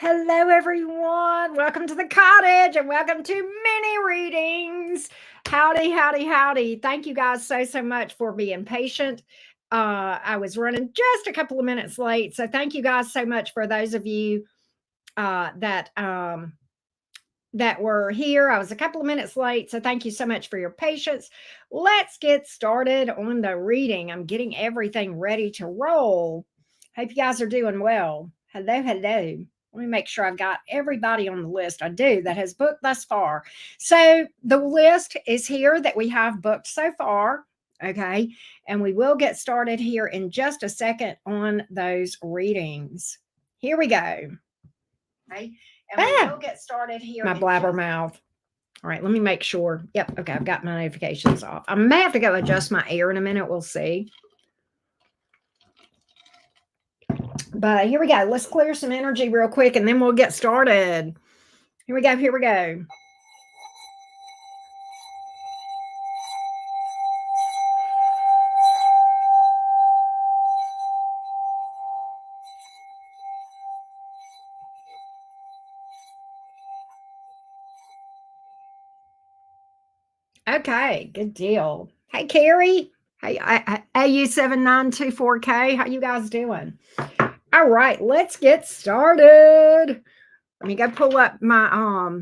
Hello, everyone. Welcome to the cottage and welcome to mini readings. Howdy, howdy, howdy. Thank you guys so much for being patient. I was running just a couple of minutes late. So thank you guys so much for those of you that were here. I was a couple of minutes late. So thank you so much for your patience. Let's get started on the reading. I'm getting everything ready to roll. Hope you guys are doing well. Hello, hello. Let me make sure I've got everybody on the list. I do that has booked thus far. So the list is here that we have booked so far. Okay. And we will get started here in just a second on those readings. Here we go. Okay. And we will get started here. My blabbermouth. All right. Let me make sure. Yep. Okay. I've got my notifications off. I may have to go adjust my air in a minute. We'll see. But here we go. Let's clear some energy real quick and then we'll get started. Here we go. Here we go. Okay. Good deal. Hey, Carrie. Hey, AU7924K. How you guys doing? All right. Let's get started. Let me go pull up my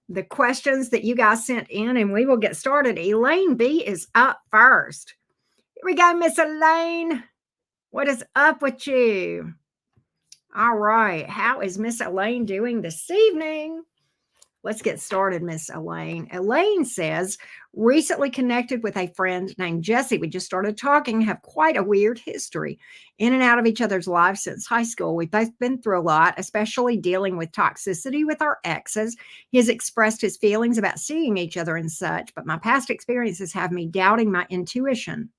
the questions that you guys sent in and we will get started. Elaine B is up first. Here we go, Miss Elaine. What is up with you? All right. How is Miss Elaine doing this evening? Let's get started, Miss Elaine. Elaine says, recently connected with a friend named Jessie. We just started talking, have quite a weird history in and out of each other's lives since high school. We've both been through a lot, especially dealing with toxicity with our exes. He has expressed his feelings about seeing each other and such, but my past experiences have me doubting my intuition.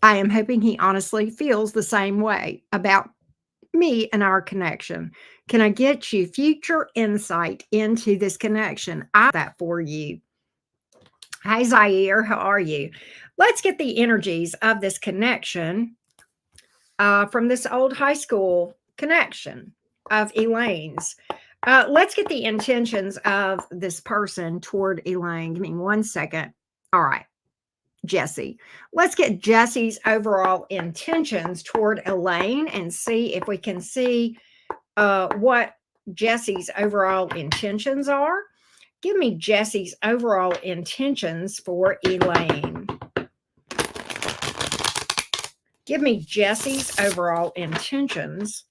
I am hoping he honestly feels the same way about me and our connection. Can I get you future insight into this connection? I have that for you. Hi, Zaire. How are you? Let's get the energies of this connection from this old high school connection of Elaine's. Let's get the intentions of this person toward Elaine. Give me 1 second. All right. Jessie. Let's get Jessie's overall intentions toward Elaine and see if we can see what Jessie's overall intentions are. Give me Jessie's overall intentions for Elaine. Give me Jessie's overall intentions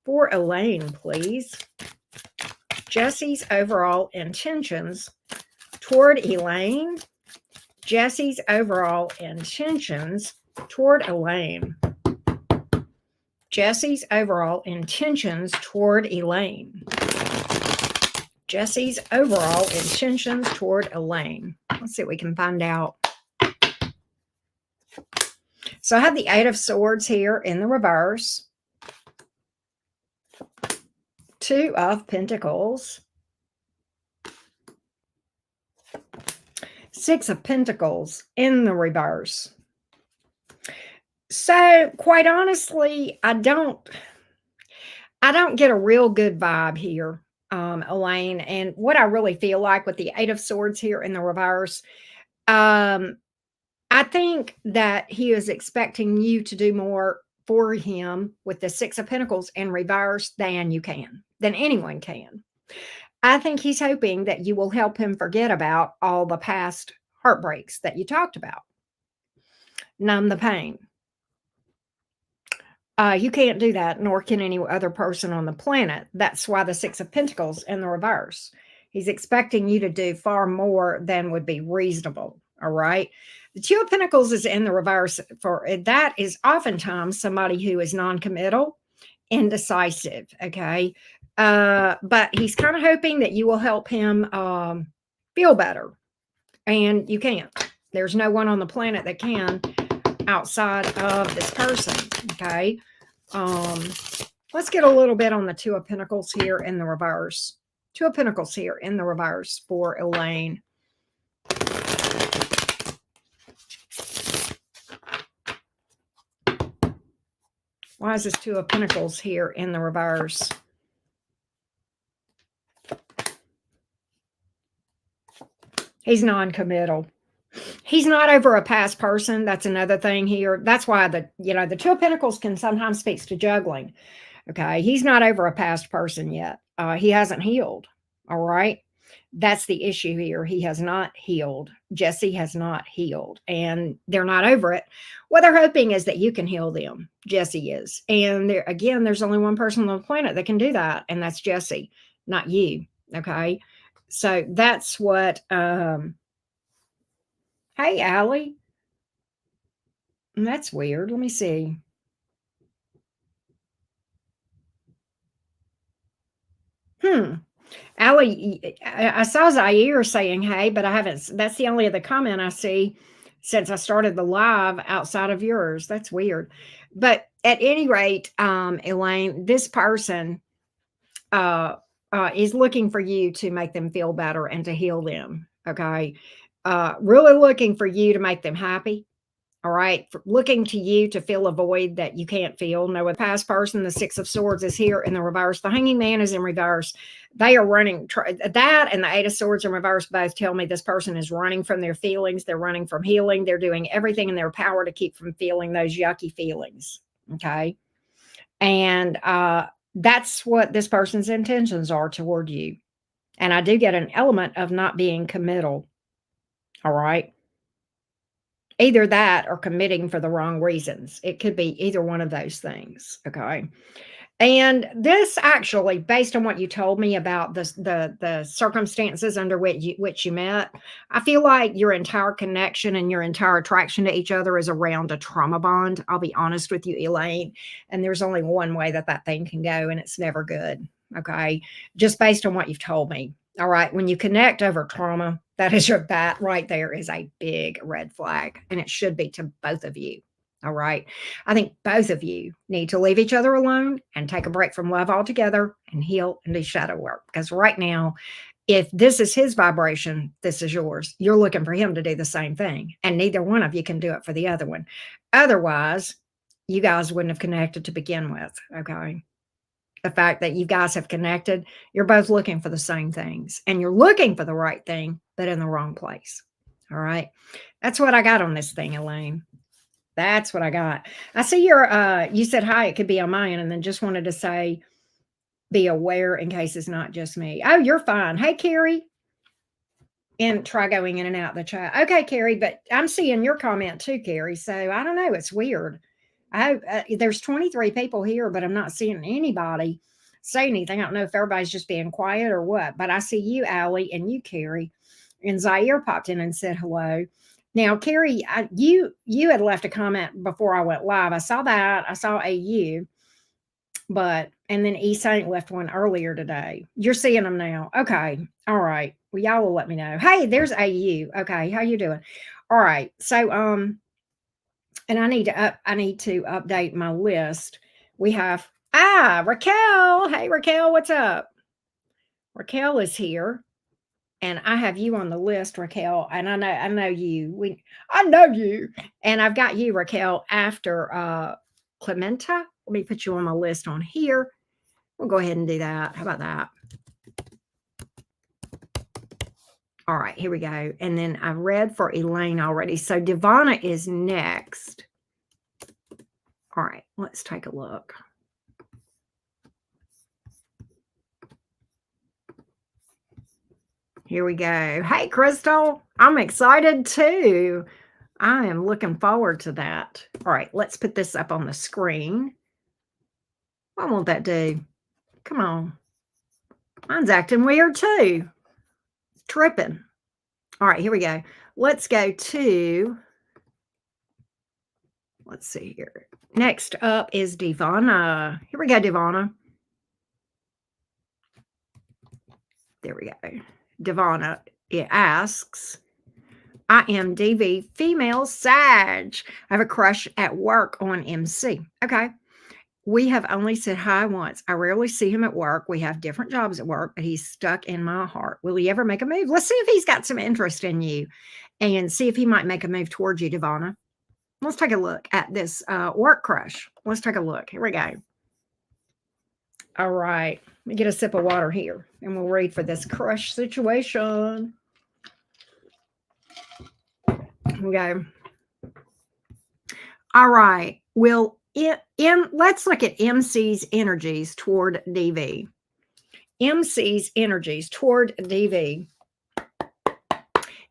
for Elaine, please. Jessie's overall intentions toward Elaine. Jessie's overall intentions toward Elaine. Jessie's overall intentions toward Elaine. Jessie's overall intentions toward Elaine. Let's see what we can find out. So I have the Eight of Swords here in the reverse. Two of Pentacles. Six of Pentacles in the reverse. So quite honestly, I don't get a real good vibe here, Elaine. And what I really feel like with the Eight of Swords here in the reverse, I think that he is expecting you to do more for him with the Six of Pentacles in reverse than anyone can. I think he's hoping that you will help him forget about all the past heartbreaks that you talked about. Numb the pain. You can't do that, nor can any other person on the planet. That's why the Six of Pentacles in the reverse. He's expecting you to do far more than would be reasonable. All right. The Two of Pentacles is in the reverse. For that is oftentimes somebody who is non-committal, indecisive. Okay. But he's kind of hoping that you will help him feel better. And you can't. There's no one on the planet that can outside of this person. Okay. Let's get a little bit on the Two of Pentacles here in the reverse. Two of Pentacles here in the reverse for Elaine. Why is this Two of Pentacles here in the reverse? He's non-committal. He's not over a past person. That's another thing here. That's why the Two of Pentacles can sometimes speak to juggling. Okay. He's not over a past person yet. He hasn't healed. All right. That's the issue here. He has not healed. Jesse has not healed, and they're not over it. What they're hoping is that you can heal them. Jesse is. And there, again, there's only one person on the planet that can do that, and that's Jesse, not you. Okay. So that's what, hey, Allie. That's weird. Let me see. Allie, I saw Zaire saying, hey, but I haven't. That's the only other comment I see since I started the live outside of yours. That's weird. But at any rate, Elaine, this person is looking for you to make them feel better and to heal them. Okay. Really looking for you to make them happy. All right. Looking to you to fill a void that you can't feel. No, with past person, the Six of Swords is here in the reverse. The Hanging Man is in reverse. They are running. That and the Eight of Swords in reverse both tell me this person is running from their feelings. They're running from healing. They're doing everything in their power to keep from feeling those yucky feelings. Okay. And that's what this person's intentions are toward you. And I do get an element of not being committal. All right. Either that or committing for the wrong reasons. It could be either one of those things. Okay. And this actually, based on what you told me about the circumstances under which you met, I feel like your entire connection and your entire attraction to each other is around a trauma bond. I'll be honest with you, Elaine. And there's only one way that thing can go, and it's never good. Okay. Just based on what you've told me. All right. When you connect over trauma, that right there is a big red flag, and it should be to both of you. All right. I think both of you need to leave each other alone and take a break from love altogether and heal and do shadow work. Because right now, if this is his vibration, this is yours. You're looking for him to do the same thing, and neither one of you can do it for the other one. Otherwise, you guys wouldn't have connected to begin with. Okay. The fact that you guys have connected, you're both looking for the same things, and you're looking for the right thing, but in the wrong place. All right. That's what I got on this thing, Elaine. That's what I got. I see you said hi, it could be on my end, and then just wanted to say, be aware in case it's not just me. Oh, you're fine. Hey, Carrie. And try going in and out the chat. Okay, Carrie, but I'm seeing your comment too, Carrie. So I don't know. It's weird. There's 23 people here, but I'm not seeing anybody say anything. I don't know if everybody's just being quiet or what, but I see you, Allie, and you, Carrie. And Zaire popped in and said hello. Now, Carrie, you had left a comment before I went live. I saw that. I saw AU, and then E Saint left one earlier today. You're seeing them now. Okay. All right. Well, y'all will let me know. Hey, there's AU. Okay. How you doing? All right. So, and I need to update my list. We have, Raquel. Hey, Raquel, what's up? Raquel is here. And I have you on the list, Raquel, and I know you. I know you, and I've got you, Raquel, after Clementa. Let me put you on my list on here. We'll go ahead and do that. How about that? All right, here we go. And then I read for Elaine already. So Divana is next. All right, let's take a look. Here we go. Hey, Crystal. I'm excited too. I am looking forward to that. All right, let's put this up on the screen. What won't that do? Come on. Mine's acting weird too. Tripping. All right, here we go. Let's go to, let's see here. Next up is Divana. Here we go, Divana. There we go. Divana, it asks, I am DV, female Sag. I have a crush at work on MC. Okay. We have only said hi once. I rarely see him at work. We have different jobs at work, but he's stuck in my heart. Will he ever make a move? Let's see if he's got some interest in you and see if he might make a move towards you, Divana. Let's take a look at this work crush. Let's take a look. Here we go. All right. Let me get a sip of water here and we'll read for this crush situation. Okay. All right. Let's look at MC's energies toward DV. MC's energies toward DV.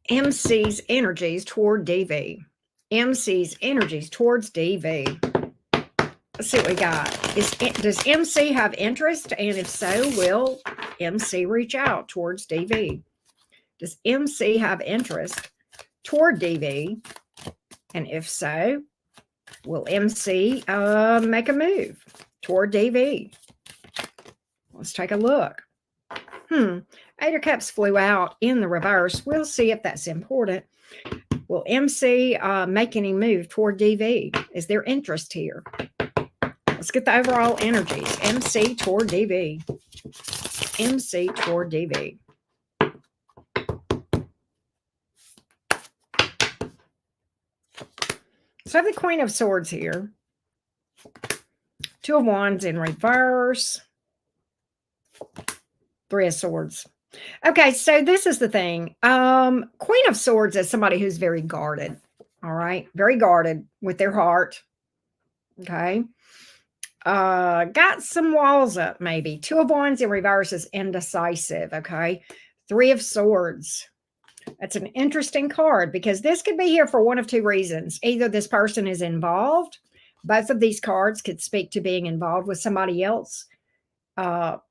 MC's energies toward DV. MC's energies towards DV. Let's see what we got. Does MC have interest? And if so, will MC reach out towards DV? Does MC have interest toward DV? And if so, will MC make a move toward DV? Let's take a look. Eight of Cups flew out in the reverse. We'll see if that's important. Will MC make any move toward DV? Is there interest here? Let's get the overall energies. MC toward DV. MC toward DV. So I have the Queen of Swords here. Two of Wands in reverse. Three of Swords. Okay, so this is the thing. Queen of Swords is somebody who's very guarded. All right, very guarded with their heart. Okay. Got some walls up, maybe. Two of Wands in reverse is indecisive. Okay. Three of Swords. That's an interesting card because this could be here for one of two reasons. Either this person is involved. Both of these cards could speak to being involved with somebody else.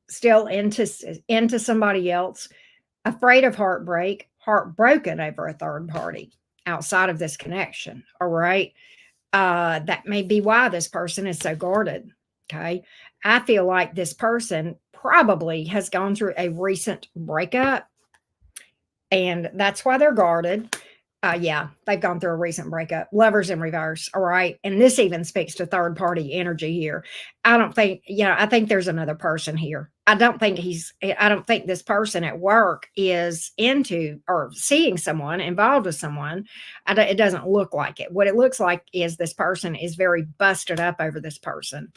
Still into somebody else, afraid of heartbreak, heartbroken over a third party outside of this connection. All right. That may be why this person is so guarded. Okay. I feel like this person probably has gone through a recent breakup and that's why they're guarded. Yeah, they've gone through a recent breakup. Lovers in reverse. All right. And this even speaks to third party energy here. I don't think, I think there's another person here. I don't think this person at work is into or seeing someone involved with someone. It doesn't look like it. What it looks like is this person is very busted up over this person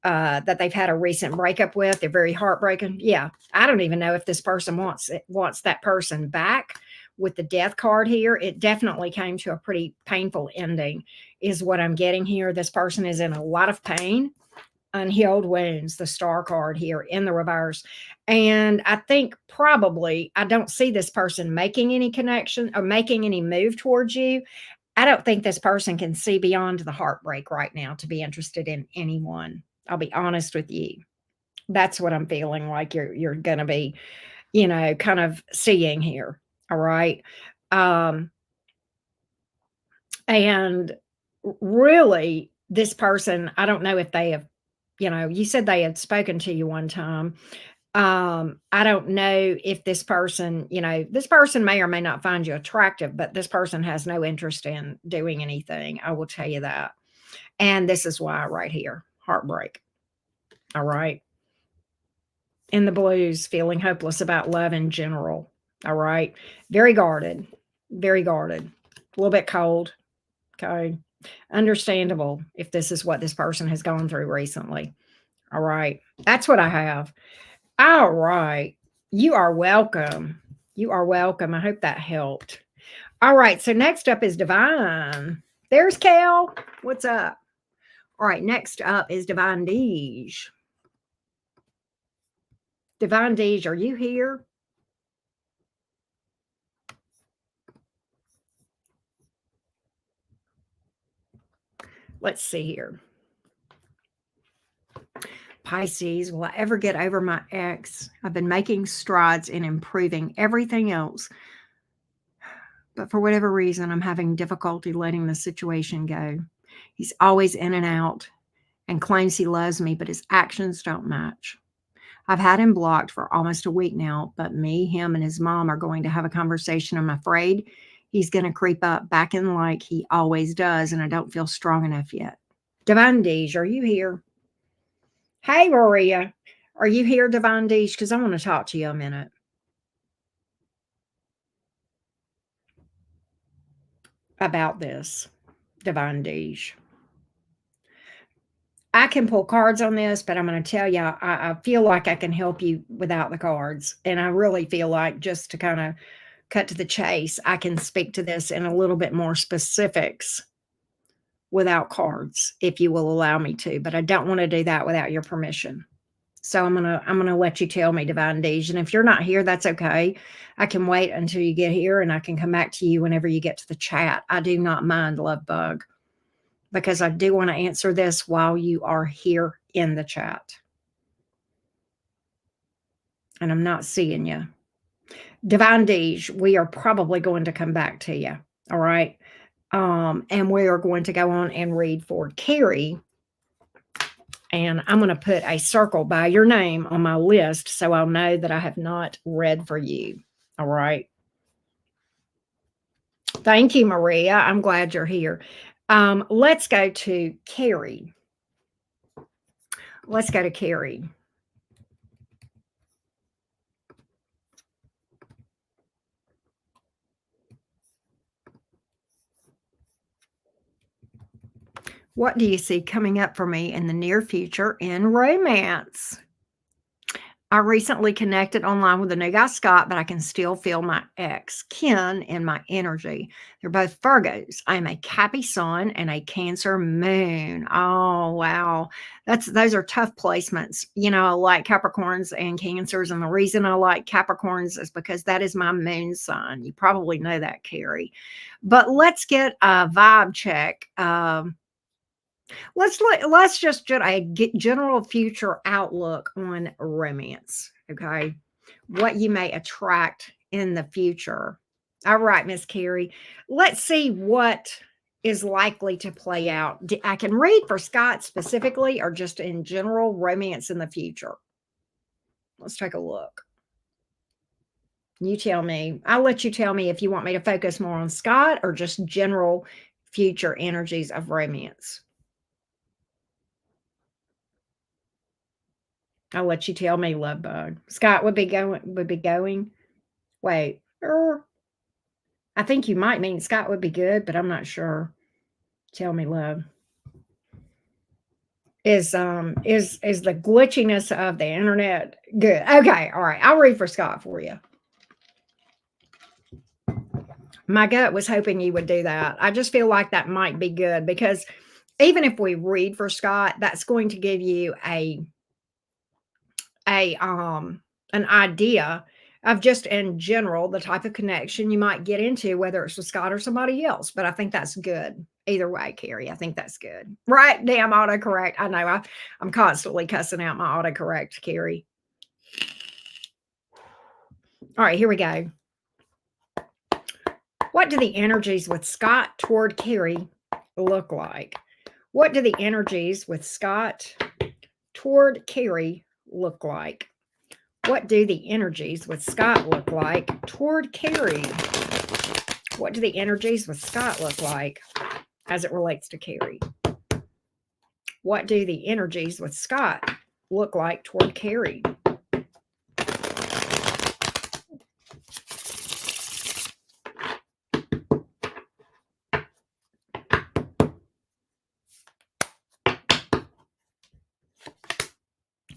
that they've had a recent breakup with. They're very heartbroken. Yeah. I don't even know if this person wants that person back. With the Death card here, it definitely came to a pretty painful ending is what I'm getting here. This person is in a lot of pain, unhealed wounds, the Star card here in the reverse. And I think probably I don't see this person making any connection or making any move towards you. I don't think this person can see beyond the heartbreak right now to be interested in anyone. I'll be honest with you. That's what I'm feeling like you're going to be, kind of seeing here. All right. And really, this person, I don't know if they have, you said they had spoken to you one time. I don't know if this person, this person may or may not find you attractive, but this person has no interest in doing anything. I will tell you that. And this is why right here, heartbreak. All right. In the blues, feeling hopeless about love in general. All right. Very guarded. Very guarded. A little bit cold. Okay. Understandable if this is what this person has gone through recently. All right. That's what I have. All right. You are welcome. You are welcome. I hope that helped. All right. So next up is Divine. There's Cal. What's up? All right. Next up is Divine Deej. Divine Deej, are you here? Let's see here. Pisces, will I ever get over my ex? I've been making strides in improving everything else. But for whatever reason, I'm having difficulty letting the situation go. He's always in and out and claims he loves me, but his actions don't match. I've had him blocked for almost a week now, but me, him, and his mom are going to have a conversation. I'm afraid he's going to creep up back in like he always does, and I don't feel strong enough yet. Divine Deej, are you here? Hey, Maria. Are you here, Divine Deej? Because I want to talk to you a minute about this. Divine Deej. I can pull cards on this, but I'm going to tell you, I feel like I can help you without the cards. And I really feel like, just to kind of cut to the chase, I can speak to this in a little bit more specifics without cards, if you will allow me to. But I don't want to do that without your permission. So I'm gonna let you tell me, Divine Deej. And if you're not here, that's okay. I can wait until you get here, and I can come back to you whenever you get to the chat. I do not mind, Love Bug, because I do want to answer this while you are here in the chat. And I'm not seeing you. Divine Deej, we are probably going to come back to you. All right. And we are going to go on and read for Carrie. And I'm going to put a circle by your name on my list so I'll know that I have not read for you. All right. Thank you, Maria. I'm glad you're here. Let's go to Carrie. Let's go to Carrie. What do you see coming up for me in the near future in romance? I recently connected online with a new guy, Scott, but I can still feel my ex, Ken, in my energy. They're both Virgos. I am a Cappy sun and a Cancer moon. Oh, wow. Those are tough placements. You know, I like Capricorns and Cancers, and the reason I like Capricorns is because that is my moon sign. You probably know that, Carrie. But let's get a vibe check. Let's just get a general future outlook on romance. Okay, what you may attract in the future. All right, Miss Carrie, let's see what is likely to play out. I can read for Scott specifically, or just in general romance in the future. Let's take a look. You tell me. I'll let you tell me if you want me to focus more on Scott or just general future energies of romance. I'll let you tell me, Love Bug. Scott would be going. Wait, I think you might mean Scott would be good, but I'm not sure. Tell me, love. Is the glitchiness of the internet good? Okay, all right. I'll read for Scott for you. My gut was hoping you would do that. I just feel like that might be good, because even if we read for Scott, that's going to give you an idea of, just in general, the type of connection you might get into, whether it's with Scott or somebody else. But I think that's good either way, Carrie. I think that's good. Right? Damn autocorrect. I know I'm constantly cussing out my autocorrect, Carrie. All right, here we go. What do the energies with Scott toward Carrie look like? What do the energies with Scott toward Carrie look like? What do the energies with Scott look like toward Carrie? What do the energies with Scott look like as it relates to Carrie? What do the energies with Scott look like toward Carrie?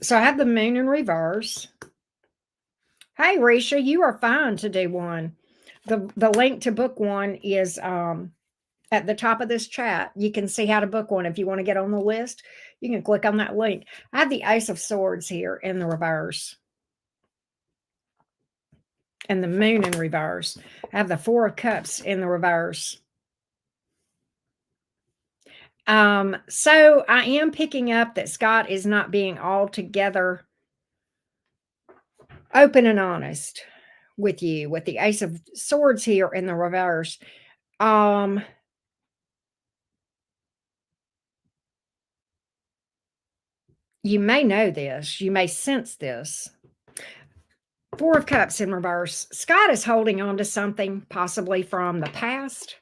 So I have the moon in reverse. Hey, Risha, you are fine to do one. The link to book one is at the top of this chat. You can see how to book one. If you want to get on the list, you can click on that link. I have the Ace of Swords here in the reverse, and the moon in reverse. I have the Four of Cups in the reverse. So I am picking up that Scott is not being altogether open and honest with you, with the Ace of Swords here in the reverse. You may know this, you may sense this. Four of Cups in reverse. Scott is holding on to something possibly from the past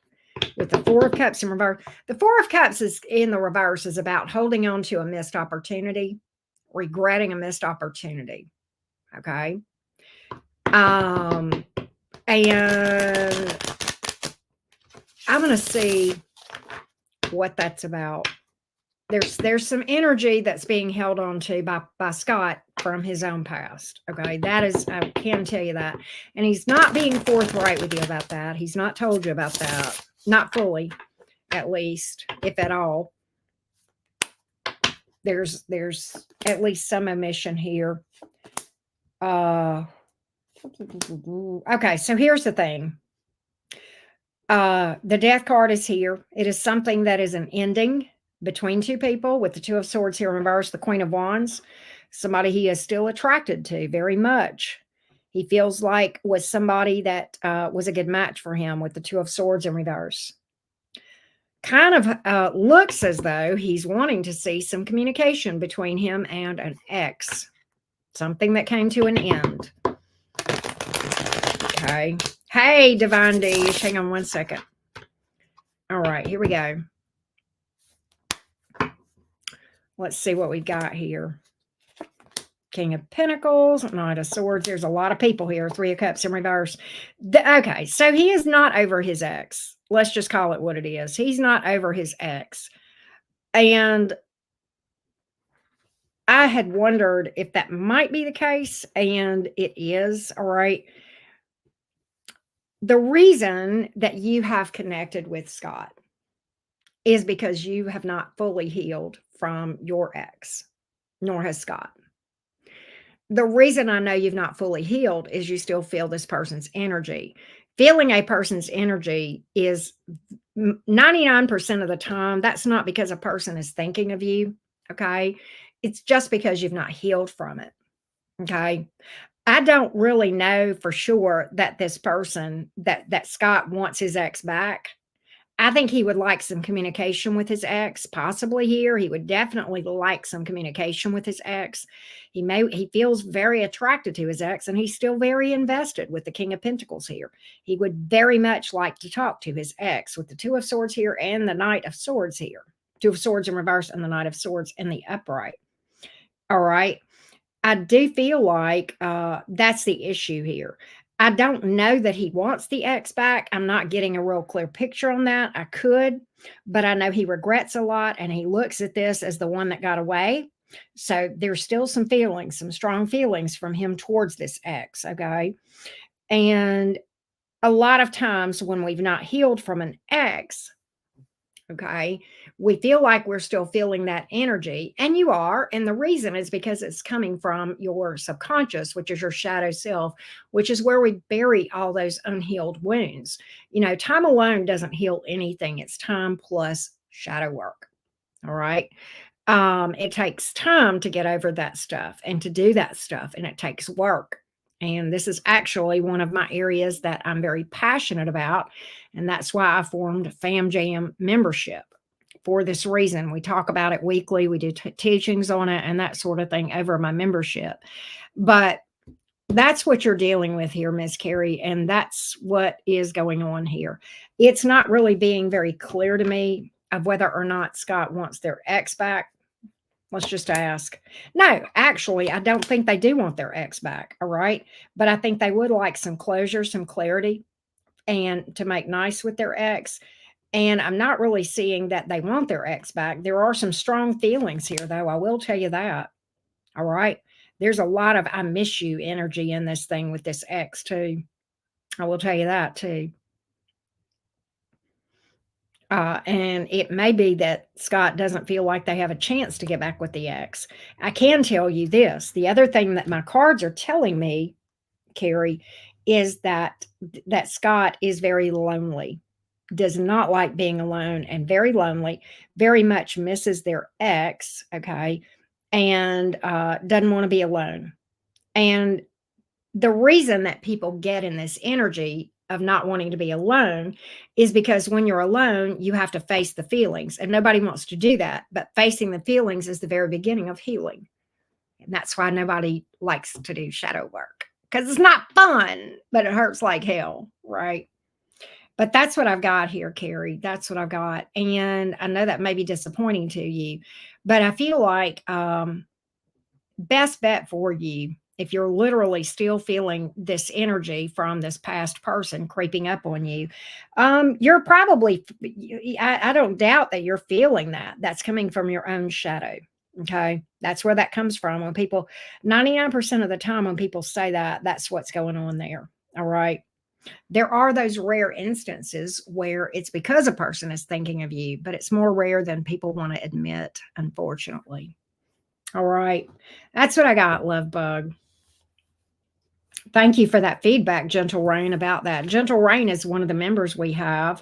with the Four of Cups in reverse. The Four of Cups is in the reverse is about holding on to a missed opportunity, regretting a missed opportunity. Okay. And I'm going to see what that's about. There's some energy that's being held on to by Scott from his own past. Okay, that is, I can tell you that. And he's not being forthright with you about that. He's not told you about that. Not fully, at least, if at all. There's at least some omission here. Okay, so here's the thing. The death card is here. It is something that is an ending between two people, with the Two of Swords here in reverse, the Queen of Wands. Somebody he is still attracted to very much. He feels like was somebody that was a good match for him, with the Two of Swords in reverse. Kind of looks as though he's wanting to see some communication between him and an ex. Something that came to an end. Okay. Hey, Divine Dish. Hang on one second. All right, here we go. Let's see what we've got here. King of Pentacles, Knight of Swords. There's a lot of people here. Three of Cups in reverse. Okay, so he is not over his ex. Let's just call it what it is. He's not over his ex. And I had wondered if that might be the case, and it is. All right. The reason that you have connected with Scott is because you have not fully healed from your ex, nor has Scott. The reason I know you've not fully healed is you still feel this person's energy. Feeling a person's energy is 99% of the time, that's not because a person is thinking of you, okay? It's just because you've not healed from it, okay? I don't really know for sure that this person, that Scott wants his ex back. I think he would like some communication with his ex, possibly here. He would definitely like some communication with his ex. He feels very attracted to his ex, and he's still very invested with the King of Pentacles here. He would very much like to talk to his ex, with the Two of Swords here and the Knight of Swords here. Two of Swords in reverse and the Knight of Swords in the upright. All right. I do feel like that's the issue here. I don't know that he wants the ex back. I'm not getting a real clear picture on that. I could, but I know he regrets a lot, and he looks at this as the one that got away. So there's still some feelings, some strong feelings from him towards this ex, okay? And a lot of times when we've not healed from an ex, okay, we feel like we're still feeling that energy, and you are. And the reason is because it's coming from your subconscious, which is your shadow self, which is where we bury all those unhealed wounds. You know, time alone doesn't heal anything. It's time plus shadow work. All right. It takes time to get over that stuff and to do that stuff, and it takes work. And this is actually one of my areas that I'm very passionate about. And that's why I formed Fam Jam membership. For this reason, we talk about it weekly. We do teachings on it and that sort of thing over my membership. But that's what you're dealing with here, Miss Carrie. And that's what is going on here. It's not really being very clear to me of whether or not Scott wants their ex back. Let's just ask. No, actually, I don't think they do want their ex back. All right. But I think they would like some closure, some clarity, and to make nice with their ex. And I'm not really seeing that they want their ex back. There are some strong feelings here, though. I will tell you that. All right. There's a lot of I miss you energy in this thing with this ex, too. I will tell you that, too. And it may be that Scott doesn't feel like they have a chance to get back with the ex. I can tell you this. The other thing that my cards are telling me, Carrie, is that Scott is very lonely, does not like being alone, and very lonely, very much misses their ex, okay, and doesn't want to be alone. And the reason that people get in this energy of not wanting to be alone is because when you're alone, you have to face the feelings, and nobody wants to do that. But facing the feelings is the very beginning of healing. And that's why nobody likes to do shadow work, because it's not fun, but it hurts like hell, right? But that's what I've got here, Carrie. That's what I've got. And I know that may be disappointing to you, but I feel like best bet for you if you're literally still feeling this energy from this past person creeping up on you, you're probably, I don't doubt that you're feeling that. That's coming from your own shadow. Okay. That's where that comes from. When people, 99% of the time, when people say that, that's what's going on there. All right. There are those rare instances where it's because a person is thinking of you, but it's more rare than people want to admit, unfortunately. All right. That's what I got, love bug. Thank you for that feedback, Gentle Rain, about that. Gentle Rain is one of the members we have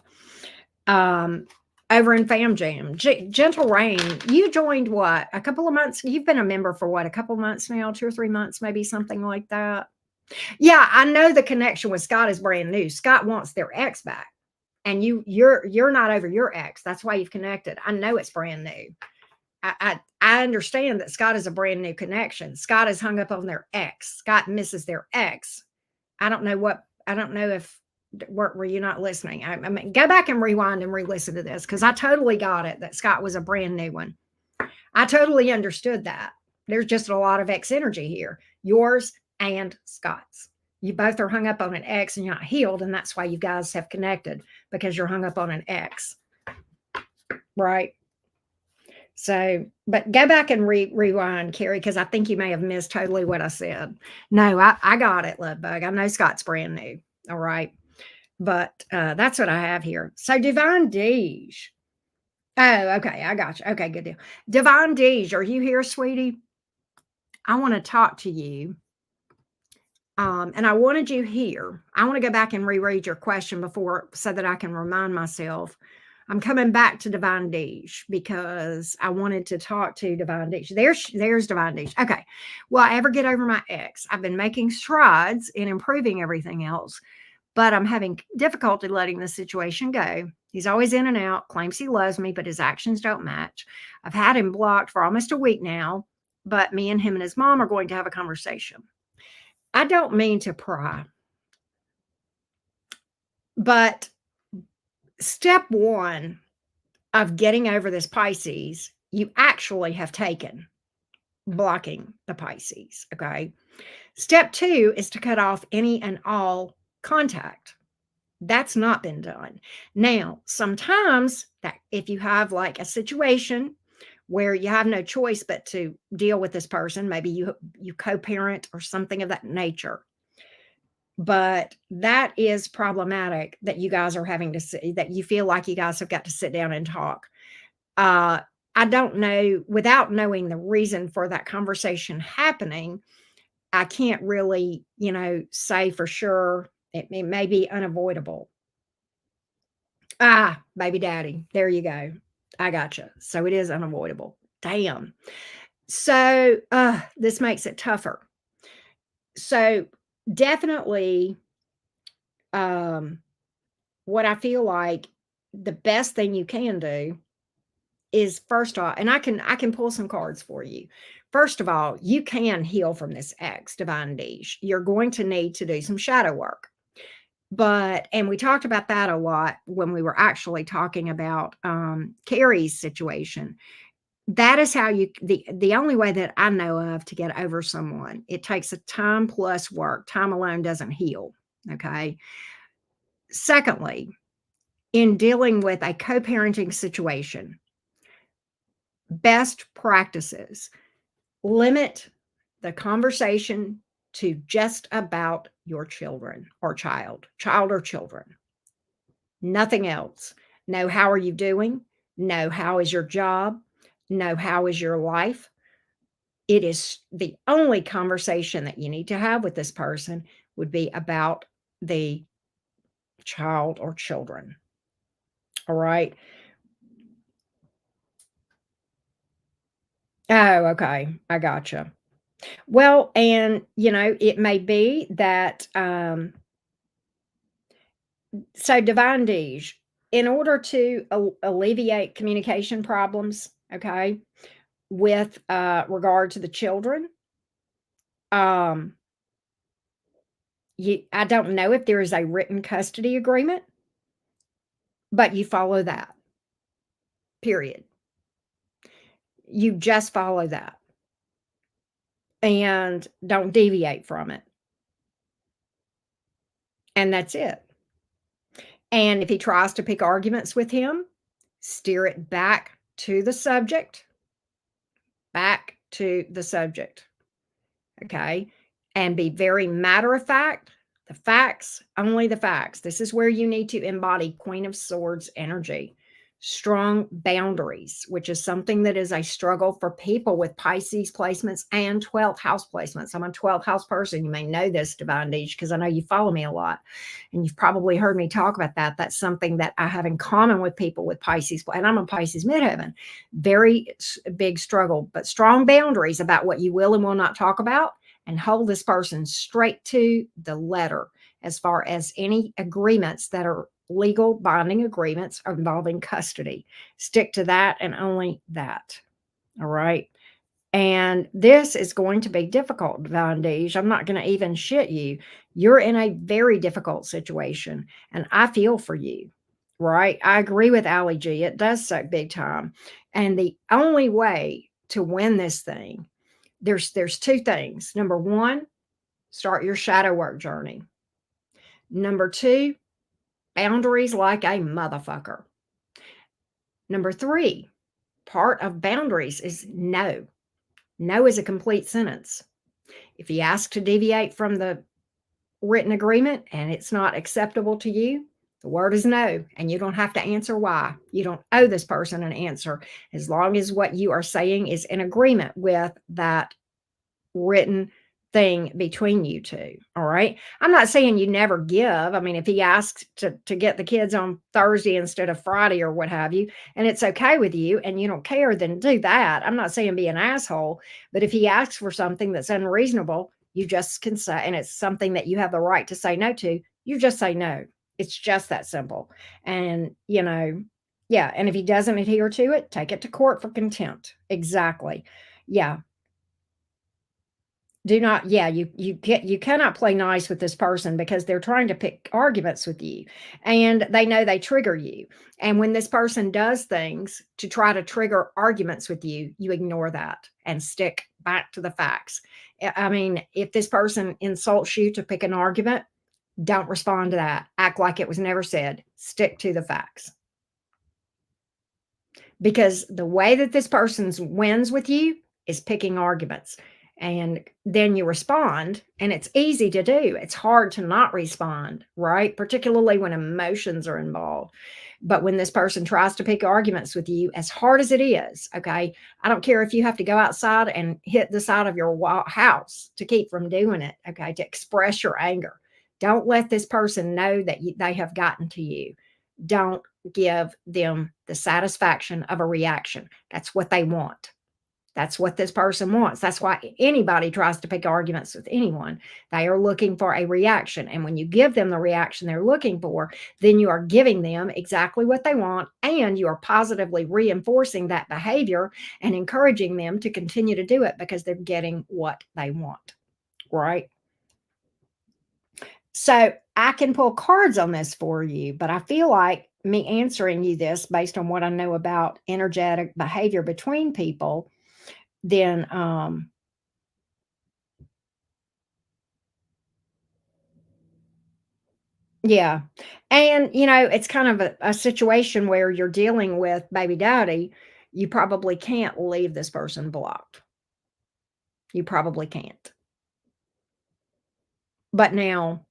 um, over in Fam Jam. Gentle Rain, you joined what? A couple of months? You've been a member for what? A couple of months now? 2 or 3 months, maybe something like that. Yeah, I know the connection with Scott is brand new. Scott wants their ex back, and you're not over your ex. That's why you've connected. I know it's brand new. I understand that Scott is a brand new connection. Scott is hung up on their ex. Scott misses their ex. I don't know if were you not listening? I mean, go back and rewind and re-listen to this because I totally got it that Scott was a brand new one. I totally understood that. There's just a lot of ex energy here, yours and Scott's. You both are hung up on an ex and you're not healed, and that's why you guys have connected because you're hung up on an ex, right? So, but go back and rewind, Carrie, because I think you may have missed totally what I said. No, I got it, Love Bug. I know Scott's brand new. All right. But that's what I have here. So, Divine Deej. Oh, okay. I got you. Okay, good deal. Divine Deej, are you here, sweetie? I want to talk to you. And I wanted you here. I want to go back and reread your question before so that I can remind myself. I'm coming back to Divine Deej because I wanted to talk to Divine Deej. There's Divine Deej. Okay. Will I ever get over my ex? I've been making strides in improving everything else, but I'm having difficulty letting the situation go. He's always in and out, claims he loves me, but his actions don't match. I've had him blocked for almost a week now, but me and him and his mom are going to have a conversation. I don't mean to pry, but step one of getting over this Pisces, you actually have taken blocking the Pisces. Okay. Step two is to cut off any and all contact. That's not been done. Now, sometimes that if you have like a situation where you have no choice but to deal with this person, maybe you co-parent or something of that nature. But that is problematic that you guys are having to see that you feel like you guys have got to sit down and talk. I don't know, without knowing the reason for that conversation happening, I can't really, say for sure. It may be unavoidable. Ah, baby daddy. There you go. I gotcha. So it is unavoidable. Damn. So this makes it tougher. So definitely what I feel like the best thing you can do is first off, and I can pull some cards for you. First of all, you can heal from this ex, Divine Deej. You're going to need to do some shadow work. And we talked about that a lot when we were actually talking about Carrie's situation. That is how the only way that I know of to get over someone. It takes a time plus work. Time alone doesn't heal. Okay. Secondly, in dealing with a co-parenting situation, best practices, limit the conversation to just about your children or child or children. Nothing else. No, how are you doing? No, how is your job? No, how is your life? It is the only conversation that you need to have with this person would be about the child or children. All right. Oh, okay. I gotcha. Well, and it may be that so Divine Deej, in order to alleviate communication problems, okay, with regard to the children, um, I don't know if there is a written custody agreement, but you follow that. Period. You just follow that. and don't deviate from it. And that's it. And if he tries to pick arguments with him, steer it back to the subject. Okay. And be very matter of fact. The facts, only the facts. This is where you need to embody Queen of Swords energy. Strong boundaries, which is something that is a struggle for people with Pisces placements and 12th house placements. I'm a 12th house person. You may know this, Divine Deej, because I know you follow me a lot. And you've probably heard me talk about that. That's something that I have in common with people with Pisces. And I'm a Pisces midheaven. Very big struggle, but strong boundaries about what you will and will not talk about, and hold this person straight to the letter as far as any agreements that are legal binding agreements involving custody. Stick to that and only that. All right. And this is going to be difficult, Divine Deej. I'm not going to even shit you. You're in a very difficult situation, and I feel for you. Right. I agree with Ali G. It does suck big time. And the only way to win this thing, there's two things. Number one, start your shadow work journey. Number two, boundaries like a motherfucker. Number three, part of boundaries is no. No is a complete sentence. If he asks to deviate from the written agreement and it's not acceptable to you, the word is no, and you don't have to answer why. You don't owe this person an answer as long as what you are saying is in agreement with that written thing between you two. All right. I'm not saying you never give. I mean, if he asks to get the kids on Thursday instead of Friday or what have you, and it's okay with you and you don't care, then do that. I'm not saying be an asshole, but if he asks for something that's unreasonable, you just can say, and it's something that you have the right to say no to, you just say no. It's just that simple. And, yeah. And if he doesn't adhere to it, take it to court for contempt. Exactly. Yeah. Do not, yeah, you cannot play nice with this person because they're trying to pick arguments with you, and they know they trigger you. And when this person does things to try to trigger arguments with you, you ignore that and stick back to the facts. I mean, if this person insults you to pick an argument, don't respond to that. Act like it was never said. Stick to the facts. Because the way that this person wins with you is picking arguments. And then you respond, and it's easy to do. It's hard to not respond, right? Particularly when emotions are involved. But when this person tries to pick arguments with you, as hard as it is, okay, I don't care if you have to go outside and hit the side of your house to keep from doing it, okay, to express your anger. Don't let this person know that they have gotten to you. Don't give them the satisfaction of a reaction. That's what they want. That's what this person wants. That's why anybody tries to pick arguments with anyone. They are looking for a reaction. And when you give them the reaction they're looking for, then you are giving them exactly what they want. And you are positively reinforcing that behavior and encouraging them to continue to do it because they're getting what they want. Right? So I can pull cards on this for you, but I feel like me answering you this based on what I know about energetic behavior between people, then yeah. And it's kind of a situation where you're dealing with baby daddy. You probably can't leave this person blocked. You probably can't. But now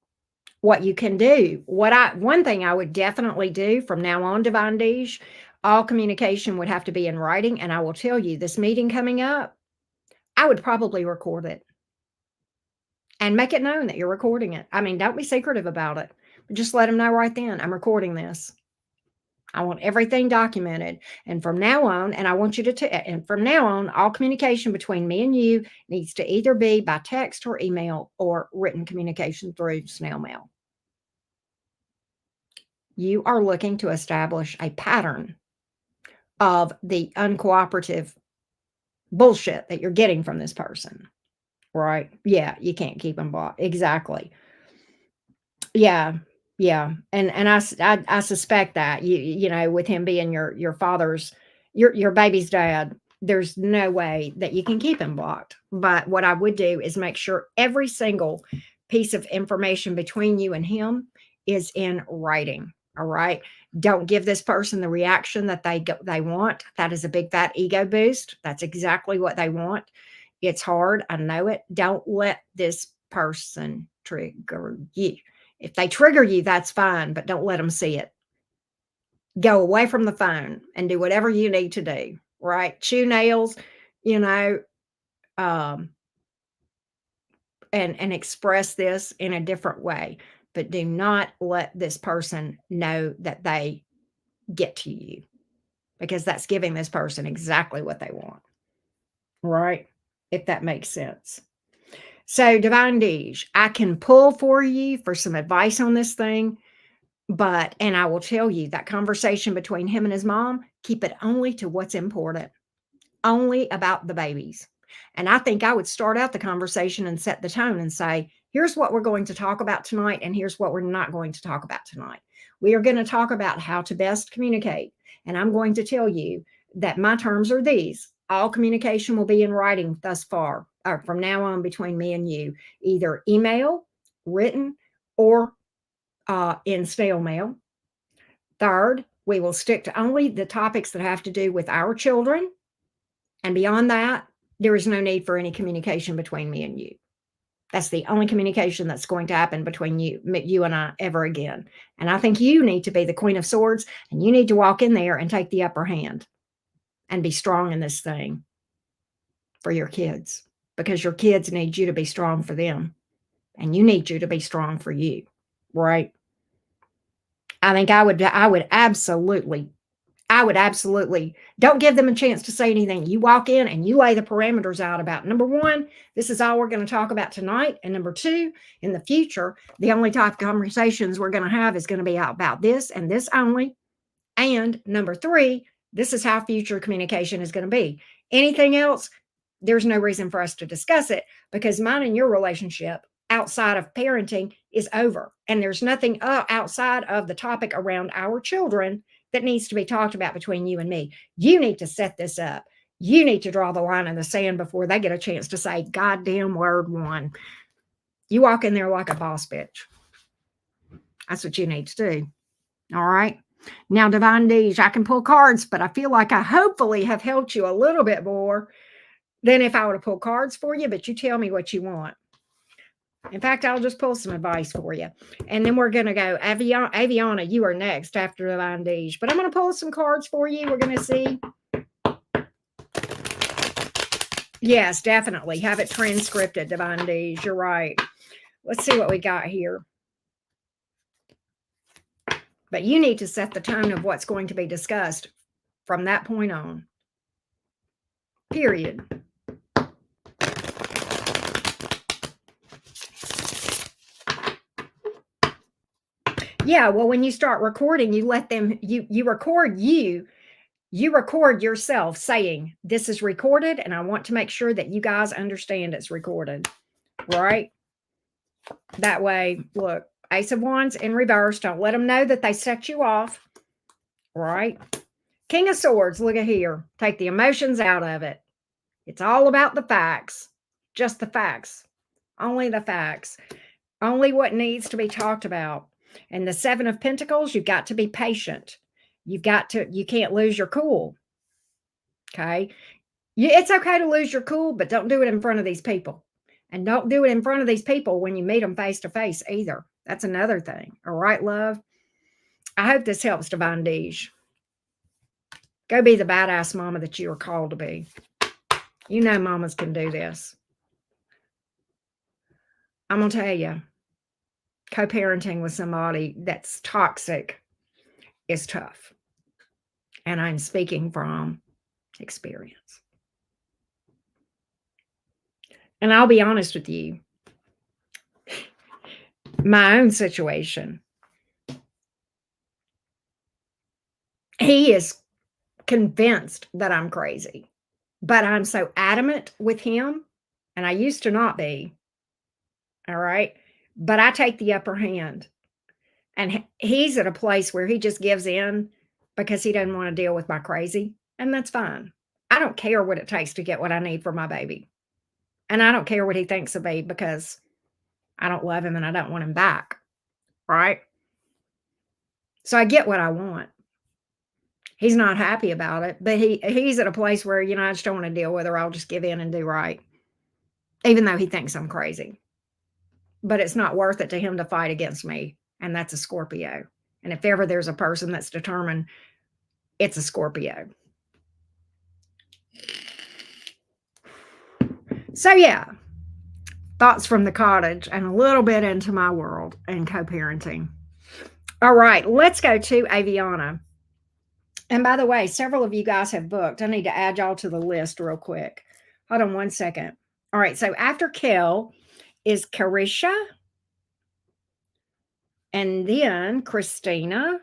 what you can do, one thing I would definitely do from now on, Divine Deej, all communication would have to be in writing. And I will tell you, this meeting coming up, I would probably record it and make it known that you're recording it. I mean, don't be secretive about it. Just let them know right then, I'm recording this. I want everything documented. And from now on, and I want you to, and from now on, all communication between me and you needs to either be by text or email or written communication through snail mail. You are looking to establish a pattern of the uncooperative bullshit that you're getting from this person, right? Yeah, you can't keep them blocked. Exactly. Yeah, yeah, and I suspect that with him being your father's your baby's dad. there's no way that you can keep him blocked. But what I would do is make sure every single piece of information between you and him is in writing. All right. Don't give this person the reaction that they want. That is a big fat ego boost. That's exactly what they want. It's hard. I know it. Don't let this person trigger you. If they trigger you, that's fine, but don't let them see it. Go away from the phone and do whatever you need to do, right? Chew nails, you know, um, and express this in a different way. But do not let this person know that they get to you, because that's giving this person exactly what they want, right? If that makes sense. So, Divine Deej, I can pull for you for some advice on this thing, and I will tell you that conversation between him and his mom, keep it only to what's important, only about the babies. And I think I would start out the conversation and set the tone and say, here's what we're going to talk about tonight, and here's what we're not going to talk about tonight. We are going to talk about how to best communicate. And I'm going to tell you that my terms are these. All communication will be in writing thus far, or from now on, between me and you, either email, written, or in snail mail. Third, we will stick to only the topics that have to do with our children. And beyond that, there is no need for any communication between me and you. That's the only communication that's going to happen between you and I ever again. And I think you need to be the Queen of Swords, and you need to walk in there and take the upper hand and be strong in this thing for your kids, because your kids need you to be strong for them, and you need you to be strong for you, right? I think I would absolutely don't give them a chance to say anything. You walk in and you lay the parameters out about, number one, this is all we're going to talk about tonight. And number two, in the future, the only type of conversations we're going to have is going to be about this and this only. And number three, this is how future communication is going to be. Anything else, there's no reason for us to discuss it, because mine and your relationship outside of parenting is over. And there's nothing outside of the topic around our children that needs to be talked about between you and me. You need to set this up. You need to draw the line in the sand before they get a chance to say goddamn word one. You walk in there like a boss bitch. That's what you need to do. All right. Now, Divine Deej, I can pull cards, but I feel like I hopefully have helped you a little bit more than if I were to pull cards for you, but you tell me what you want. In fact, I'll just pull some advice for you. And then we're going to go, Aviana, you are next after Divine Deej. But I'm going to pull some cards for you. We're going to see. Yes, definitely. Have it transcripted, Divine Deej. You're right. Let's see what we got here. But you need to set the tone of what's going to be discussed from that point on. Period. Yeah, well, when you start recording, you let them, you record you record yourself saying, this is recorded, and I want to make sure that you guys understand it's recorded, right? That way, look, Ace of Wands in reverse. Don't let them know that they set you off, right? King of Swords, look at here. Take the emotions out of it. It's all about the facts, just the facts, only the facts, only what needs to be talked about. And the Seven of Pentacles, you've got to be patient. You can't lose your cool. Okay. It's okay to lose your cool, but don't do it in front of these people. And don't do it in front of these people when you meet them face to face either. That's another thing. All right, love. I hope this helps, Divine Deej. Go be the badass mama that you are called to be. You know mamas can do this. I'm going to tell you, co-parenting with somebody that's toxic is tough. And I'm speaking from experience. And I'll be honest with you, my own situation, he is convinced that I'm crazy, but I'm so adamant with him, and I used to not be. All right. But I take the upper hand, and he's at a place where he just gives in because he doesn't want to deal with my crazy. And that's fine. I don't care what it takes to get what I need for my baby. And I don't care what he thinks of me because I don't love him and I don't want him back. Right? So I get what I want. He's not happy about it, but he's at a place where, I just don't want to deal with her. I'll just give in and do right. Even though he thinks I'm crazy. But it's not worth it to him to fight against me. And that's a Scorpio. And if ever there's a person that's determined, it's a Scorpio. So yeah, thoughts from the cottage and a little bit into my world and co-parenting. All right, let's go to Aviana. And by the way, several of you guys have booked. I need to add y'all to the list real quick. Hold on one second. All right, so after Kel is Carisha, and then Christina,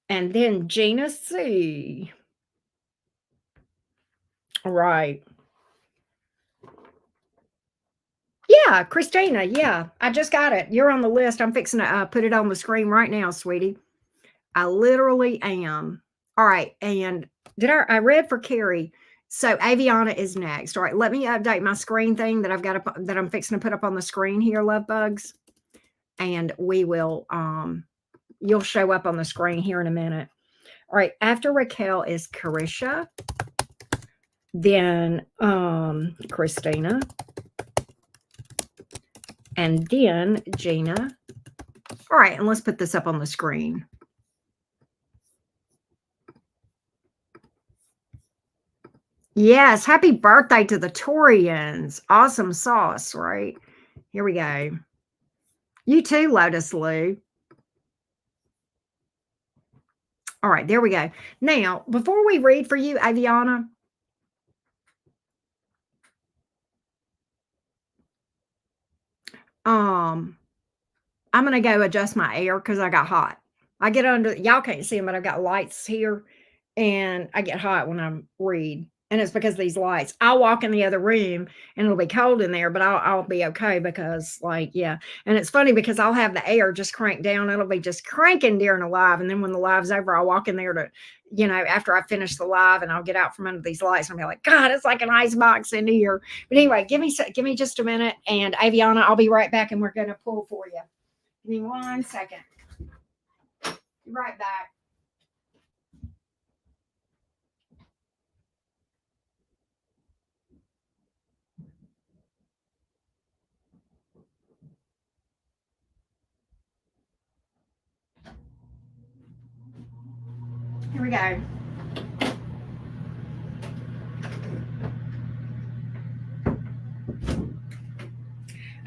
and then Gina C. All right. Yeah, Christina. Yeah, I just got it. You're on the list. I'm fixing to put it on the screen right now, sweetie. I literally am. All right, and I read for Carrie. So Aviana is next. All right, let me update my screen thing that I've got that I'm fixing to put up on the screen here, love bugs. And we will you'll show up on the screen here in a minute. All right, after Raquel is Carisha, then Christina, and then Gina. All right, and let's put this up on the screen. Yes, happy birthday to the Torians. Awesome sauce, right? Here we go. You too, Lotus Lou. All right, there we go. Now, before we read for you, Aviana, I'm going to go adjust my air because I got hot. I get under, y'all can't see them, but I've got lights here and I get hot when I read. And it's because of these lights. I'll walk in the other room and it'll be cold in there, but I'll be okay because, like, yeah. And it's funny because I'll have the air just cranked down. It'll be just cranking during the live. And then when the live's over, I'll walk in there to, after I finish the live and I'll get out from under these lights and I'll be like, God, it's like an ice box in here. But anyway, give me just a minute. And Aviana, I'll be right back and we're going to pull for you. Give me 1 second. Be right back. Here we go.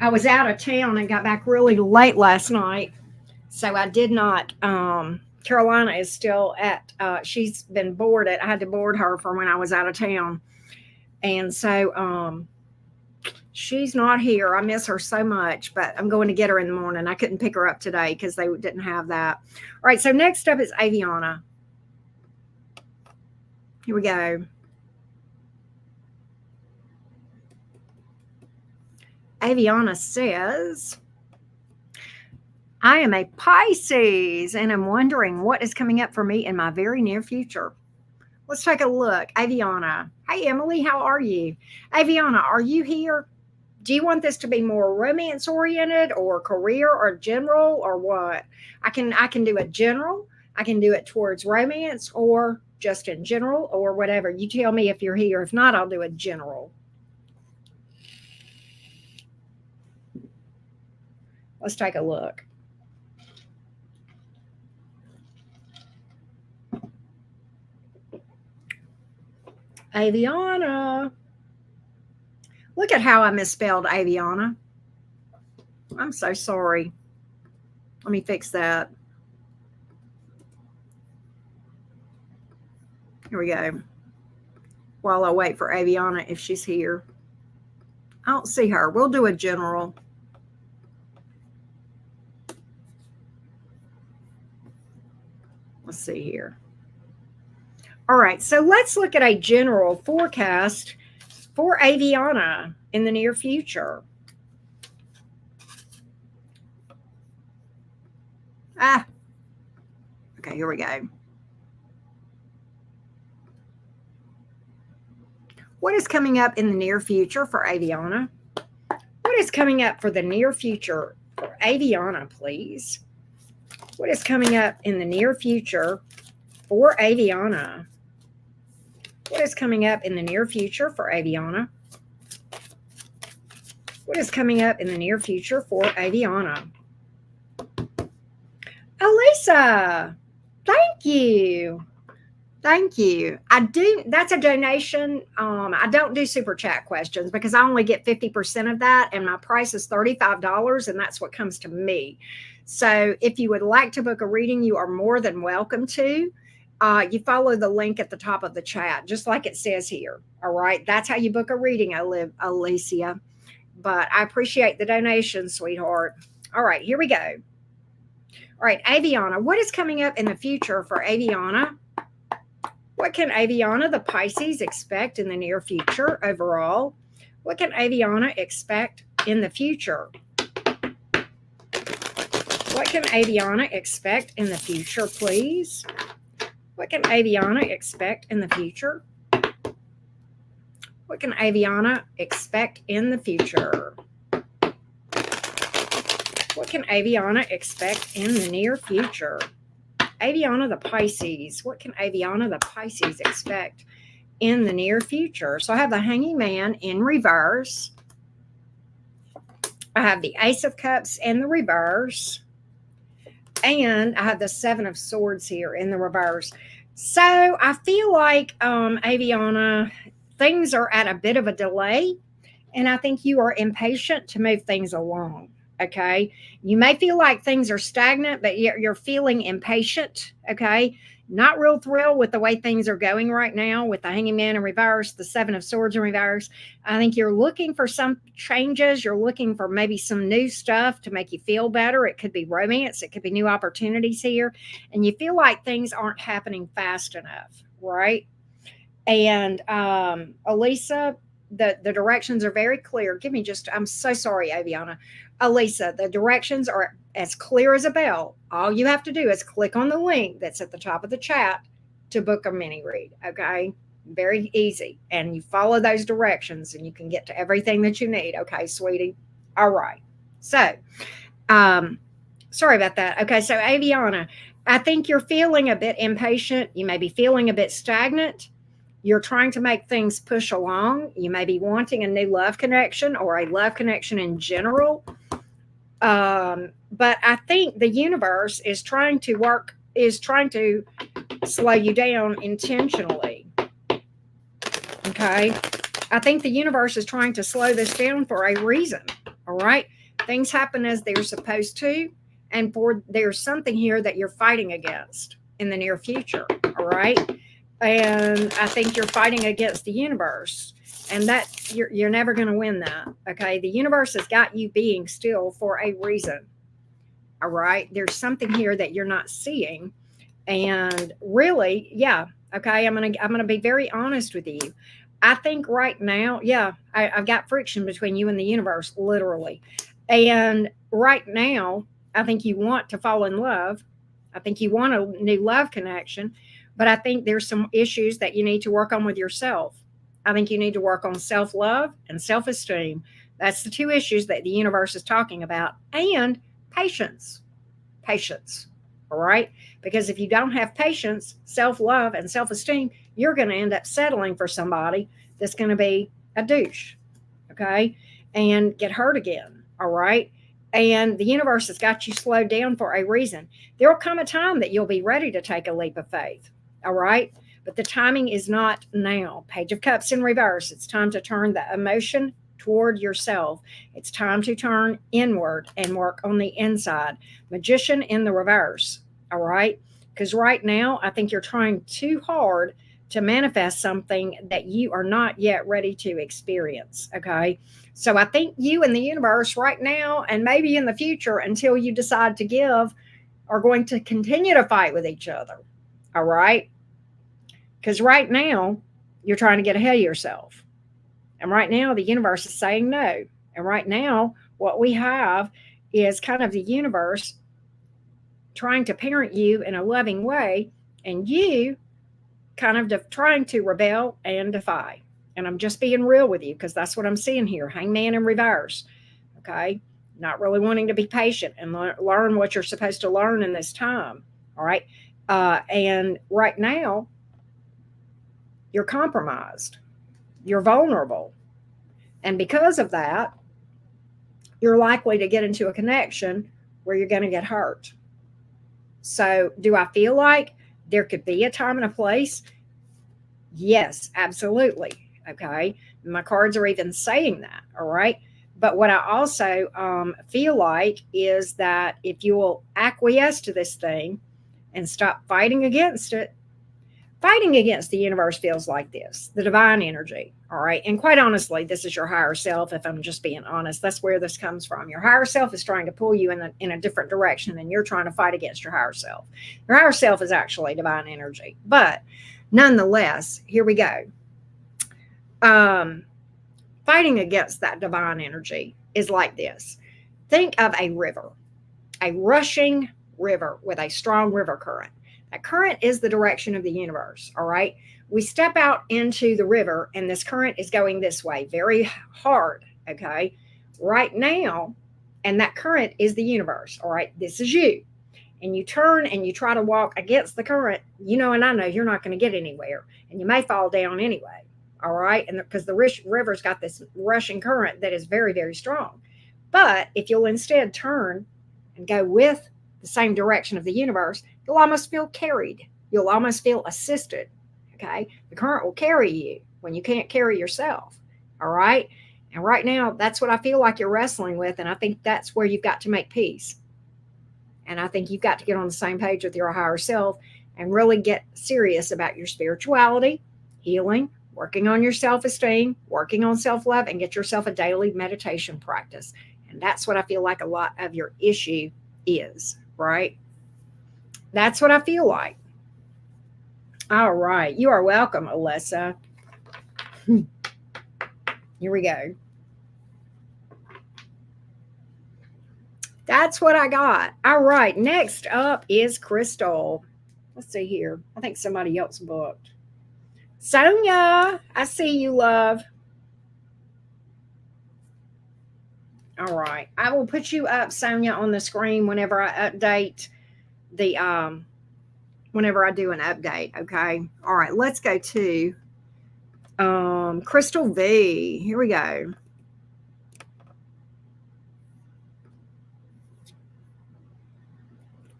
I was out of town and got back really late last night. So I did not. Carolina is still at, she's been boarded. I had to board her for when I was out of town. And so she's not here. I miss her so much, but I'm going to get her in the morning. I couldn't pick her up today because they didn't have that. All right. So next up is Aviana. Here we go. Aviana says, I am a Pisces and I'm wondering what is coming up for me in my very near future. Let's take a look. Aviana. Hey, Emily, how are you? Aviana, are you here? Do you want this to be more romance oriented or career or general or what? I can do a general. I can do it towards romance or just in general or whatever. You tell me if you're here. If not, I'll do a general. Let's take a look. Aviana. Look at how I misspelled Aviana. I'm so sorry. Let me fix that. Here we go. While I wait for Aviana, if she's here. I don't see her. We'll do a general. Let's see here. All right, so let's look at a general forecast for Aviana in the near future. Okay, here we go. What is coming up in the near future for Aviana? What is coming up for the near future for Aviana, please? What is coming up in the near future for Aviana? What is coming up in the near future for Aviana? What is coming up in the near future for Aviana? Elisa, thank you. Thank you. That's a donation. I don't do super chat questions because I only get 50% of that, and my price is $35, and that's what comes to me. So if you would like to book a reading, you are more than welcome to. You follow the link at the top of the chat, just like it says here. All right. That's how you book a reading, Alicia. But I appreciate the donation, sweetheart. All right, here we go. All right, Aviana, what is coming up in the future for Aviana? What can Aviana, the Pisces, expect in the near future overall? What can Aviana expect in the future? What can Aviana expect in the future, please? What can Aviana expect in the future? What can Aviana expect in the future? What can Aviana expect in the near future? Aviana the Pisces. What can Aviana the Pisces expect in the near future? So I have the Hanging Man in reverse. I have the Ace of Cups in the reverse. And I have the Seven of Swords here in the reverse. So I feel like, Aviana, things are at a bit of a delay. And I think you are impatient to move things along. Okay. You may feel like things are stagnant, but you're feeling impatient. Okay. Not real thrilled with the way things are going right now with the Hanging Man in reverse, the Seven of Swords in reverse. I think you're looking for some changes. You're looking for maybe some new stuff to make you feel better. It could be romance. It could be new opportunities here. And you feel like things aren't happening fast enough. Right. And Elisa, the directions are very clear. I'm so sorry, Aviana. Elisa, the directions are as clear as a bell. All you have to do is click on the link that's at the top of the chat to book a mini read. Okay. Very easy. And you follow those directions and you can get to everything that you need. Okay, sweetie. All right. So, sorry about that. Okay. So, Aviana, I think you're feeling a bit impatient. You may be feeling a bit stagnant. You're trying to make things push along. You may be wanting a new love connection or a love connection in general. But I think the universe is trying to slow you down intentionally. Okay. I think the universe is trying to slow this down for a reason. All right. Things happen as they're supposed to. And there's something here that you're fighting against in the near future. All right. And I think you're fighting against the universe, and that you're never going to win that. Okay. The universe has got you being still for a reason. All right. There's something here that you're not seeing. And really, yeah. Okay. I'm going to be very honest with you. I think right now, yeah, I've got friction between you and the universe, literally. And right now, I think you want to fall in love. I think you want a new love connection. But I think there's some issues that you need to work on with yourself. I think you need to work on self-love and self-esteem. That's the two issues that the universe is talking about. And patience. Patience. All right? Because if you don't have patience, self-love, and self-esteem, you're going to end up settling for somebody that's going to be a douche. Okay? And get hurt again. All right? And the universe has got you slowed down for a reason. There will come a time that you'll be ready to take a leap of faith. All right. But the timing is not now. Page of Cups in reverse. It's time to turn the emotion toward yourself. It's time to turn inward and work on the inside. Magician in the reverse. All right. Because right now, I think you're trying too hard to manifest something that you are not yet ready to experience. Okay. So I think you and the universe right now, and maybe in the future until you decide to give, are going to continue to fight with each other. All right. Because right now, you're trying to get ahead of yourself. And right now, the universe is saying no. And right now, what we have is kind of the universe trying to parent you in a loving way, and you kind of trying to rebel and defy. And I'm just being real with you because that's what I'm seeing here. Hangman in reverse. Okay. Not really wanting to be patient and learn what you're supposed to learn in this time. All right. And right now, you're compromised, you're vulnerable. And because of that, you're likely to get into a connection where you're going to get hurt. So, do I feel like there could be a time and a place? Yes, absolutely. Okay. My cards are even saying that. All right. But what I also feel like is that if you will acquiesce to this thing and stop fighting against it, fighting against the universe feels like this, the divine energy. All right. And quite honestly, this is your higher self. If I'm just being honest, that's where this comes from. Your higher self is trying to pull you in a different direction, and you're trying to fight against your higher self. Your higher self is actually divine energy. But nonetheless, here we go. Fighting against that divine energy is like this. Think of a river, a rushing river with a strong river current. That current is the direction of the universe. All right. We step out into the river, and this current is going this way very hard. Okay. Right now, and that current is the universe. All right. This is you. And you turn and you try to walk against the current, and I know you're not going to get anywhere, and you may fall down anyway. All right. And because the river's got this rushing current that is very, very strong. But if you'll instead turn and go with the same direction of the universe, you'll almost feel carried. You'll almost feel assisted. Okay. The current will carry you when you can't carry yourself. All right. And right now, that's what I feel like you're wrestling with. And I think that's where you've got to make peace. And I think you've got to get on the same page with your higher self and really get serious about your spirituality, healing, working on your self-esteem, working on self-love, and get yourself a daily meditation practice. And that's what I feel like a lot of your issue is, right? That's what I feel like. All right. You are welcome, Alyssa. Here we go. That's what I got. All right. Next up is Crystal. Let's see here. I think somebody else booked. Sonia, I see you, love. All right. I will put you up, Sonia, on the screen whenever I update the whenever I do an update. Okay. All right. Let's go to Crystal V. Here we go.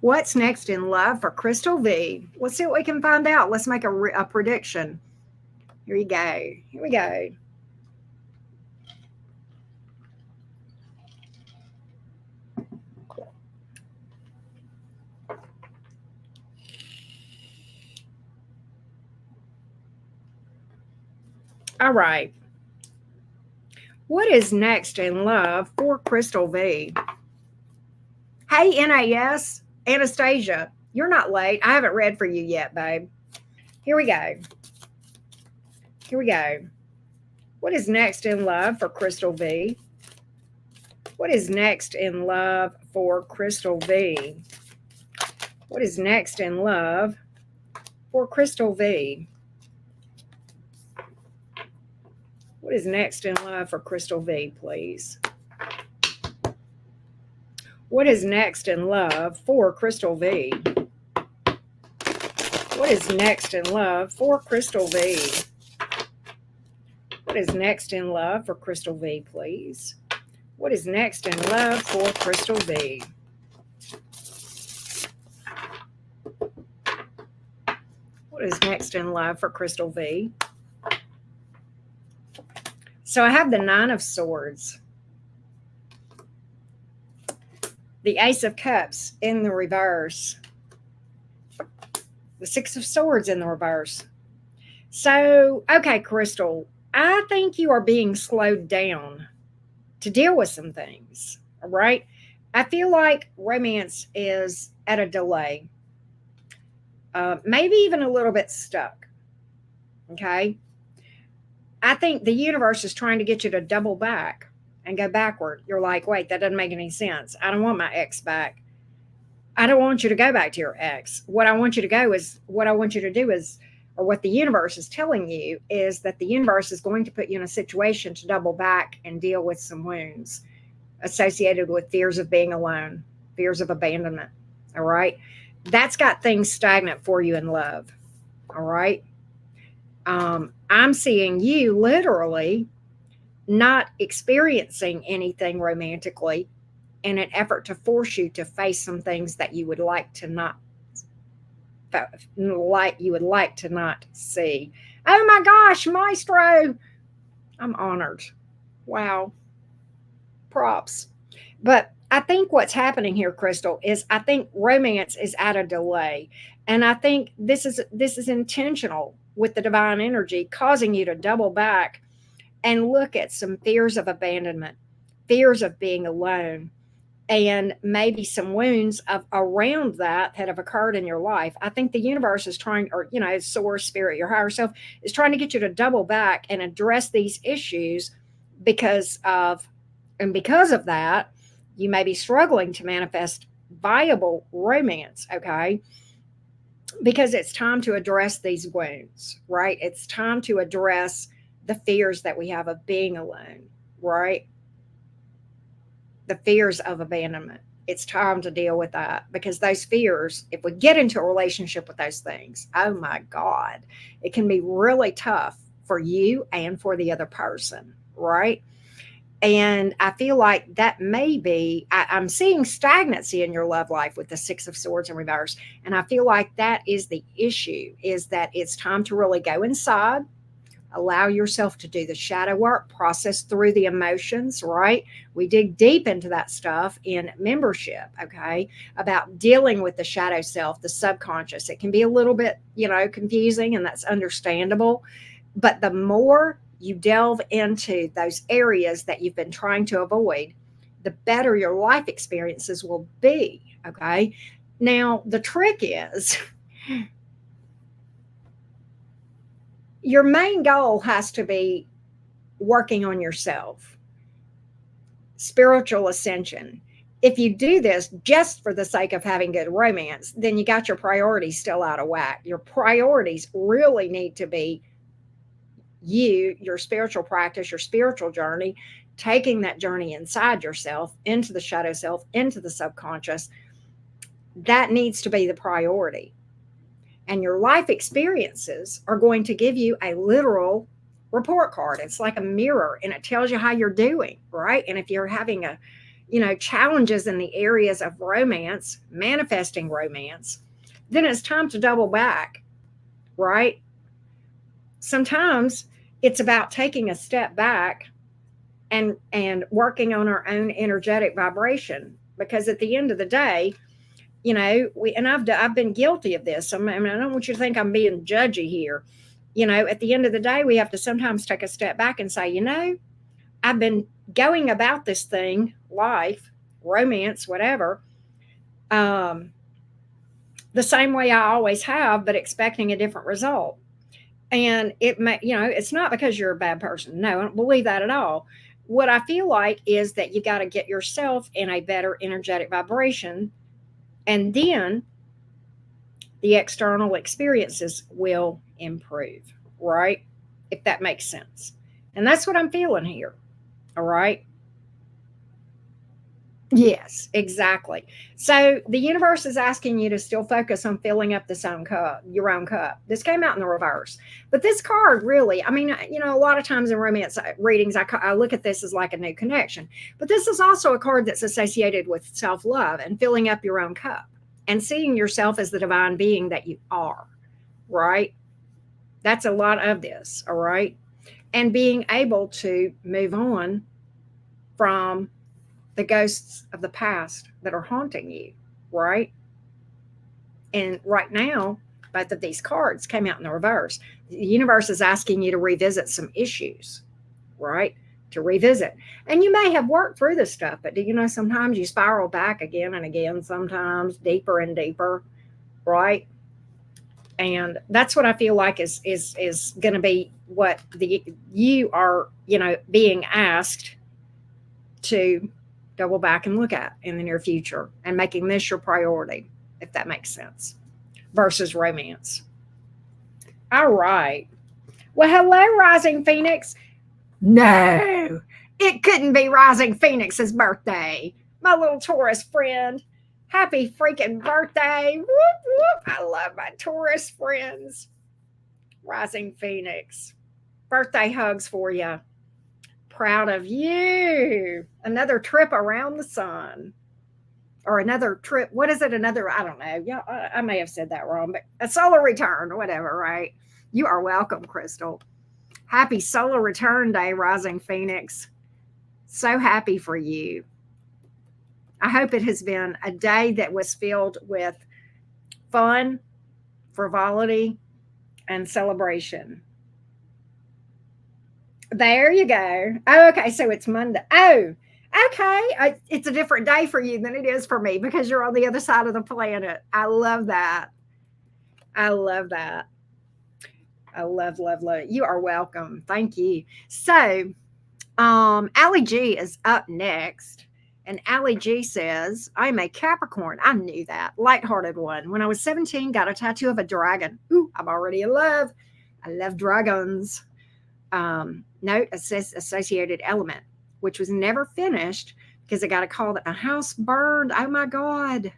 What's next in love for Crystal V? Let's see what we can find out. Let's make a prediction. Here we go. Here we go. All right. What is next in love for Crystal V? Hey, NAS, Anastasia, you're not late. I haven't read for you yet, babe. Here we go. Here we go. What is next in love for Crystal V? What is next in love for Crystal V? What is next in love for Crystal V? What is next in love for Crystal V, please? What is next in love for Crystal V? What is next in love for Crystal V? What is next in love for Crystal V, please? What is next in love for Crystal V? What is next in love for Crystal V? So I have the 9 of Swords, the Ace of Cups in the reverse, the 6 of Swords in the reverse. So, okay, Crystal, I think you are being slowed down to deal with some things, all right? I feel like romance is at a delay, maybe even a little bit stuck, okay? I think the universe is trying to get you to double back and go backward. You're like, wait, that doesn't make any sense. I don't want my ex back. I don't want you to go back to your ex. What I want you to do is or what the universe is telling you is that the universe is going to put you in a situation to double back and deal with some wounds associated with fears of being alone, fears of abandonment. All right. That's got things stagnant for you in love. All right. I'm seeing you literally not experiencing anything romantically in an effort to force you to face some things that you would like to not see. Oh my gosh, Maestro, I'm honored. Wow, props. But I think what's happening here, Crystal, is I think romance is at a delay. And I think this is intentional with the divine energy causing you to double back and look at some fears of abandonment, fears of being alone, and maybe some wounds of around that have occurred in your life. I think the universe is trying, or source, spirit, your higher self is trying to get you to double back and address these issues because of, and because of that, you may be struggling to manifest viable romance, okay? Because it's time to address these wounds, right? It's time to address the fears that we have of being alone, right? The fears of abandonment. It's time to deal with that because those fears, if we get into a relationship with those things, oh my God, it can be really tough for you and for the other person, right? And I feel like that may be, I'm seeing stagnancy in your love life with the Six of Swords in reverse. And I feel like that is the issue, is that it's time to really go inside, allow yourself to do the shadow work, process through the emotions, right? We dig deep into that stuff in membership, okay? About dealing with the shadow self, the subconscious. It can be a little bit, confusing, and that's understandable. But the more you delve into those areas that you've been trying to avoid, the better your life experiences will be, okay? Now, the trick is your main goal has to be working on yourself, spiritual ascension. If you do this just for the sake of having good romance, then you got your priorities still out of whack. Your priorities really need to be you, your spiritual practice, your spiritual journey, taking that journey inside yourself, into the shadow self, into the subconscious. That needs to be the priority. And your life experiences are going to give you a literal report card. It's like a mirror and it tells you how you're doing, right? And if you're having challenges in the areas of romance, manifesting romance, then it's time to double back, right? Sometimes it's about taking a step back and working on our own energetic vibration, because at the end of the day, I've been guilty of this. I don't want you to think I'm being judgy here. At the end of the day, we have to sometimes take a step back and say, I've been going about this thing, life, romance, whatever, the same way I always have, but expecting a different result. And it may, it's not because you're a bad person. No, I don't believe that at all. What I feel like is that you got to get yourself in a better energetic vibration, and then the external experiences will improve, right? If that makes sense. And that's what I'm feeling here. All right. Yes, exactly. So the universe is asking you to still focus on filling up your own cup. This came out in the reverse, but this card really, a lot of times in romance readings, I look at this as like a new connection, but this is also a card that's associated with self-love and filling up your own cup and seeing yourself as the divine being that you are, right? That's a lot of this, all right? And being able to move on from the ghosts of the past that are haunting you, right? And right now, both of these cards came out in the reverse. The universe is asking you to revisit some issues, right? To revisit. And you may have worked through this stuff, but sometimes you spiral back again and again, sometimes deeper and deeper, right? And that's what I feel like is going to be what you are, being asked to double back and look at in the near future, and making this your priority, if that makes sense, versus romance. All right. Well, hello, Rising Phoenix. No, it couldn't be Rising Phoenix's birthday. My little Taurus friend. Happy freaking birthday. Whoop, whoop. I love my Taurus friends. Rising Phoenix. Birthday hugs for you. Proud of you. Another trip around the sun. Or another trip. What is it? Another, I don't know. Yeah, I may have said that wrong, but a solar return or whatever, right? You are welcome, Crystal. Happy solar return day, Rising Phoenix. So happy for you. I hope it has been a day that was filled with fun, frivolity, and celebration. There you go. Oh, okay. So it's Monday. Oh, okay. It's a different day for you than it is for me because you're on the other side of the planet. I love that. I love that. I love, love, love it. You are welcome. Thank you. So, Allie G is up next. And Allie G says, I'm a Capricorn. I knew that. Lighthearted one. When I was 17, got a tattoo of a dragon. Ooh, I'm already in love. I love dragons. Note associated element, which was never finished because I got a call that my house burned. Oh my God.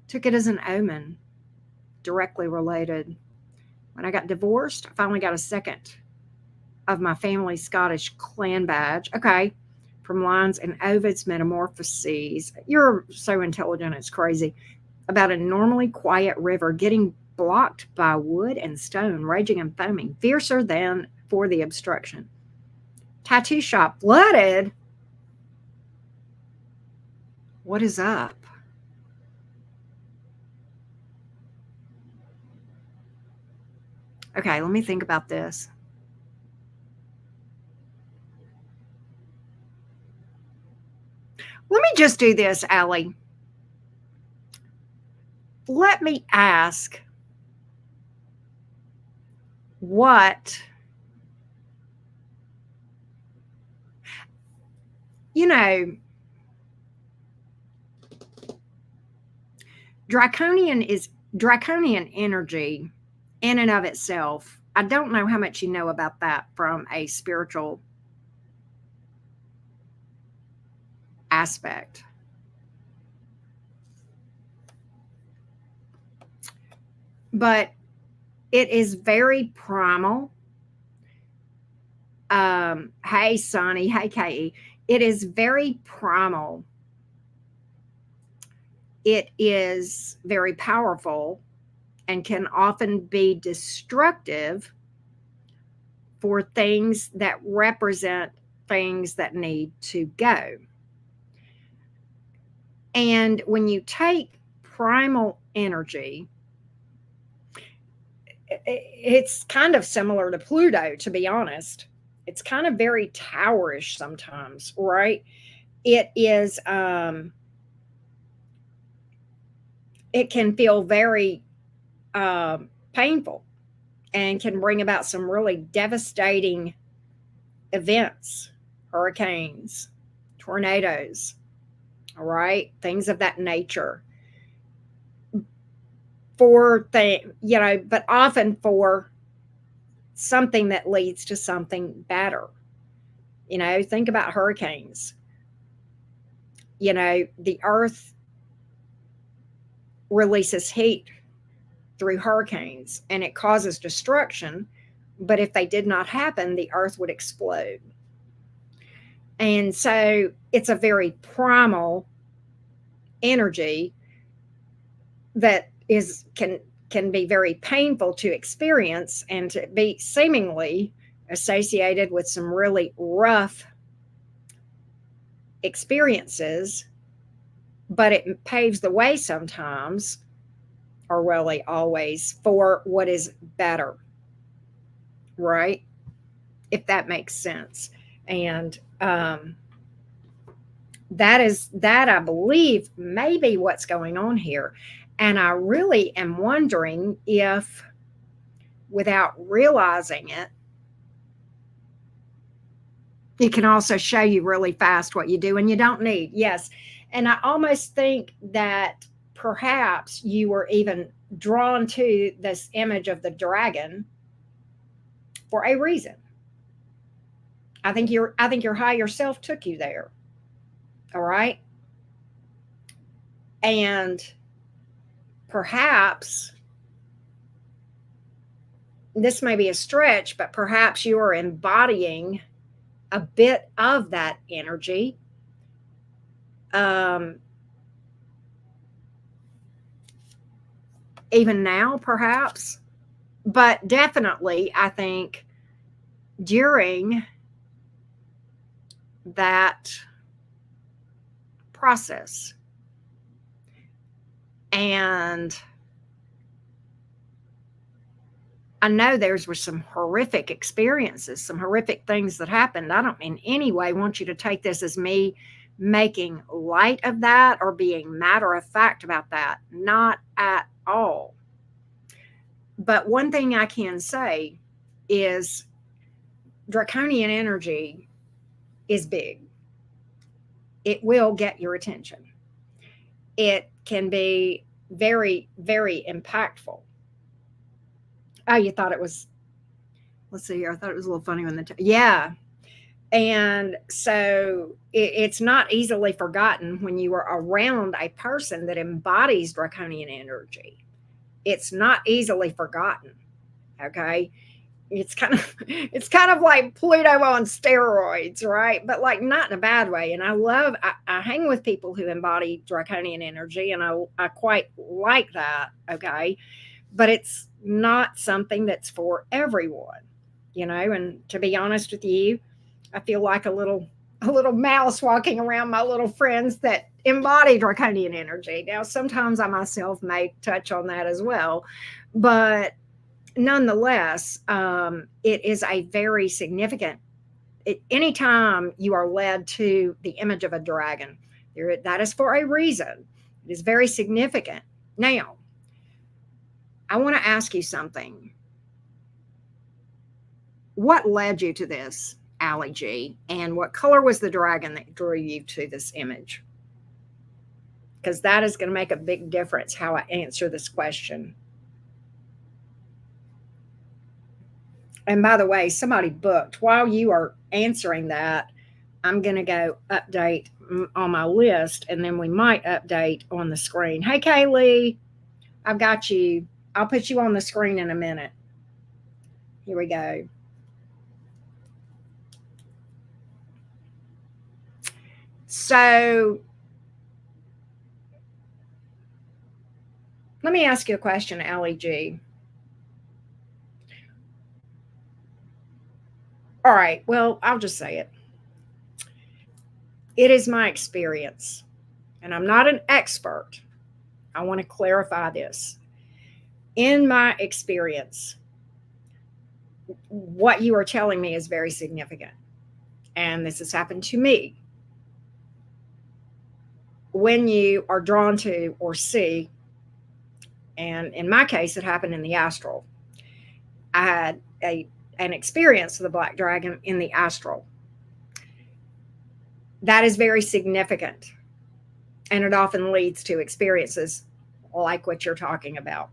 Took it as an omen. Directly related. When I got divorced, I finally got a second of my family's Scottish clan badge. Okay. From lines and Ovid's Metamorphoses. You're so intelligent, it's crazy. About a normally quiet river getting blocked by wood and stone, raging and foaming, fiercer than for the obstruction. Tattoo shop flooded. What is up? Okay, let me think about this. Let me just do this, Allie. Let me ask what, you know, draconian energy in and of itself. I don't know how much you know about that from a spiritual aspect. But it is very primal. Hey, Sonny. Hey, Katie. It is very primal. It is very powerful and can often be destructive for things that represent things that need to go. And when you take primal energy, it's kind of similar to Pluto, to be honest. It's kind of very towerish sometimes, right? It is, it can feel very painful and can bring about some really devastating events, hurricanes, tornadoes, all right, things of that nature. But often for something that leads to something better. Think about hurricanes. The earth releases heat through hurricanes and it causes destruction. But if they did not happen, the earth would explode. And so it's a very primal energy that can be very painful to experience and to be seemingly associated with some really rough experiences, but it paves the way sometimes, or really always, for what is better, right? If that makes sense. And that I believe may be what's going on here. And I really am wondering if, without realizing it, it can also show you really fast what you do and you don't need. Yes. And I almost think that perhaps you were even drawn to this image of the dragon for a reason. I think your higher self took you there. All right. And perhaps this may be a stretch, but perhaps you are embodying a bit of that energy. Um, Even now, perhaps, but definitely, I think during that process. And I know there's were some horrific experiences, some horrific things that happened. I don't in any way want you to take this as me making light of that or being matter of fact about that. Not at all. But one thing I can say is draconian energy is big. It will get your attention. It can be very, very impactful. Oh, you thought it was, let's see here. I thought it was a little funny when yeah. And so it's not easily forgotten when you are around a person that embodies draconian energy. It's not easily forgotten. Okay. It's kind of like Pluto on steroids, right? But like not in a bad way. And I hang with people who embody draconian energy, and I quite like that. Okay. But it's not something that's for everyone, and to be honest with you, I feel like a little mouse walking around my little friends that embody draconian energy. Now, sometimes I myself may touch on that as well, but nonetheless, it is a very significant. Anytime you are led to the image of a dragon, that is for a reason. It is very significant. Now, I want to ask you something. What led you to this, Allie G? And what color was the dragon that drew you to this image? Because that is going to make a big difference how I answer this question. And by the way, somebody booked. While you are answering that, I'm going to go update on my list, and then we might update on the screen. Hey, Kaylee, I've got you. I'll put you on the screen in a minute. Here we go. So let me ask you a question, Allie G. All right, well, I'll just say it. It is my experience, and I'm not an expert. I want to clarify this. In my experience, what you are telling me is very significant, and this has happened to me. When you are drawn to or see, and in my case, it happened in the astral. I had an experience with the black dragon in the astral. That is very significant, and it often leads to experiences like what you're talking about.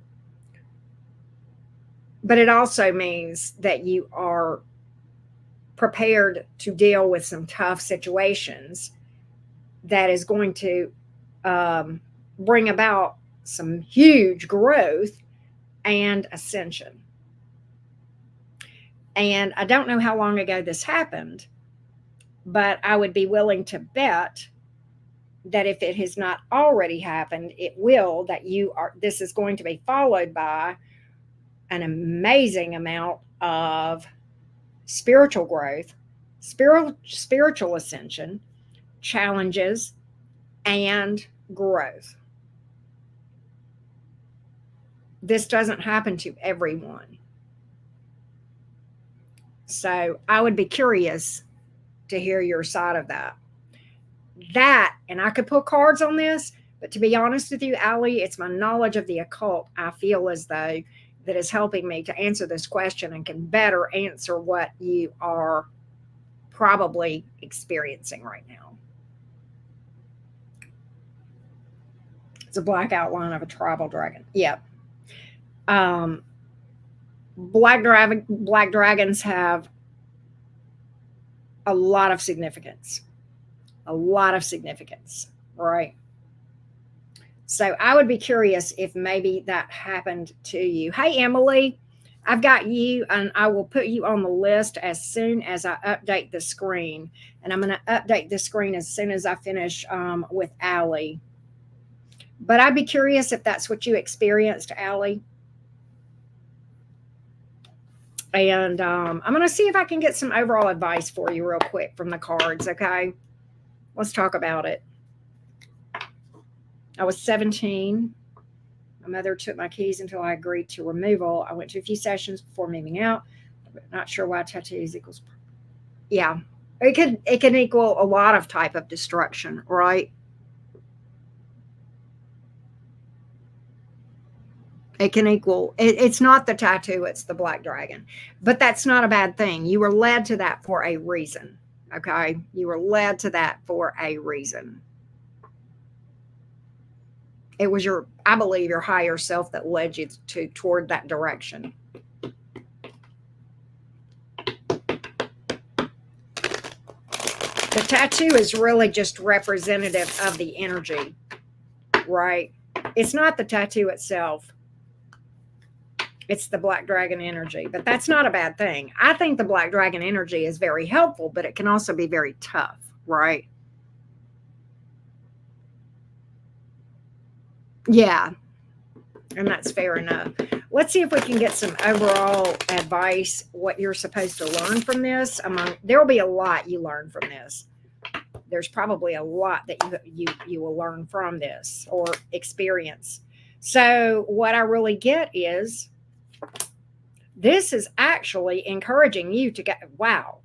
But it also means that you are prepared to deal with some tough situations that is going to bring about some huge growth and ascension. And I don't know how long ago this happened, but I would be willing to bet that if it has not already happened, it will, this is going to be followed by an amazing amount of spiritual growth, spiritual ascension, challenges, and growth. This doesn't happen to everyone. So I would be curious to hear your side of that. And I could pull cards on this, but to be honest with you, Allie, it's my knowledge of the occult, I feel as though, that is helping me to answer this question and can better answer what you are probably experiencing right now. It's a black outline of a tribal dragon. Yep. Um, black dragons have a lot of significance. A lot of significance, right? So I would be curious if maybe that happened to you. Hey, Emily, I've got you, and I will put you on the list as soon as I update the screen. And I'm going to update the screen as soon as I finish with Allie. But I'd be curious if that's what you experienced, Allie. And I'm going to see if I can get some overall advice for you real quick from the cards, okay? Let's talk about it. I was 17. My mother took my keys until I agreed to removal. I went to a few sessions before moving out. Not sure why tattoos equals. Yeah, it can equal a lot of type of destruction, right? It can equal. It's not the tattoo; it's the black dragon. But that's not a bad thing. You were led to that for a reason. Okay, you were led to that for a reason. It was your, I believe, your higher self that led you to toward that direction. The tattoo is really just representative of the energy, right? It's not the tattoo itself. It's the black dragon energy, but that's not a bad thing. I think the black dragon energy is very helpful, but it can also be very tough, right? Yeah, and that's fair enough. Let's see if we can get some overall advice, what you're supposed to learn from this. There will be a lot you learn from this. There's probably a lot that you will learn from this or experience. So what I really get is this is actually encouraging you to get, wow,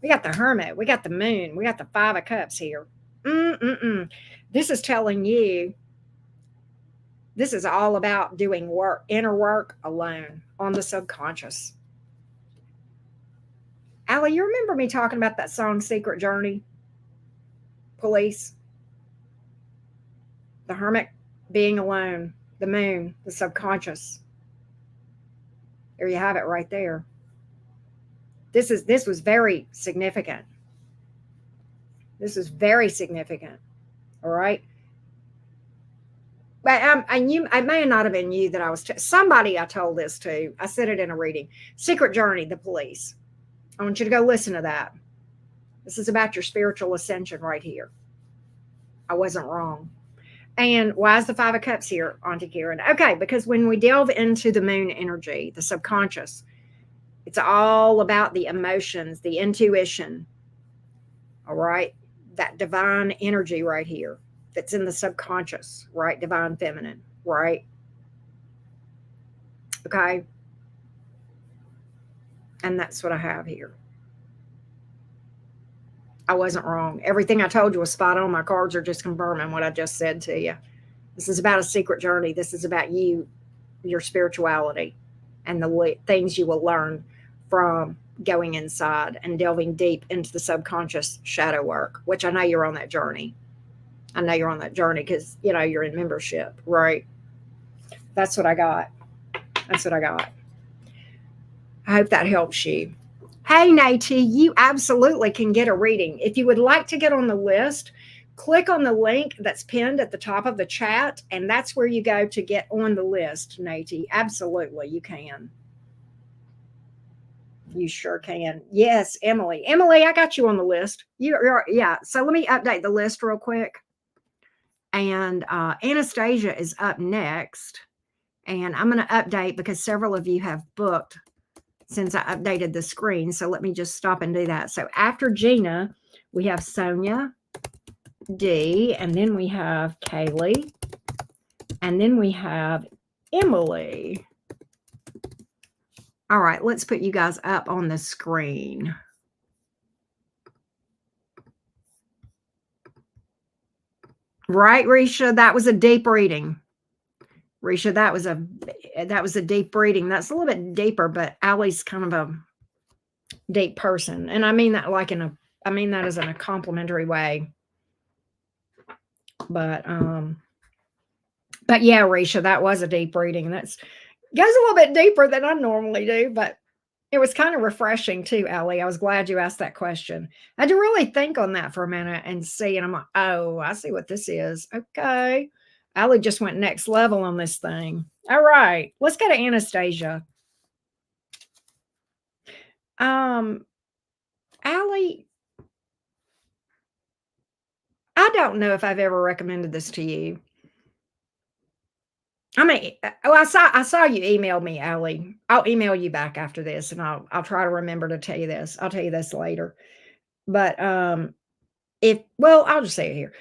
we got the Hermit, we got the Moon, we got the Five of Cups here. This is telling you this is all about doing work, inner work alone on the subconscious. Allie, you remember me talking about that song Secret Journey? Police, the Hermit being alone, the Moon, the subconscious. There you have it right there. This was very significant. This is very significant. All right. But I may not have been you that I was somebody I told this to. I said it in a reading. Secret Journey, the police. I want you to go listen to that. This is about your spiritual ascension right here. I wasn't wrong. And why is the Five of Cups here, Auntie Karen? Okay, because when we delve into the moon energy, the subconscious, it's all about the emotions, the intuition. All right, that divine energy right here that's in the subconscious, right? Divine feminine, right? Okay. And that's what I have here. I wasn't wrong. Everything I told you was spot on. My cards are just confirming what I just said to you. This is about a secret journey. This is about you, your spirituality, and the things you will learn from going inside and delving deep into the subconscious shadow work, which I know you're on that journey. I know you're on that journey because, you know, you're in membership, right? That's what I got. That's what I got. I hope that helps you. Hey, Nate, you absolutely can get a reading. If you would like to get on the list, click on the link that's pinned at the top of the chat, and that's where you go to get on the list, Nate. Absolutely, you can. You sure can. Yes, Emily. Emily, I got you on the list. Yeah. So let me update the list real quick. And Anastasia is up next. And I'm going to update because several of you have booked since I updated the screen. So let me just stop and do that. So after Gina, we have Sonia, D, and then we have Kaylee, and then we have Emily. All right, let's put you guys up on the screen. Right, Risha, that was a deep reading. Risha, that was a deep reading. That's a little bit deeper, but Allie's kind of a deep person. And I mean that I mean that as in a complimentary way. But yeah, Risha, that was a deep reading. Goes a little bit deeper than I normally do, but it was kind of refreshing too, Ellie. I was glad you asked that question. I had to really think on that for a minute and see, and I'm like, oh, I see what this is. Okay. Allie just went next level on this thing. All right, let's go to Anastasia. Um, Allie, I don't know if I've ever recommended this to you. I mean, oh, I saw you email me, Allie. I'll email you back after this, and I'll try to remember to tell you this. I'll tell you this later. But if well, I'll just say it here.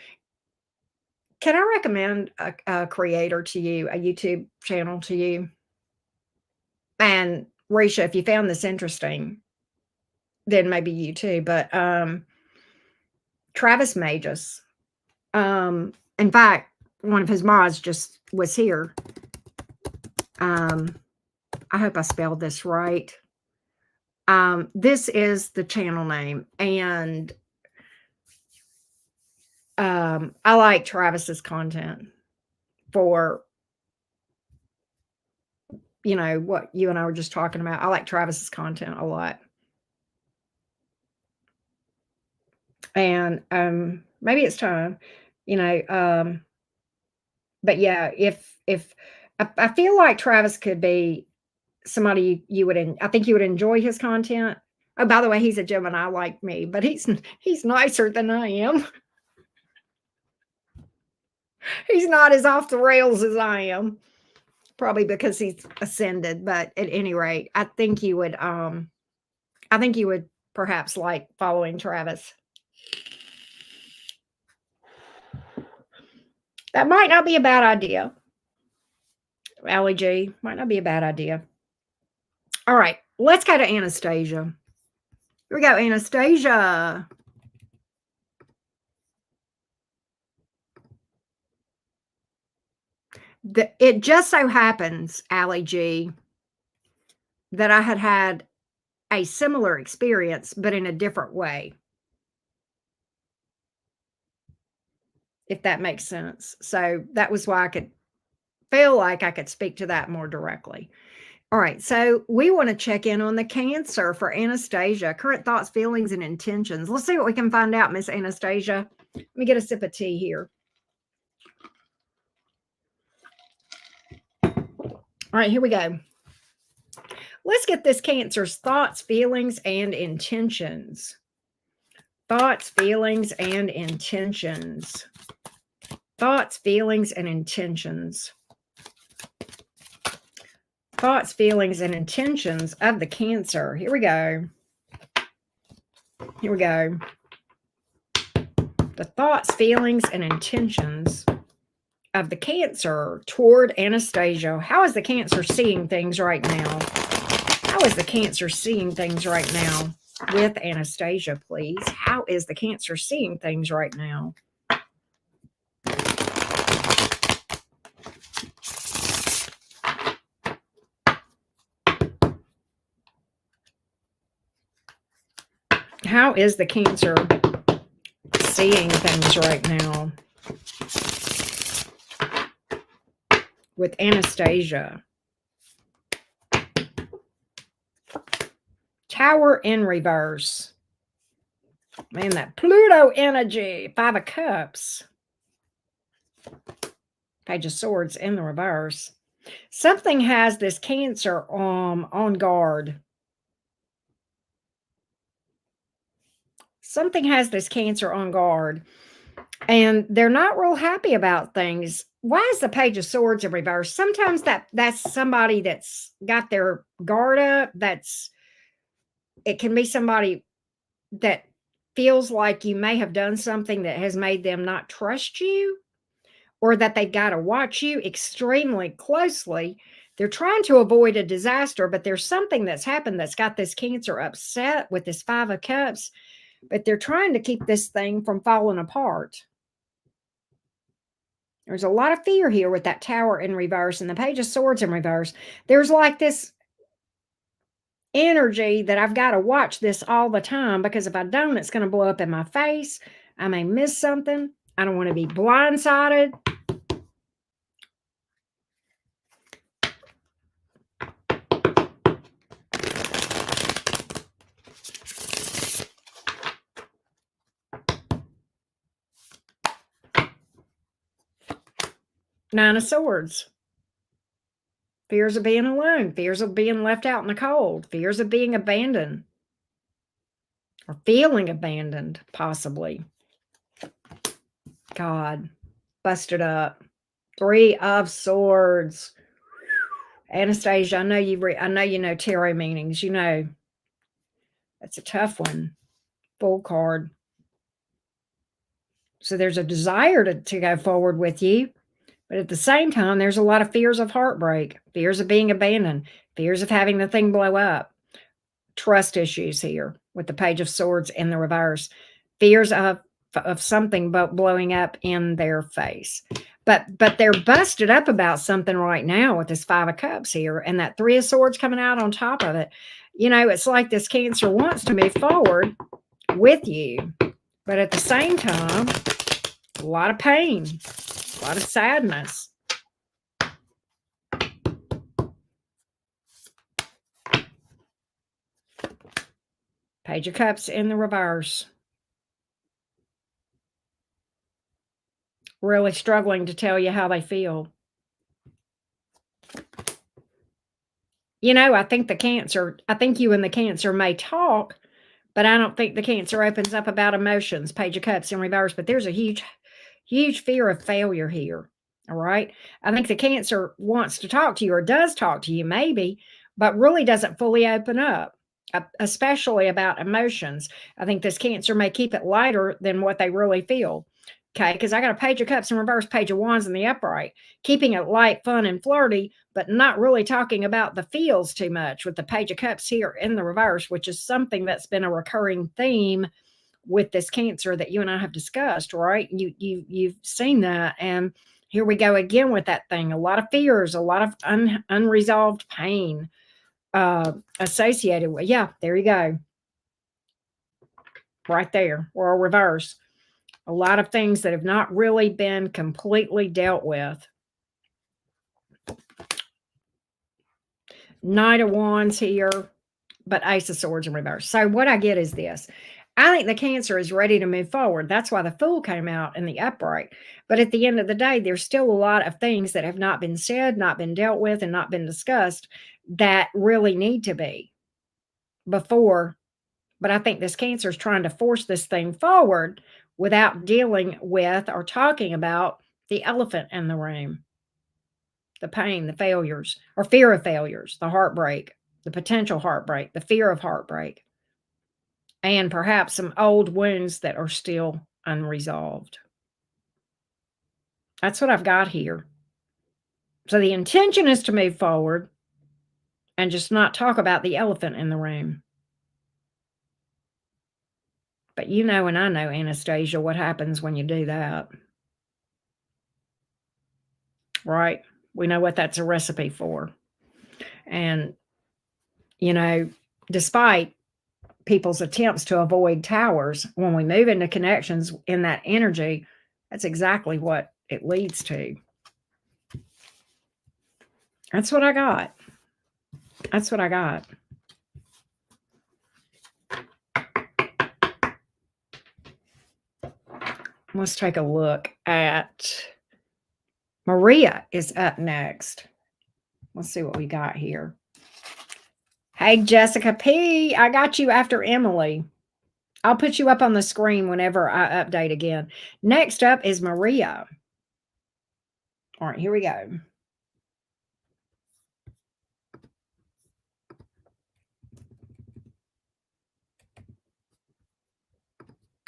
Can I recommend a creator to you, a YouTube channel to you? And Risha, if you found this interesting, then maybe you too. But Travis Magus. In fact, one of his mods just was here. I hope I spelled this right. This is the channel name, and I like Travis's content for what you and I were just talking about. I like Travis's content a lot. And maybe it's time, you know, but yeah, if I feel like Travis could be somebody you would I think you would enjoy his content. Oh, by the way, he's a Gemini like me, but he's nicer than I am. He's not as off the rails as I am. Probably because he's ascended, but at any rate, I think you would perhaps like following Travis. That might not be a bad idea. Allie G, might not be a bad idea. All right, let's go to Anastasia. Here we go, Anastasia. It just so happens, Allie G, that I had a similar experience, but in a different way. If that makes sense. So that was why I could feel like I could speak to that more directly. All right, so we want to check in on the Cancer for Anastasia. Current thoughts, feelings, and intentions. Let's see what we can find out, Miss Anastasia. Let me get a sip of tea here. All right, here we go. Let's get this Cancer's thoughts, feelings, and intentions. Thoughts, feelings, and intentions. Thoughts, feelings, and intentions. Thoughts, feelings, and intentions of the Cancer. Here we go. Here we go. The thoughts, feelings, and intentions of the Cancer toward Anastasia. How is the Cancer seeing things right now? How is the Cancer seeing things right now with Anastasia, please? How is the Cancer seeing things right now? How is the Cancer seeing things right now with Anastasia? Tower in reverse. Man, that Pluto energy. 5 of Cups. Page of Swords in the reverse. Something has this Cancer on guard. Something has this Cancer on guard. And they're not real happy about things. Why is the Page of Swords in reverse? Sometimes that's somebody that's got their guard up. It can be somebody that feels like you may have done something that has made them not trust you, or that they've got to watch you extremely closely. They're trying to avoid a disaster, but there's something that's happened that's got this Cancer upset with this 5 of Cups, but they're trying to keep this thing from falling apart. There's a lot of fear here with that Tower in reverse and the Page of Swords in reverse. There's like this energy that I've got to watch this all the time, because if I don't, it's going to blow up in my face. I may miss something. I don't want to be blindsided. Nine of Swords. Fears of being alone, fears of being left out in the cold, fears of being abandoned or feeling abandoned, possibly. God, busted up. Three of Swords. Anastasia, I know you know tarot meanings. You know that's a tough one. Full card. So there's a desire to go forward with you, but at the same time, there's a lot of fears of heartbreak, fears of being abandoned, fears of having the thing blow up. Trust issues here with the Page of Swords in the reverse. Fears of something blowing up in their face. But they're busted up about something right now with this Five of Cups here and that Three of Swords coming out on top of it. You know, it's like this Cancer wants to move forward with you, but at the same time, a lot of pain, a lot of sadness. Page of Cups in the reverse. Really struggling to tell you how they feel. You know, I think you and the Cancer may talk, but I don't think the Cancer opens up about emotions. Page of Cups in reverse, but there's a huge, huge fear of failure here. All right. I think the Cancer wants to talk to you or does talk to you, maybe, but really doesn't fully open up, especially about emotions. I think this Cancer may keep it lighter than what they really feel. Okay, because I got a Page of Cups in reverse, Page of Wands in the upright, keeping it light, fun, and flirty, but not really talking about the feels too much with the Page of Cups here in the reverse, which is something that's been a recurring theme with this Cancer that you and I have discussed, right? You've seen that, and here we go again with that thing. A lot of fears, a lot of unresolved pain associated with. Yeah, there you go, right there, or a reverse. A lot of things that have not really been completely dealt with. Knight of Wands here, but Ace of Swords in reverse. So what I get is this. I think the Cancer is ready to move forward. That's why the Fool came out in the upright. But at the end of the day, there's still a lot of things that have not been said, not been dealt with, and not been discussed that really need to be before. But I think this Cancer is trying to force this thing forward without dealing with or talking about the elephant in the room. The pain, the failures, or fear of failures, the heartbreak, the potential heartbreak, the fear of heartbreak, and perhaps some old wounds that are still unresolved. That's what I've got here. So the intention is to move forward and just not talk about the elephant in the room. But you know, and I know, Anastasia, what happens when you do that. Right? We know what that's a recipe for. And, you know, despite people's attempts to avoid towers, when we move into connections in that energy, that's exactly what it leads to. That's what I got. That's what I got. Let's take a look at Maria is up next. Let's see what we got here. Hey, Jessica P. I got you after Emily. I'll put you up on the screen whenever I update again. Next up is Maria. All right, here we go.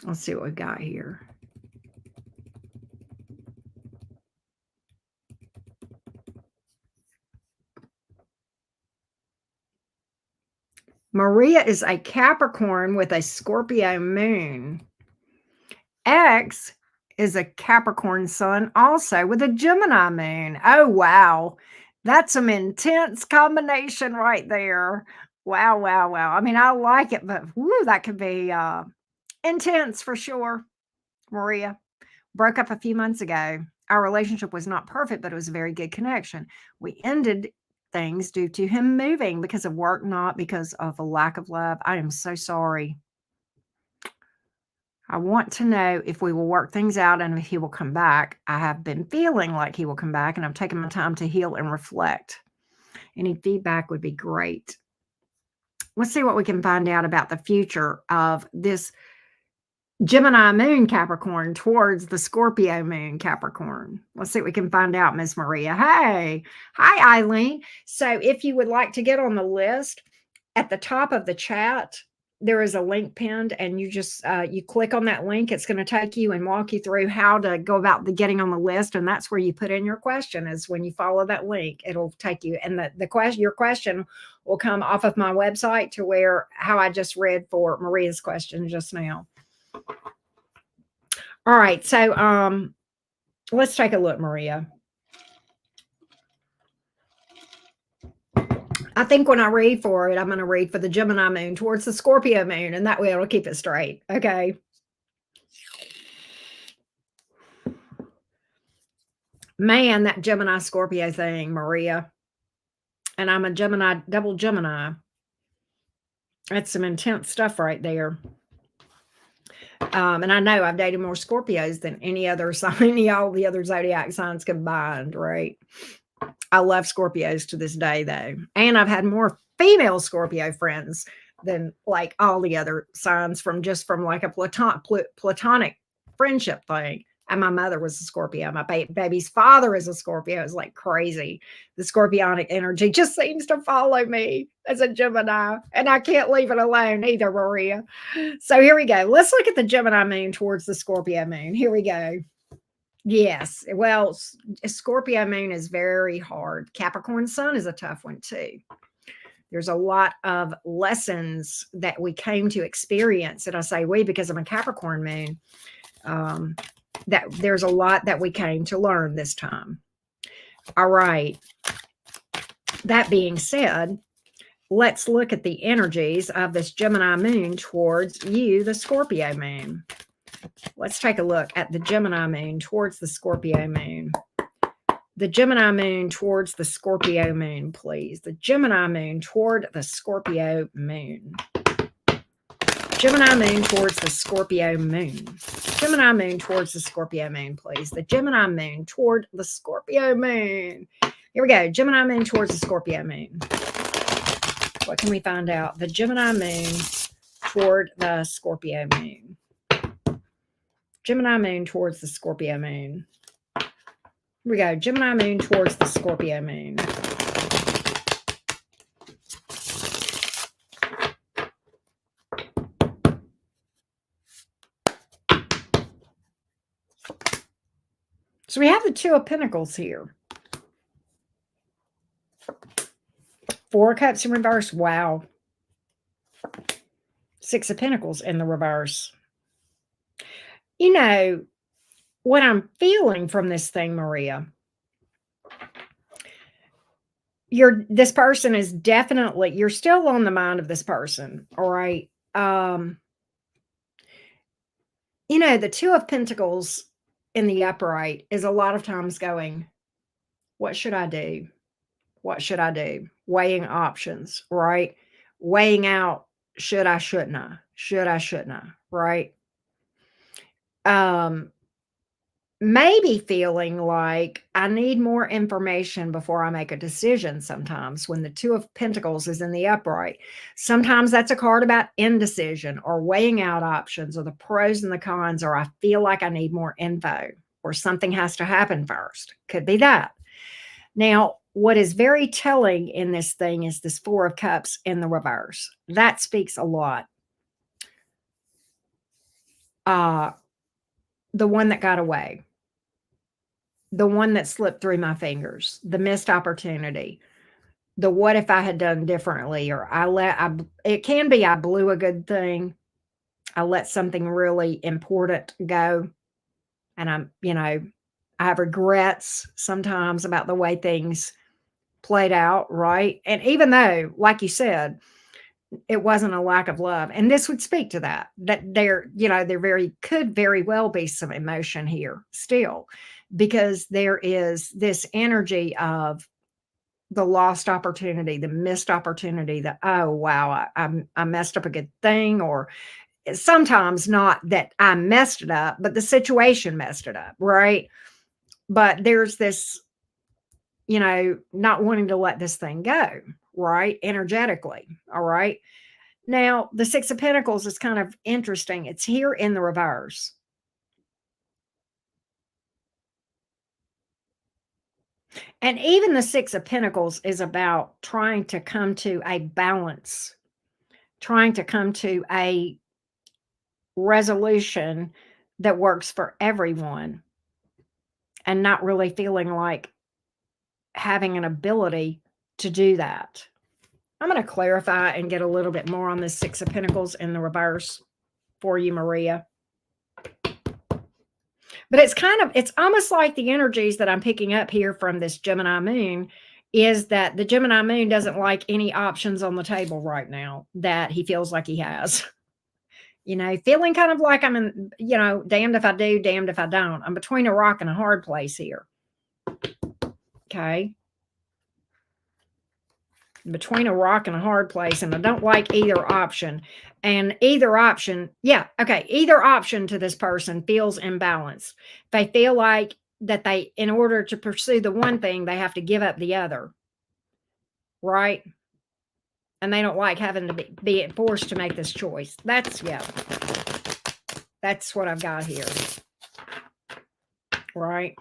Let's see what we've got here. Maria is a Capricorn with a Scorpio moon. X is a Capricorn sun also with a Gemini moon. Oh, wow. That's some intense combination right there. Wow, wow, wow. I mean, I like it, but whoo, that could be intense for sure. Maria broke up a few months ago. Our relationship was not perfect, but it was a very good connection. We ended things due to him moving because of work, not because of a lack of love. I am so sorry. I want to know if we will work things out and if he will come back. I have been feeling like he will come back, and I've taken my time to heal and reflect. Any feedback would be great. Let's see what we can find out about the future of this Gemini moon Capricorn towards the Scorpio moon Capricorn. Let's see what we can find out, Miss Maria. Hey, hi, Eileen. So if you would like to get on the list, at the top of the chat, there is a link pinned, and you just you click on that link. It's going to take you and walk you through how to go about getting on the list, and that's where you put in your question. Is when you follow that link, it'll take you, and your question will come off of my website to where how I just read for Maria's question just now. All right, so let's take a look, Maria. I think when I read for it, I'm going to read for the Gemini moon towards the Scorpio moon, and that way it'll keep it straight. Okay. Man, that Gemini Scorpio thing, Maria. And I'm a Gemini, double Gemini. That's some intense stuff right there. And I know I've dated more Scorpios than any other sign, all the other zodiac signs combined, right? I love Scorpios to this day, though. And I've had more female Scorpio friends than like all the other signs from like a platonic friendship thing. And my mother was a Scorpio. My baby's father is a Scorpio. It's like crazy. The Scorpionic energy just seems to follow me as a Gemini. And I can't leave it alone either, Maria. So here we go. Let's look at the Gemini moon towards the Scorpio moon. Here we go. Yes. Well, Scorpio moon is very hard. Capricorn sun is a tough one too. There's a lot of lessons that we came to experience. And I say we because I'm a Capricorn moon. That there's a lot that we came to learn this time. All right. That being said, let's look at the energies of this Gemini moon towards you, the Scorpio moon. Let's take a look at the Gemini moon towards the Scorpio moon. The Gemini moon towards the Scorpio moon, please. The Gemini moon toward the Scorpio moon. Gemini moon towards the Scorpio moon. Gemini moon towards the Scorpio moon, please. The Gemini moon toward the Scorpio moon. Here we go. Gemini moon towards the Scorpio moon. What can we find out? The Gemini moon toward the Scorpio moon. Gemini moon towards the Scorpio moon. Here we go. Gemini moon towards the Scorpio moon. So we have the Two of Pentacles here. Four of Cups in reverse. Wow. Six of Pentacles in the reverse. You know, what I'm feeling from this thing, Maria, this person is definitely, you're still on the mind of this person. All right. You know, the Two of Pentacles in the upright is a lot of times going, what should I do? What should I do? Weighing options, right? Weighing out, should I, shouldn't I? Should I, shouldn't I? Right? Maybe feeling like I need more information before I make a decision sometimes when the Two of Pentacles is in the upright. Sometimes that's a card about indecision or weighing out options or the pros and the cons, or I feel like I need more info or something has to happen first. Could be that. Now, what is very telling in this thing is this Four of Cups in the reverse. That speaks a lot. The one that got away. The one that slipped through my fingers, the missed opportunity, the what if I had done differently, or it can be I blew a good thing. I let something really important go. And I have regrets sometimes about the way things played out, right? And even though, like you said, it wasn't a lack of love. And this would speak to that there could very well be some emotion here still, because there is this energy of the lost opportunity, the missed opportunity, oh, wow, I messed up a good thing, or sometimes not that I messed it up, but the situation messed it up, right? But there's this, not wanting to let this thing go, right? Energetically. All right. Now, the Six of Pentacles is kind of interesting. It's here in the reverse. And even the Six of Pentacles is about trying to come to a balance, trying to come to a resolution that works for everyone, and not really feeling like having an ability to do that. I'm going to clarify and get a little bit more on this Six of Pentacles in the reverse for you, Maria. But it's almost like the energies that I'm picking up here from this Gemini moon is that the Gemini moon doesn't like any options on the table right now that he feels like he has. Feeling kind of like I'm in, damned if I do, damned if I don't. I'm between a rock and a hard place here. Okay. Between a rock and a hard place, and I don't like either option. And either option, either option to this person feels imbalanced. They feel like that in order to pursue the one thing, they have to give up the other, right? And they don't like having to be forced to make this choice. That's what I've got here, right?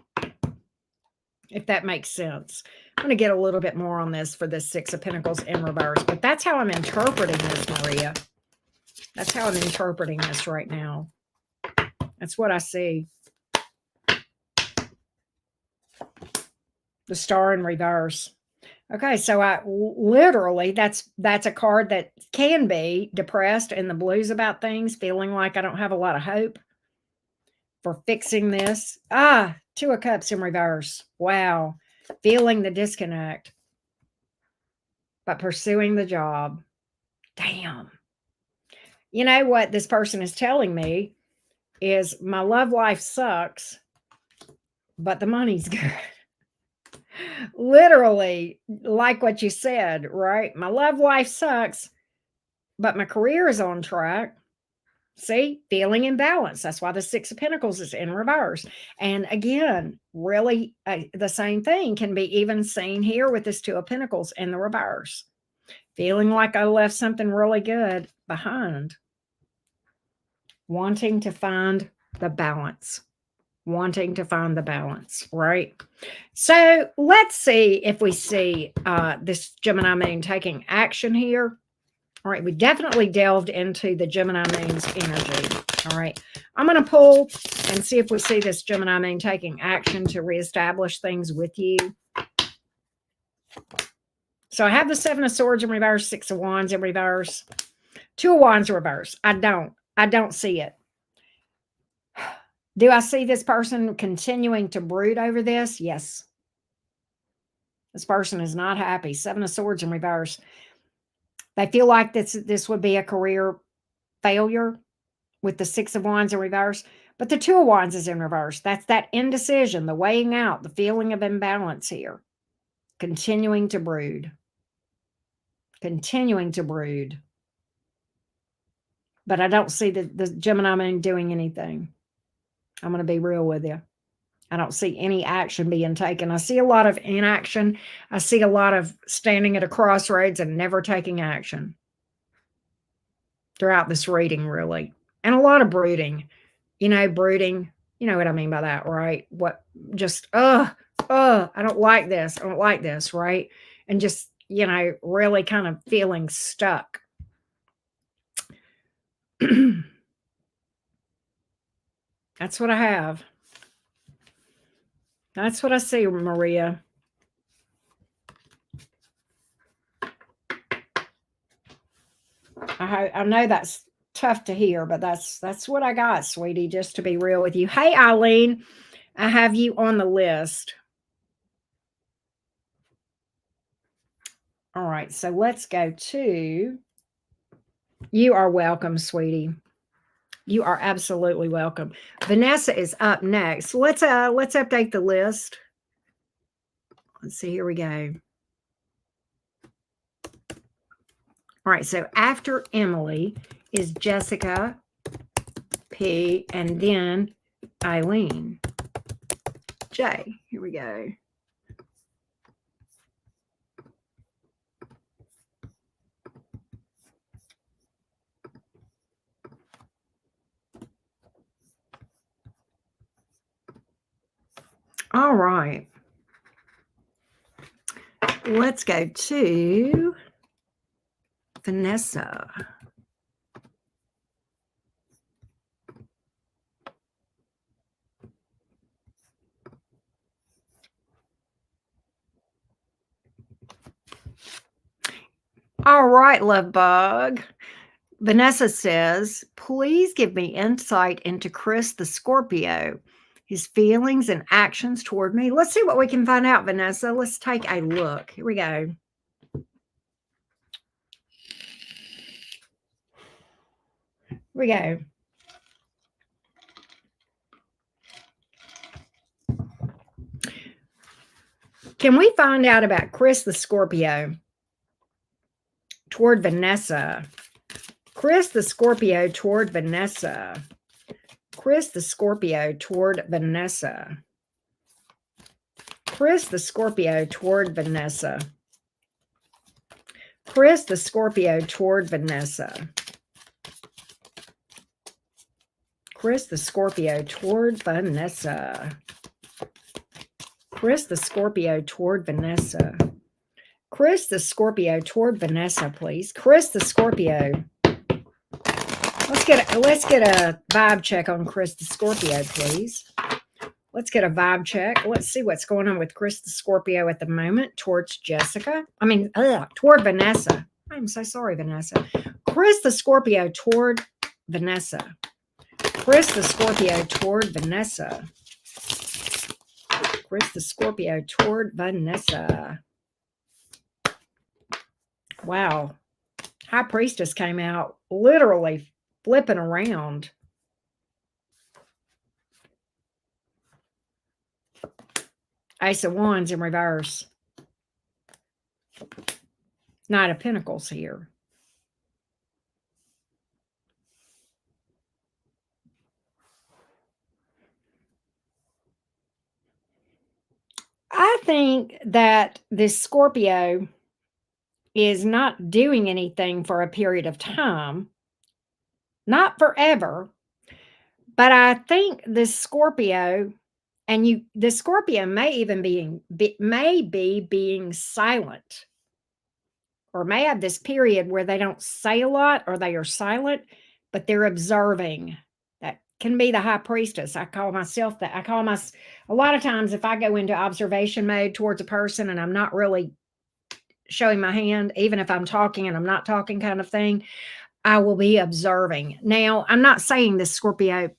If that makes sense. I'm going to get a little bit more on this for this Six of Pentacles in reverse, but that's how I'm interpreting this, Maria. That's how I'm interpreting this right now. That's what I see. The Star in reverse. Okay, so I literally, that's a card that can be depressed and the blues about things, feeling like I don't have a lot of hope for fixing this. Two of Cups in reverse. Wow. Feeling the disconnect, but pursuing the job. Damn. You know what this person is telling me is my love life sucks, but the money's good. Literally, like what you said, right? My love life sucks, but my career is on track. See, feeling imbalanced. That's why the Six of Pentacles is in reverse. And again, really, the same thing can be even seen here with this Two of Pentacles in the reverse. Feeling like I left something really good behind. Wanting to find the balance. Wanting to find the balance, right? So let's see if we see this Gemini moon taking action here. All right, we definitely delved into the Gemini moon's energy. All right, I'm going to pull and see if we see this Gemini moon taking action to reestablish things with you. So I have the Seven of Swords in reverse, Six of Wands in reverse, Two of Wands in reverse. I don't see it. Do I see this person continuing to brood over this? Yes. This person is not happy. Seven of Swords in reverse. They feel like this would be a career failure with the Six of Wands in reverse. But the Two of Wands is in reverse. That's that indecision, the weighing out, the feeling of imbalance here. Continuing to brood. Continuing to brood. But I don't see the Gemini moon doing anything. I'm going to be real with you. I don't see any action being taken. I see a lot of inaction. I see a lot of standing at a crossroads and never taking action throughout this reading, really. And a lot of brooding. Brooding. You know what I mean by that, right? What just, I don't like this. I don't like this, right? And just, really kind of feeling stuck. That's what I have. That's what I see, Maria. I know that's tough to hear, but that's what I got, sweetie, just to be real with you. Hey, Eileen, I have you on the list. All right, so let's go to, you are welcome, sweetie. You are absolutely welcome. Vanessa is up next. Let's update the list. Let's see, here we go. All right, so after Emily is Jessica, P, and then Eileen. J. Here we go. All right. Let's go to Vanessa. All right, love bug. Vanessa says, please give me insight into Chris the Scorpio, his feelings and actions toward me. Let's see what we can find out, Vanessa. Let's take a look. Here we go. Here we go. Can we find out about Chris the Scorpio toward Vanessa? Chris the Scorpio toward Vanessa. Chris the Scorpio toward Vanessa. Chris the Scorpio toward Vanessa. Chris the Scorpio toward Vanessa. Chris the Scorpio toward Vanessa. Chris the Scorpio toward Vanessa. Chris the Scorpio toward Vanessa, please. Chris the Scorpio. Let's get a vibe check on Chris the Scorpio, please. Let's get a vibe check. Let's see what's going on with Chris the Scorpio at the moment towards Jessica. Toward Vanessa. I'm so sorry, Vanessa. Chris the Scorpio toward Vanessa. Chris the Scorpio toward Vanessa. Chris the Scorpio toward Vanessa. Wow. High Priestess came out literally flipping around. Ace of Wands in reverse. Knight of Pentacles here. I think that this Scorpio is not doing anything for a period of time, not forever, but I think this Scorpio, and the Scorpio may even be being silent, or may have this period where they don't say a lot or they are silent, but they're observing. That can be the High Priestess. I call myself that. A lot of times if I go into observation mode towards a person and I'm not really showing my hand, even if I'm talking and I'm not talking kind of thing, I will be observing. Now, I'm not saying the Scorpio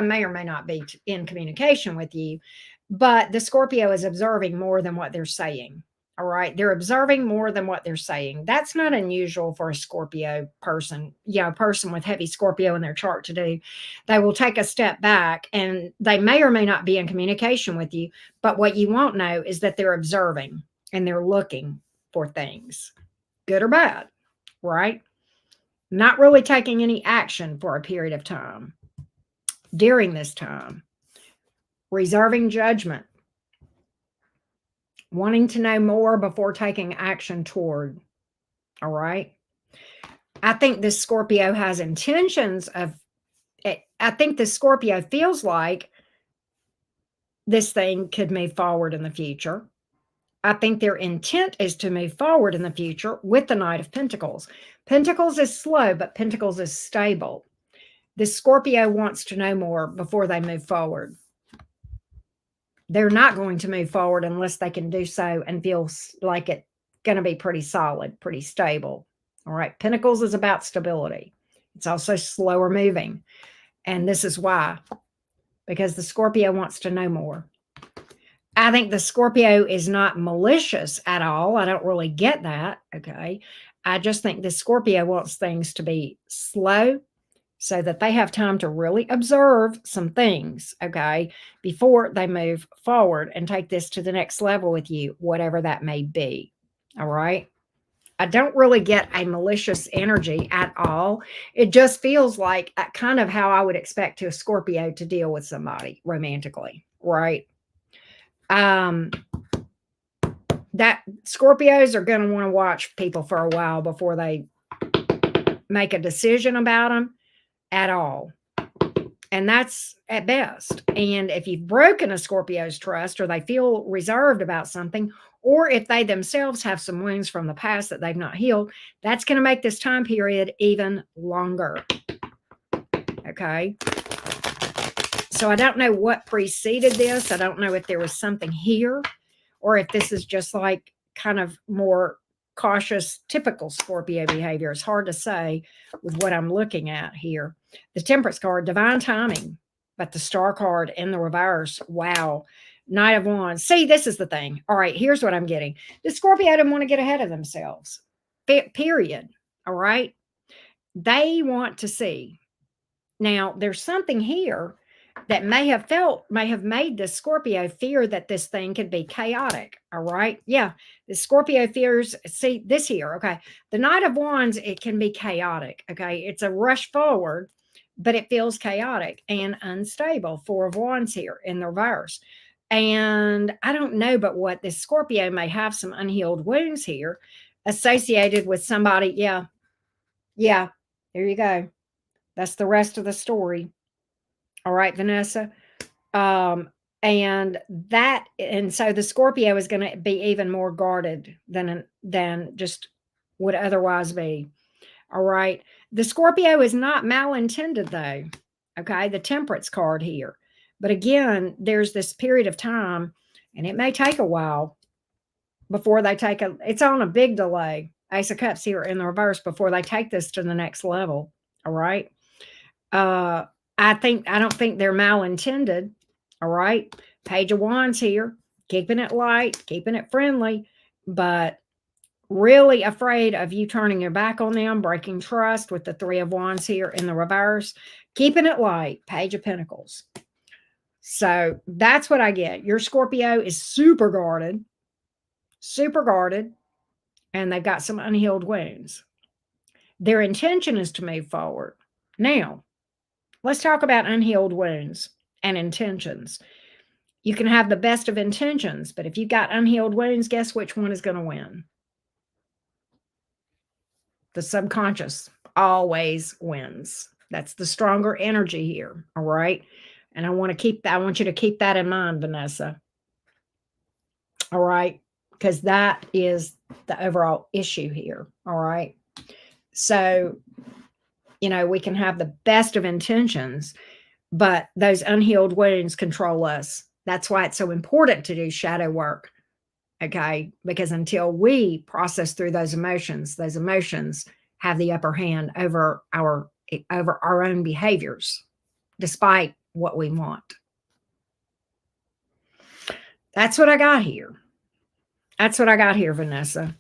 may or may not be in communication with you, but the Scorpio is observing more than what they're saying. All right. They're observing more than what they're saying. That's not unusual for a Scorpio person, a person with heavy Scorpio in their chart to do. They will take a step back and they may or may not be in communication with you. But what you won't know is that they're observing and they're looking for things, good or bad, right? Not really taking any action for a period of time. During this time, reserving judgment, wanting to know more before taking action toward. All right. I think this Scorpio has intentions of, I think the Scorpio feels like this thing could move forward in the future. I think their intent is to move forward in the future with the Knight of Pentacles. Pentacles is slow, but Pentacles is stable. The Scorpio wants to know more before they move forward. They're not going to move forward unless they can do so and feel like it's going to be pretty solid, pretty stable. All right. Pentacles is about stability. It's also slower moving. And this is why, because the Scorpio wants to know more. I think the Scorpio is not malicious at all. I don't really get that. Okay. I just think the Scorpio wants things to be slow, so that they have time to really observe some things, okay, before they move forward and take this to the next level with you, whatever that may be. All right. I don't really get a malicious energy at all. It just feels like kind of how I would expect a Scorpio to deal with somebody romantically, right? Um, that Scorpios are going to want to watch people for a while before they make a decision about them at all. And that's at best. And if you've broken a Scorpio's trust, or they feel reserved about something, or if they themselves have some wounds from the past that they've not healed, that's going to make this time period even longer. Okay. So I don't know what preceded this. I don't know if there was something here, or if this is just like kind of more cautious, typical Scorpio behavior. It's hard to say with what I'm looking at here. The Temperance card, divine timing, but the Star card in the reverse. Wow. Knight of Wands. See, this is the thing. All right, here's what I'm getting. The Scorpio didn't want to get ahead of themselves. Period. All right. They want to see. Now, there's something here that may have made the Scorpio fear that this thing could be chaotic. All right. Yeah. The Scorpio fears, see this here. Okay. The Knight of Wands, it can be chaotic. Okay. It's a rush forward, but it feels chaotic and unstable. Four of Wands here in the reverse. And I don't know, but what this Scorpio may have some unhealed wounds here associated with somebody. Yeah. Yeah. There you go. That's the rest of the story. All right, Vanessa. And so the Scorpio is going to be even more guarded than just would otherwise be. All right. The Scorpio is not malintended though. Okay. The Temperance card here. But again, there's this period of time, and it may take a while before they it's on a big delay. Ace of Cups here in the reverse before they take this to the next level. All right. I don't think they're malintended. All right. Page of Wands here, keeping it light, keeping it friendly, but really afraid of you turning your back on them, breaking trust with the Three of Wands here in the reverse, keeping it light, Page of Pentacles. So that's what I get. Your Scorpio is super guarded, and they've got some unhealed wounds. Their intention is to move forward. Now, let's talk about unhealed wounds and intentions. You can have the best of intentions, but if you've got unhealed wounds, guess which one is going to win? The subconscious always wins. That's the stronger energy here. All right. And I want you to keep that in mind, Vanessa. All right. Because that is the overall issue here. All right. So, we can have the best of intentions, but those unhealed wounds control us. That's why it's so important to do shadow work. Okay. Because until we process through those emotions have the upper hand over our own behaviors, despite what we want. That's what I got here. Vanessa.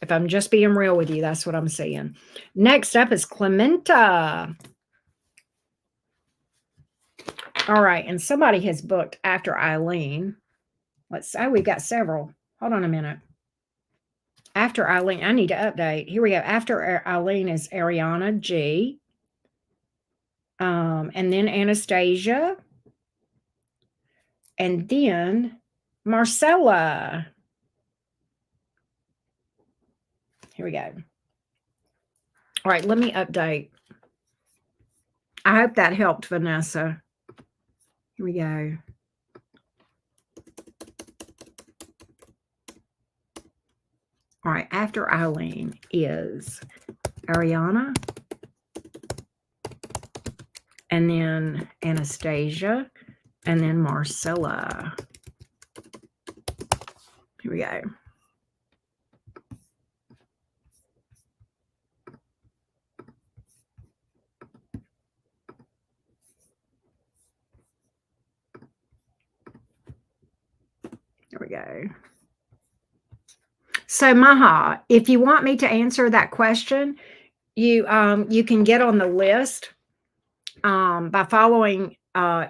If I'm just being real with you, that's what I'm seeing. Next up is Clementa. All right. And somebody has booked after Eileen. We've got several. Hold on a minute. After Eileen, I need to update. Here we go. After Eileen is Ariana G. And then Anastasia. And then Marcella. Here we go. All right, let me update. I hope that helped, Vanessa. Here we go. All right, after Eileen is Ariana, and then Anastasia, and then Marcella. Here we go. There we go. So Maha, if you want me to answer that question, you can get on the list by following.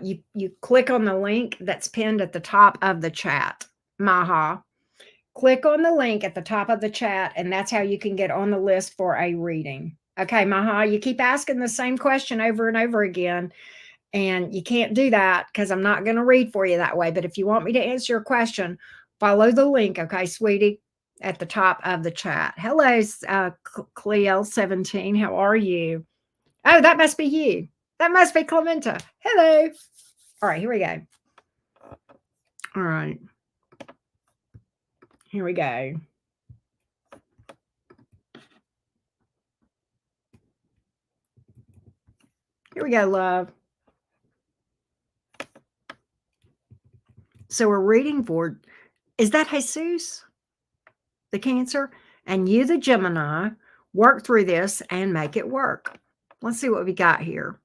You click on the link that's pinned at the top of the chat, Maha, click on the link at the top of the chat, and that's how you can get on the list for a reading. Okay, Maha, you keep asking the same question over and over again, and you can't do that because I'm not going to read for you that way. But if you want me to answer your question, follow the link, okay, sweetie, at the top of the chat. Hello, Cleo17. How are you? Oh, that must be you. That must be Clementa. Hello. All right, here we go. All right. Here we go. Here we go, love. So we're reading for, is that Jesus, the Cancer? And you, the Gemini, work through this and make it work. Let's see what we got here.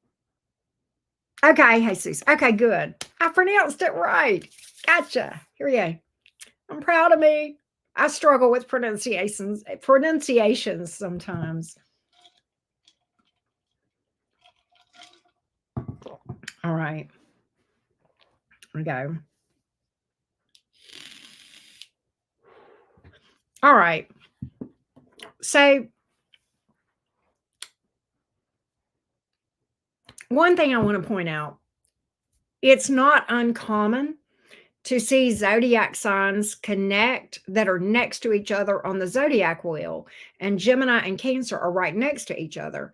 Okay, Jesus. Okay, good. I pronounced it right. Gotcha. Here we go. I'm proud of me. I struggle with pronunciations sometimes. All right. Here we go. All right. So one thing I want to point out, it's not uncommon to see zodiac signs connect that are next to each other on the zodiac wheel, and Gemini and Cancer are right next to each other,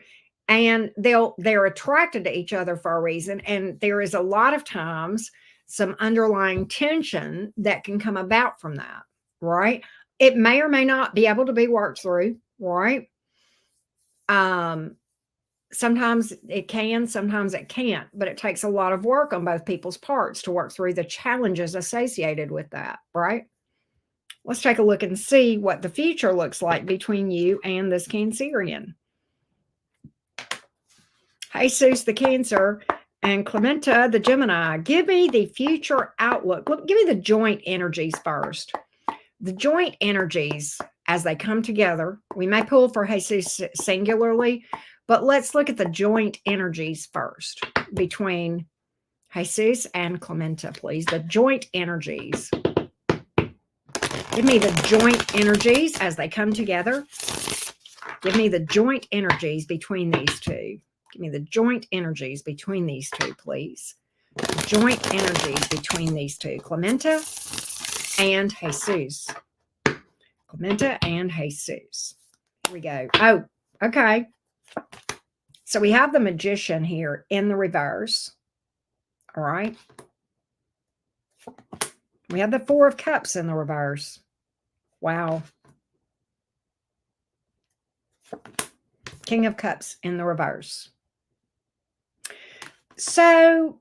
and they're attracted to each other for a reason. And there is a lot of times some underlying tension that can come about from that, right? It may or may not be able to be worked through, right? Sometimes it can, sometimes it can't, but it takes a lot of work on both people's parts to work through the challenges associated with that, right? Let's take a look and see what the future looks like between you and this Cancerian. Jesus, the Cancer, and Clementa, the Gemini. Give me the future outlook. Look, give me the joint energies first. The joint energies as they come together. We may pull for Jesus singularly, but let's look at the joint energies first between Jesus and Clementa, please. The joint energies. Give me the joint energies as they come together. Give me the joint energies between these two. Give me the joint energies between these two, please. Joint energies between these two. Clementa and Jesus. Clementa and Jesus. Here we go. Oh, okay. So we have the Magician here in the reverse. All right. We have the Four of Cups in the reverse. Wow. King of Cups in the reverse. So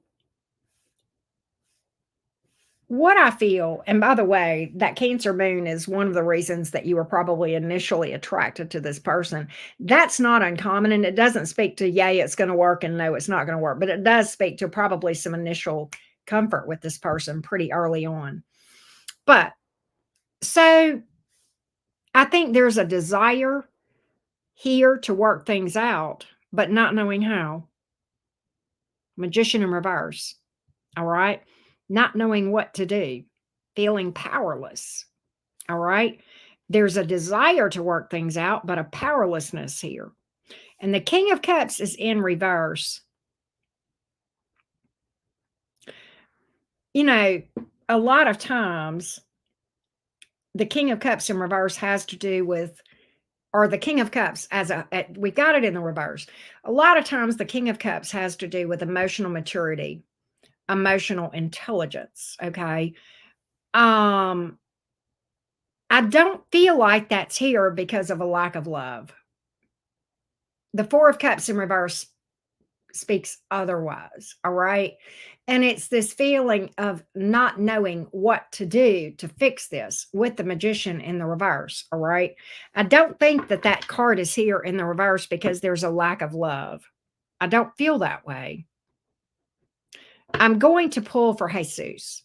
what I feel, and by the way, that Cancer moon is one of the reasons that you were probably initially attracted to this person. That's not uncommon, and it doesn't speak to, yay, it's going to work, and no, it's not going to work, but it does speak to probably some initial comfort with this person pretty early on. But so I think there's a desire here to work things out, but not knowing how. Magician in reverse. All right. Not knowing what to do, feeling powerless. All right. There's a desire to work things out, but a powerlessness here. And the King of Cups is in reverse. You know, a lot of times the King of Cups in reverse has to do with, or the King of Cups we got it in the reverse. A lot of times the King of Cups has to do with emotional maturity, emotional intelligence. Okay. I don't feel like that's here because of a lack of love. The Four of Cups in reverse speaks otherwise. All right. And it's this feeling of not knowing what to do to fix this with the Magician in the reverse. All right. I don't think that that card is here in the reverse because there's a lack of love. I don't feel that way. I'm going to pull for Jesus.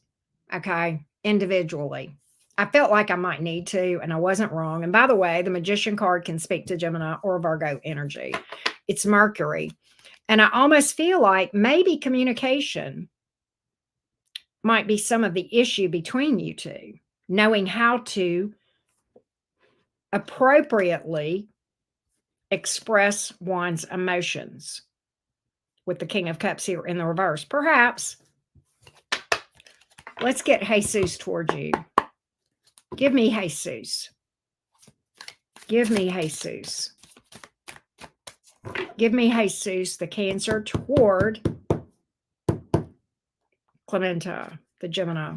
Okay. Individually. I felt like I might need to, and I wasn't wrong. And by the way, the Magician card can speak to Gemini or Virgo energy. It's Mercury. And I almost feel like maybe communication might be some of the issue between you two. knowing how to appropriately express one's emotions with the King of Cups here in the reverse. Perhaps, let's get Jesus towards you. Give me Jesus. Give me Jesus. Give me Jesus, the Cancer, toward Clementa, the Gemini.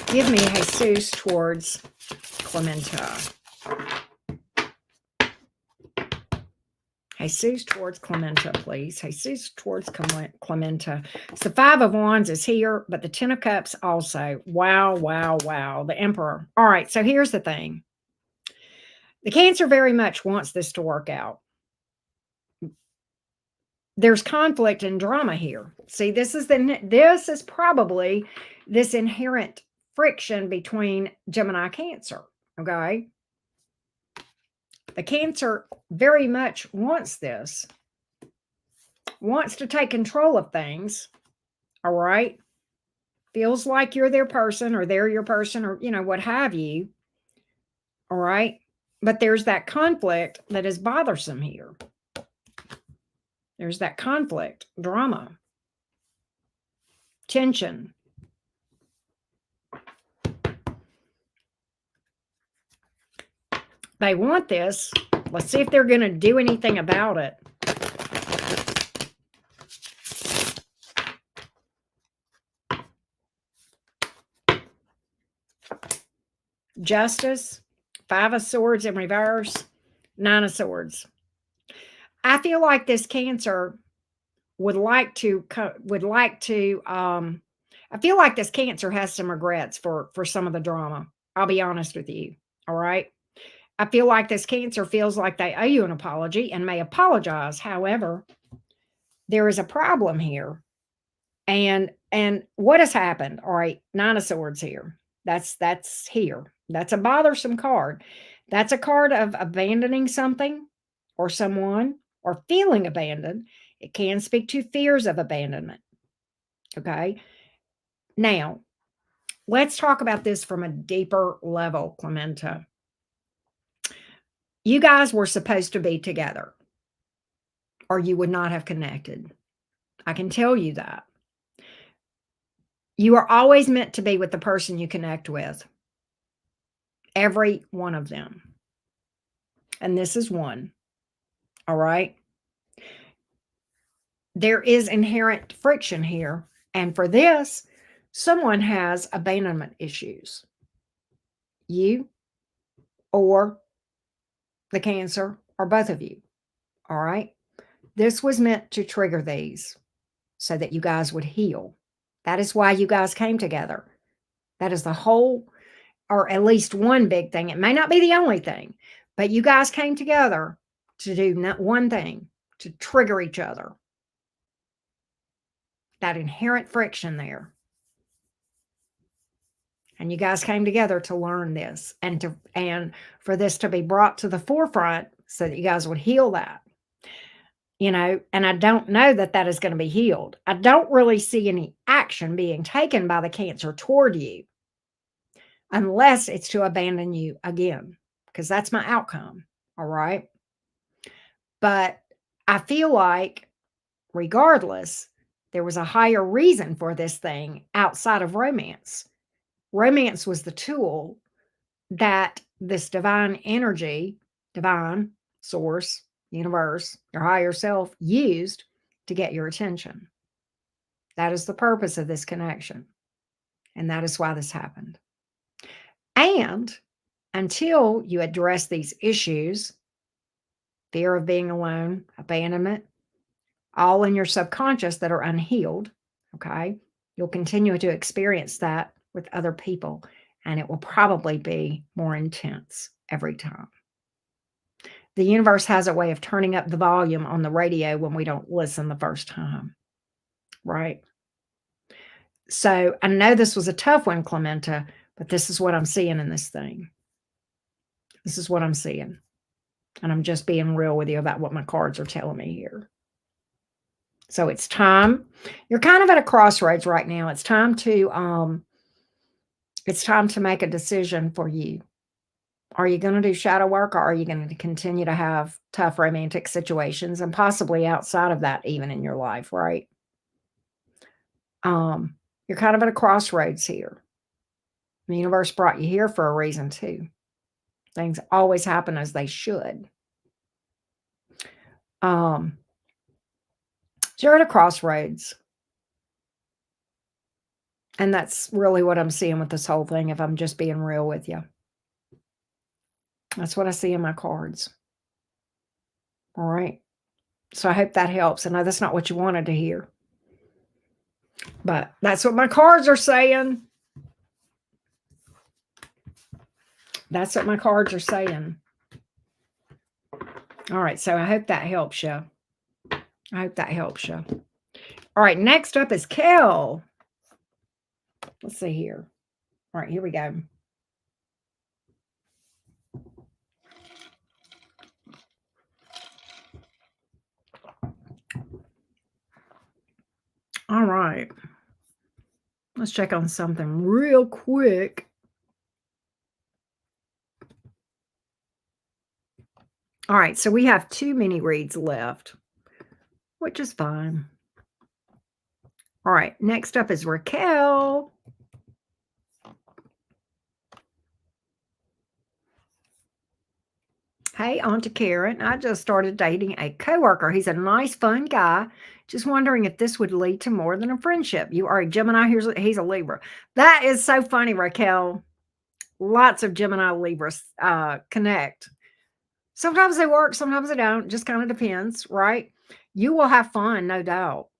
Give me Jesus towards Clementa. Jesus towards Clementa, please. Jesus towards Clementa. So the Five of Wands is here, but the Ten of Cups also. Wow, wow, wow. The Emperor. All right, so here's the thing. The Cancer very much wants this to work out. There's conflict and drama here. See, this is probably this inherent friction between Gemini Cancer. Okay. The Cancer very much wants this, wants to take control of things. All right. Feels like you're their person or they're your person or, what have you. All right. But there's that conflict that is bothersome here. There's that conflict, drama, tension. They want this. Let's see if they're going to do anything about it. Justice, Five of Swords in reverse, Nine of Swords. I feel like this Cancer would like to. I feel like this Cancer has some regrets for some of the drama. I'll be honest with you. All right. I feel like this Cancer feels like they owe you an apology and may apologize. However, there is a problem here. And what has happened? All right, Nine of Swords here. That's here. That's a bothersome card. That's a card of abandoning something or someone or feeling abandoned. It can speak to fears of abandonment. Okay. Now, let's talk about this from a deeper level, Clementa. You guys were supposed to be together, or you would not have connected. I can tell you that. You are always meant to be with the person you connect with. Every one of them. And this is one. All right. There is inherent friction here. And for this, someone has abandonment issues. You or the Cancer or both of you. All right. This was meant to trigger these so that you guys would heal. That is why you guys came together. That is the whole, or at least one big thing. It may not be the only thing, but you guys came together to do one thing, to trigger each other. That inherent friction there. And you guys came together to learn this and for this to be brought to the forefront so that you guys would heal that. And I don't know that is going to be healed. I don't really see any action being taken by the Cancer toward you unless it's to abandon you again, because that's my outcome. All right. But I feel like regardless, there was a higher reason for this thing outside of romance. Romance was the tool that this divine energy, divine source, universe, your higher self used to get your attention. That is the purpose of this connection. And that is why this happened. And until you address these issues, fear of being alone, abandonment, all in your subconscious that are unhealed, okay, you'll continue to experience that with other people, and it will probably be more intense every time. The universe has a way of turning up the volume on the radio when we don't listen the first time, right? So I know this was a tough one, Clementa, but this is what I'm seeing in this thing. This is what I'm seeing. And I'm just being real with you about what my cards are telling me here. So it's time. You're kind of at a crossroads right now. It's time to make a decision for you. Are you going to do shadow work, or are you going to continue to have tough romantic situations and possibly outside of that even in your life, right? You're kind of at a crossroads here. The universe brought you here for a reason too. Things always happen as they should. Um, so you're at a crossroads. And that's really what I'm seeing with this whole thing, if I'm just being real with you. That's what I see in my cards. All right. So I hope that helps. I know that's not what you wanted to hear, but that's what my cards are saying. That's what my cards are saying. All right. So I hope that helps you. I hope that helps you. All right. Next up is Kel. Let's see here. All right. Here we go. All right. Let's check on something real quick. All right. So we have 2 mini reads left, which is fine. All right. Next up is Raquel. Hey, Auntie Karen, I just started dating a coworker. He's a nice, fun guy. Just wondering if this would lead to more than a friendship. You are a Gemini. He's a Libra. That is so funny, Raquel. Lots of Gemini Libras connect. Sometimes they work, sometimes they don't. Just kind of depends, right? You will have fun, no doubt.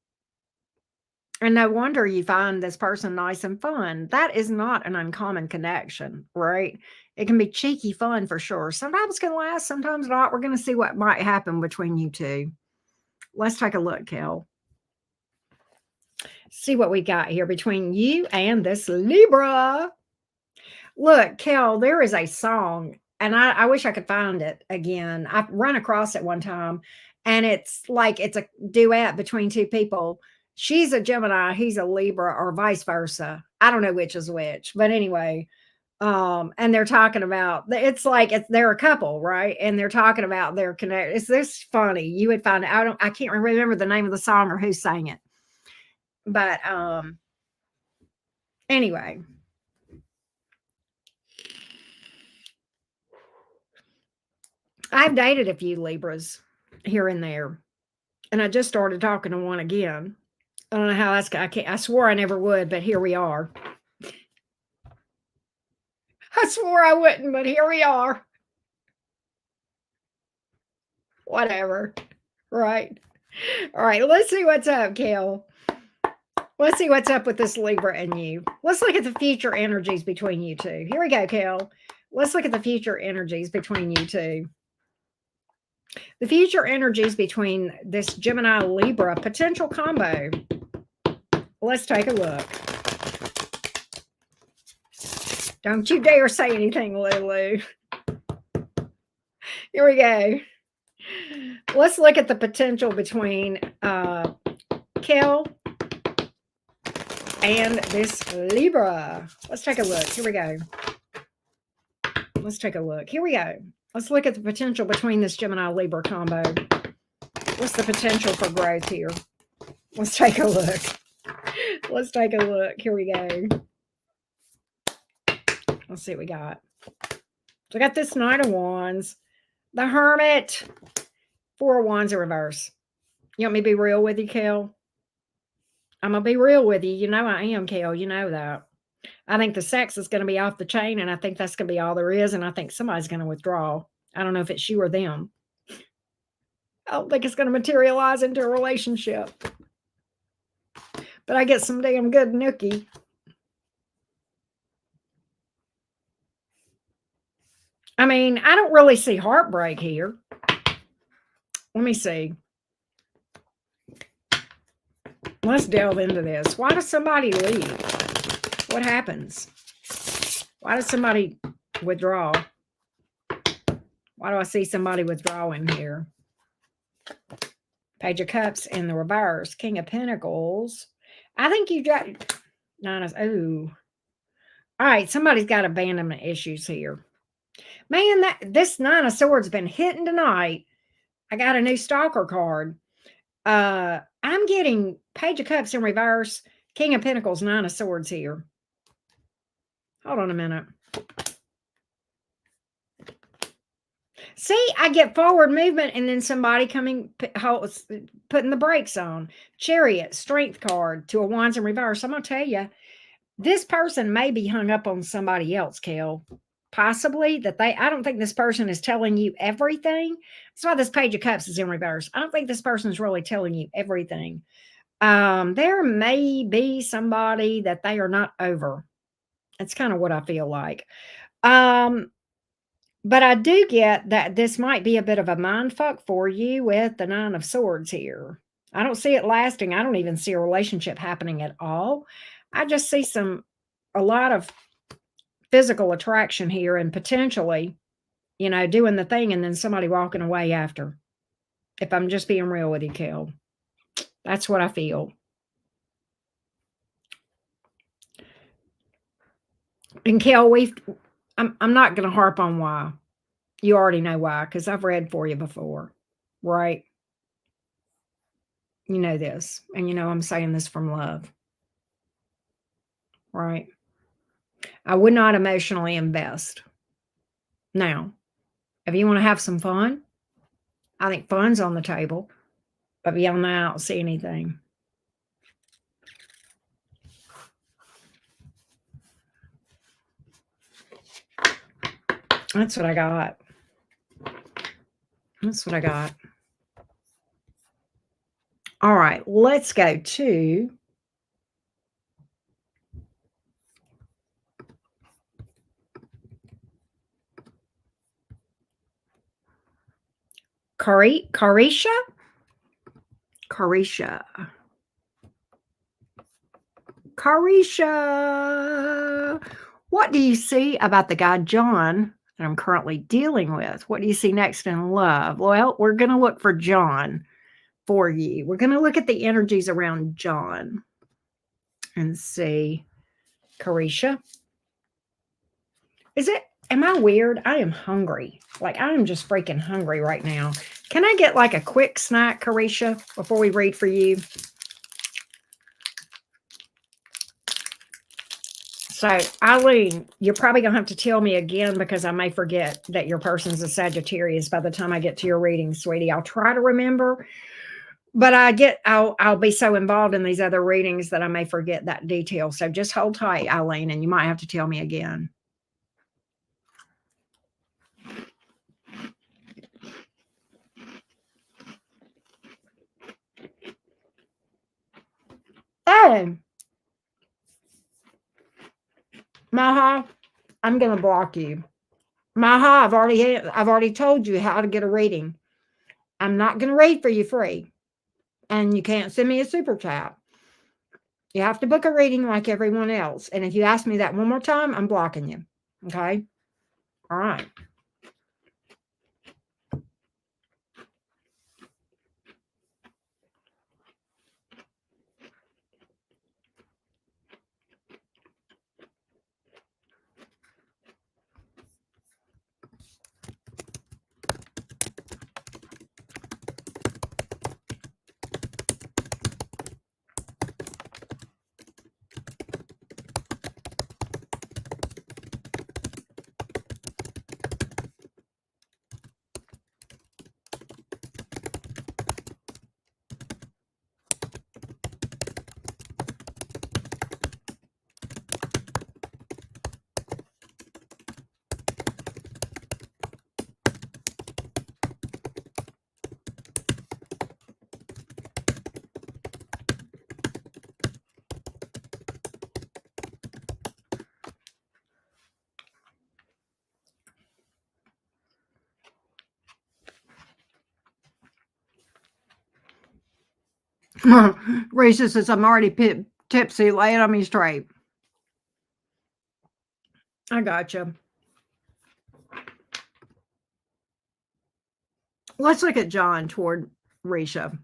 And no wonder you find this person nice and fun. That is not an uncommon connection, right? It can be cheeky fun for sure. Sometimes it can last, sometimes not. We're going to see what might happen between you two. Let's take a look, Kel. See what we got here between you and this Libra. Look, Kel, there is a song, and I wish I could find it again. I've run across it one time, and it's like it's a duet between 2 people. She's a Gemini, he's a Libra, or vice versa. I don't know which is which, but anyway, and they're talking about they're a couple, right? And they're talking about their connect. It's this funny. You would find I can't remember the name of the song or who sang it, but anyway. I've dated a few Libras here and there, and I just started talking to one again. I don't know how that's. I swore I never would, but here we are. I swore I wouldn't, but here we are. Whatever. Right. All right. Let's see what's up, Kel. Let's see what's up with this Libra and you. Let's look at the future energies between you two. Here we go, Kel. Let's look at the future energies between you two. The future energies between this Gemini Libra potential combo. Let's take a look. Don't you dare say anything, Lulu. Here we go. Let's look at the potential between Kel and this Libra. Let's take a look. Here we go. Let's take a look. Here we go. Let's look at the potential between this Gemini Libra combo. What's the potential for growth here? Let's take a look. Let's take a look. Here we go. Let's see what we got. So I got this Knight of Wands, the Hermit, 4 of Wands in reverse. You want me to be real with you, Kel? I'm going to be real with you. You know I am, Kel. You know that. I think the sex is going to be off the chain, and I think that's going to be all there is, and I think somebody's going to withdraw. I don't know if it's you or them. I don't think it's going to materialize into a relationship. But I get some damn good nookie. I mean, I don't really see heartbreak here. Let me see. Let's delve into this. Why does somebody leave? What happens? Why does somebody withdraw? Why do I see somebody withdrawing here? Page of Cups in the reverse. King of Pentacles. I think you got nine of, oh. All right, somebody's got abandonment issues here. Man, this Nine of Swords been hitting tonight. I got a new stalker card. I'm getting Page of Cups in reverse, King of Pentacles, Nine of Swords here. Hold on a minute. See, I get forward movement and then somebody coming, putting the brakes on. Chariot, Strength card, Two of Wands in reverse. I'm going to tell you, this person may be hung up on somebody else, Kel. Possibly that I don't think this person is telling you everything. That's why this Page of Cups is in reverse. I don't think this person is really telling you everything. There may be somebody that they are not over. That's kind of what I feel like. But I do get that this might be a bit of a mind fuck for you with the Nine of Swords here. I don't see it lasting. I don't even see a relationship happening at all. I just see a lot of physical attraction here and potentially, doing the thing and then somebody walking away after. If I'm just being real with you, Kel. That's what I feel. And Kel, I'm not going to harp on why. You already know why, because I've read for you before, right? You know this, and I'm saying this from love, right? I would not emotionally invest. Now, if you want to have some fun, I think fun's on the table, but beyond that, I don't see anything. That's what I got. That's what I got. All right, let's go to Carisha. What do you see about the guy John that I'm currently dealing with? What do you see next in love? Well, we're going to look for John for you. We're going to look at the energies around John and see. Carisha. Am I weird? I am hungry. Like, I am just freaking hungry right now. Can I get like a quick snack, Carisha, before we read for you? So, Eileen, you're probably going to have to tell me again because I may forget that your person's a Sagittarius by the time I get to your reading, sweetie. I'll try to remember, but I'll be so involved in these other readings that I may forget that detail. So just hold tight, Eileen, and you might have to tell me again. Oh, Maha, I'm going to block you. Maha, I've already told you how to get a reading. I'm not going to read for you free, and you can't send me a super chat. You have to book a reading like everyone else. And if you ask me that one more time, I'm blocking you. Okay? All right. Racist says, I'm already tipsy. Lay it on me straight. I gotcha. Let's look at John toward Risha.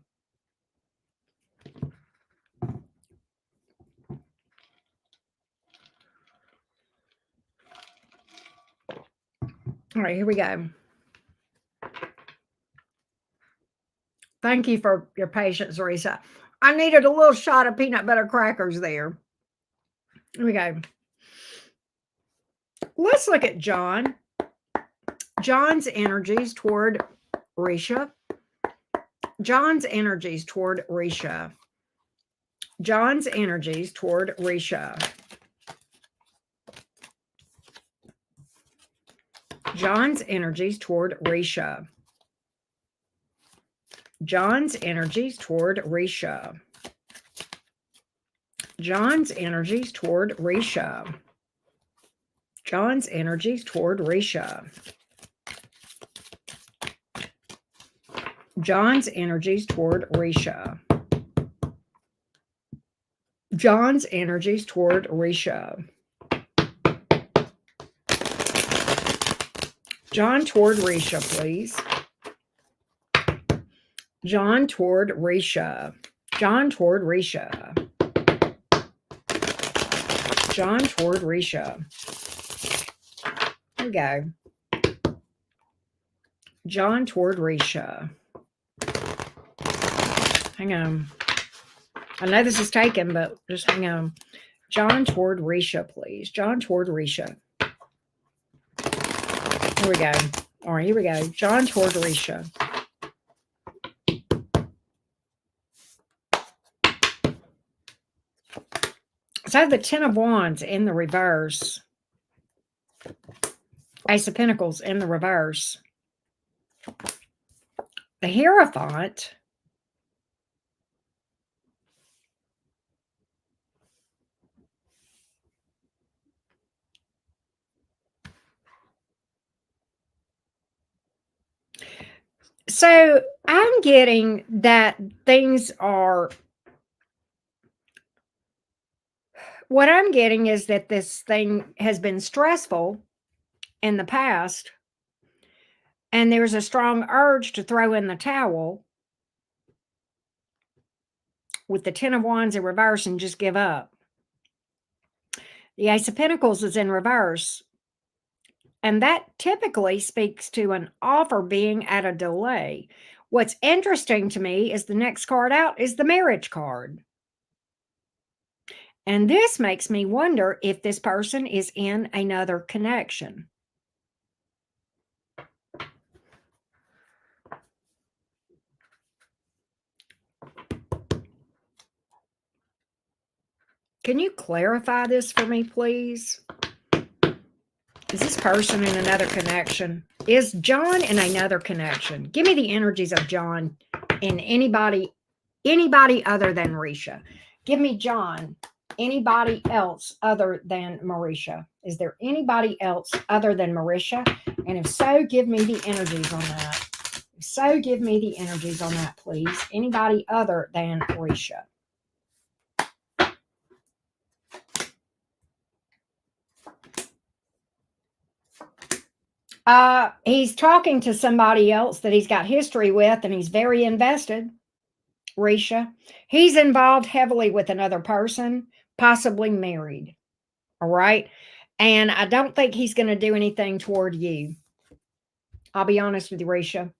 All right, here we go. Thank you for your patience, Risa. I needed a little shot of peanut butter crackers there. Here we go. Let's look at John. John's energies toward Risha. John's energies toward Risha. John's energies toward Risha. John's energies toward Risha. John's energies toward Risha. John's energies toward Risha. John's energies toward Risha. John's energies toward Risha. John's energies toward Risha. John toward Risha, please. John toward Risha. John toward Risha. John toward Risha. Here we go. John toward Risha. Hang on. I know this is taken, but just hang on. John toward Risha, please. John toward Risha. Here we go. All right, here we go. John toward Risha. So I have the Ten of Wands in the reverse. Ace of Pentacles in the reverse. The Hierophant. So I'm getting that things are, what I'm getting is that this thing has been stressful in the past, and there's a strong urge to throw in the towel with the Ten of Wands in reverse and just give up. The Ace of Pentacles is in reverse, and that typically speaks to an offer being at a delay. What's interesting to me is the next card out is the Marriage card. And this makes me wonder if this person is in another connection. Can you clarify this for me, please? Is this person in another connection? Is John in another connection? Give me the energies of John in anybody other than Marisha. Give me John, anybody else other than Marisha. Is there anybody else other than Marisha? And if so, give me the energies on that. If so, give me the energies on that, please. Anybody other than Marisha. He's talking to somebody else that he's got history with, and he's very invested. Risha, he's involved heavily with another person, possibly married. All right. And I don't think he's going to do anything toward you. I'll be honest with you, Risha.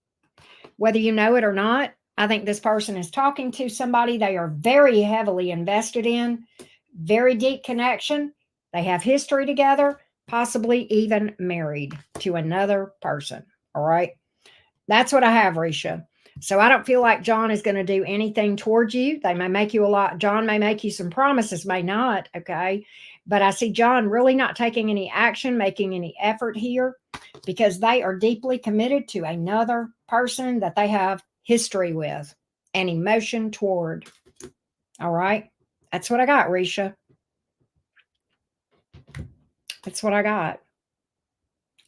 Whether you know it or not, I think this person is talking to somebody they are very heavily invested in, very deep connection. They have history together, possibly even married to another person. All right. That's what I have, Risha. So I don't feel like John is going to do anything towards you. They may make you a lot. John may make you some promises, may not. Okay. But I see John really not taking any action, making any effort here, because they are deeply committed to another person that they have history with and emotion toward. All right. That's what I got, Risha. That's what I got.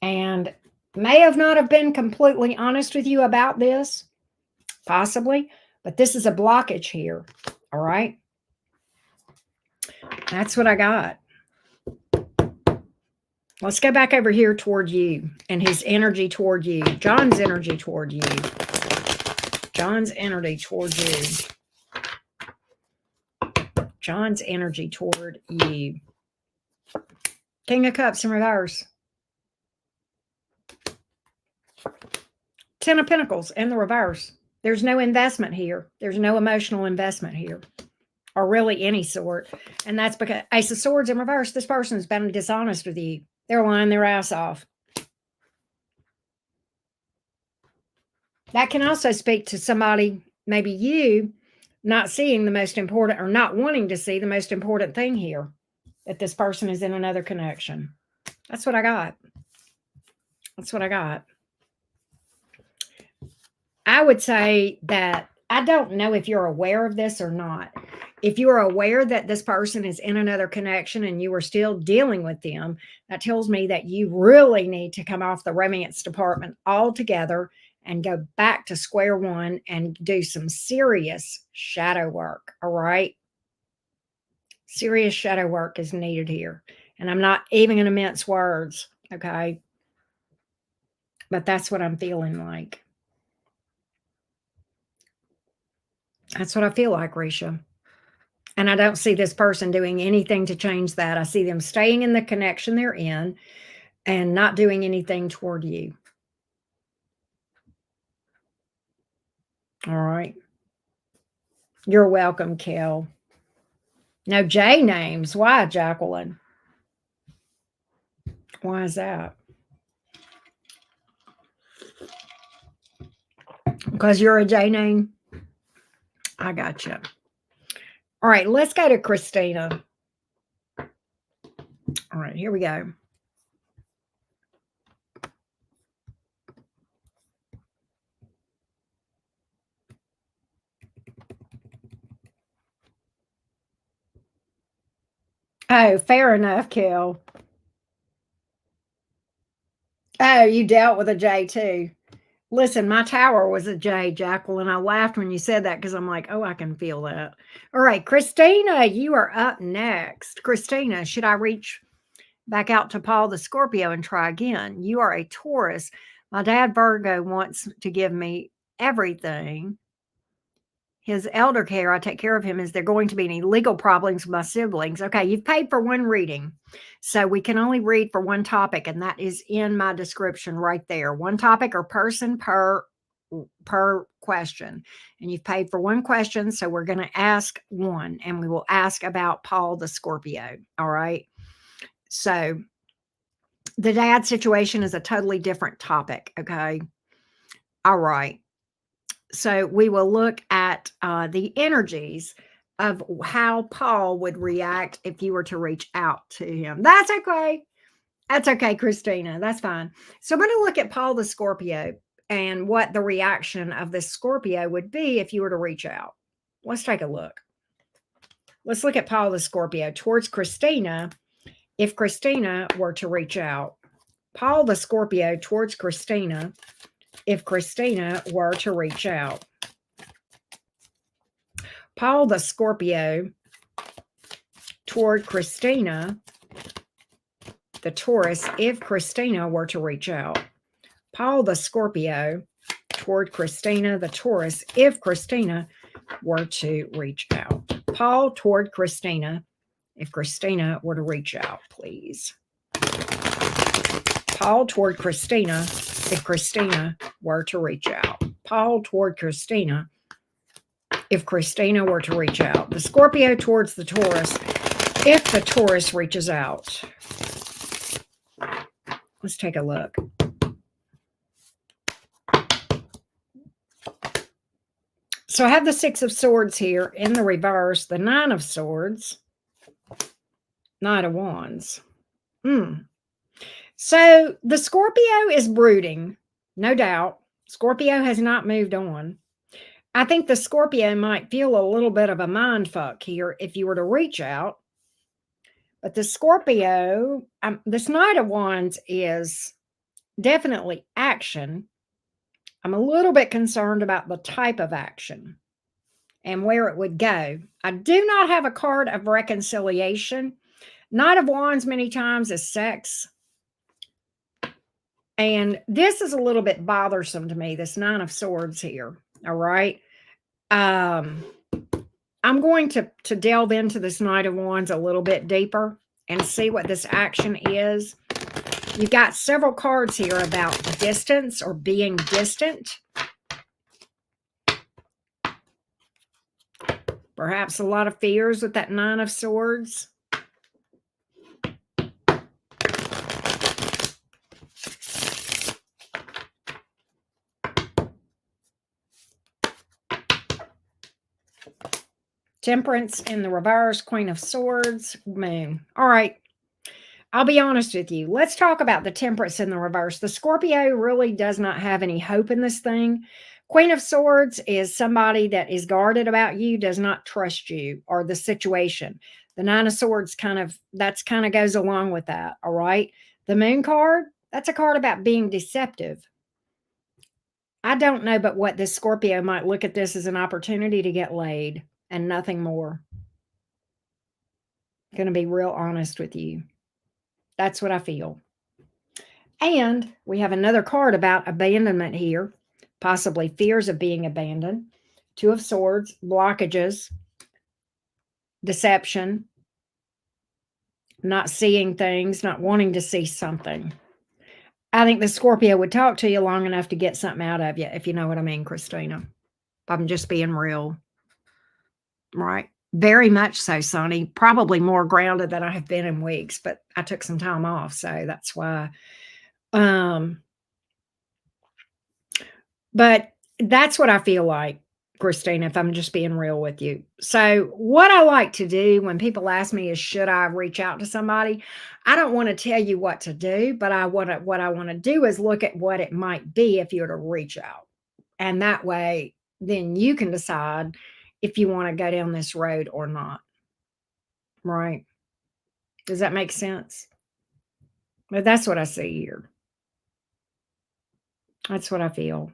And may have not have been completely honest with you about this, possibly, but this is a blockage here. All right. That's what I got. Let's go back over here toward you and his energy toward you. John's energy toward you. John's energy toward you. John's energy toward you. King of Cups in reverse. Ten of Pentacles in the reverse. There's no investment here. There's no emotional investment here, or really any sort. And that's because Ace of Swords in reverse, this person's been dishonest with you. They're lying their ass off. That can also speak to somebody, maybe you, not seeing the most important, or not wanting to see the most important thing here, that this person is in another connection. That's what I got. That's what I got. I would say that I don't know if you're aware of this or not. If you are aware that this person is in another connection and you are still dealing with them, that tells me that you really need to come off the romance department altogether and go back to square one and do some serious shadow work. All right. Serious shadow work is needed here. And I'm not even going to mince words. Okay. But that's what I'm feeling like. That's what I feel like, Risha. And I don't see this person doing anything to change that. I see them staying in the connection they're in and not doing anything toward you. All right. You're welcome, Kel. No J names. Why, Jacqueline? Why is that? Because you're a J name? I got you. All right, let's go to Christina. All right, here we go. Oh, fair enough, Kel. Oh, you dealt with a J too. Listen, my tower was a J, Jacqueline. I laughed when you said that because I'm like, oh, I can feel that. All right, Christina, you are up next. Christina, should I reach back out to Paul the Scorpio and try again? You are a Taurus. My dad, Virgo, wants to give me everything. His elder care, I take care of him. Is there going to be any legal problems with my siblings? Okay, you've paid for one reading. So we can only read for one topic, and that is in my description right there. One topic or person per question. And you've paid for one question, so we're going to ask one, and we will ask about Paul the Scorpio. All right. So the dad situation is a totally different topic. Okay. All right. So we will look at the energies of how Paul would react if you were to reach out to him. That's okay. That's okay, Christina. That's fine. So I'm going to look at Paul the Scorpio and what the reaction of the Scorpio would be if you were to reach out. Let's take a look. Let's look at Paul the Scorpio towards Christina if Christina were to reach out. Paul the Scorpio towards Christina if Christina were to reach out. Paul the Scorpio toward Christina, the Taurus, if Christina were to reach out. Paul the Scorpio toward Christina, the Taurus, if Christina were to reach out. Paul toward Christina, if Christina were to reach out, please. Paul toward Christina, if Christina were to reach out. Paul toward Christina, if Christina were to reach out. The Scorpio towards the Taurus, if the Taurus reaches out. Let's take a look. So I have the Six of Swords here in the reverse, the Nine of Swords, Knight of Wands. So the Scorpio is brooding, no doubt. Scorpio has not moved on. I think the Scorpio might feel a little bit of a mind fuck here if you were to reach out. But the Scorpio, this Knight of Wands is definitely action. I'm a little bit concerned about the type of action and where it would go. I do not have a card of reconciliation. Knight of Wands many times is sex. And this is a little bit bothersome to me, this Nine of Swords here. All right. I'm going to delve into this Knight of Wands a little bit deeper and see what this action is. You've got several cards here about distance or being distant. Perhaps a lot of fears with that Nine of Swords. Temperance in the reverse, Queen of Swords, Moon. All right. I'll be honest with you. Let's talk about the Temperance in the reverse. The Scorpio really does not have any hope in this thing. Queen of Swords is somebody that is guarded about you, does not trust you or the situation. The Nine of Swords kind of goes along with that. All right. The Moon card, that's a card about being deceptive. I don't know, but what this Scorpio might look at this as an opportunity to get laid and nothing more. Going to be real honest with you. That's what I feel. And we have another card about abandonment here, possibly fears of being abandoned. Two of Swords, blockages, deception, not seeing things, not wanting to see something. I think the Scorpio would talk to you long enough to get something out of you, if you know what I mean, Christina. I'm just being real. Right. Very much so, Sonny. Probably more grounded than I have been in weeks, but I took some time off, so that's why. But that's what I feel like, Christina, if I'm just being real with you. So what I like to do when people ask me is, should I reach out to somebody? I don't want to tell you what to do, but what I want to do is look at what it might be if you were to reach out. And that way, then you can decide if you want to go down this road or not. Right? Does that make sense? But that's what I see here. That's what I feel.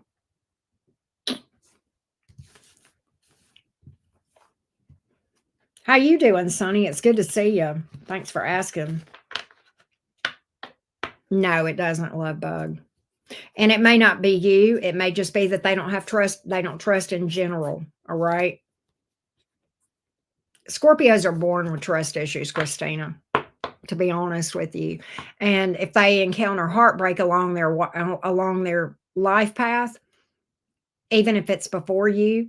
How you doing, Sonny? It's good to see you. Thanks for asking. No, it doesn't, love bug. And it may not be you. It may just be that they don't have trust. They don't trust in general. All right. Scorpios are born with trust issues, Christina, to be honest with you. And if they encounter heartbreak along their life path, even if it's before you,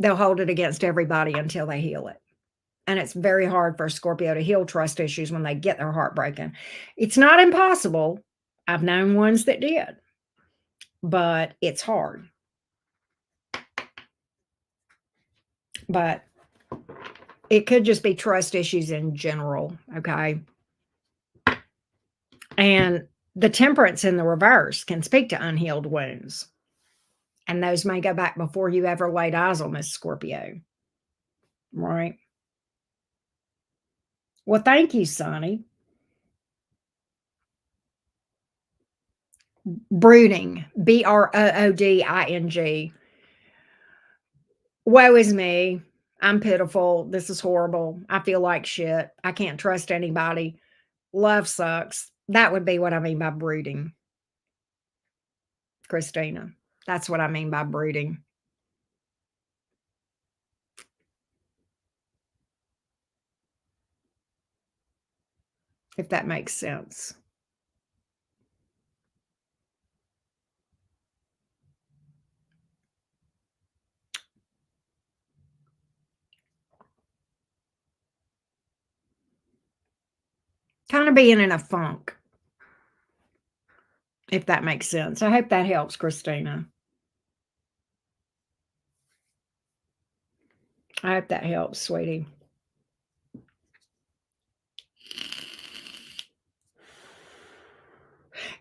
they'll hold it against everybody until they heal it. And it's very hard for a Scorpio to heal trust issues when they get their heart broken. It's not impossible. I've known ones that did, but it's hard. But it could just be trust issues in general, okay? And the Temperance in the reverse can speak to unhealed wounds. And those may go back before you ever laid eyes on this Scorpio. Right? Well, thank you, Sonny. Brooding, Brooding. Woe is me. I'm pitiful. This is horrible. I feel like shit. I can't trust anybody. Love sucks. That would be what I mean by brooding, Christina. That's what I mean by brooding. If that makes sense. Kind of being in a funk. If that makes sense. I hope that helps, Christina. I hope that helps, sweetie.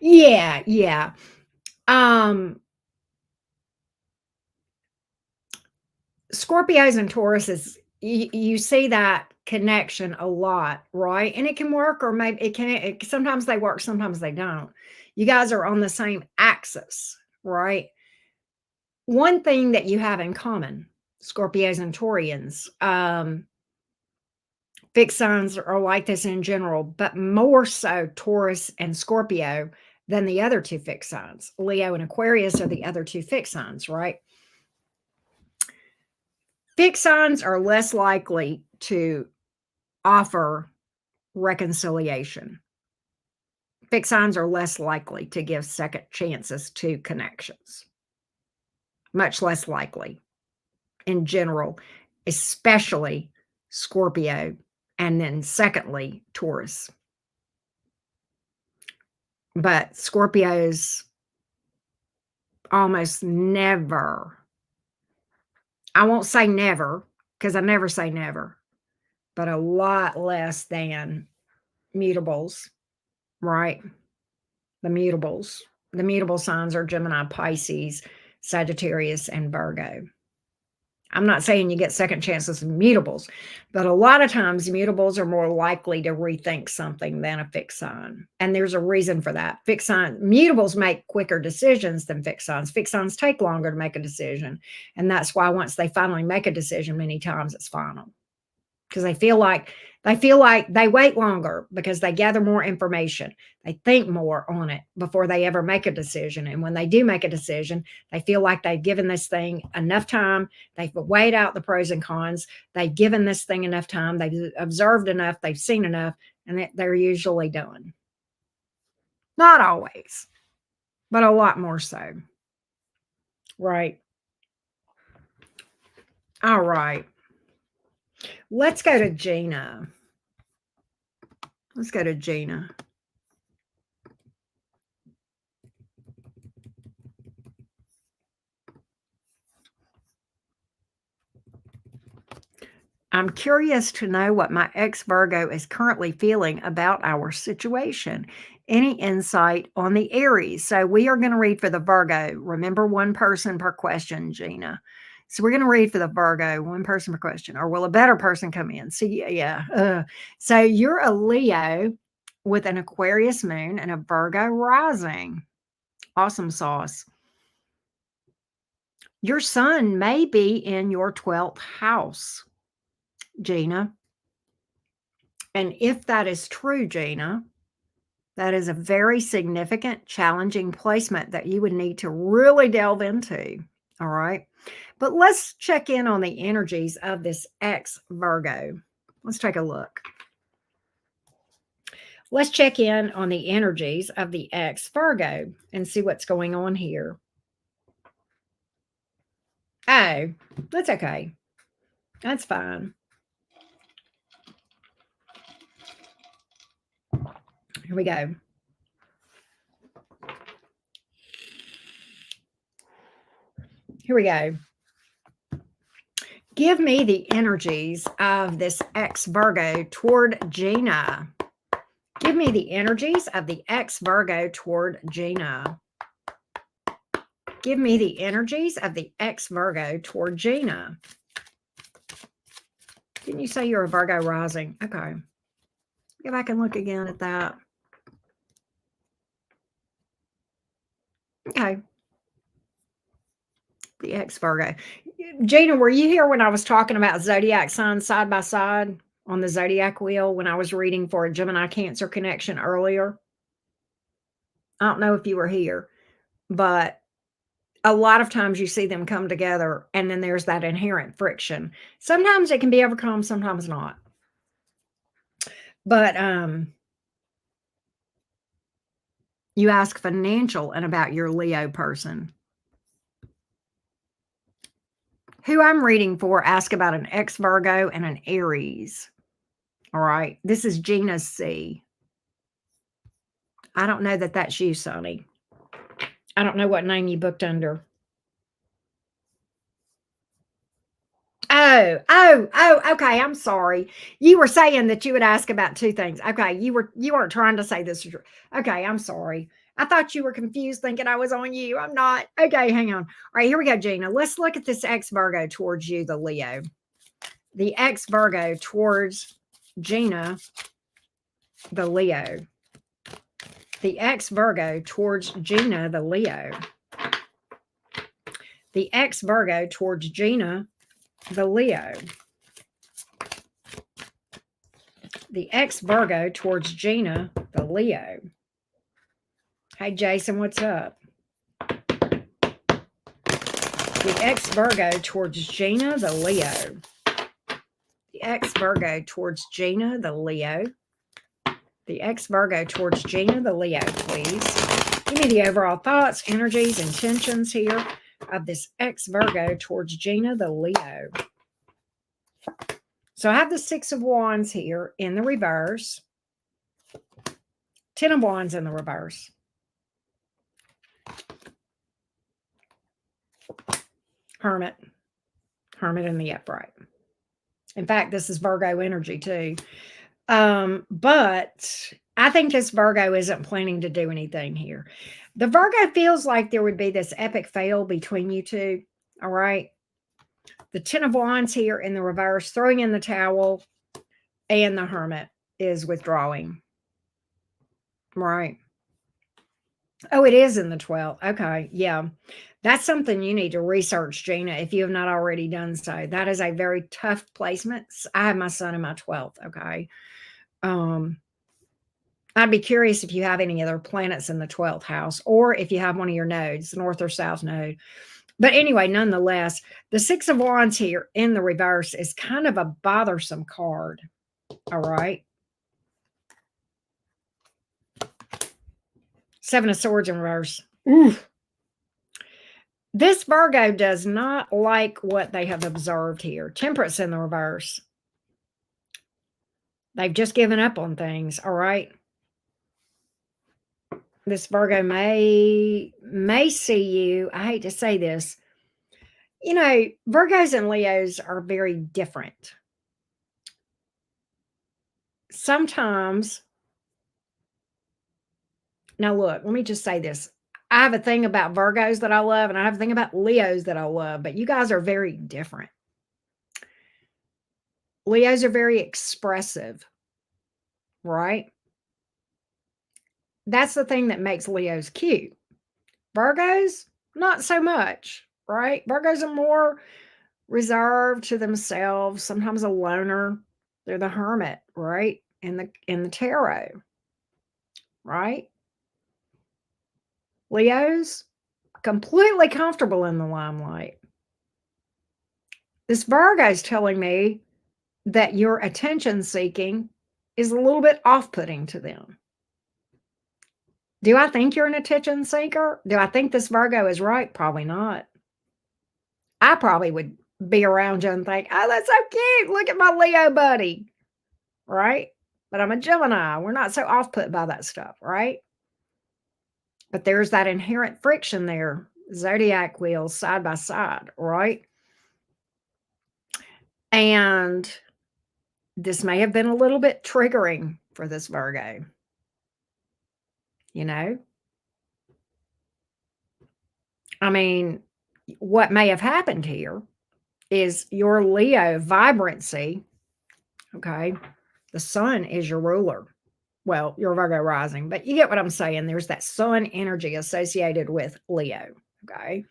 Yeah, yeah. Scorpios and Tauruses, you see that connection a lot, right? And it can work, or maybe sometimes they work, sometimes they don't. You guys are on the same axis, right? One thing that you have in common, Scorpios and Taurians, fixed signs are like this in general, but more so Taurus and Scorpio than the other two fixed signs. Leo and Aquarius are the other two fixed signs, right? Fixed signs are less likely to offer reconciliation. Fixed signs are less likely to give second chances to connections. Much less likely in general, especially Scorpio, and then secondly, Taurus. But Scorpios almost never, I won't say never, because I never say never, but a lot less than mutables, right? The mutables. The mutable signs are Gemini, Pisces, Sagittarius, and Virgo. I'm not saying you get second chances in mutables, but a lot of times mutables are more likely to rethink something than a fixed sign. And there's a reason for that. Fixed sign mutables make quicker decisions than fixed signs. Fixed signs take longer to make a decision. And that's why once they finally make a decision, many times it's final. Because they feel like they wait longer because they gather more information. They think more on it before they ever make a decision. And when they do make a decision, they feel like they've given this thing enough time. They've weighed out the pros and cons. They've given this thing enough time. They've observed enough. They've seen enough, and they're usually done. Not always, but a lot more so. Right. All right. Let's go to Gina. Let's go to Gina. I'm curious to know what my ex-Virgo is currently feeling about our situation. Any insight on the Aries? So we are going to read for the Virgo. Remember, one person per question, Gina. So we're going to read for the Virgo, one person per question. Or will a better person come in? See, yeah. So you're a Leo with an Aquarius moon and a Virgo rising. Awesome sauce. Your sun may be in your 12th house, Gina. And if that is true, Gina, that is a very significant, challenging placement that you would need to really delve into. All right. But let's check in on the energies of this ex-Virgo. Let's take a look. Let's check in on the energies of the ex-Virgo and see what's going on here. Oh, that's okay. That's fine. Here we go. Here we go. Give me the energies of this ex-Virgo toward Gina. Give me the energies of the ex-Virgo toward Gina. Give me the energies of the ex-Virgo toward Gina. Didn't you say you're a Virgo rising? Okay. Go back and look again at that. Okay. The ex-Virgo. Gina, were you here when I was talking about zodiac signs side by side on the zodiac wheel when I was reading for a Gemini Cancer connection earlier? I don't know if you were here, but a lot of times you see them come together and then there's that inherent friction. Sometimes it can be overcome, sometimes not. But you ask financial and about your Leo person. Who I'm reading for, ask about an ex-Virgo and an Aries. All right. This is Gina's C. I don't know that that's you, Sonny. I don't know what name you booked under. Oh, okay. I'm sorry. You were saying that you would ask about two things. Okay. You weren't trying to say this. Okay. I'm sorry. I thought you were confused thinking I was on you. I'm not. Okay. Hang on. All right. Here we go, Gina. Let's look at this ex-Virgo towards you, the Leo. The ex-Virgo towards Gina, the Leo. The ex-Virgo towards Gina, the Leo. The ex-Virgo towards Gina, the Leo. The ex-Virgo towards Gina, the Leo. Hey, Jason, what's up? The ex-Virgo towards Gina, the Leo. The ex-Virgo towards Gina, the Leo. The ex-Virgo towards Gina, the Leo, please. Give me the overall thoughts, energies, intentions here of this ex-Virgo towards Gina, the Leo. So I have the Six of Wands here in the reverse. 10 of Wands in the reverse. Hermit. Hermit in the upright. In fact, this is Virgo energy too. But I think this Virgo isn't planning to do anything here. The Virgo feels like there would be this epic fail between you two. All right. The 10 of Wands here in the reverse, throwing in the towel, and the Hermit is withdrawing. Right. Oh, it is in the 12th. Okay. Yeah. That's something you need to research, Gina, if you have not already done so. That is a very tough placement. I have my sun in my 12th. Okay. I'd be curious if you have any other planets in the 12th house, or if you have one of your nodes, north or south node. But anyway, nonetheless, the Six of Wands here in the reverse is kind of a bothersome card. All right. Seven of Swords in reverse. Oof. This Virgo does not like what they have observed here. Temperance in the reverse. They've just given up on things. All right. This Virgo may see you. I hate to say this. You know, Virgos and Leos are very different. Sometimes, now look, let me just say this. I have a thing about Virgos that I love, and I have a thing about Leos that I love, but you guys are very different. Leos are very expressive, right? That's the thing that makes Leos cute. Virgos, not so much, right? Virgos are more reserved to themselves, sometimes a loner. They're the hermit, right? In the tarot, right? Leos, completely comfortable in the limelight. This Virgo is telling me that your attention seeking is a little bit off-putting to them. Do I think you're an attention seeker? Do I think this Virgo is right? Probably not. I probably would be around you and think, oh, that's so cute. Look at my Leo buddy. Right? But I'm a Gemini. We're not so off-put by that stuff, right? But there's that inherent friction there. Zodiac wheels side by side, right? And this may have been a little bit triggering for this Virgo. You know? I mean, what may have happened here is your Leo vibrancy, okay? The sun is your ruler. Well, your Virgo rising, but you get what I'm saying. There's that sun energy associated with Leo, okay?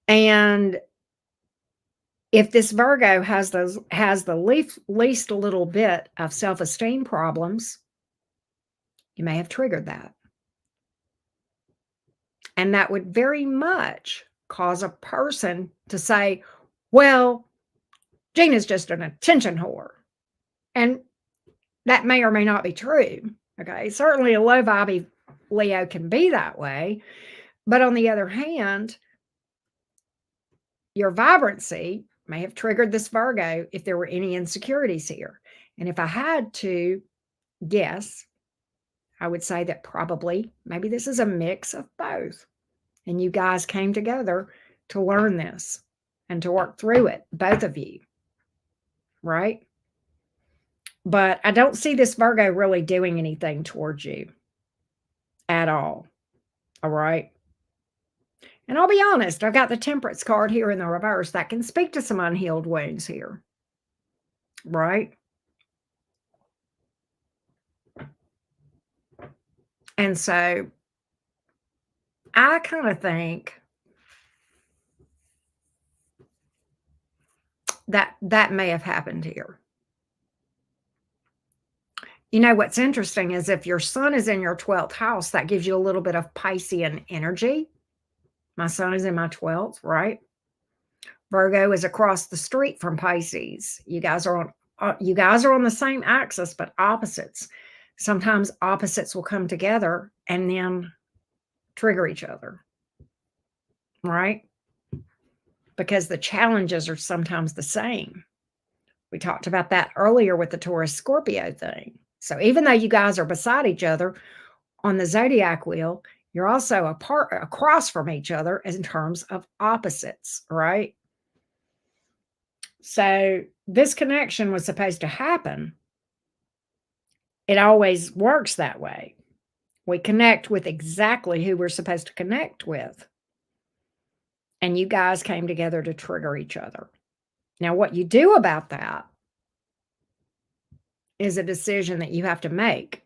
And if this Virgo has the least little bit of self-esteem problems, you may have triggered that. And that would very much cause a person to say, well, Gina's just an attention whore. And that may or may not be true. Okay. Certainly a low vibe Leo can be that way. But on the other hand, your vibrancy may have triggered this Virgo if there were any insecurities here. And if I had to guess, I would say that probably maybe this is a mix of both. And you guys came together to learn this and to work through it, both of you. Right? But I don't see this Virgo really doing anything towards you at all. All right? And I'll be honest, I've got the Temperance card here in the reverse that can speak to some unhealed wounds here. Right? And so I kind of think that may have happened here. You know, what's interesting is if your sun is in your 12th house, that gives you a little bit of Piscean energy. My sun is in my 12th, right? Virgo is across the street from Pisces. You guys are on the same axis, but opposites. Sometimes opposites will come together and then trigger each other, right? Because the challenges are sometimes the same. We talked about that earlier with the Taurus Scorpio thing. So even though you guys are beside each other on the zodiac wheel, you're also across from each other in terms of opposites, right? So this connection was supposed to happen. It always works that way. We connect with exactly who we're supposed to connect with. And you guys came together to trigger each other. Now, what you do about that is a decision that you have to make,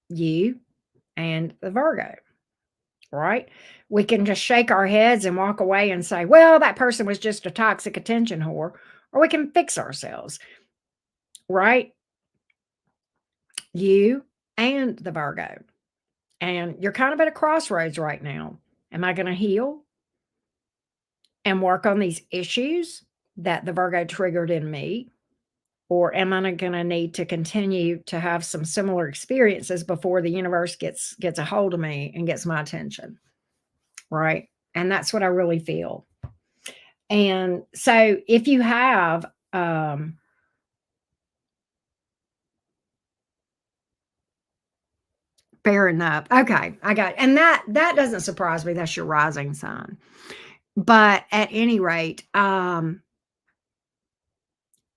you and the Virgo, right? We can just shake our heads and walk away and say, well, that person was just a toxic attention whore, or we can fix ourselves, right? You and the Virgo. And you're kind of at a crossroads right now. Am I going to heal and work on these issues that the Virgo triggered in me? Or am I going to need to continue to have some similar experiences before the universe gets a hold of me and gets my attention? Right? And that's what I really feel. And so if you have fair enough. Okay, I got it. And that doesn't surprise me. That's your rising sign. But at any rate,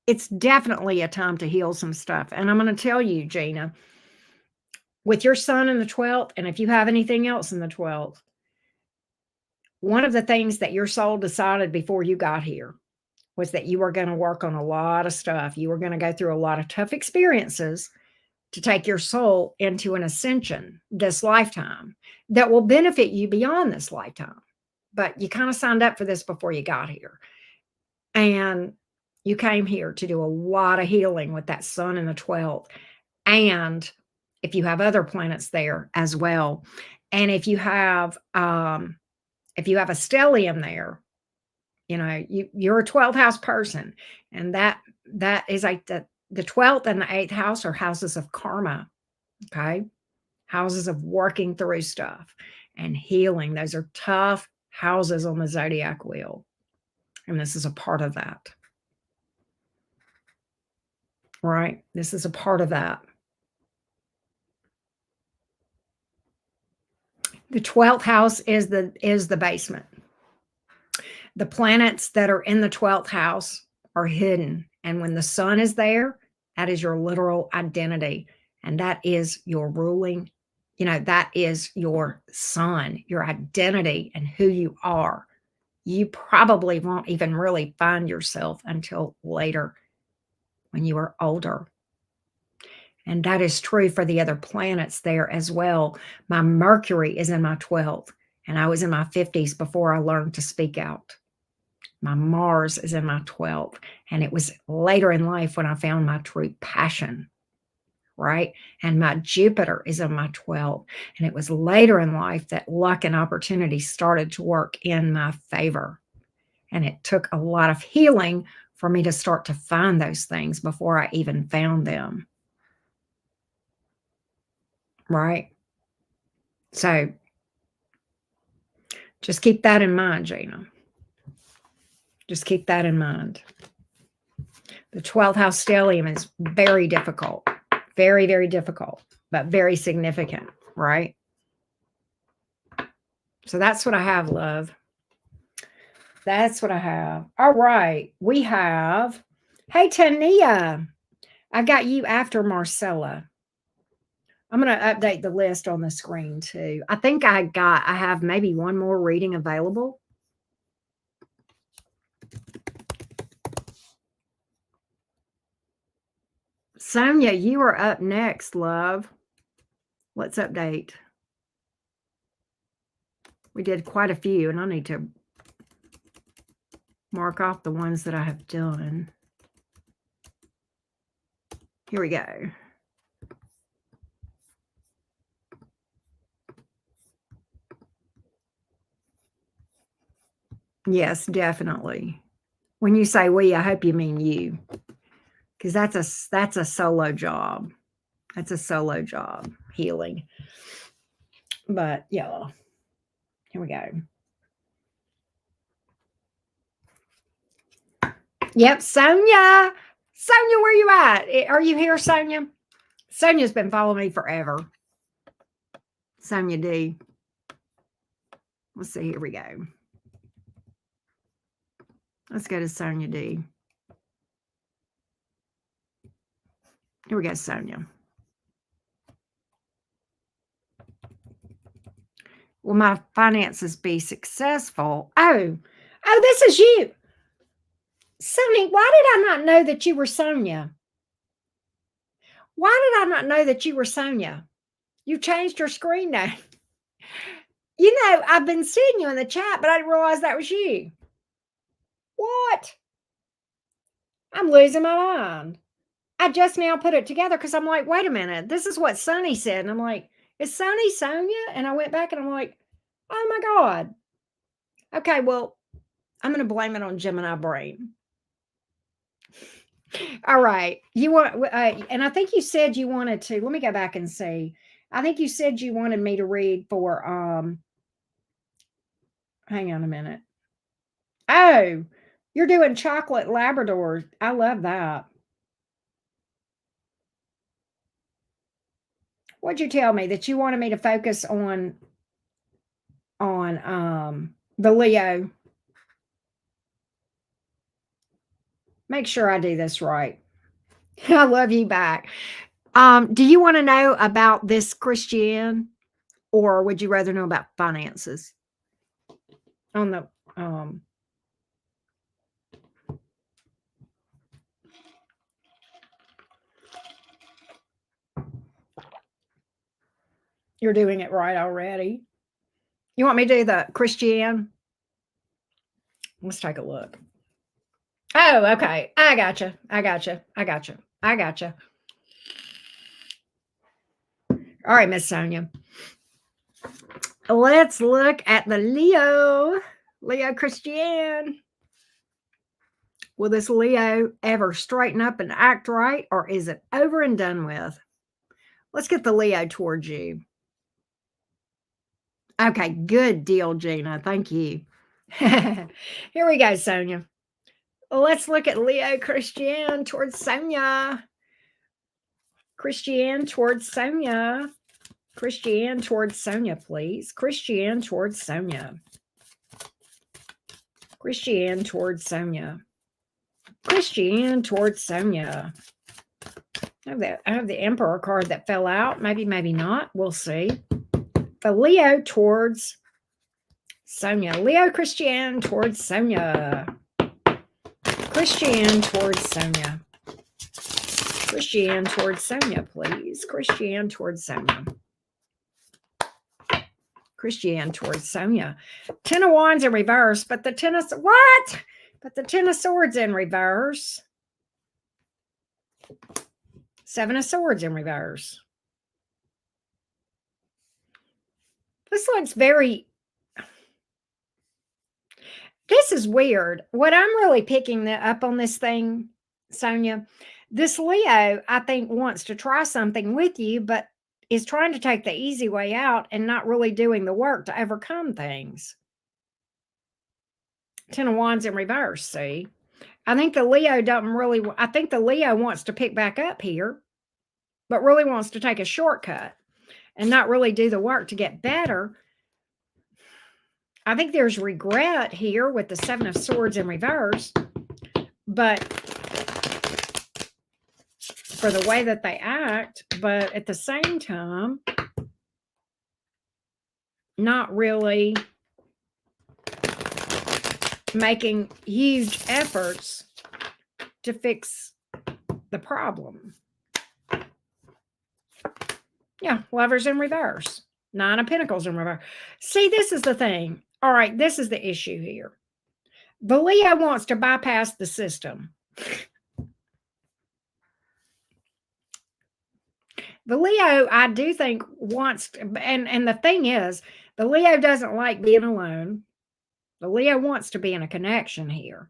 it's definitely a time to heal some stuff. And I'm going to tell you, Gina, with your sun in the 12th, and if you have anything else in the 12th, one of the things that your soul decided before you got here was that you were going to work on a lot of stuff. You were going to go through a lot of tough experiences to take your soul into an ascension this lifetime that will benefit you beyond this lifetime. But you kind of signed up for this before you got here. And you came here to do a lot of healing with that sun in the 12th. And if you have other planets there as well. And if you have a stellium there, you know, you're a 12th house person. And that is like the 12th and the 8th house are houses of karma. Okay. Houses of working through stuff and healing. Those are tough houses on the zodiac wheel. And this is a part of that. Right? This is a part of that. The 12th house is the basement. The planets that are in the 12th house are hidden. And when the sun is there, that is your literal identity. And that is your ruling, you know, that is your sun, your identity and who you are. You probably won't even really find yourself until later when you are older. And that is true for the other planets there as well. My Mercury is in my 12th, and I was in my 50s before I learned to speak out. My Mars is in my 12th, and it was later in life when I found my true passion, right? And my Jupiter is in my 12th, and it was later in life that luck and opportunity started to work in my favor. And it took a lot of healing for me to start to find those things before I even found them. Right? So just keep that in mind, Gina. Just keep that in mind. The 12th house stellium is very difficult. Very, very difficult, but very significant, right? So that's what I have, love. That's what I have. All right. We have, hey, Tania. I got you after Marcella. I'm going to update the list on the screen too. I think I have maybe one more reading available. Sonia, you are up next, love. Let's update. We did quite a few, and I need to mark off the ones that I have done. Here we go. Yes, definitely. When you say we, I hope you mean you, because that's a solo job. That's a solo job, healing. But yeah, here we go. Yep, Sonia. Sonia, where you at? Are you here, Sonia? Sonia's been following me forever. Sonia D. Let's see. Here we go. Let's go to Sonia D. Here we go, Sonia. Will my finances be successful? Oh, this is you. Sonia, why did I not know that you were Sonia? Why did I not know that you were Sonia? You changed your screen name. You know, I've been seeing you in the chat, but I didn't realize that was you. What? I'm losing my mind. I just now put it together because I'm like, wait a minute, this is what Sonny said. And I'm like, is Sonny Sonia? And I went back and I'm like, oh my God. Okay, well, I'm going to blame it on Gemini brain. All right. You want, and I think you said you wanted to, let me go back and see. I think you said you wanted me to read for, hang on a minute. Oh, you're doing chocolate Labrador. I love that. What'd you tell me that you wanted me to focus on the Leo? Make sure I do this right. I love you back. Do you want to know about this Christian, or would you rather know about finances? On the you're doing it right already. You want me to do the Christian? Let's take a look. Oh, okay. I gotcha. All right, Miss Sonia. Let's look at the Leo Christian. Will this Leo ever straighten up and act right, or is it over and done with? Let's get the Leo towards you. Okay, good deal, Gina. Thank you. Here we go, Sonia. Let's look at Leo Christian towards Sonia. Christian towards Sonia. Christian towards Sonia, please. Christian towards Sonia. Christian towards Sonia. Christian towards Sonia. I have the Emperor card that fell out. Maybe not. We'll see. The Leo towards Sonia. Leo Christian towards Sonia. Christian towards Sonia. Christian towards Sonia, please. Christian towards Sonia. Christian towards Sonia. 10 of Wands in reverse, but the 10 of... What? But the 10 of Swords in reverse. 7 of Swords in reverse. This looks very... This is weird. What I'm really picking up on this thing, Sonia, this Leo, I think, wants to try something with you, but is trying to take the easy way out and not really doing the work to overcome things. 10 of Wands in reverse, see? I think the Leo doesn't really... I think the Leo wants to pick back up here, but really wants to take a shortcut and not really do the work to get better. I think there's regret here with the 7 of Swords in reverse, but for the way that they act, but at the same time, not really making huge efforts to fix the problem. Yeah, Lovers in reverse. 9 of Pentacles in reverse. See, this is the thing. All right, this is the issue here. The Leo wants to bypass the system. The Leo, I do think, wants to, and the thing is, the Leo doesn't like being alone. The Leo wants to be in a connection here.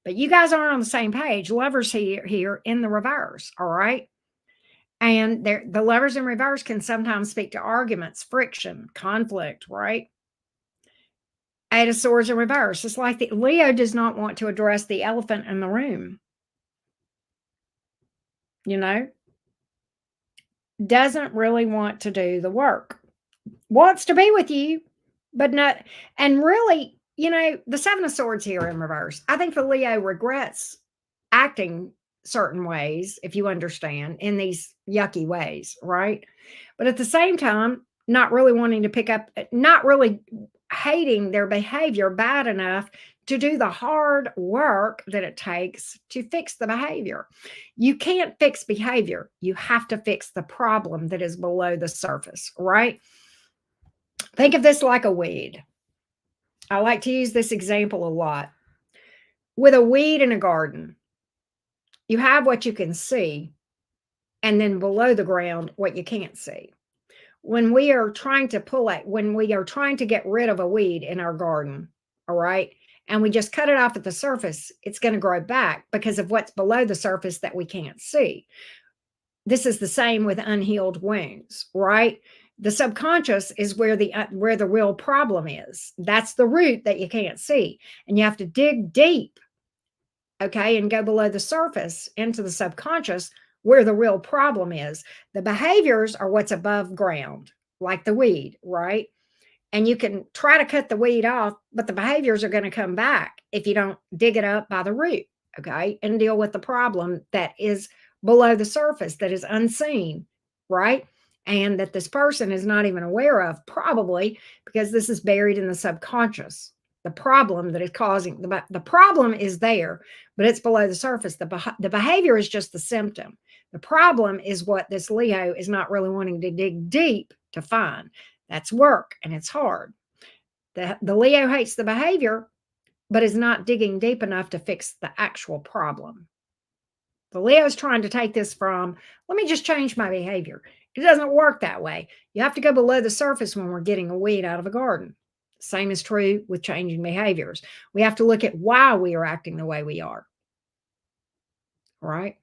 But you guys aren't on the same page. Lovers here in the reverse, all right? And the lovers in reverse can sometimes speak to arguments, friction, conflict, right? Eight of Swords in reverse. It's like the Leo does not want to address the elephant in the room, you know, doesn't really want to do the work, wants to be with you, but not. And really, the Seven of Swords here in reverse. I think the Leo regrets acting certain ways, if you understand, in these yucky ways, right? But at the same time, not really wanting to pick up, not really hating their behavior bad enough to do the hard work that it takes to fix the behavior. You can't fix behavior. You have to fix the problem that is below the surface, right? Think of this like a weed. I like to use this example a lot. With a weed in a garden, you have what you can see, and then below the ground, what you can't see. When we are trying to when we are trying to get rid of a weed in our garden, all right, and we just cut it off at the surface, it's going to grow back because of what's below the surface that we can't see. This is the same with unhealed wounds, right? The subconscious is where the real problem is. That's the root that you can't see, and you have to dig deep, okay, and go below the surface into the subconscious where the real problem is. The behaviors are what's above ground, like the weed, right? And you can try to cut the weed off, but the behaviors are going to come back if you don't dig it up by the root, okay, and deal with the problem that is below the surface, that is unseen, right? And that this person is not even aware of, probably because this is buried in the subconscious. The problem that is causing the problem is there, but it's below the surface. The behavior is just the symptom. The problem is what this Leo is not really wanting to dig deep to find. That's work, and it's hard. The Leo hates the behavior, but is not digging deep enough to fix the actual problem. The Leo is trying to take this from, let me just change my behavior. It doesn't work that way. You have to go below the surface when we're getting a weed out of a garden. Same is true with changing behaviors. We have to look at why we are acting the way we are. Right?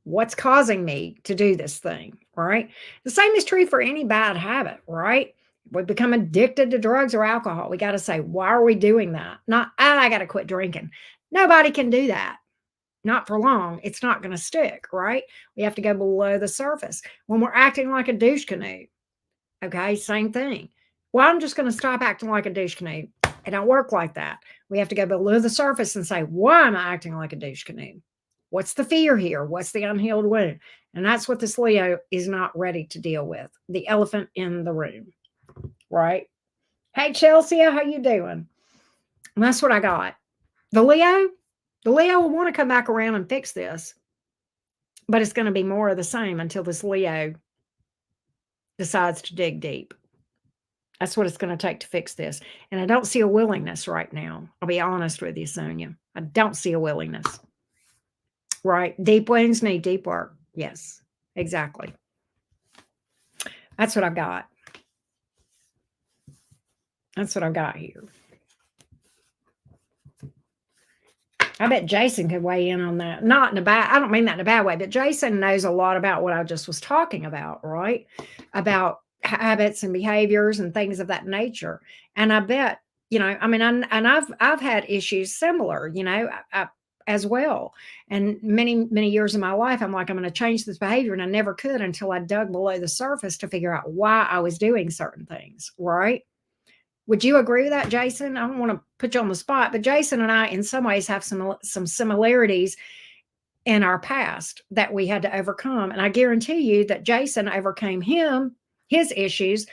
What's causing me to do this thing? Right? The same is true for any bad habit, right? We become addicted to drugs or alcohol. We got to say, why are we doing that? Not, I got to quit drinking. Nobody can do that. Not for long. It's not going to stick, right? We have to go below the surface. When we're acting like a douche canoe, okay, same thing. Well, I'm just going to stop acting like a douche canoe. It don't work like that. We have to go below the surface and say, why am I acting like a douche canoe? What's the fear here? What's the unhealed wound? And that's what this Leo is not ready to deal with. The elephant in the room, right? Hey, Chelsea, how you doing? And that's what I got. The Leo will want to come back around and fix this, but it's going to be more of the same until this Leo decides to dig deep. That's what it's going to take to fix this. And I don't see a willingness right now. I'll be honest with you, Sonia. I don't see a willingness. Right? Deep wounds need deep work. Yes, exactly. That's what I've got. That's what I've got here. I bet Jason could weigh in on that. Not in a bad, I don't mean that in a bad way, but Jason knows a lot about what I just was talking about, right? About habits and behaviors and things of that nature. And I bet, I mean, I've had issues similar, as well. And many, many years of my life, I'm like, I'm going to change this behavior. And I never could until I dug below the surface to figure out why I was doing certain things, right? Would you agree with that, Jason? I don't want to put you on the spot, but Jason and I, in some ways, have some similarities in our past that we had to overcome. And I guarantee you that Jason overcame his issues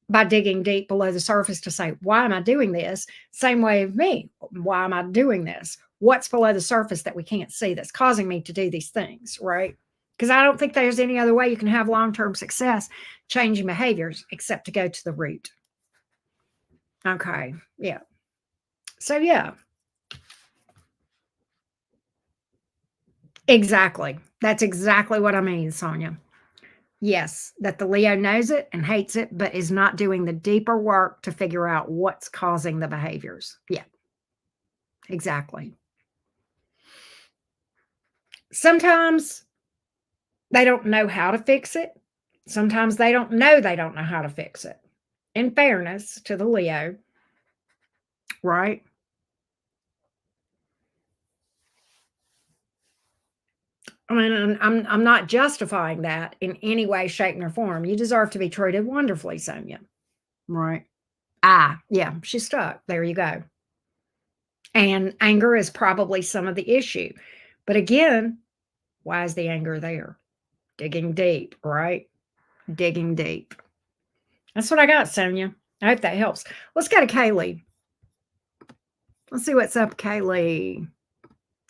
by digging deep below the surface to say, why am I doing this? Same way of me. Why am I doing this? What's below the surface that we can't see that's causing me to do these things, right? Because I don't think there's any other way you can have long-term success changing behaviors except to go to the root. Okay. Yeah. So, yeah. Exactly. That's exactly what I mean, Sonia. Yes, that the Leo knows it and hates it, but is not doing the deeper work to figure out what's causing the behaviors. Yeah. Exactly. Sometimes They don't know how to fix it. Sometimes they don't know how to fix it. In fairness to the Leo, right? I mean, I'm not justifying that in any way, shape, or form. You deserve to be treated wonderfully, Sonia. Right. Yeah, she's stuck. There you go. And anger is probably some of the issue. But again, why is the anger there? Digging deep, right? Digging deep. That's what I got, Sonia. I hope that helps. Let's go to Kaylee. Let's see what's up, Kaylee.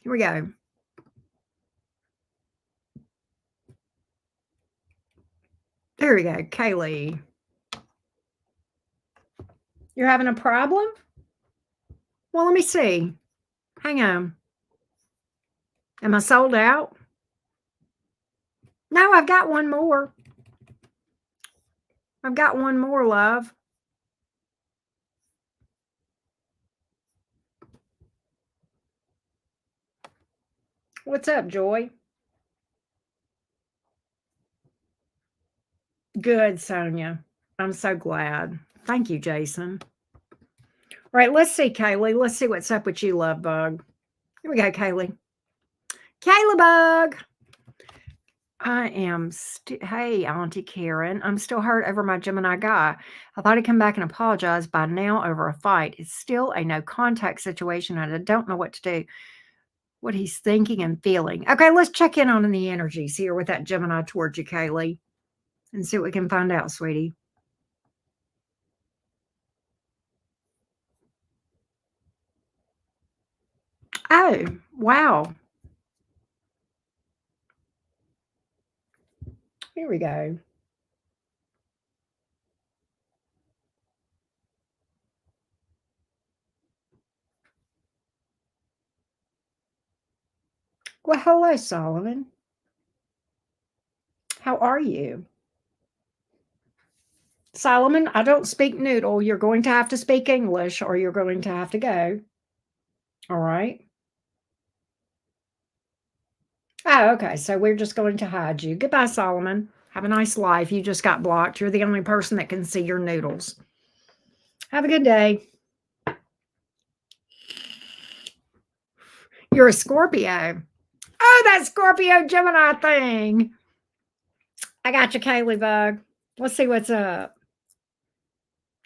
Here we go. There we go, Kaylee. You're having a problem? Well, let me see. Hang on. Am I sold out? No, I've got one more. I've got one more, love. What's up, Joy? Good, Sonia. I'm so glad. Thank you, Jason. All right, let's see, Kaylee. Let's see what's up with you, love bug. Here we go, Kaylee. Kayla bug. I am hey, Auntie Karen. I'm still hurt over my Gemini guy. I thought he'd come back and apologize by now over a fight. It's still a no contact situation, and I don't know what to do, what he's thinking and feeling. Okay, let's check in on the energies here with that Gemini towards you, Kaylee, and see what we can find out, sweetie. Oh, wow. Here we go. Well, hello, Solomon. How are you? Solomon, I don't speak noodle. You're going to have to speak English or you're going to have to go. All right. Oh, okay. So we're just going to hide you. Goodbye, Solomon. Have a nice life. You just got blocked. You're the only person that can see your noodles. Have a good day. You're a Scorpio. Oh, that Scorpio Gemini thing. I got you, Kaylee Bug. Let's see what's up.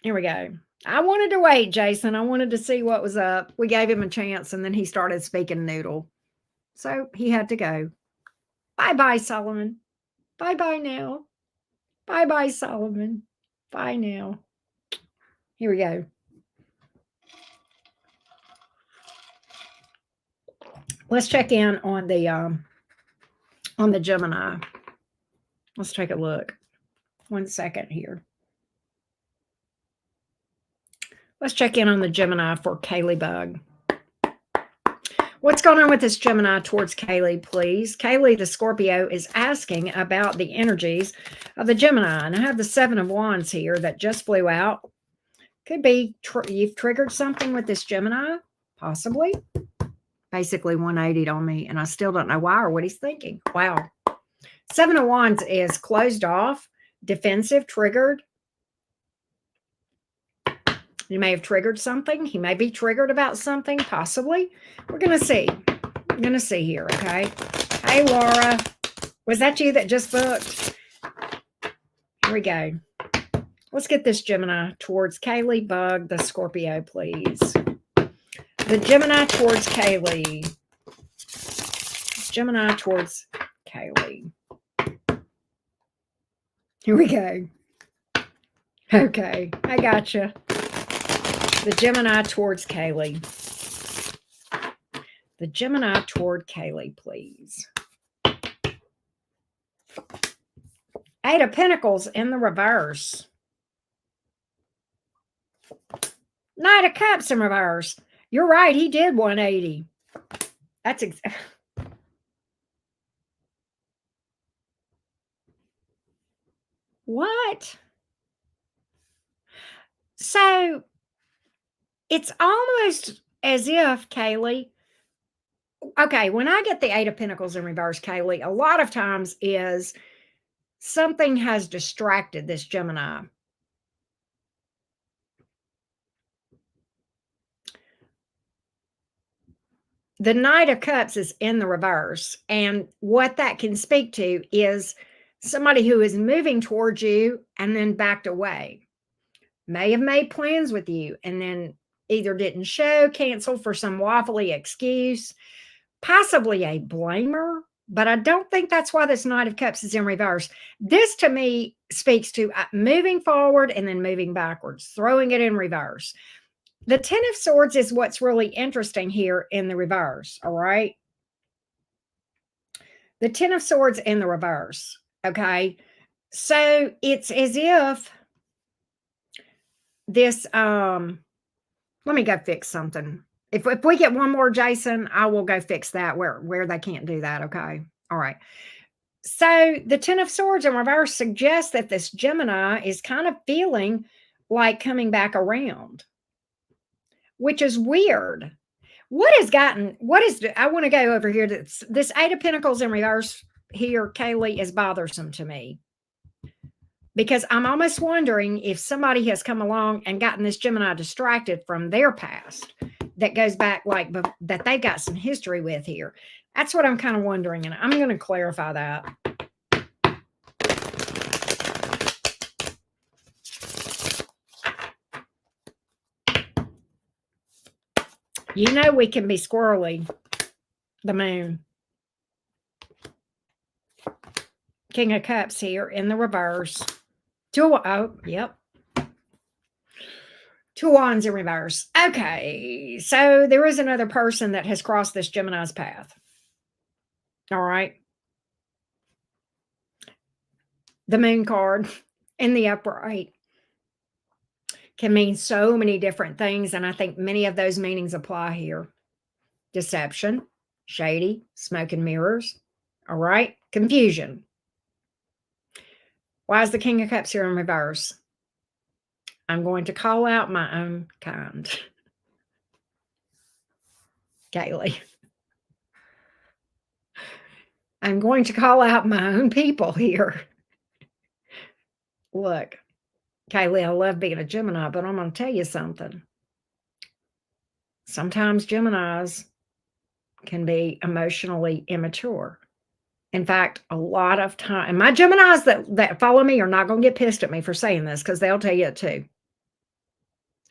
Here we go. I wanted to wait, Jason. I wanted to see what was up. We gave him a chance and then he started speaking noodle. So he had to go. Bye-bye, Solomon. Bye-bye now. Bye-bye, Solomon. Bye now. Here we go. Let's check in on the Gemini. Let's take a look. 1 second here. Let's check in on the Gemini for Kaylee Bug. What's going on with this Gemini towards Kaylee, please? Kaylee, the Scorpio, is asking about the energies of the Gemini. And I have the 7 of Wands here that just flew out. Could be you've triggered something with this Gemini, possibly. Basically 180'd on me, and I still don't know why or what he's thinking. Wow. 7 of Wands is closed off, defensive, triggered. You may have triggered something. He may be triggered about something, possibly. We're going to see. I'm going to see here, okay? Hey, Laura. Was that you that just booked? Here we go. Let's get this Gemini towards Kaylee Bug, the Scorpio, please. The Gemini towards Kaylee. Gemini towards Kaylee. Here we go. Okay, I gotcha. The Gemini towards Kaylee. The Gemini toward Kaylee, please. 8 of Pentacles in the reverse. Knight of Cups in reverse. You're right, he did 180. That's what? So it's almost as if, Kaylee, Okay, when I get the Eight of Pentacles in reverse, Kaylee, a lot of times is something has distracted this Gemini. The Knight of Cups is in the reverse, and what that can speak to is somebody who is moving towards you and then backed away. May have made plans with you and then either didn't show, canceled for some waffly excuse, possibly a blamer, but I don't think that's why this Knight of Cups is in reverse. This to me speaks to moving forward and then moving backwards, throwing it in reverse. The Ten of Swords is what's really interesting here in the reverse, all right? The Ten of Swords in the reverse, okay? So it's as if this, let me go fix something. If we get one more, Jason, I will go fix that where they can't do that, okay? All right. So the Ten of Swords in reverse suggests that this Gemini is kind of feeling like coming back around, which is weird. I want to go over here. This Eight of Pentacles in reverse here, Kaylee, is bothersome to me because I'm almost wondering if somebody has come along and gotten this Gemini distracted from their past that goes back that they've got some history with here. That's what I'm kind of wondering, and I'm going to clarify that. You know we can be squirrely. The Moon. King of Cups here in the reverse. Yep. Two Wands in reverse. Okay, so there is another person that has crossed this Gemini's path. All right. The Moon card in the upright can mean so many different things, and I think many of those meanings apply here. Deception, shady, smoke and mirrors. All right. Confusion. Why is the King of Cups here in reverse? I'm going to call out my own kind. Kaylee. I'm going to call out my own people here. Look, Kaylee, I love being a Gemini, but I'm going to tell you something. Sometimes Geminis can be emotionally immature. In fact, a lot of time, and my Geminis that follow me are not going to get pissed at me for saying this because they'll tell you it too.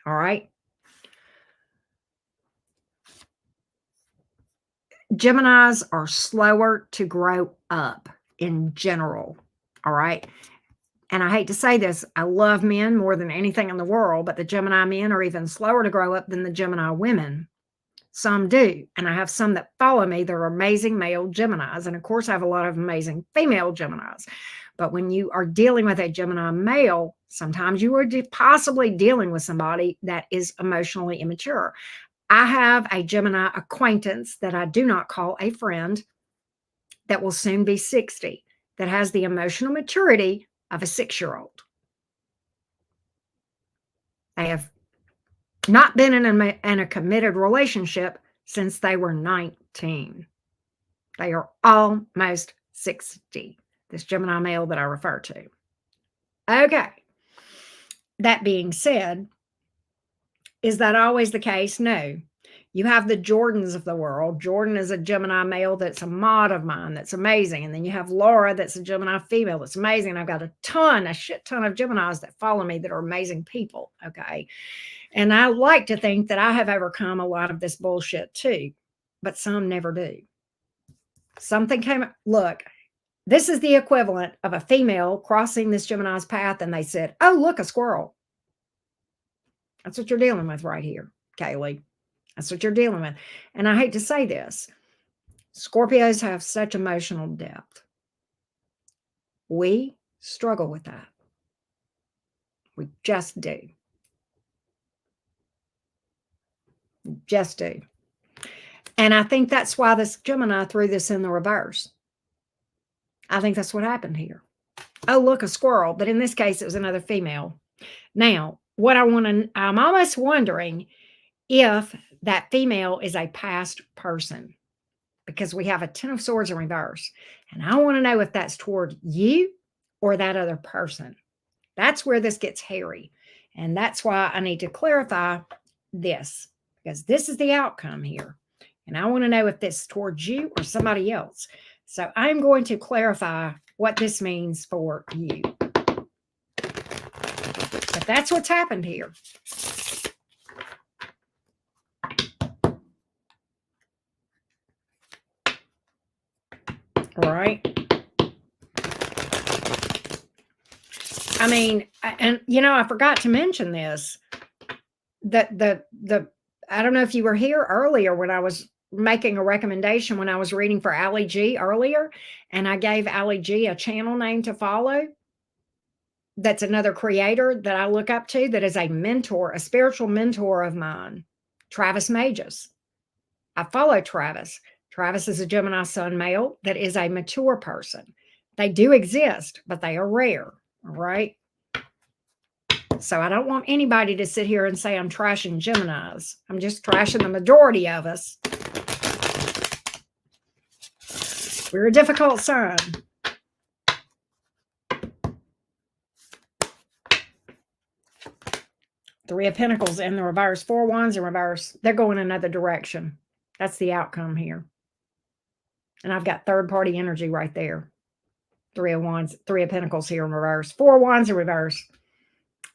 All right. Geminis are slower to grow up in general. All right. And I hate to say this, I love men more than anything in the world, but the Gemini men are even slower to grow up than the Gemini women. Some do. And I have some that follow me. They're amazing male Geminis. And of course, I have a lot of amazing female Geminis. But when you are dealing with a Gemini male, sometimes you are possibly dealing with somebody that is emotionally immature. I have a Gemini acquaintance that I do not call a friend that will soon be 60, that has the emotional maturity of a 6-year-old. They have not been in a committed relationship since they were 19. They are almost 60, this Gemini male that I refer to. Okay. That being said, is that always the case? No. You have the Jordans of the world. Jordan is a Gemini male that's a mod of mine that's amazing. And then you have Laura that's a Gemini female that's amazing. And I've got a shit ton of Geminis that follow me that are amazing people. Okay. And I like to think that I have overcome a lot of this bullshit too, but some never do. Something came, look, this is the equivalent of a female crossing this Gemini's path and they said, oh, look, a squirrel. That's what you're dealing with right here, Kaylee. That's what you're dealing with. And I hate to say this, Scorpios have such emotional depth. We struggle with that. We just do. Just do. And I think that's why this Gemini threw this in the reverse. I think that's what happened here. Oh, look, a squirrel. But in this case, it was another female. Now, I'm almost wondering if that female is a past person. because we have a 10 of swords in reverse. And I want to know if that's toward you or that other person. That's where this gets hairy. And that's why I need to clarify this, because this is the outcome here. And I want to know if this is towards you or somebody else. So I'm going to clarify what this means for you. But that's what's happened here. All right. I mean, and I forgot to mention this, that the I don't know if you were here earlier when I was making a recommendation when I was reading for Allie G earlier, and I gave Allie G a channel name to follow. That's another creator that I look up to, that is a mentor, a spiritual mentor of mine, Travis Mages. I follow Travis. Travis is a Gemini sun male that is a mature person. They do exist, but they are rare. All right. So I don't want anybody to sit here and say I'm trashing Geminis. I'm just trashing the majority of us. We're a difficult sign. Three of Pentacles in the reverse, 4 Wands in reverse. They're going another direction. That's the outcome here. And I've got third party energy right there. 3 of Wands, 3 of Pentacles here in reverse, 4 Wands in reverse.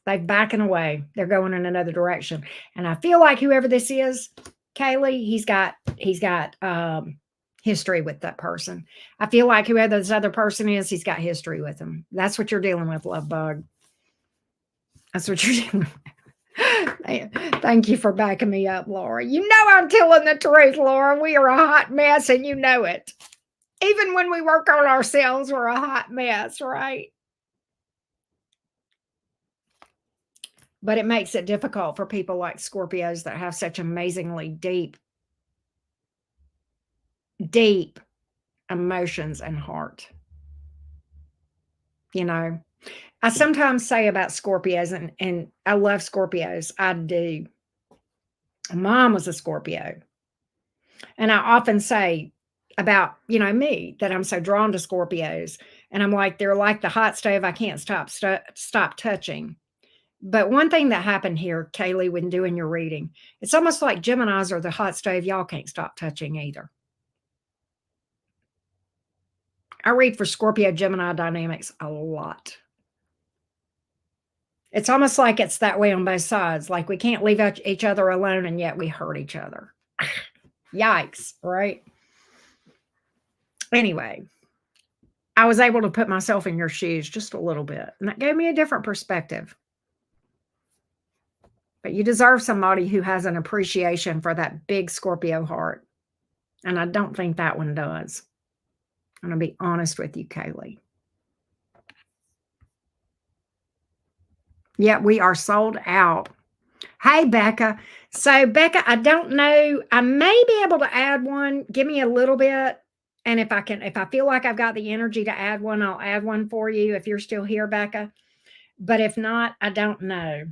They're backing away. They're going in another direction. And I feel like whoever this is, Kaylee, he's got history with that person. I feel like whoever this other person is, he's got history with him. That's what you're dealing with, love bug. That's what you're dealing with. Thank you for backing me up, Laura. You know I'm telling the truth, Laura. We are a hot mess, and you know it. Even when we work on ourselves, we're a hot mess, right? But it makes it difficult for people like Scorpios that have such amazingly deep emotions and heart. I sometimes say about Scorpios, and I love Scorpios. I do. Mom was a Scorpio. And I often say about, me, that I'm so drawn to Scorpios. And I'm like, they're like the hot stove I can't stop touching. But one thing that happened here, Kaylee, when doing your reading, it's almost like Geminis are the hot stove y'all can't stop touching either. I read for Scorpio Gemini dynamics a lot. It's almost like it's that way on both sides. Like we can't leave each other alone, and yet we hurt each other. Yikes, right? Anyway, I was able to put myself in your shoes just a little bit, and that gave me a different perspective. But you deserve somebody who has an appreciation for that big Scorpio heart. And I don't think that one does. I'm going to be honest with you, Kaylee. Yeah, we are sold out. Hey, Becca. So, Becca, I don't know. I may be able to add one. Give me a little bit. And if I feel like I've got the energy to add one, I'll add one for you if you're still here, Becca. But if not, I don't know.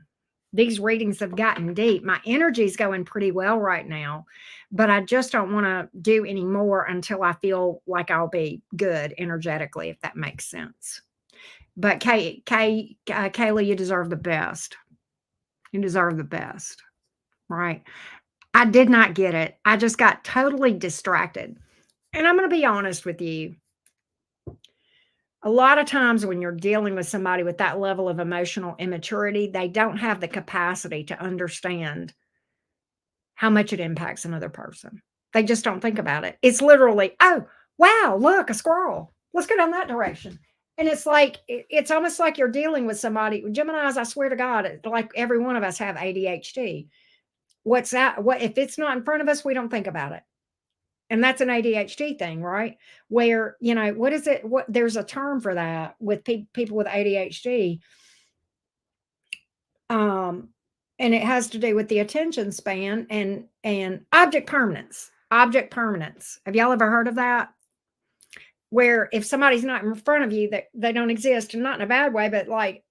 These readings have gotten deep. My energy is going pretty well right now, but I just don't want to do any more until I feel like I'll be good energetically, if that makes sense. But Kaylee, you deserve the best. You deserve the best, right? I did not get it. I just got totally distracted. And I'm going to be honest with you. A lot of times when you're dealing with somebody with that level of emotional immaturity, they don't have the capacity to understand how much it impacts another person. They just don't think about it. It's literally, oh, wow, look, a squirrel. Let's go down that direction. And it's like, it's almost like you're dealing with somebody. Geminis, I swear to God, like every one of us have ADHD. What's that? What if it's not in front of us, we don't think about it. And that's an ADHD thing, right? Where, what is it? There's a term for that with people with ADHD. And it has to do with the attention span and object permanence. Object permanence. Have y'all ever heard of that? Where if somebody's not in front of you, that they don't exist, and not in a bad way, but like,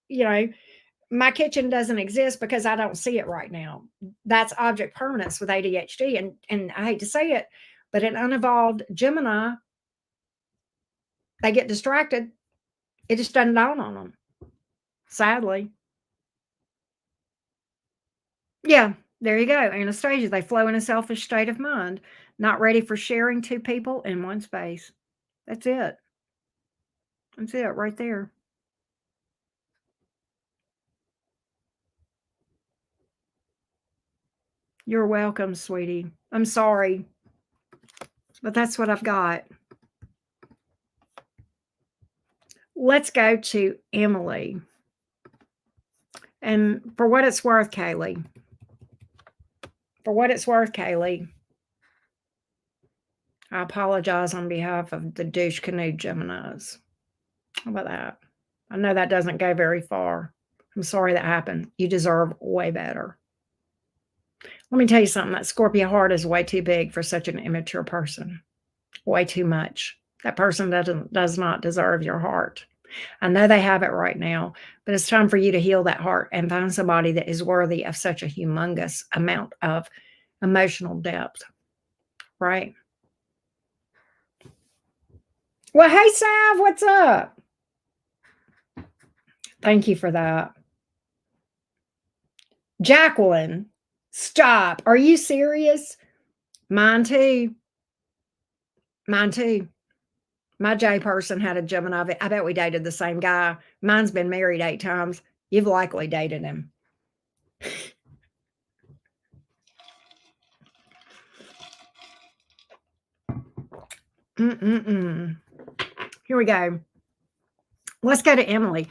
my kitchen doesn't exist because I don't see it right now. That's object permanence with ADHD. And I hate to say it, But an unevolved Gemini, they get distracted. It just doesn't dawn on them, sadly. Yeah, there you go. Anastasia, they flow in a selfish state of mind, not ready for sharing two people in one space. That's it. That's it right there. You're welcome, sweetie. I'm sorry, but that's what I've got. Let's go to Emily. And for what it's worth, Kaylee, I apologize on behalf of the douche canoe Geminis. How about that? I know that doesn't go very far. I'm sorry that happened. You deserve way better. Let me tell you something. That Scorpio heart is way too big for such an immature person. Way too much. That person does not deserve your heart. I know they have it right now, but it's time for you to heal that heart and find somebody that is worthy of such a humongous amount of emotional depth, right? Well, hey, Sav, what's up? Thank you for that. Jacqueline, stop. Are you serious? Mine too. Mine too. My J person had a Gemini. I bet we dated the same guy. Mine's been married 8 times. You've likely dated him. Here we go. Let's go to Emily.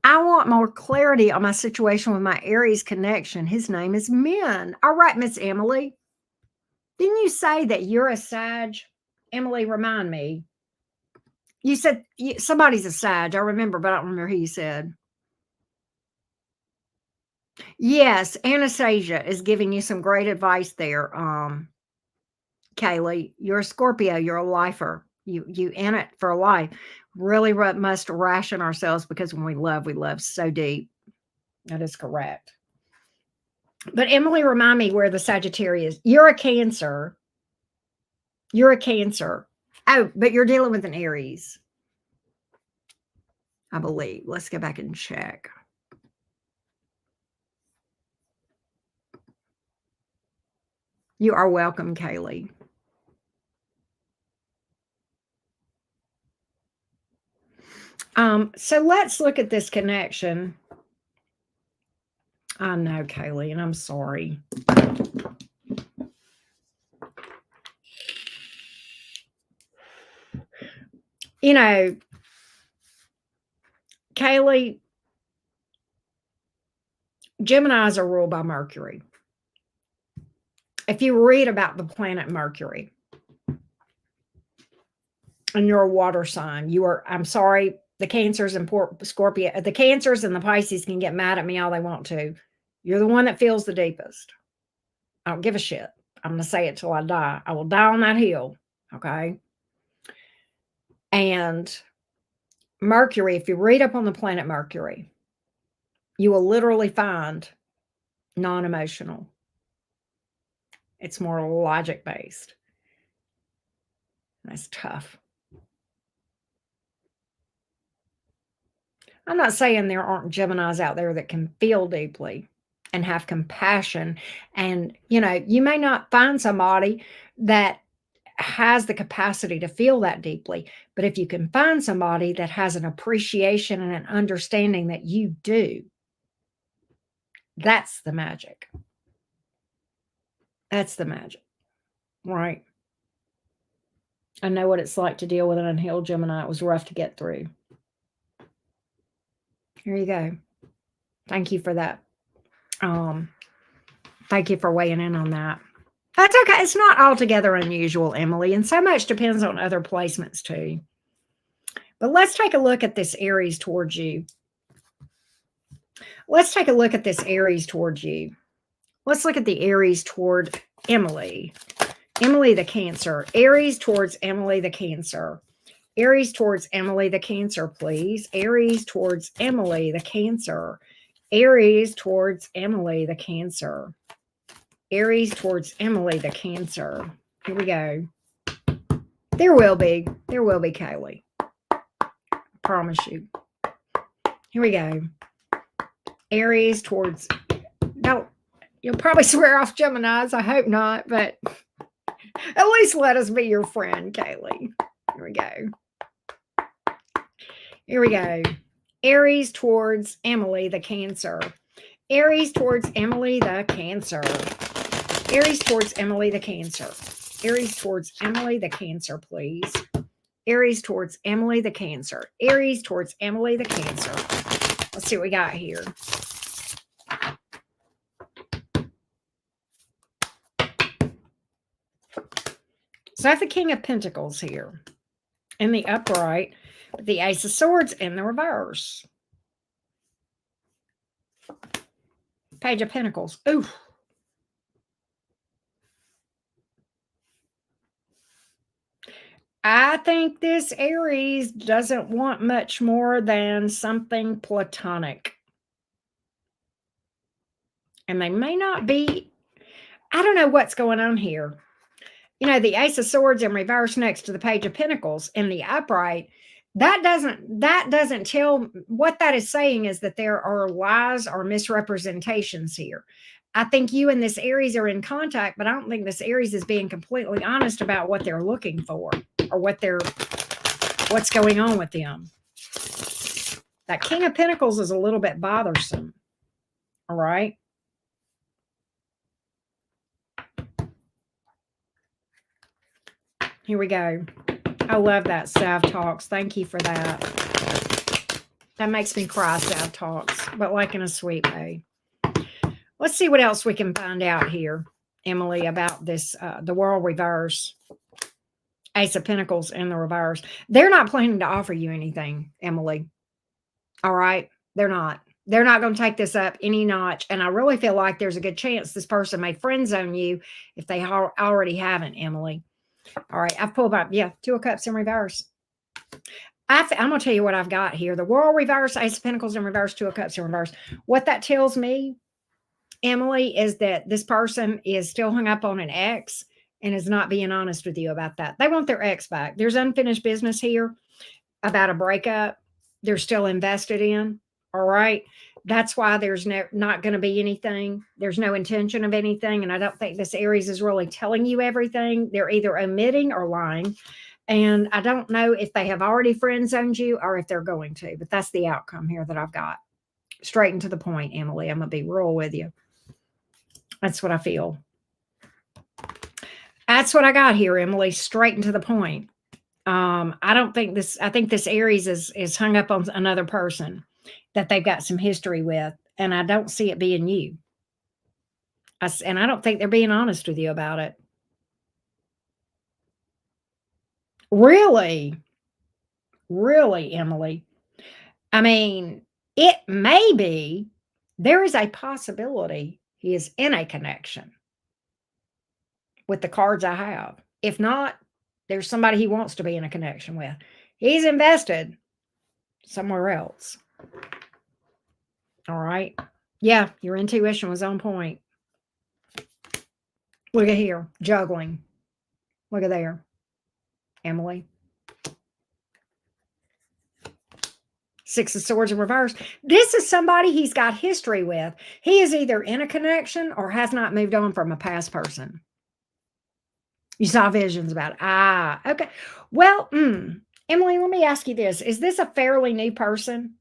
I want more clarity on my situation with my Aries connection. His name is Min. All right, Miss Emily. Didn't you say that you're a Sag? Emily, remind me. You said somebody's a Sag. I remember, but I don't remember who you said. Yes, Anastasia is giving you some great advice there. Kaylee, you're a Scorpio. You're a lifer. You in it for life. Really must ration ourselves because when we love so deep. That is correct. But Emily, remind me where the Sagittarius. You're a Cancer. You're a Cancer. Oh, but you're dealing with an Aries, I believe. Let's go back and check. You are welcome, Kaylee. So let's look at this connection. I know, Kaylee, and I'm sorry. You know, Kaylee, Geminis are ruled by Mercury. If you read about the planet Mercury and you're a water sign, I'm sorry, the Cancers and Scorpio, the Cancers and the Pisces can get mad at me all they want to. You're the one that feels the deepest. I don't give a shit. I'm going to say it till I die. I will die on that hill. Okay. And Mercury, if you read up on the planet Mercury, you will literally find non-emotional. It's more logic based. That's tough. I'm not saying there aren't Geminis out there that can feel deeply and have compassion. And, you may not find somebody that has the capacity to feel that deeply. But if you can find somebody that has an appreciation and an understanding that you do, that's the magic. That's the magic, right? I know what it's like to deal with an unhealed Gemini. It was rough to get through. Here you go. Thank you for that. Thank you for weighing in on that. That's okay. It's not altogether unusual, Emily, and so much depends on other placements too. But let's take a look at this Aries towards you. Let's take a look at this Aries towards you. Let's look at the Aries toward Emily. Emily the Cancer. Aries towards Emily the Cancer. Aries towards Emily the Cancer, please. Aries towards Emily the Cancer. Aries towards Emily the Cancer. Aries towards Emily the Cancer. Here we go. There will be. There will be, Kaylee. I promise you. Here we go. Aries towards, no, you'll probably swear off Geminis. I hope not, but at least let us be your friend, Kaylee. Here we go. Here we go. Aries towards Emily, the Cancer. Aries towards Emily, the Cancer. Aries towards Emily, the Cancer. Aries towards Emily, the Cancer, please. Aries towards Emily, the Cancer. Aries towards Emily, the Cancer. Let's see what we got here. So I have the King of Pentacles here in the upright, the Ace of Swords in the reverse. Page of Pentacles. Ooh. I think this Aries doesn't want much more than something platonic. And they may not be, I don't know what's going on here. You know, the Ace of Swords in reverse next to the Page of Pentacles in the upright, that doesn't tell, what that is saying is that there are lies or misrepresentations here. I think you and this Aries are in contact, but I don't think this Aries is being completely honest about what they're looking for or what's going on with them. That King of Pentacles is a little bit bothersome. All right. Here we go. I love that, Sav Talks. Thank you for that. That makes me cry, Sav Talks, but like in a sweet way. Let's see what else we can find out here, Emily, about this, the World reverse. Ace of Pentacles in the reverse. They're not planning to offer you anything, Emily. All right? They're not. They're not going to take this up any notch. And I really feel like there's a good chance this person may friend zone you if they already haven't, Emily. All right, I've pulled up, yeah, Two of Cups in reverse. I'm going to tell you what I've got here. The World reverse, Ace of Pentacles in reverse, Two of Cups in reverse. What that tells me, Emily, is that this person is still hung up on an ex and is not being honest with you about that. They want their ex back. There's unfinished business here about a breakup they're still invested in. All right. That's why there's not going to be anything. There's no intention of anything. And I don't think this Aries is really telling you everything. They're either omitting or lying. And I don't know if they have already friend zoned you or if they're going to, but that's the outcome here that I've got. Straight and to the point, Emily. I'm going to be real with you. That's what I feel. That's what I got here, Emily. Straight and to the point. I think this Aries is hung up on another person that they've got some history with, and I don't see it being you. And I don't think they're being honest with you about it. Really? Really, Emily? I mean, it may be, there is a possibility he is in a connection with the cards I have. If not, there's somebody he wants to be in a connection with. He's invested somewhere else. All right. Yeah, your intuition was on point. Look at here, juggling. Look at there, Emily. Six of Swords in reverse. This is somebody he's got history with. He is either in a connection or has not moved on from a past person. You saw visions about it. Ah, okay. Well, Emily, let me ask you this. Is this a fairly new person?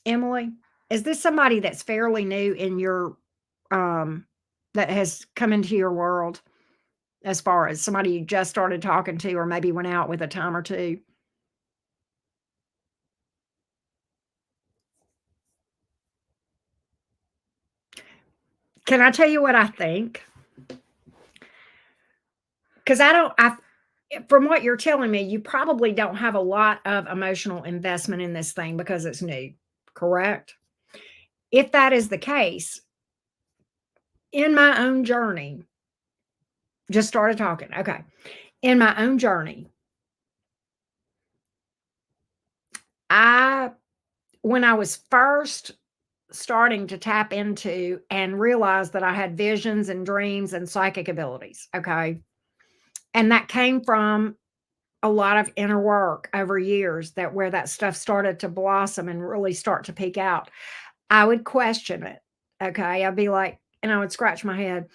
Emily, is this somebody that's fairly new in your, that has come into your world as far as somebody you just started talking to or maybe went out with a time or two? Can I tell you what I think? Because from what you're telling me, you probably don't have a lot of emotional investment in this thing because it's new, correct? If that is the case, in my own journey, just started talking. Okay. In my own journey, when I was first starting to tap into and realize that I had visions and dreams and psychic abilities. Okay. And that came from a lot of inner work over years, that where that stuff started to blossom and really start to peek out. I would question it. Okay. I'd be like, and I would scratch my head.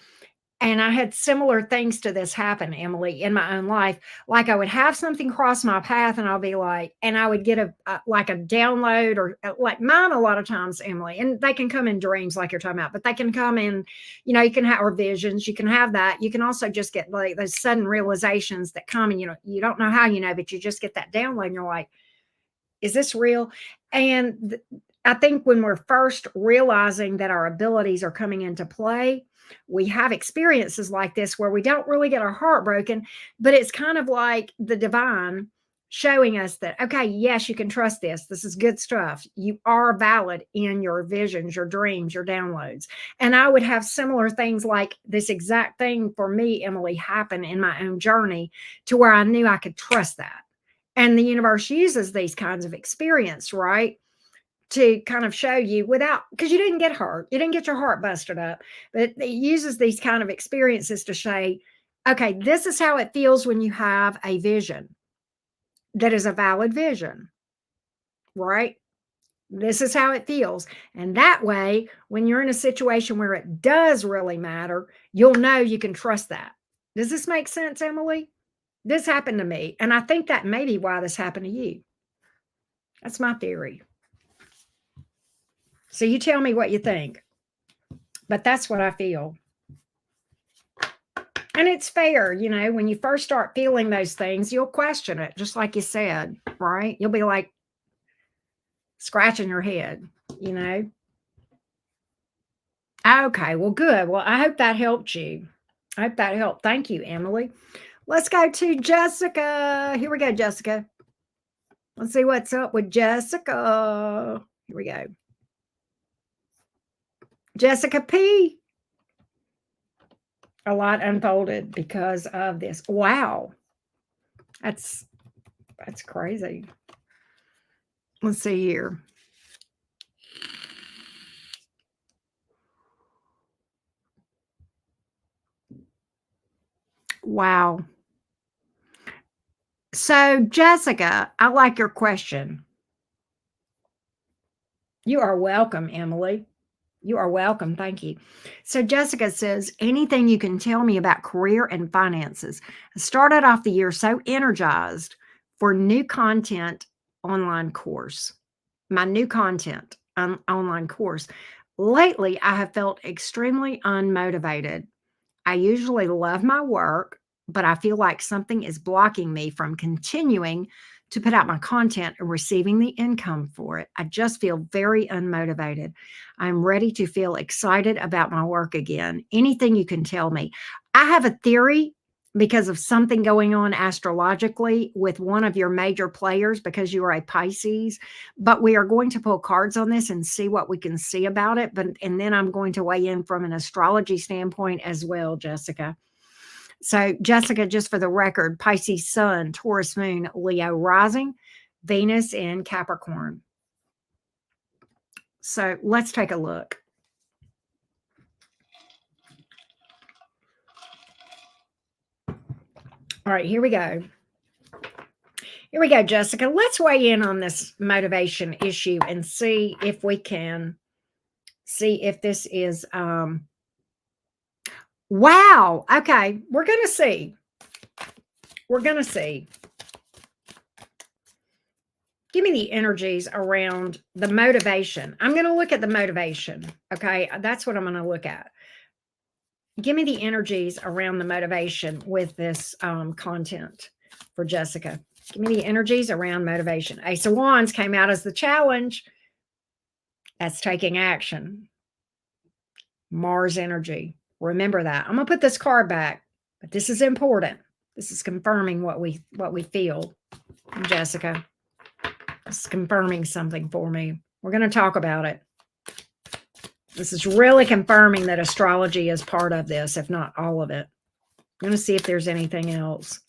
And I had similar things to this happen, Emily, in my own life. Like I would have something cross my path and I'll be like, and I would get like a download or like mine a lot of times, Emily, and they can come in dreams like you're talking about, but they can come in, you can have, or visions, you can have that. You can also just get like those sudden realizations that come and you don't know how, but you just get that download and you're like, is this real? And I think when we're first realizing that our abilities are coming into play, we have experiences like this where we don't really get our heart broken, but it's kind of like the divine showing us that, okay, yes, you can trust this. This is good stuff. You are valid in your visions, your dreams, your downloads. And I would have similar things like this exact thing for me, Emily, happen in my own journey to where I knew I could trust that. And the universe uses these kinds of experience, right? To kind of show you without, because you didn't get hurt, you didn't get your heart busted up, but it uses these kind of experiences to say, okay, this is how it feels when you have a vision that is a valid vision, right? This is how it feels. And that way, when you're in a situation where it does really matter, you'll know you can trust that. Does this make sense, Emily? This happened to me. And I think that may be why this happened to you. That's my theory. So you tell me what you think. But that's what I feel. And it's fair, when you first start feeling those things, you'll question it, just like you said, right? You'll be like scratching your head, Okay, well, good. Well, I hope that helped you. I hope that helped. Thank you, Emily. Let's go to Jessica. Here we go, Jessica. Let's see what's up with Jessica. Here we go. Jessica P. A lot unfolded because of this. Wow. That's crazy. Let's see here. Wow. So, Jessica, I like your question. You are welcome, Emily. You are welcome. Thank you. So, Jessica says, anything you can tell me about career and finances? I started off the year so energized for new content online course. My new content online course. Lately, I have felt extremely unmotivated. I usually love my work, but I feel like something is blocking me from continuing to put out my content and receiving the income for it. I just feel very unmotivated. I'm ready to feel excited about my work again. Anything you can tell me. I have a theory because of something going on astrologically with one of your major players, because you are a Pisces, but we are going to pull cards on this and see what we can see about it. And then I'm going to weigh in from an astrology standpoint as well, Jessica. So, Jessica, just for the record, Pisces Sun, Taurus Moon, Leo Rising, Venus in Capricorn. So, let's take a look. All right, here we go. Here we go, Jessica. Let's weigh in on this motivation issue and see if we can see if this is wow. Okay, we're going to see. We're going to see. Give me the energies around the motivation. I'm going to look at the motivation. Okay, that's what I'm going to look at. Give me the energies around the motivation with this content for Jessica. Give me the energies around motivation. Ace of Wands came out as the challenge. That's taking action. Mars energy. Remember that. I'm going to put this card back, but this is important. This is confirming what we feel, Jessica. It's confirming something for me. We're going to talk about it. This is really confirming that astrology is part of this, if not all of it. I'm going to see if there's anything else.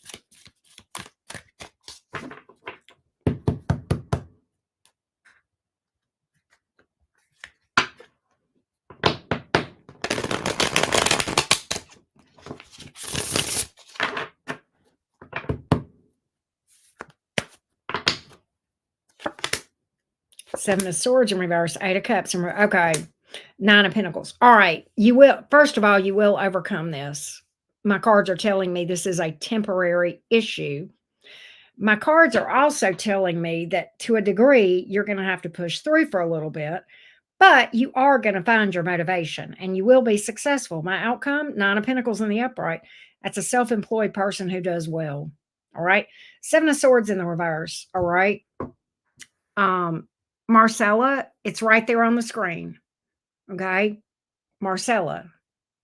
Seven of Swords in reverse, Eight of Cups in reverse. Okay. Nine of Pentacles. All right. You will, first of all, you will overcome this. My cards are telling me this is a temporary issue. My cards are also telling me that to a degree, you're going to have to push through for a little bit, but you are going to find your motivation and you will be successful. My outcome, Nine of Pentacles in the upright. That's a self-employed person who does well. All right. Seven of Swords in the reverse. All right. Marcella, it's right there on the screen. Okay. Marcella,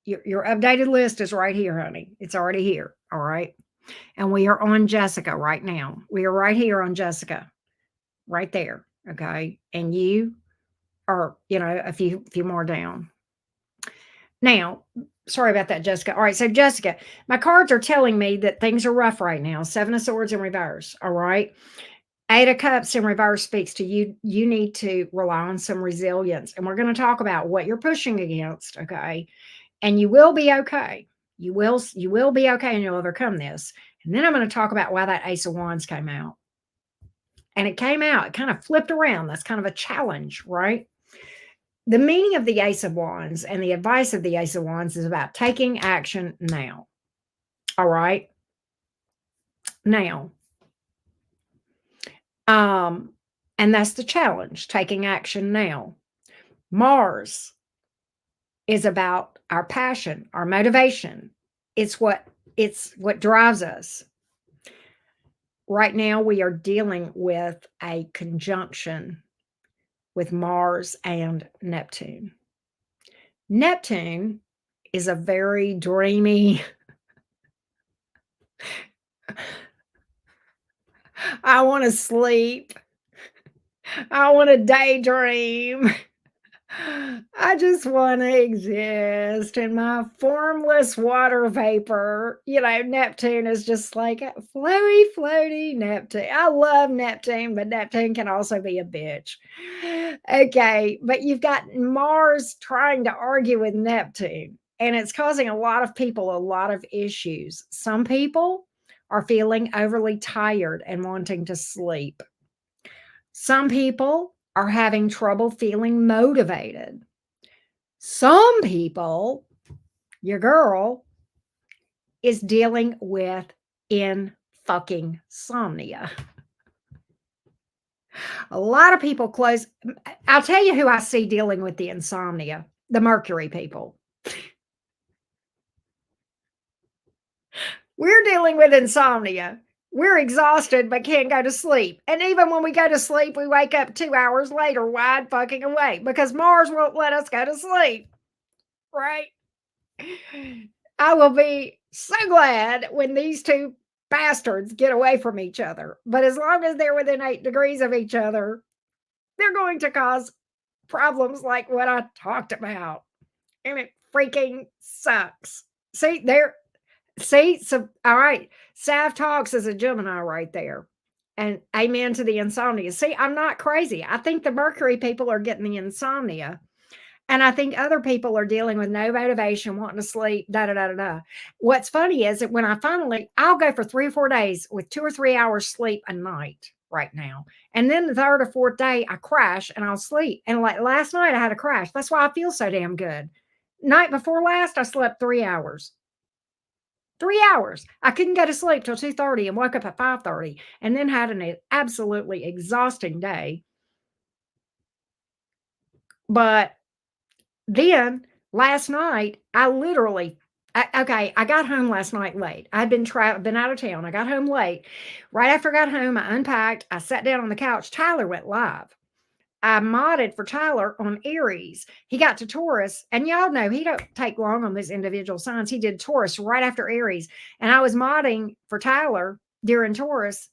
your updated list is right here, honey. It's already here. All right. And we are on Jessica right now. We are right here on Jessica, right there. Okay. And you are, a few more down. Now, sorry about that, Jessica. All right. So, Jessica, my cards are telling me that things are rough right now. Seven of Swords in reverse. All right. Eight of Cups in reverse speaks to you. You need to rely on some resilience. And we're going to talk about what you're pushing against. Okay. And you will be okay. You will be okay and you'll overcome this. And then I'm going to talk about why that Ace of Wands came out. And it came out, it kind of flipped around. That's kind of a challenge, right? The meaning of the Ace of Wands and the advice of the Ace of Wands is about taking action now. All right. Now. And that's the challenge, taking action now. Mars is about our passion, our motivation. It's what drives us. Right now, we are dealing with a conjunction with Mars and Neptune. Neptune is a very dreamy, I want to sleep. I want to daydream. I just want to exist in my formless water vapor. Neptune is just like a floaty, floaty Neptune. I love Neptune, but Neptune can also be a bitch. Okay, but you've got Mars trying to argue with Neptune, and it's causing a lot of people a lot of issues. Some people are feeling overly tired and wanting to sleep. Some people are having trouble feeling motivated. Some people, your girl, is dealing with fucking insomnia. A lot of people close. I'll tell you who I see dealing with the insomnia, the Mercury people. We're dealing with insomnia. We're exhausted but can't go to sleep. And even when we go to sleep, we wake up 2 hours later wide fucking awake because Mars won't let us go to sleep. Right? I will be so glad when these two bastards get away from each other. But as long as they're within 8 degrees of each other, they're going to cause problems like what I talked about. And it freaking sucks. So all right. Sav Talks is a Gemini right there. And amen to the insomnia. See, I'm not crazy. I think the Mercury people are getting the insomnia. And I think other people are dealing with no motivation, wanting to sleep, da da da da da. What's funny is that when I'll go for 3 or 4 days with 2 or 3 hours sleep a night right now. And then the third or fourth day, I crash and I'll sleep. And like last night, I had a crash. That's why I feel so damn good. Night before last, I slept 3 hours. 3 hours. I couldn't go to sleep till 2:30 and woke up at 5:30 and then had an absolutely exhausting day. But then last night, I got home last night late. I'd been out of town. I got home late. Right after I got home, I unpacked. I sat down on the couch. Tyler went live. I modded for Tyler on Aries. He got to Taurus, and y'all know he don't take long on these individual signs. He did Taurus right after Aries, and I was modding for Tyler during Taurus.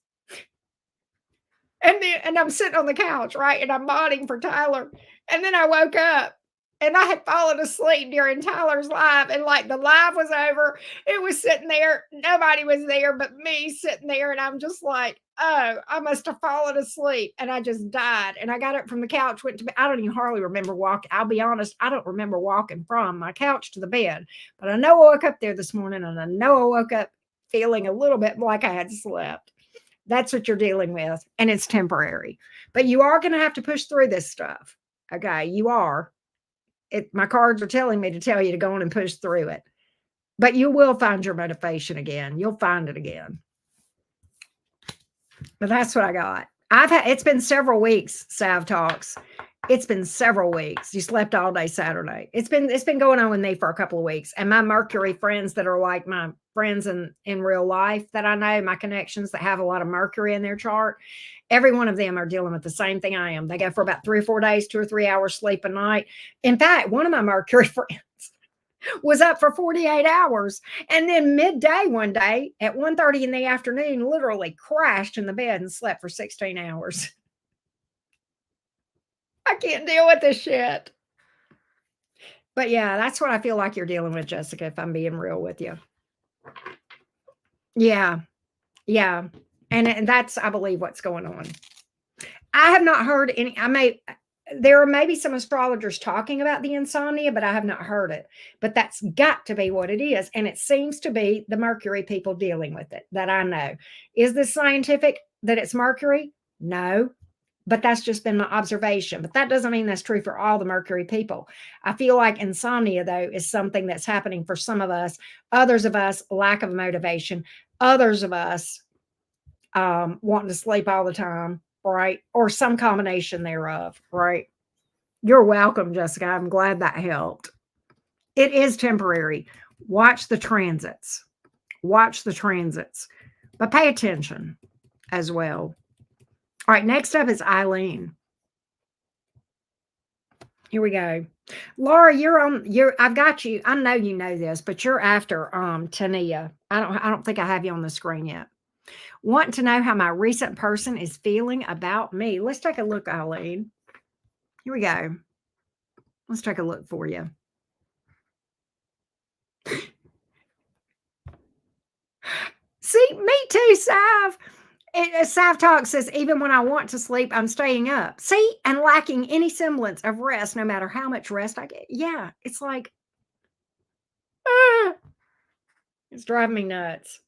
And I'm sitting on the couch, right? And I'm modding for Tyler. And then I woke up and I had fallen asleep during Tyler's live. And like the live was over, it was sitting there. Nobody was there but me sitting there. And I'm just like, oh, I must have fallen asleep. And I just died. And I got up from the couch, went to bed. I don't even hardly remember walking. I'll be honest, I don't remember walking from my couch to the bed. But I know I woke up there this morning and I know I woke up feeling a little bit like I had slept. That's what you're dealing with, and it's temporary. But you are going to have to push through this stuff. Okay, you are. My cards are telling me to tell you to go on and push through it. But you will find your motivation again. You'll find it again. But that's what I got. It's been several weeks, Sav Talks. It's been several weeks. You slept all day Saturday. It's been going on with me for a couple of weeks. And my Mercury friends that are like my friends in real life that I know, my connections that have a lot of Mercury in their chart, every one of them are dealing with the same thing I am. They go for about 3 or 4 days, 2 or 3 hours sleep a night. In fact, one of my Mercury friends was up for 48 hours. And then midday one day at 1:30 in the afternoon, literally crashed in the bed and slept for 16 hours. I can't deal with this shit. But yeah, that's what I feel like you're dealing with, Jessica, if I'm being real with you. Yeah. Yeah. And that's, I believe, what's going on. I have not heard any, there are maybe some astrologers talking about the insomnia, but I have not heard it. But that's got to be what it is. And it seems to be the Mercury people dealing with it that I know. Is this scientific that it's Mercury? No. But that's just been my observation. But that doesn't mean that's true for all the Mercury people. I feel like insomnia, though, is something that's happening for some of us. Others of us, lack of motivation. Others of us wanting to sleep all the time, right? Or some combination thereof, right? You're welcome, Jessica. I'm glad that helped. It is temporary. Watch the transits. Watch the transits. But pay attention as well. All right, next up is Eileen. Here we go. Laura, I've got you. I know you know this, but you're after Tania. I don't think I have you on the screen yet. Want to know how my recent person is feeling about me. Let's take a look, Eileen. Here we go. Let's take a look for you. See, me too, Sav. Sav Talk says, even when I want to sleep, I'm staying up. See, and lacking any semblance of rest, no matter how much rest I get. Yeah, it's like, it's driving me nuts.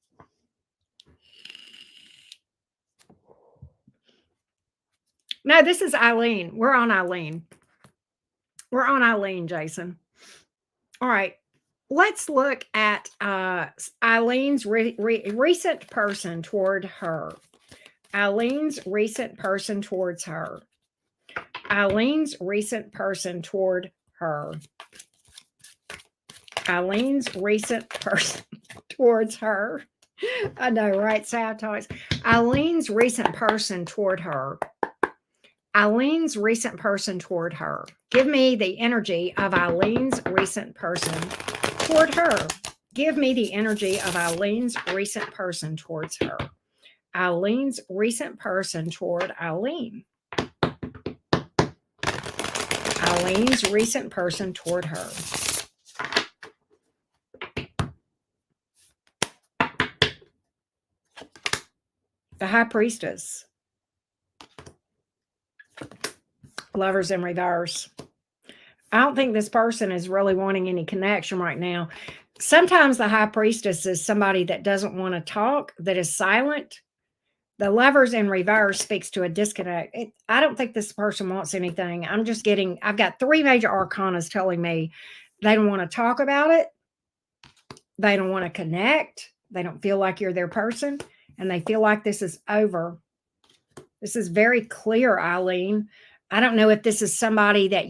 No, this is Eileen. We're on Eileen. We're on Eileen, Jason. All right. Let's look at Eileen's recent person toward her. Eileen's recent person towards her. Eileen's recent person toward her. Eileen's recent person towards her. I know, right? Sad talks. Eileen's recent person toward her. Eileen's recent person toward her. Give me the energy of Eileen's recent person toward her. Give me the energy of Eileen's recent person towards her. Eileen's recent person toward Eileen. Eileen's recent person toward her. The High Priestess. Lovers in reverse. I don't think this person is really wanting any connection right now. Sometimes the High Priestess is somebody that doesn't want to talk, that is silent. The Lovers in reverse speaks to a disconnect. I don't think this person wants anything. I've got 3 major arcanas telling me they don't want to talk about it. They don't want to connect. They don't feel like you're their person. And they feel like this is over. This is very clear, Eileen. I don't know if this is somebody that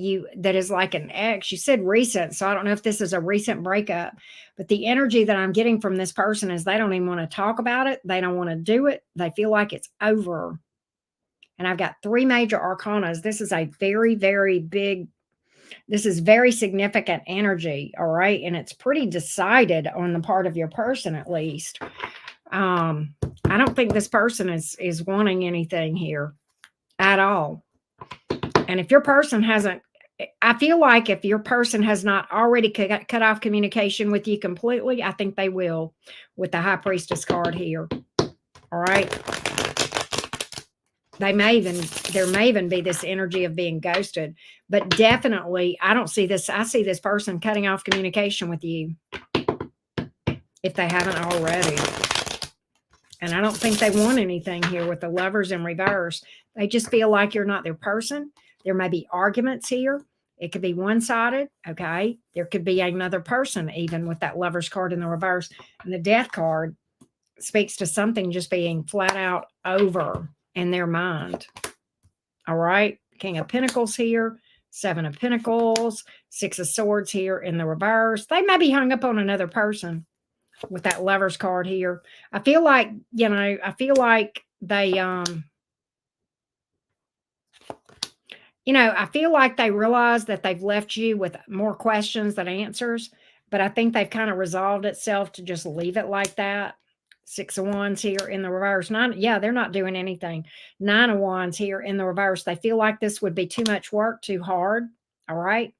is like an ex. You said recent, so I don't know if this is a recent breakup. But the energy that I'm getting from this person is they don't even want to talk about it. They don't want to do it. They feel like it's over. And I've got 3 major arcanas. This is a very, very big, this is very significant energy, all right? And it's pretty decided on the part of your person, at least. I don't think this person is wanting anything here at all. And if your person hasn't, I feel like if your person has not already cut off communication with you completely, I think they will with the High Priestess card here. All right. There may even be this energy of being ghosted, but definitely I don't see this. I see this person cutting off communication with you if they haven't already. And I don't think they want anything here with the Lovers in reverse. They just feel like you're not their person. There may be arguments here. It could be one-sided, okay? There could be another person even with that Lovers card in the reverse. And the Death card speaks to something just being flat out over in their mind. All right? King of Pentacles here, Seven of Pentacles, Six of Swords here in the reverse. They may be hung up on another person with that Lovers card here. I feel like, I feel like they, I feel like they realize that they've left you with more questions than answers, but I think they've kind of resolved itself to just leave it like that. Six of Wands here in the reverse. They're not doing anything. Nine of Wands here in the reverse. They feel like this would be too much work, too hard. All right.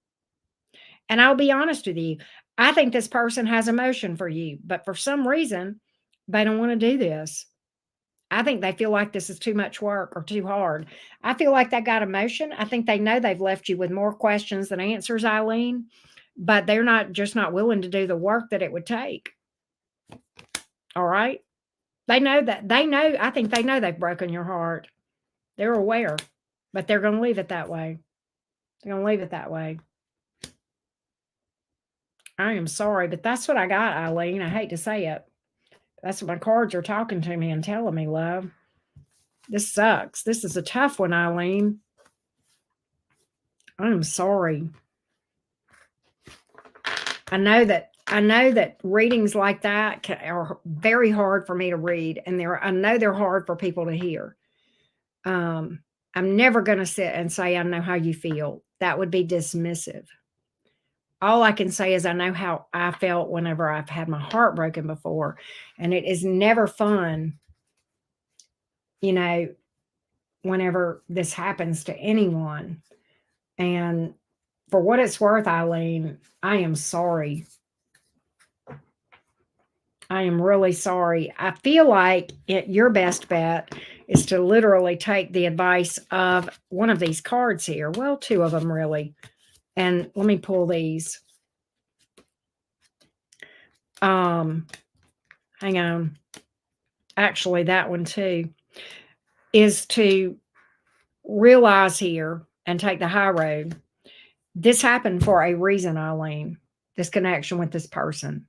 And I'll be honest with you. I think this person has emotion for you, but for some reason, they don't want to do this. I think they feel like this is too much work or too hard. I feel like they got emotion. I think they know they've left you with more questions than answers, Eileen, but they're not willing to do the work that it would take. All right. They know that. I think they know they've broken your heart. They're aware, but they're going to leave it that way. They're going to leave it that way. I am sorry, but that's what I got, Eileen. I hate to say it. That's what my cards are talking to me and telling me, love. This sucks. This is a tough one, Eileen. I'm sorry. I know that readings like that are very hard for me to read, and I know they're hard for people to hear. I'm never going to sit and say I know how you feel. That would be dismissive. All I can say is I know how I felt whenever I've had my heart broken before, and it is never fun, whenever this happens to anyone. And for what it's worth, Eileen, I am sorry. I am really sorry. I feel like your best bet is to literally take the advice of one of these cards here. Well, two of them really. And let me pull these. Hang on. Actually, that one too is to realize here and take the high road. This happened for a reason, Eileen. This connection with this person.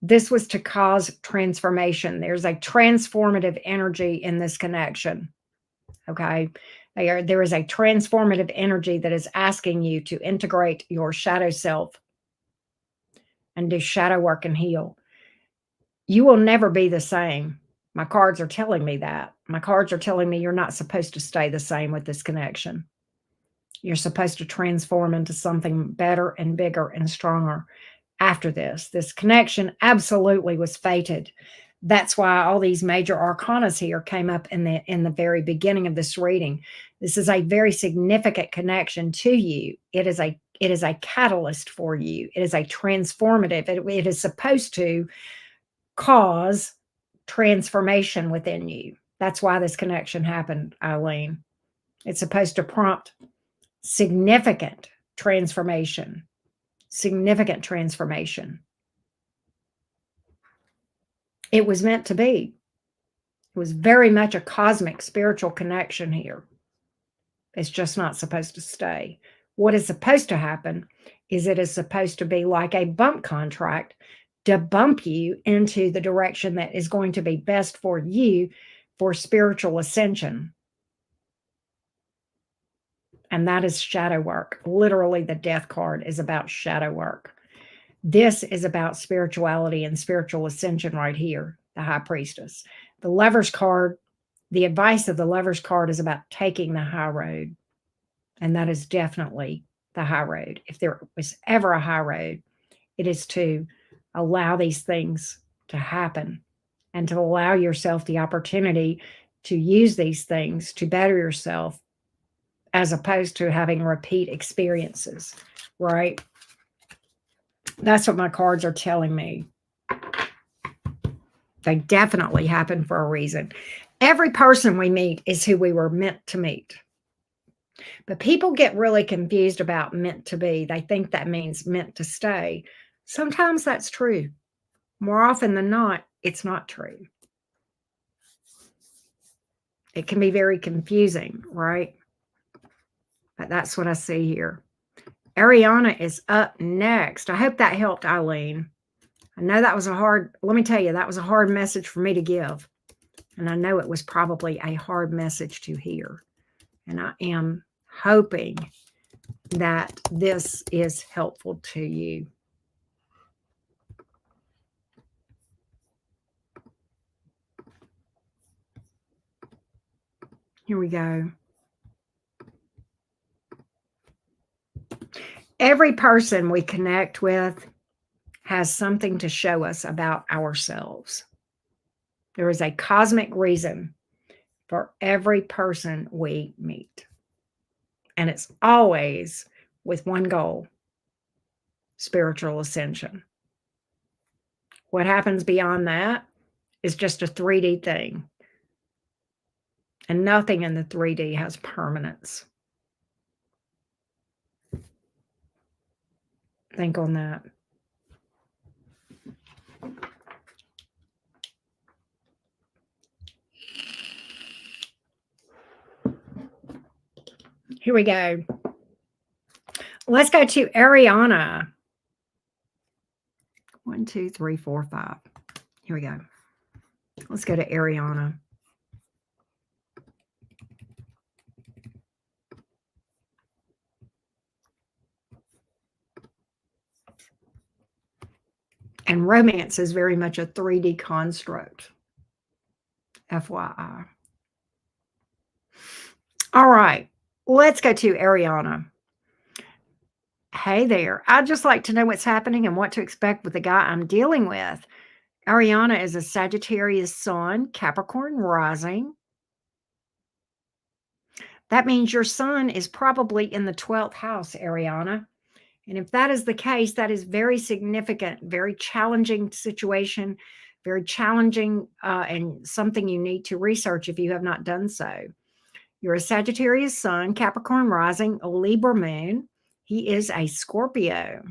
This was to cause transformation. There's a transformative energy in this connection. Okay. There is a transformative energy that is asking you to integrate your shadow self and do shadow work and heal. You will never be the same. My cards are telling me that. My cards are telling me you're not supposed to stay the same with this connection. You're supposed to transform into something better and bigger and stronger after this. This connection absolutely was fated. That's why all these major arcanas here came up in the very beginning of this reading. This is a very significant connection to you. It is a catalyst for you. It is a transformative. It is supposed to cause transformation within you. That's why this connection happened, Eileen. It's supposed to prompt significant transformation. Significant transformation. It was meant to be. It was very much a cosmic spiritual connection here. It's just not supposed to stay. What is supposed to happen is it is supposed to be like a bump contract to bump you into the direction that is going to be best for you for spiritual ascension. And that is shadow work. Literally, the Death card is about shadow work. This is about spirituality and spiritual ascension right here, the High Priestess. The Lovers card, the advice of the Lovers card is about taking the high road. And that is definitely the high road. If there was ever a high road, it is to allow these things to happen and to allow yourself the opportunity to use these things to better yourself as opposed to having repeat experiences, right? That's what my cards are telling me. They definitely happen for a reason. Every person we meet is who we were meant to meet. But people get really confused about meant to be. They think that means meant to stay. Sometimes that's true. More often than not, it's not true. It can be very confusing, right? But that's what I see here. Ariana is up next. I hope that helped, Eileen. I know that was let me tell you, that was a hard message for me to give. And I know it was probably a hard message to hear. And I am hoping that this is helpful to you. Here we go. Every person we connect with has something to show us about ourselves. There is a cosmic reason for every person we meet. And it's always with one goal: spiritual ascension. What happens beyond that is just a 3D thing. And nothing in the 3D has permanence. Think on that. Here we go. Let's go to Ariana. 1, 2, 3, 4, 5. Here we go. Let's go to Ariana. And romance is very much a 3D construct. FYI. All right. Let's go to Ariana. Hey there. I'd just like to know what's happening and what to expect with the guy I'm dealing with. Ariana is a Sagittarius sun, Capricorn rising. That means your sun is probably in the 12th house, Ariana. And if that is the case, that is very significant, very challenging situation, very challenging, and something you need to research if you have not done so. You're a Sagittarius sun, Capricorn rising, a Libra moon. He is a Scorpio.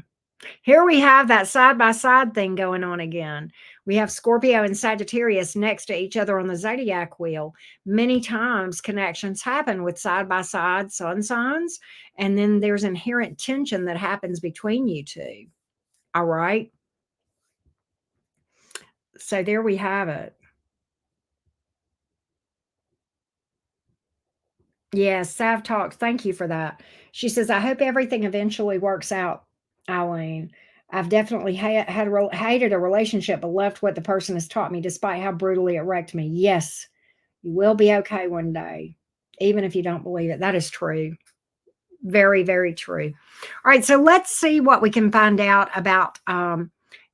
Here we have that side-by-side thing going on again. We have Scorpio and Sagittarius next to each other on the zodiac wheel. Many times connections happen with side-by-side sun signs, and then there's inherent tension that happens between you two. All right? So there we have it. Yes, Sav Talks. Thank you for that. She says, I hope everything eventually works out, Eileen. I've definitely hated a relationship, but loved what the person has taught me, despite how brutally it wrecked me. Yes, you will be okay one day, even if you don't believe it. That is true. Very, very true. All right, so let's see what we can find out about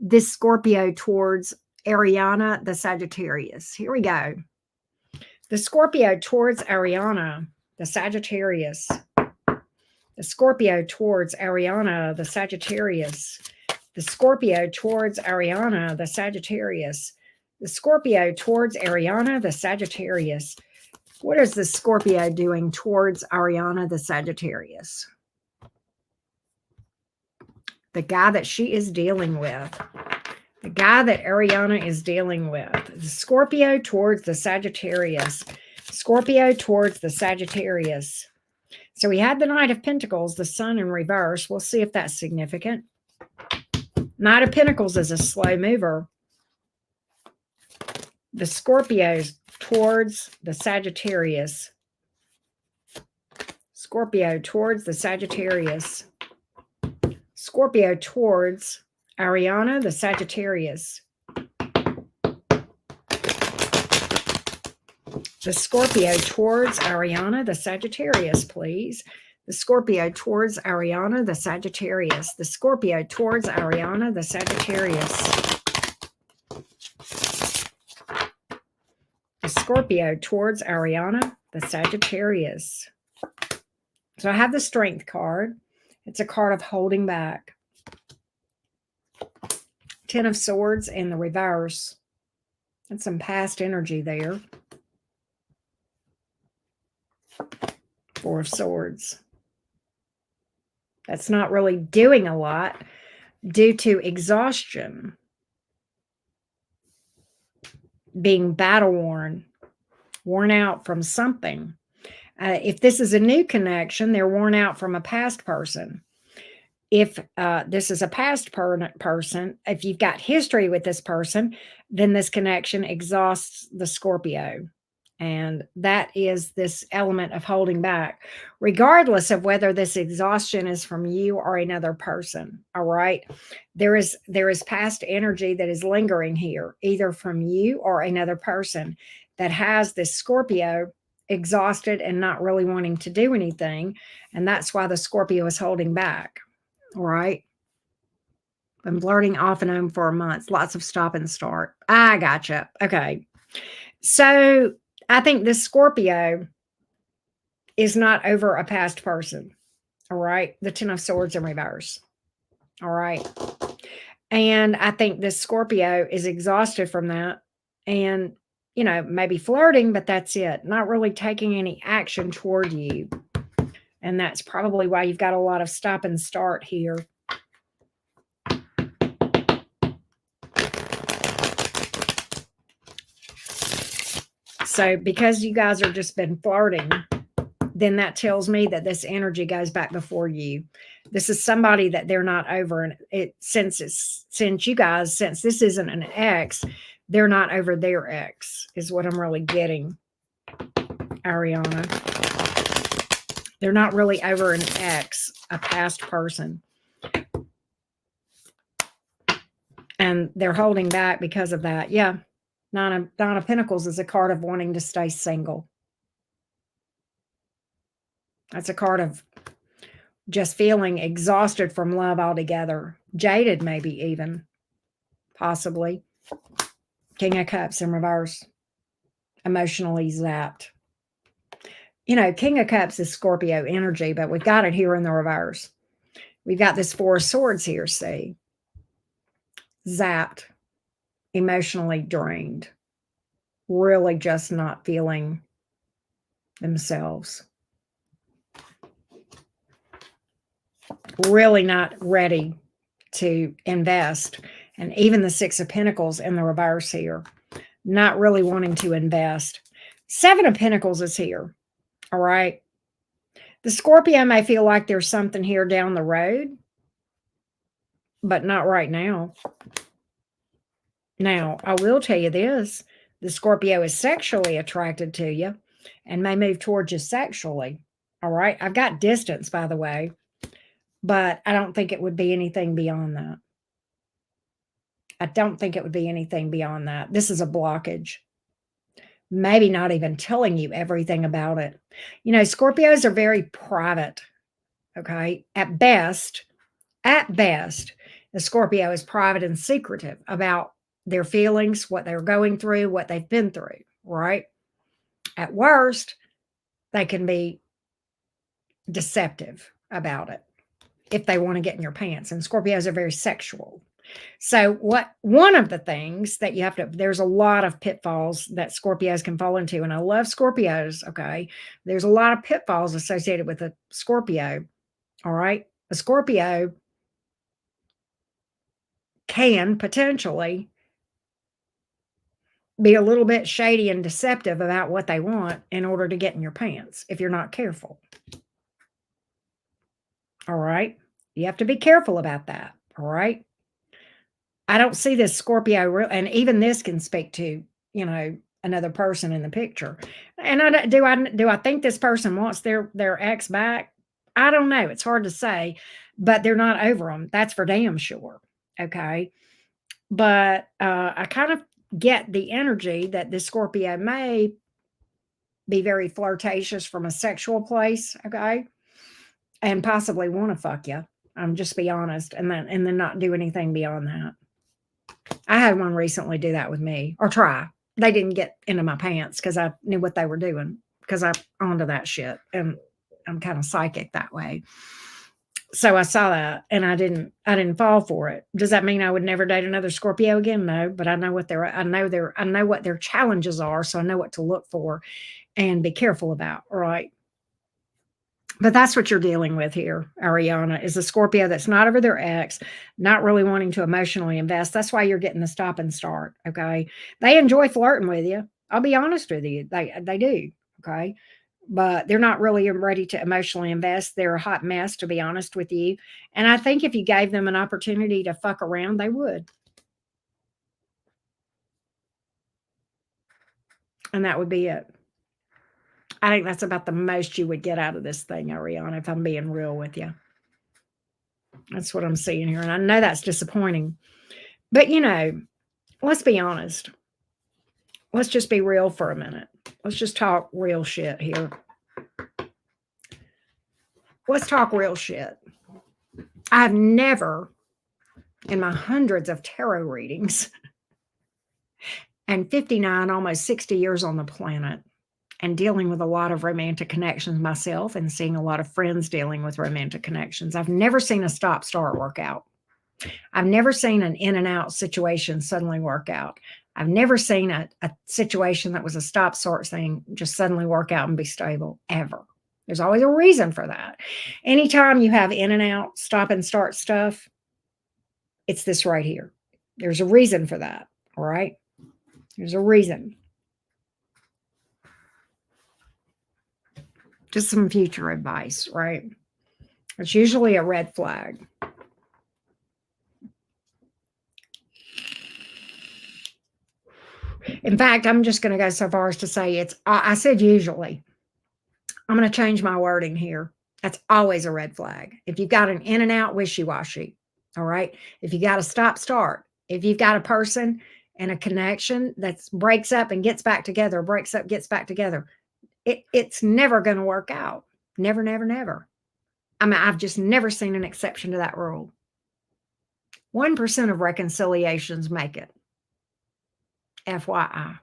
this Scorpio towards Ariana, the Sagittarius. Here we go. The Scorpio towards Ariana, the Sagittarius. The Scorpio towards Ariana, the Sagittarius. The Scorpio towards Ariana, the Sagittarius. The Scorpio towards Ariana, the Sagittarius. What is the Scorpio doing towards Ariana, the Sagittarius? The guy that she is dealing with. The guy that Ariana is dealing with. The Scorpio towards the Sagittarius. Scorpio towards the Sagittarius. So we had the Knight of Pentacles, the Sun in reverse. We'll see if that's significant. Knight of Pentacles is a slow mover. The Scorpios towards the Sagittarius. Scorpio towards the Sagittarius. Scorpio towards Ariana, the Sagittarius. The Scorpio towards Ariana, the Sagittarius, please. The Scorpio towards Ariana, the Sagittarius. The Scorpio towards Ariana, the Sagittarius. The Scorpio towards Ariana, the Sagittarius. So I have the Strength card. It's a card of holding back. Ten of Swords in the reverse. And some past energy there. Four of Swords. That's not really doing a lot due to exhaustion. Being battle worn. worn out from something. If this is a new connection, they're worn out from a past person. If this is a past person, if you've got history with this person, then this connection exhausts the Scorpio. And that is this element of holding back, regardless of whether this exhaustion is from you or another person. All right. There is past energy that is lingering here, either from you or another person, that has this Scorpio exhausted and not really wanting to do anything. And that's why the Scorpio is holding back. All right. Been flirting off and on for a month. Lots of stop and start. I gotcha. Okay. So I think this Scorpio is not over a past person. All right. The Ten of Swords in reverse. All right. And I think this Scorpio is exhausted from that. And, maybe flirting, but that's it. Not really taking any action toward you. And that's probably why you've got a lot of stop and start here. So because you guys are just been flirting, then that tells me that this energy goes back before you. This is somebody that they're not over. And since this isn't an ex, they're not over their ex, is what I'm really getting, Ariana. They're not really over an ex, a past person. And they're holding back because of that. Yeah. Nine of Pentacles is a card of wanting to stay single. That's a card of just feeling exhausted from love altogether. Jaded, maybe even. Possibly. King of Cups in reverse. Emotionally zapped. King of Cups is Scorpio energy, but we've got it here in the reverse. We've got this Four of Swords here, see? Zapped. Emotionally drained. Really just not feeling themselves. Really not ready to invest. And even the Six of Pentacles in the reverse here. Not really wanting to invest. Seven of Pentacles is here. All right. The Scorpio may feel like there's something here down the road, but not right now. Now, I will tell you this. The Scorpio is sexually attracted to you and may move towards you sexually. All right. I've got distance, by the way, but I don't think it would be anything beyond that. I don't think it would be anything beyond that. This is a blockage. Maybe not even telling you everything about it. Scorpios are very private. Okay. At best, the Scorpio is private and secretive about their feelings, what they're going through, what they've been through, right? At worst, they can be deceptive about it if they want to get in your pants. And Scorpios are very sexual. So one of the things that you have to, there's a lot of pitfalls that Scorpios can fall into. And I love Scorpios, okay? There's a lot of pitfalls associated with a Scorpio, all right? A Scorpio can potentially be a little bit shady and deceptive about what they want in order to get in your pants if you're not careful. All right? You have to be careful about that, all right? I don't see this Scorpio, and even this can speak to, another person in the picture. And do I think this person wants their ex back? I don't know. It's hard to say, but they're not over them. That's for damn sure. Okay. But I kind of get the energy that this Scorpio may be very flirtatious from a sexual place. Okay. And possibly want to fuck you. I'm just be honest. And then not do anything beyond that. I had one recently do that with me, or try. They didn't get into my pants because I knew what they were doing, because I'm onto that shit. And I'm kind of psychic that way. So I saw that and I didn't fall for it. Does that mean I would never date another Scorpio again? No, but I know what their challenges are. So I know what to look for and be careful about. Right. But that's what you're dealing with here, Ariana, is a Scorpio that's not over their ex, not really wanting to emotionally invest. That's why you're getting the stop and start, okay? They enjoy flirting with you. I'll be honest with you. They do. Okay. But they're not really ready to emotionally invest. They're a hot mess, to be honest with you. And I think if you gave them an opportunity to fuck around, they would. And that would be it. I think that's about the most you would get out of this thing, Ariana, if I'm being real with you. That's what I'm seeing here. And I know that's disappointing. But, let's be honest. Let's just be real for a minute. Let's just talk real shit here. Let's talk real shit. I've never, in my hundreds of tarot readings and 59, almost 60 years on the planet, and dealing with a lot of romantic connections myself and seeing a lot of friends dealing with romantic connections, I've never seen a stop-start work out. I've never seen an in and out situation suddenly work out. I've never seen a situation that was a stop-start thing just suddenly work out and be stable, ever. There's always a reason for that. Anytime you have in and out, stop and start stuff, it's this right here. There's a reason for that, all right? There's a reason. Just some future advice, right? It's usually a red flag. In fact, I'm just going to go so far as to say I said usually. I'm going to change my wording here. That's always a red flag. If you've got an in and out wishy-washy, all right? If you got a stop-start, if you've got a person and a connection that breaks up and gets back together, breaks up, gets back together, it's never going to work out. Never, never, never. I mean, I've just never seen an exception to that rule. 1% of reconciliations make it. FYI.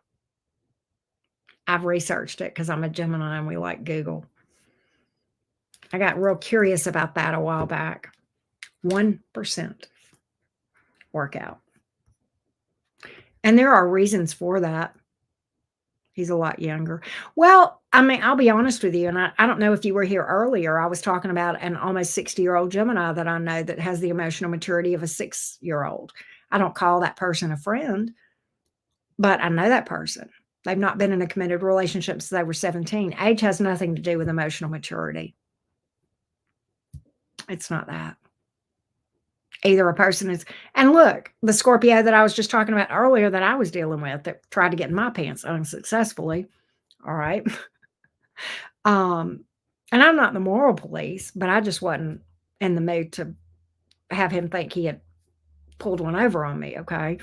I've researched it because I'm a Gemini and we like Google. I got real curious about that a while back. 1% work out. And there are reasons for that. He's a lot younger. Well, I mean, I'll be honest with you, and I don't know if you were here earlier. I was talking about an almost 60-year-old Gemini that I know that has the emotional maturity of a 6-year-old. I don't call that person a friend, but I know that person. They've not been in a committed relationship since they were 17. Age has nothing to do with emotional maturity. It's not that. Either a person is, and look, the Scorpio that I was just talking about earlier that I was dealing with that tried to get in my pants unsuccessfully. All right. And I'm not the moral police, but I just wasn't in the mood to have him think he had pulled one over on me. Okay.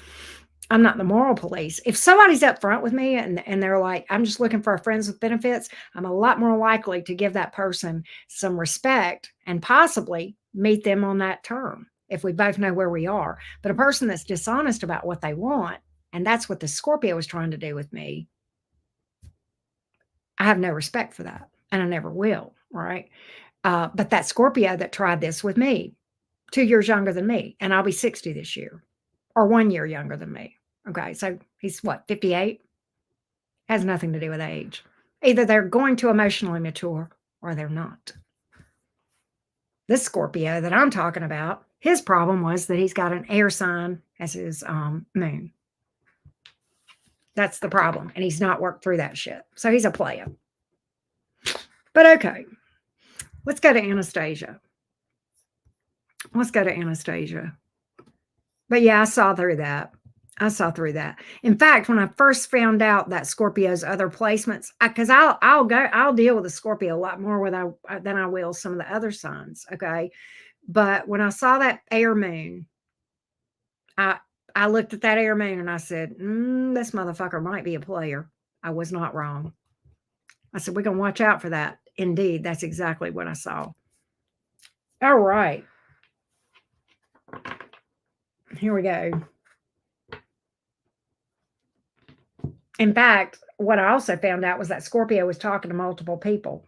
I'm not the moral police. If somebody's up front with me and they're like, I'm just looking for a friends with benefits, I'm a lot more likely to give that person some respect and possibly meet them on that term if we both know where we are. But a person that's dishonest about what they want, and that's what the Scorpio was trying to do with me, I have no respect for that, and I never will, right? But that Scorpio that tried this with me, 2 years younger than me, and I'll be 60 this year, or 1 year younger than me. Okay, so he's what, 58? Has nothing to do with age. Either they're going to emotionally mature or they're not. This Scorpio that I'm talking about, his problem was that he's got an air sign as his moon. That's the problem. And he's not worked through that shit. So he's a player. But okay, let's go to Anastasia. Let's go to Anastasia. But yeah, I saw through that. In fact, when I first found out that Scorpio's other placements, because I'll deal with the Scorpio a lot more than I will some of the other signs. Okay. But when I saw that air moon, I looked at that air moon and I said, this motherfucker might be a player. I was not wrong. I said, we're going to watch out for that. Indeed, that's exactly what I saw. All right. Here we go. In fact, what I also found out was that Scorpio was talking to multiple people.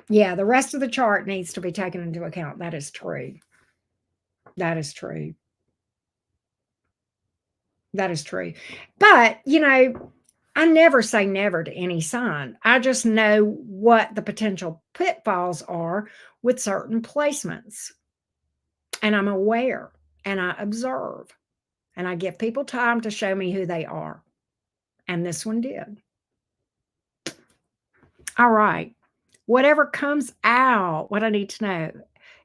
Yeah, the rest of the chart needs to be taken into account. That is true. That is true. That is true. But, I never say never to any sign. I just know what the potential pitfalls are with certain placements. And I'm aware and I observe and I give people time to show me who they are. And this one did. All right. Whatever comes out, what I need to know.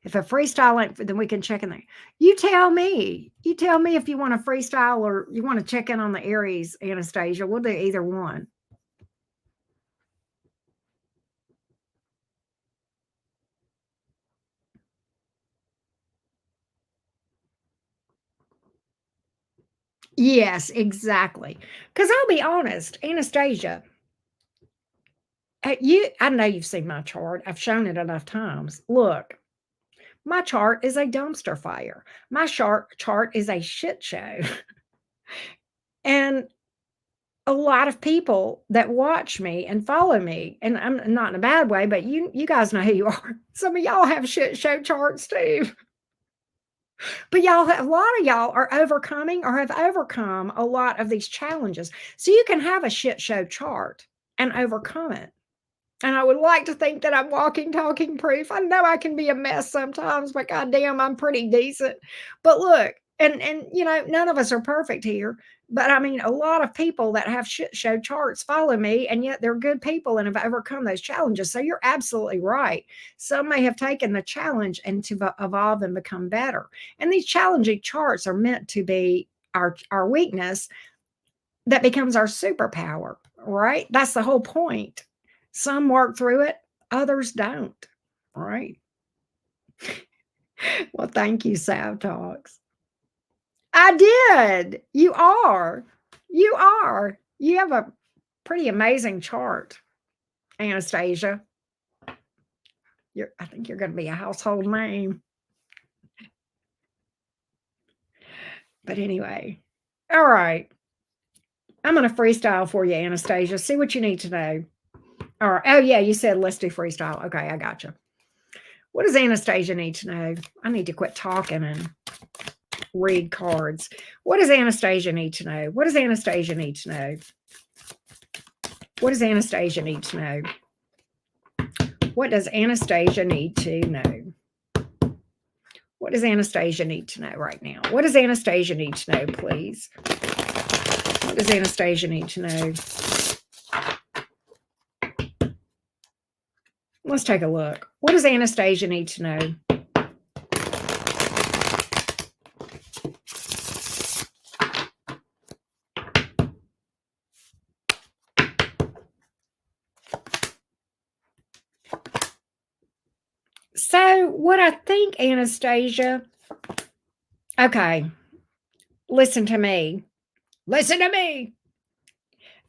If a freestyle ain't, then we can check in there. You tell me. You tell me if you want to freestyle or you want to check in on the Aries, Anastasia. We'll do either one. Yes, exactly. Because I'll be honest, Anastasia, I know you've seen my chart. I've shown it enough times. Look, my chart is a dumpster fire. My chart is a shit show. And a lot of people that watch me and follow me, and I'm not in a bad way, but you guys know who you are. Some of y'all have shit show charts too. But a lot of y'all are overcoming or have overcome a lot of these challenges. So you can have a shit show chart and overcome it. And I would like to think that I'm walking, talking proof. I know I can be a mess sometimes, but goddamn, I'm pretty decent. But look, and none of us are perfect here. But I mean, a lot of people that have shit show charts follow me, and yet they're good people and have overcome those challenges. So you're absolutely right. Some may have taken the challenge and to evolve and become better. And these challenging charts are meant to be our weakness that becomes our superpower, right? That's the whole point. Some work through it, others don't, right? Well, thank you, Sav Talks. I did. You are. You are. You have a pretty amazing chart, Anastasia. I think you're going to be a household name. But anyway, all right. I'm going to freestyle for you, Anastasia. See what you need to know. All right. Oh, yeah, you said let's do freestyle. Okay, I got you. What does Anastasia need to know? I need to quit talking and read cards. What does Anastasia need to know? What does Anastasia need to know? What does Anastasia need to know? What does Anastasia need to know? What does Anastasia need to know right now? What does Anastasia need to know, please? What does Anastasia need to know? Let's take a look. What does Anastasia need to know? So, what I think, Anastasia, okay, listen to me. Listen to me.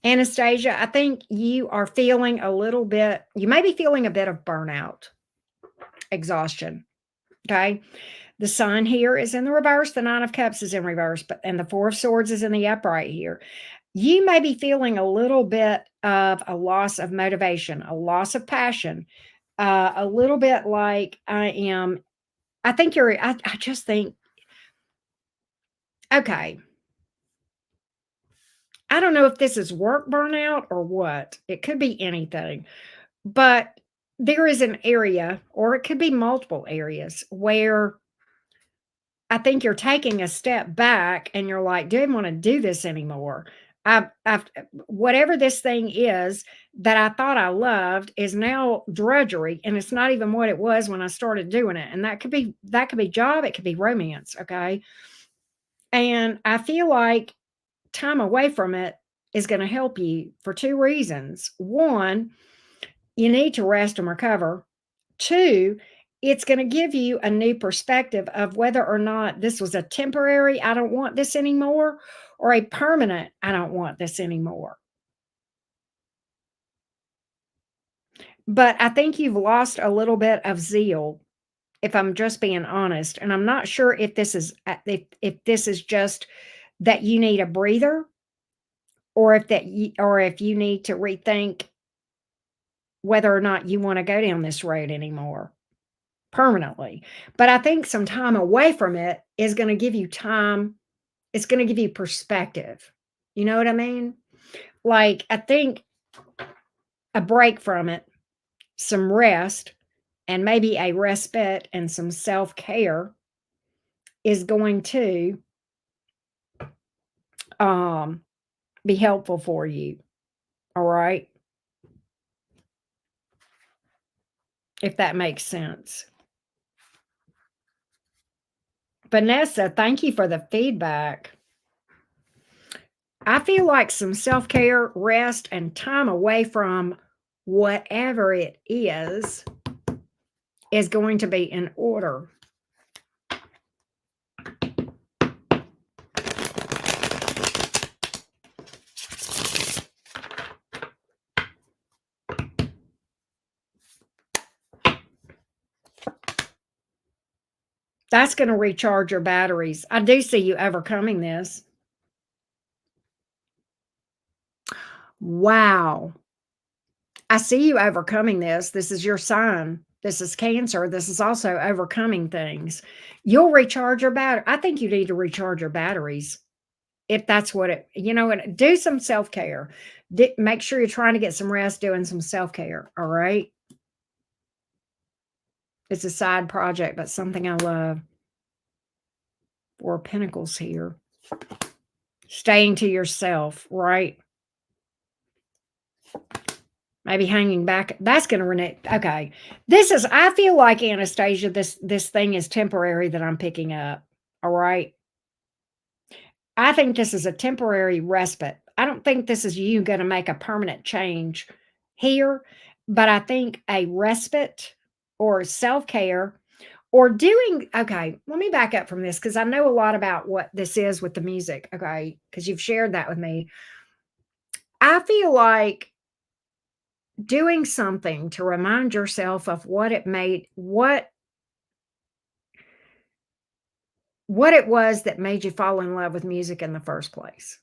Anastasia, I think you are feeling you may be feeling a bit of burnout, exhaustion. Okay. The sun here is in the reverse. The 9 of Cups is in reverse, and the 4 of Swords is in the upright here. You may be feeling a little bit of a loss of motivation, a loss of passion, a little bit like I just think, okay, I don't know if this is work burnout or what. It could be anything, but there is an area, or it could be multiple areas, where I think you're taking a step back and you're like, do I want to do this anymore? I've whatever this thing is that I thought I loved is now drudgery, and it's not even what it was when I started doing it. And that could be job, it could be romance, okay? And I feel like time away from it is going to help you for 2 reasons. One, you need to rest and recover. 2, it's going to give you a new perspective of whether or not this was a temporary, I don't want this anymore, or a permanent, I don't want this anymore. But I think you've lost a little bit of zeal, if I'm just being honest. And I'm not sure if this is just that you need a breather, or if you need to rethink whether or not you want to go down this road anymore permanently. But I think some time away from it is going to give you time. It's going to give you perspective. You know what I mean? Like, I think a break from it, some rest, and maybe a respite and some self-care is going to be helpful for you. All right. If that makes sense. Vanessa, thank you for the feedback. I feel like some self care, rest, and time away from whatever it is going to be in order. That's going to recharge your batteries. I do see you overcoming this. Wow. I see you overcoming this. This is your sign. This is Cancer. This is also overcoming things. You'll recharge your battery. I think you need to recharge your batteries. If that's what it, and do some self-care. Make sure you're trying to get some rest doing some self-care. All right. It's a side project, but something I love. Four of Pentacles here. Staying to yourself, right? Maybe hanging back. That's going to renew. Okay. I feel like, Anastasia, this thing is temporary that I'm picking up. All right. I think this is a temporary respite. I don't think this is you going to make a permanent change here, but I think a respite or self-care or doing, okay, let me back up from this because I know a lot about what this is with the music, okay, because you've shared that with me. I feel like doing something to remind yourself of what it was that made you fall in love with music in the first place.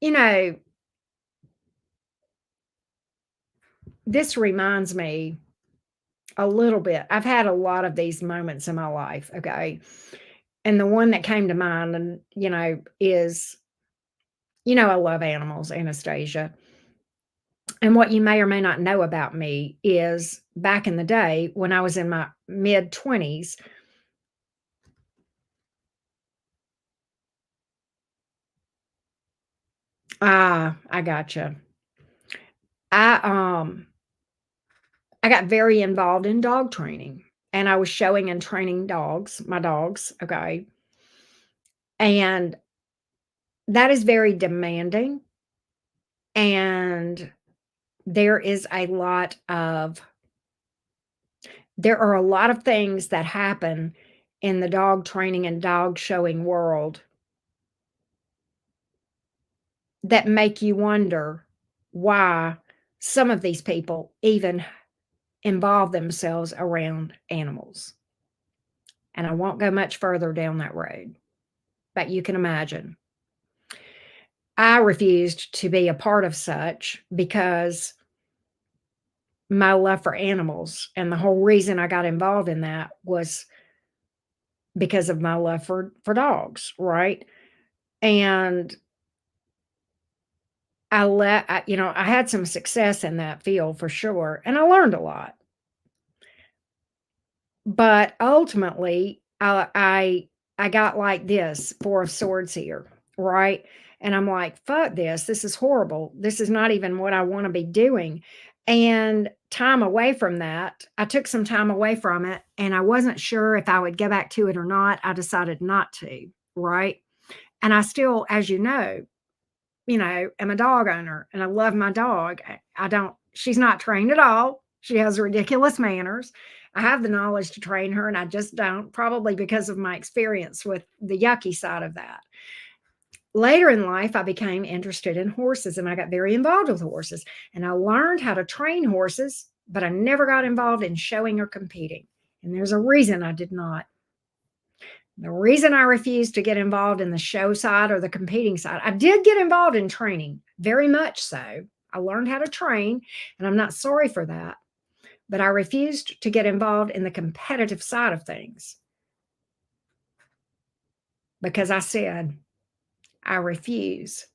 You know, this reminds me a little bit. I've had a lot of these moments in my life, okay? And the one that came to mind and, is, I love animals, Anastasia. And what you may or may not know about me is back in the day when I was in my mid 20s, I gotcha. I I got very involved in dog training and I was showing and training my dogs, okay? And that is very demanding and there is a lot of there are a lot of things that happen in the dog training and dog showing world that make you wonder why some of these people even involve themselves around animals. And I won't go much further down that road, but you can imagine. I refused to be a part of such because my love for animals and the whole reason I got involved in that was because of my love for dogs, right? And I had some success in that field for sure, and I learned a lot. But ultimately, I got like this 4 of Swords here, right? And I'm like, "Fuck this. This is horrible. This is not even what I wanna be doing." And time away from that, I took some time away from it, and I wasn't sure if I would go back to it or not. I decided not to, right? And I still, as am a dog owner, and I love my dog. I don't she's not trained at all. She has ridiculous manners. I have the knowledge to train her, and I just don't, probably because of my experience with the yucky side of that. Later in life, I became interested in horses, and I got very involved with horses, and I learned how to train horses, but I never got involved in showing or competing, and there's a reason I did not. The reason I refused to get involved in the show side or the competing side, I did get involved in training, very much so. I learned how to train, and I'm not sorry for that. But I refused to get involved in the competitive side of things because I said, I refuse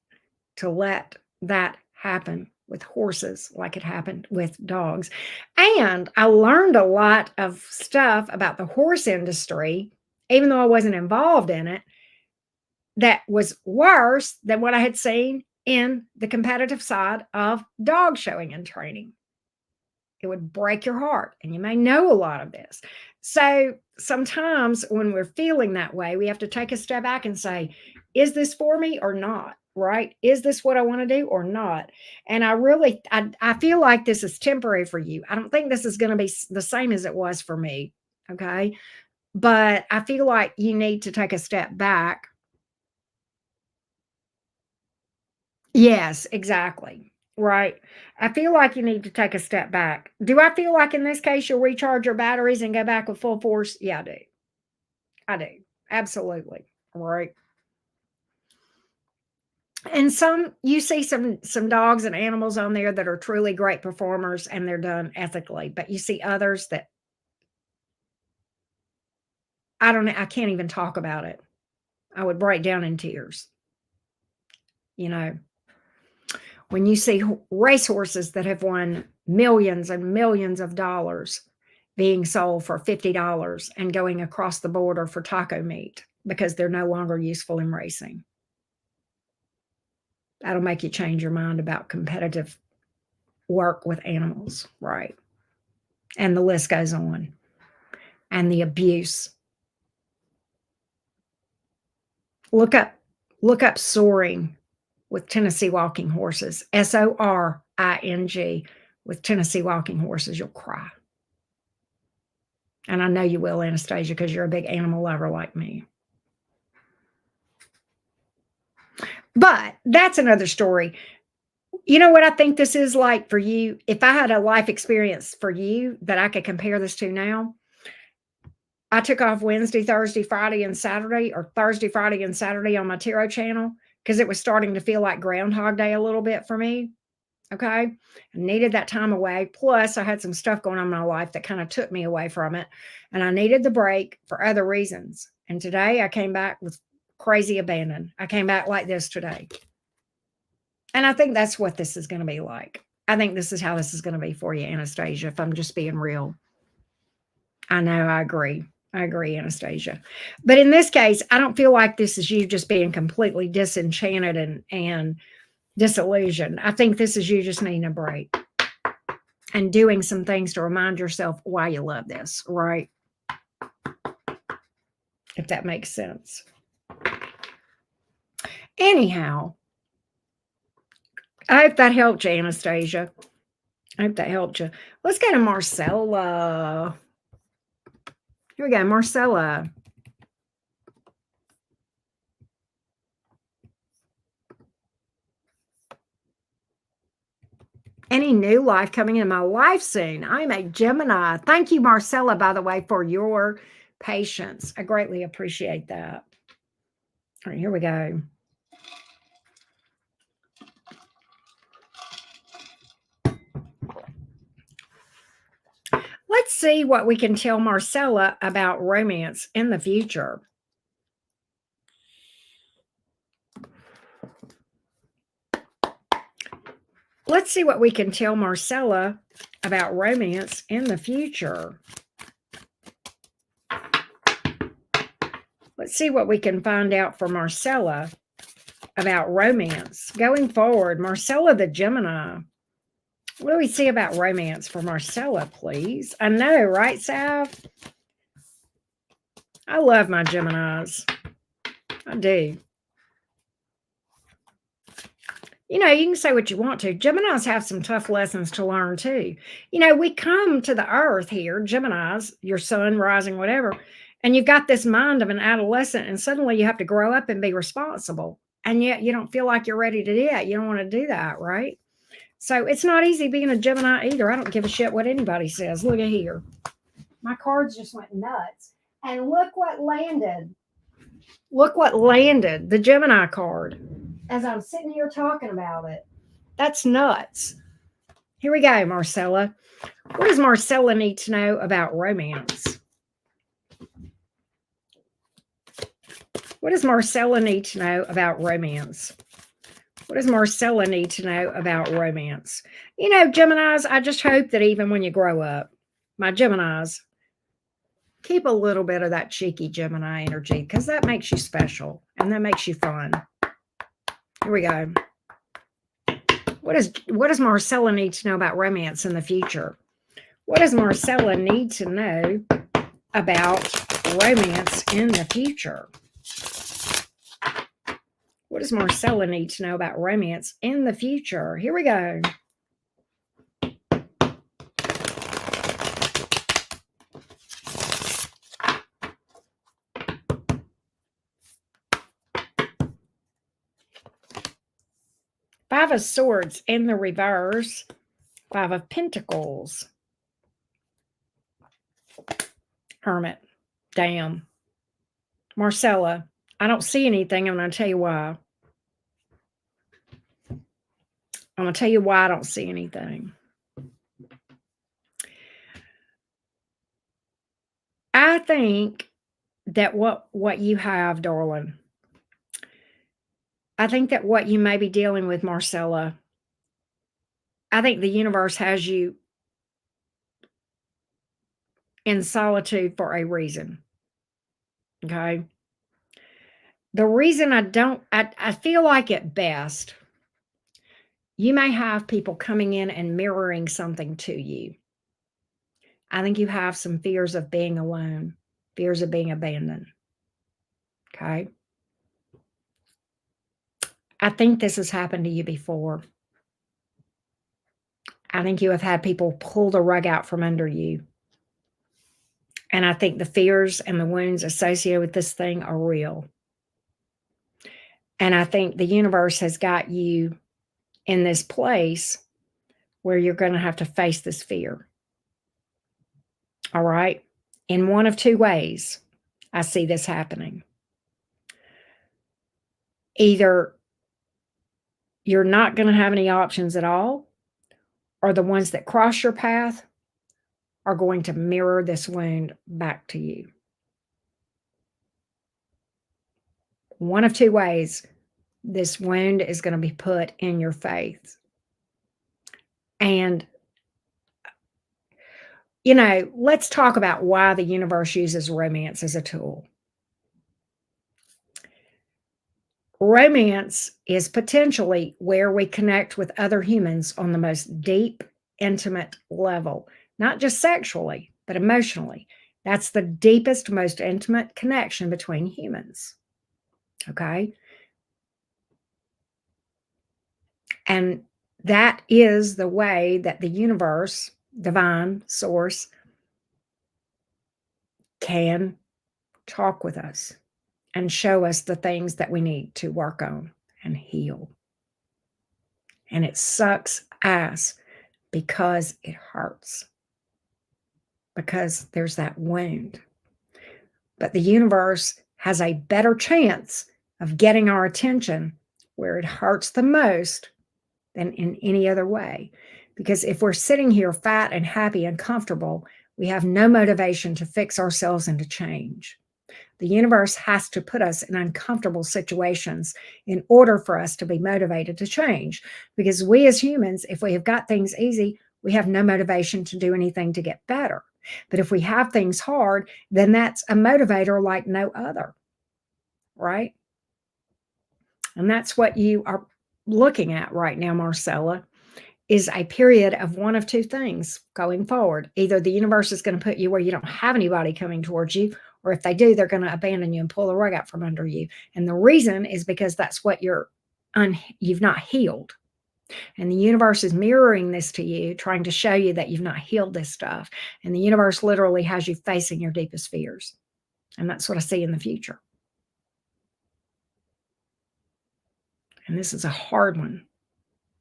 to let that happen with horses like it happened with dogs. And I learned a lot of stuff about the horse industry, even though I wasn't involved in it, that was worse than what I had seen in the competitive side of dog showing and training. It would break your heart. And you may know a lot of this. So sometimes when we're feeling that way, we have to take a step back and say, is this for me or not? Right? Is this what I want to do or not? And I feel like this is temporary for you. I don't think this is going to be the same as it was for me. Okay. But I feel like you need to take a step back. Yes, exactly. Right. I feel like you need to take a step back. Do I feel like in this case you'll recharge your batteries and go back with full force? Yeah, I do. I do. Absolutely. Right. And you see some dogs and animals on there that are truly great performers and they're done ethically, but you see others that I don't know, I can't even talk about it. I would break down in tears. You know, when you see racehorses that have won millions and millions of dollars being sold for $50 and going across the border for taco meat because they're no longer useful in racing. That'll make you change your mind about competitive work with animals, right? And the list goes on. And the abuse. Look up soaring with Tennessee walking horses, SORING with Tennessee walking horses. You'll cry. And I know you will, Anastasia, because you're a big animal lover like me. But that's another story. You know what I think this is like for you? If I had a life experience for you that I could compare this to now, I took off Wednesday, Thursday, Friday, and Saturday, or Thursday, Friday, and Saturday on my tarot channel because it was starting to feel like Groundhog Day a little bit for me. Okay. I needed that time away. Plus, I had some stuff going on in my life that kind of took me away from it. And I needed the break for other reasons. And today I came back with crazy abandon. I came back like this today. And I think that's what this is going to be like. I think this is how this is going to be for you, Anastasia, if I'm just being real. I know, I agree. I agree, Anastasia. But in this case, I don't feel like this is you just being completely disenchanted and disillusioned. I think this is you just needing a break and doing some things to remind yourself why you love this, right? If that makes sense. Anyhow, I hope that helped you, Anastasia. I hope that helped you. Let's go to Marcella. Here we go, Marcella. Any new life coming in my life soon? I'm a Gemini. Thank you, Marcella, by the way, for your patience. I greatly appreciate that. All right, here we go. Let's see what we can tell Marcella about romance in the future. Let's see what we can tell Marcella about romance in the future. Let's see what we can find out for Marcella about romance going forward. Marcella the Gemini. What do we see about romance for Marcella, please? I know, right, Sav? I love my Geminis. I do. You know, you can say what you want to. Geminis have some tough lessons to learn too. You know, we come to the earth here, Geminis, your sun rising, whatever, and you've got this mind of an adolescent, and suddenly you have to grow up and be responsible. And yet you don't feel like you're ready to do that. You don't want to do that, right? So it's not easy being a Gemini either. I don't give a shit what anybody says. Look at here. My cards just went nuts. And look what landed. Look what landed, the Gemini card, as I'm sitting here talking about it. That's nuts. Here we go, Marcella. What does Marcella need to know about romance? What does Marcella need to know about romance? What does Marcella need to know about romance? You know, Geminis, I just hope that even when you grow up, my Geminis, Keep a little bit of that cheeky Gemini energy because that makes you special and that makes you fun. Here we go. What does Marcella need to know about romance in the future? What does Marcella need to know about romance in the future? What does Marcella need to know about romance in the future? Here we go. Five of Swords in the reverse. Five of Pentacles. Hermit. Damn. Marcella, I don't see anything. I'm going to tell you why. I'm going to tell you why I don't see anything. I think that what you have, darling, I think that what you may be dealing with, Marcella, I think the universe has you in solitude for a reason. Okay? The reason I feel like at best, you may have people coming in and mirroring something to you. I think you have some fears of being alone, fears of being abandoned. Okay? I think this has happened to you before. I think you have had people pull the rug out from under you. And I think the fears and the wounds associated with this thing are real. And I think the universe has got you in this place where you're going to have to face this fear. All right? In one of two ways, I see this happening. Either you're not going to have any options at all, or the ones that cross your path are going to mirror this wound back to you. One of two ways, this wound is going to be put in your face. And, let's talk about why the universe uses romance as a tool. Romance is potentially where we connect with other humans on the most deep, intimate level, not just sexually, but emotionally. That's the deepest, most intimate connection between humans. Okay? And that is the way that the universe, divine source, can talk with us and show us the things that we need to work on and heal. And it sucks ass because it hurts, because there's that wound. But the universe has a better chance of getting our attention where it hurts the most than in any other way. Because if we're sitting here fat and happy and comfortable, we have no motivation to fix ourselves and to change. The universe has to put us in uncomfortable situations in order for us to be motivated to change. Because we as humans, if we have got things easy, we have no motivation to do anything to get better. But if we have things hard, then that's a motivator like no other, right? And that's what you are looking at right now, Marcella, is a period of one of two things going forward. Either the universe is going to put you where you don't have anybody coming towards you, or if they do, they're going to abandon you and pull the rug out from under you. And the reason is because that's what you've not healed. And the universe is mirroring this to you, trying to show you that you've not healed this stuff. And the universe literally has you facing your deepest fears. And that's what I see in the future. And this is a hard one.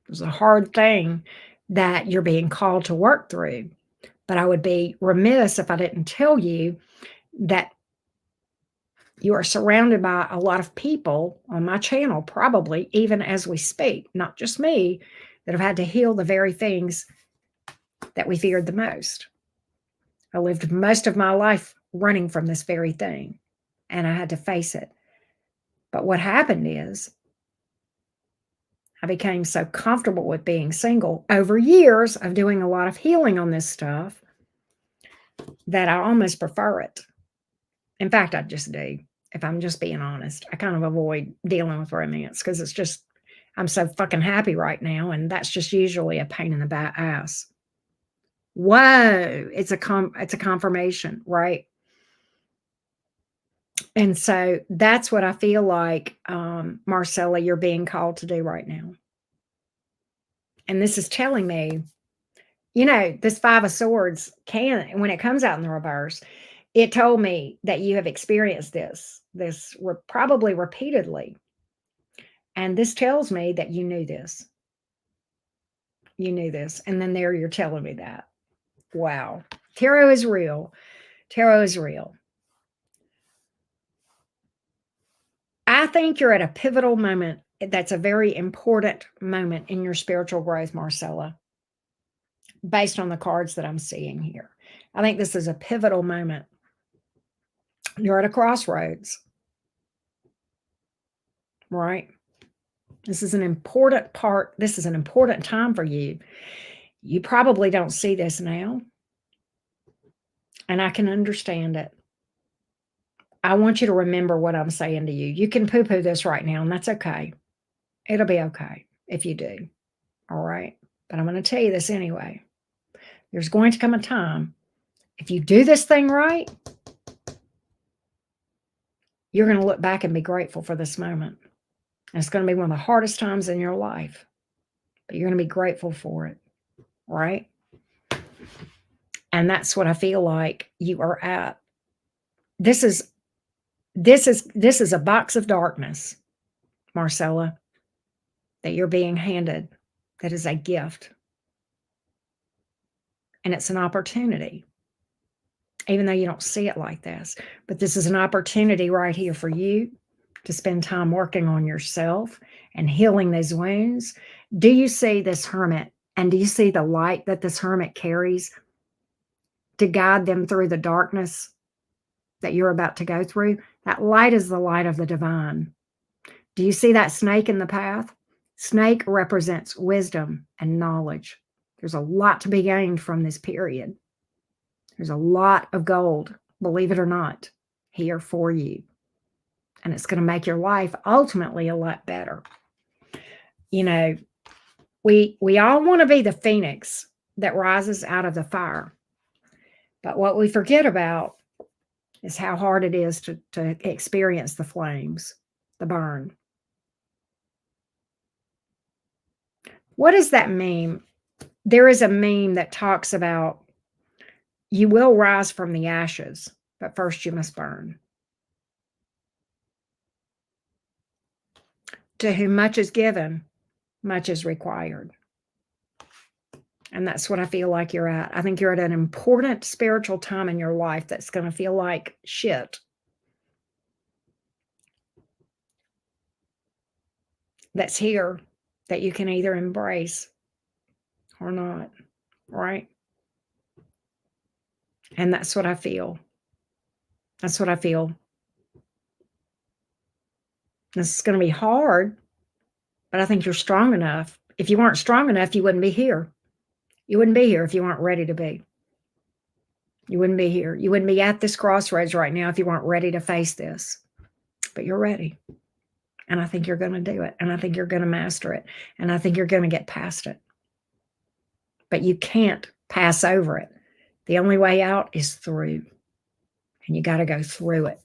It's a hard thing that you're being called to work through. But I would be remiss if I didn't tell you that you are surrounded by a lot of people on my channel, probably even as we speak, not just me, that have had to heal the very things that we feared the most. I lived most of my life running from this very thing, and I had to face it. But what happened is I became so comfortable with being single over years of doing a lot of healing on this stuff that I almost prefer it. In fact, I just do. If I'm just being honest, I kind of avoid dealing with romance because it's just, I'm so fucking happy right now. And that's just usually a pain in the ass. Whoa, it's a confirmation, right? And so that's what I feel like, Marcella, you're being called to do right now. And this is telling me, this Five of Swords when it comes out in the reverse, it told me that you have experienced this probably repeatedly. And this tells me that you knew this. You knew this. And then there you're telling me that. Wow. Tarot is real. Tarot is real. I think you're at a pivotal moment. That's a very important moment in your spiritual growth, Marcella, based on the cards that I'm seeing here. I think this is a pivotal moment. You're at a crossroads, right? This is an important part. This is an important time for you. You probably don't see this now, and I can understand it. I want you to remember what I'm saying to you. You can poo-poo this right now, and that's okay. It'll be okay if you do. All right. But I'm going to tell you this anyway. There's going to come a time, if you do this thing right, you're going to look back and be grateful for this moment. And it's going to be one of the hardest times in your life, but you're going to be grateful for it. Right. And that's what I feel like you are at. This is a box of darkness, Marcella, that you're being handed. That is a gift. And it's an opportunity, even though you don't see it like this. But this is an opportunity right here for you to spend time working on yourself and healing those wounds. Do you see this hermit? And do you see the light that this hermit carries to guide them through the darkness that you're about to go through? That light is the light of the divine. Do you see that snake in the path? Snake represents wisdom and knowledge. There's a lot to be gained from this period. There's a lot of gold, believe it or not, here for you. And it's going to make your life ultimately a lot better. We all want to be the phoenix that rises out of the fire. But what we forget about is how hard it is to experience the flames, the burn. What does that mean? There is a meme that talks about you will rise from the ashes, but first you must burn. To whom much is given, much is required. And that's what I feel like you're at. I think you're at an important spiritual time in your life that's going to feel like shit. That's here that you can either embrace or not, right? And that's what I feel. That's what I feel. This is going to be hard, but I think you're strong enough. If you weren't strong enough, you wouldn't be here. You wouldn't be here if you weren't ready to be. You wouldn't be here. You wouldn't be at this crossroads right now if you weren't ready to face this. But you're ready. And I think you're going to do it. And I think you're going to master it. And I think you're going to get past it. But you can't pass over it. The only way out is through. And you got to go through it.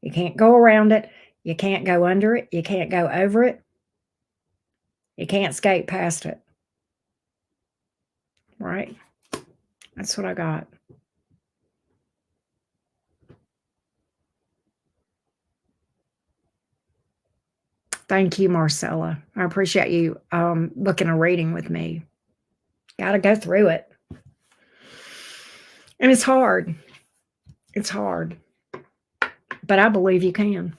You can't go around it. You can't go under it. You can't go over it. You can't skate past it. Right? That's what I got. Thank you, Marcella. I appreciate you booking a reading with me. Got to go through it. And it's hard. It's hard. But I believe you can.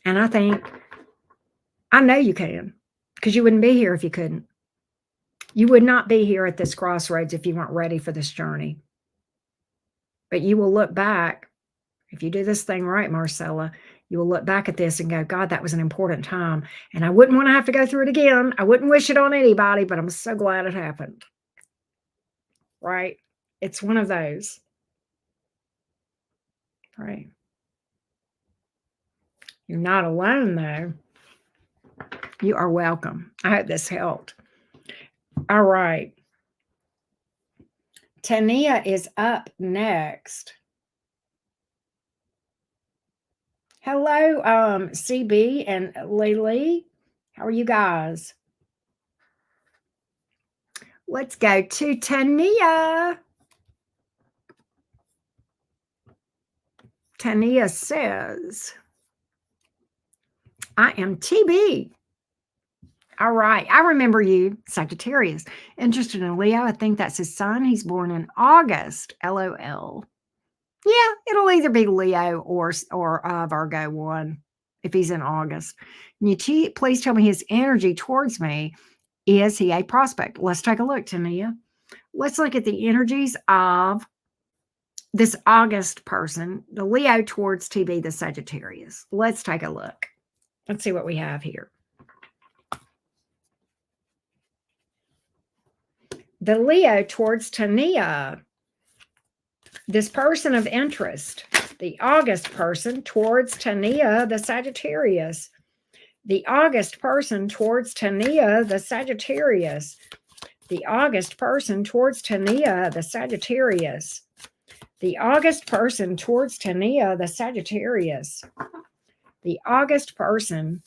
And I know you can, because you wouldn't be here if you couldn't. You would not be here at this crossroads if you weren't ready for this journey. But you will look back, if you do this thing right, Marcella, you will look back at this and go, God, that was an important time. And I wouldn't want to have to go through it again. I wouldn't wish it on anybody, but I'm so glad it happened. Right? It's one of those. Right? You're not alone, though. You are welcome. I hope this helped. All right. Tania is up next. Hello, CB and Lily. How are you guys? Let's go to Tania. Tania says, I am TB. All right. I remember you, Sagittarius. Interested in Leo. I think that's his son. He's born in August. LOL. Yeah, it'll either be Leo or Virgo one if he's in August. Please tell me his energy towards me. Is he a prospect? Let's take a look, Tania. Let's look at the energies of this August person, the Leo towards TB, the Sagittarius. Let's take a look. Let's see what we have here. The Leo towards Tania, this person of interest, the August person towards Tania, the Sagittarius. The August person towards Tania, the Sagittarius. The August person towards Tania, the Sagittarius. The August person towards Tania, the Sagittarius. The August person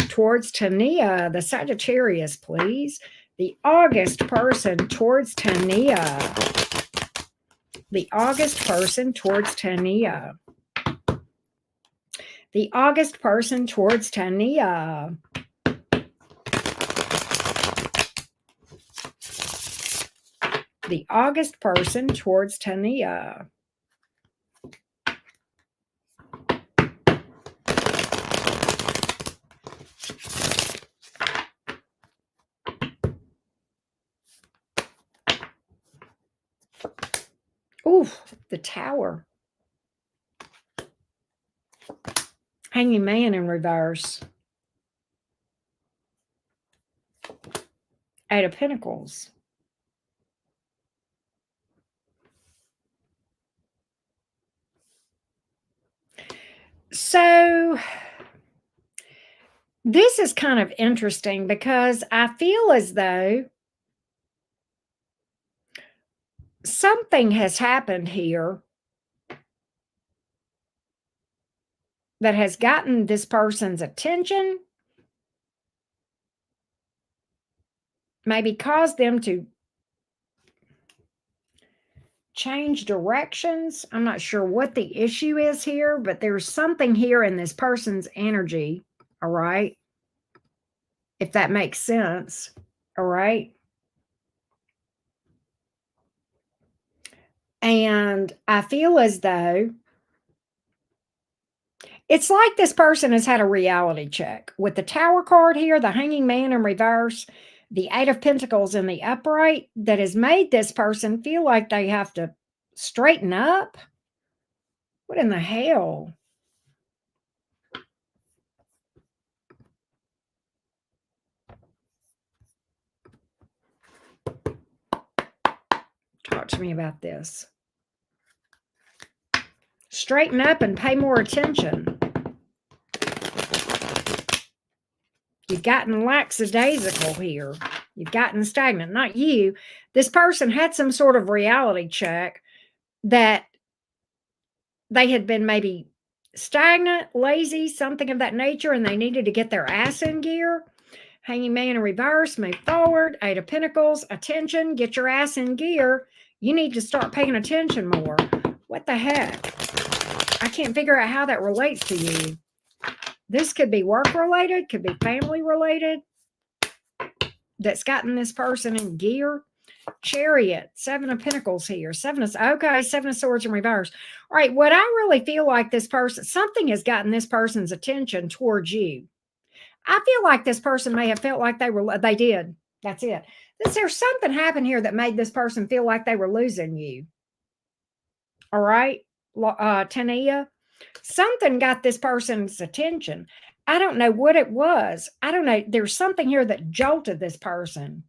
towards Tania, the Sagittarius, please. The August person towards Tania. The August person towards Tania. The August person towards Tania. The August person towards Tania. Ooh, the Tower. Hanging Man in reverse. Eight of Pentacles. So this is kind of interesting because I feel as though something has happened here that has gotten this person's attention, maybe caused them to change directions. I'm not sure what the issue is here, but there's something here in this person's energy, all right? If that makes sense, all right? And I feel as though it's like this person has had a reality check with the Tower card here, the Hanging Man in reverse, the Eight of Pentacles in the upright, that has made this person feel like they have to straighten up. What in the hell? Talk to me about this. Straighten up and pay more attention. You've gotten lackadaisical here. You've gotten stagnant. Not you. This person had some sort of reality check that they had been maybe stagnant, lazy, something of that nature, and they needed to get their ass in gear. Hanging Man in reverse, move forward. Eight of Pentacles, attention, get your ass in gear. You need to start paying attention more. What the heck? I can't figure out how that relates to you. This could be work related, could be family related, that's gotten this person in gear. Chariot, Seven of Pentacles here. Seven of Swords in reverse. All right, what I really feel like this person, something has gotten this person's attention towards you. I feel like this person may have felt like they did. That's it. There's something happened here that made this person feel like they were losing you. All right, Tania. Something got this person's attention. I don't know what it was. I don't know. There's something here that jolted this person.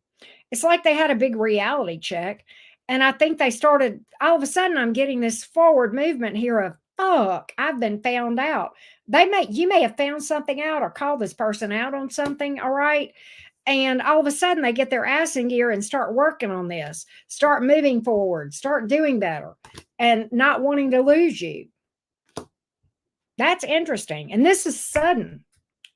It's like they had a big reality check. And I think they started, all of a sudden, I'm getting this forward movement here of fuck, I've been found out. You may have found something out or called this person out on something, all right? And all of a sudden they get their ass in gear and start working on this, start moving forward, start doing better, and not wanting to lose you. That's interesting. And this is sudden.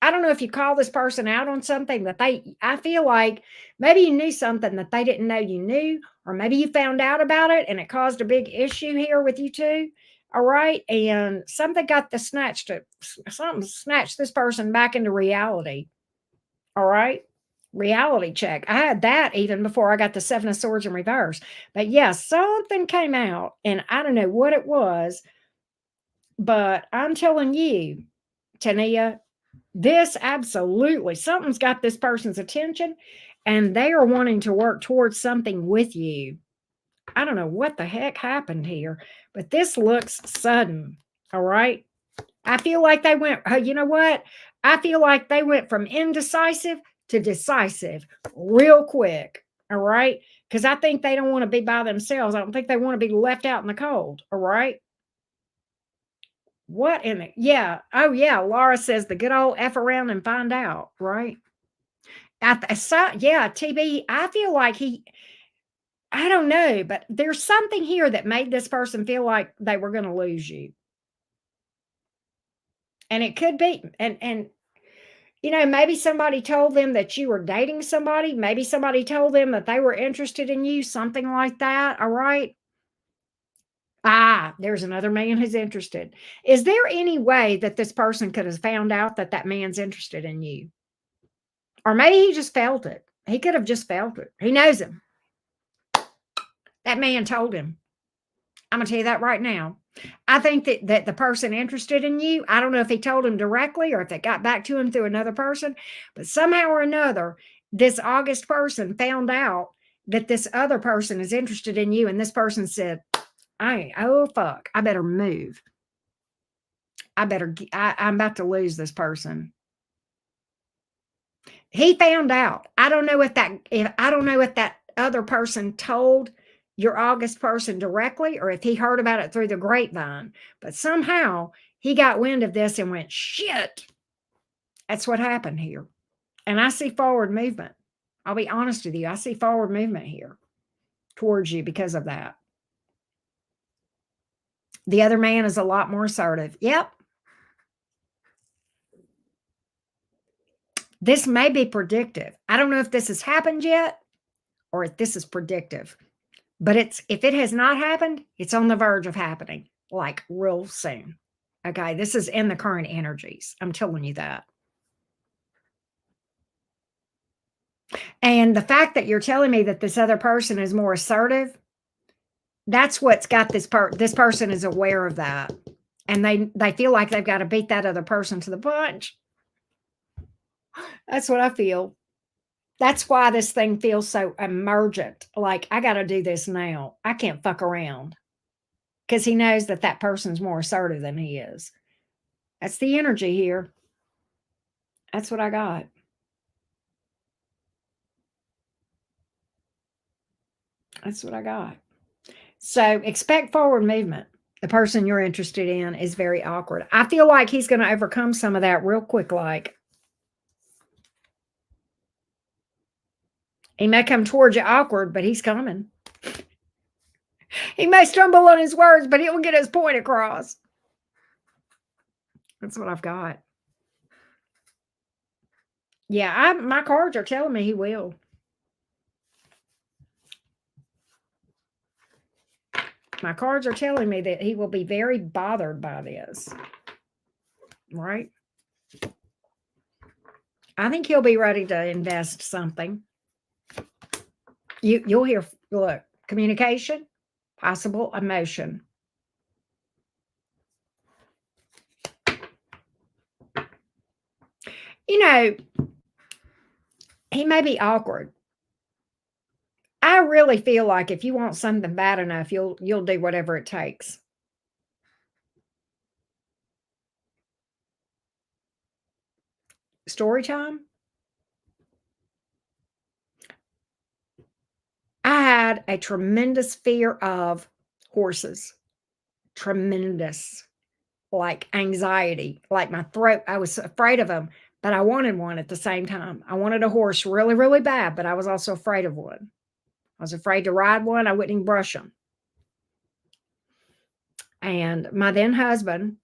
I don't know if you call this person out on something that I feel like maybe you knew something that they didn't know you knew, or maybe you found out about it and it caused a big issue here with you two. All right. And something snatched this person back into reality. All right. Reality check. I had that even before I got the Seven of Swords in reverse. But yeah, something came out and I don't know what it was, but I'm telling you, Tania, this absolutely, something's got this person's attention and they are wanting to work towards something with you. I don't know what the heck happened here, but this looks sudden. All right. I feel like they went, you know what? I feel like they went from indecisive to decisive real quick. All right. Because I think they don't want to be by themselves. I don't think they want to be left out in the cold. All right. What in it? Yeah. Oh, yeah. Laura says the good old F around and find out. Right. Yeah. TB, I feel like I don't know, but there's something here that made this person feel like they were going to lose you. And it could be, and maybe somebody told them that you were dating somebody. Maybe somebody told them that they were interested in you, something like that. All right. Ah, there's another man who's interested. Is there any way that this person could have found out that that man's interested in you? Or maybe he just felt it. He could have just felt it. He knows him. That man told him. I'm going to tell you that right now. I think that the person interested in you, I don't know if he told him directly or if it got back to him through another person, but somehow or another, this August person found out that this other person is interested in you. And this person said, oh, fuck, I better move. I'm about to lose this person. He found out. I don't know if that other person told your August person directly or if he heard about it through the grapevine, but somehow he got wind of this and went, shit. That's what happened here. And I see forward movement. I'll be honest with you. I see forward movement here towards you because of that. The other man is a lot more assertive. Yep. This may be predictive. I don't know if this has happened yet or if this is predictive. But if it has not happened, it's on the verge of happening, like real soon. Okay, this is in the current energies. I'm telling you that. And the fact that you're telling me that this other person is more assertive, that's what's got this person is aware of that. And they feel like they've got to beat that other person to the punch. That's what I feel. That's why this thing feels so emergent. Like, I got to do this now. I can't fuck around. Because he knows that that person's more assertive than he is. That's the energy here. That's what I got. That's what I got. So expect forward movement. The person you're interested in is very awkward. I feel like he's going to overcome some of that real quick. Like, he may come towards you awkward, but he's coming. He may stumble on his words, but he'll get his point across. That's what I've got. Yeah, my cards are telling me he will. My cards are telling me that he will be very bothered by this. Right? I think he'll be ready to invest something. You'll hear, look, communication, possible emotion. He may be awkward. I really feel like if you want something bad enough, you'll do whatever it takes. Story time? I had a tremendous fear of horses. Tremendous. like anxiety, like my throat. I was afraid of them, but I wanted one at the same time. I wanted a horse really, really bad, but I was also afraid of one. I was afraid to ride one. I wouldn't even brush them. And my then husband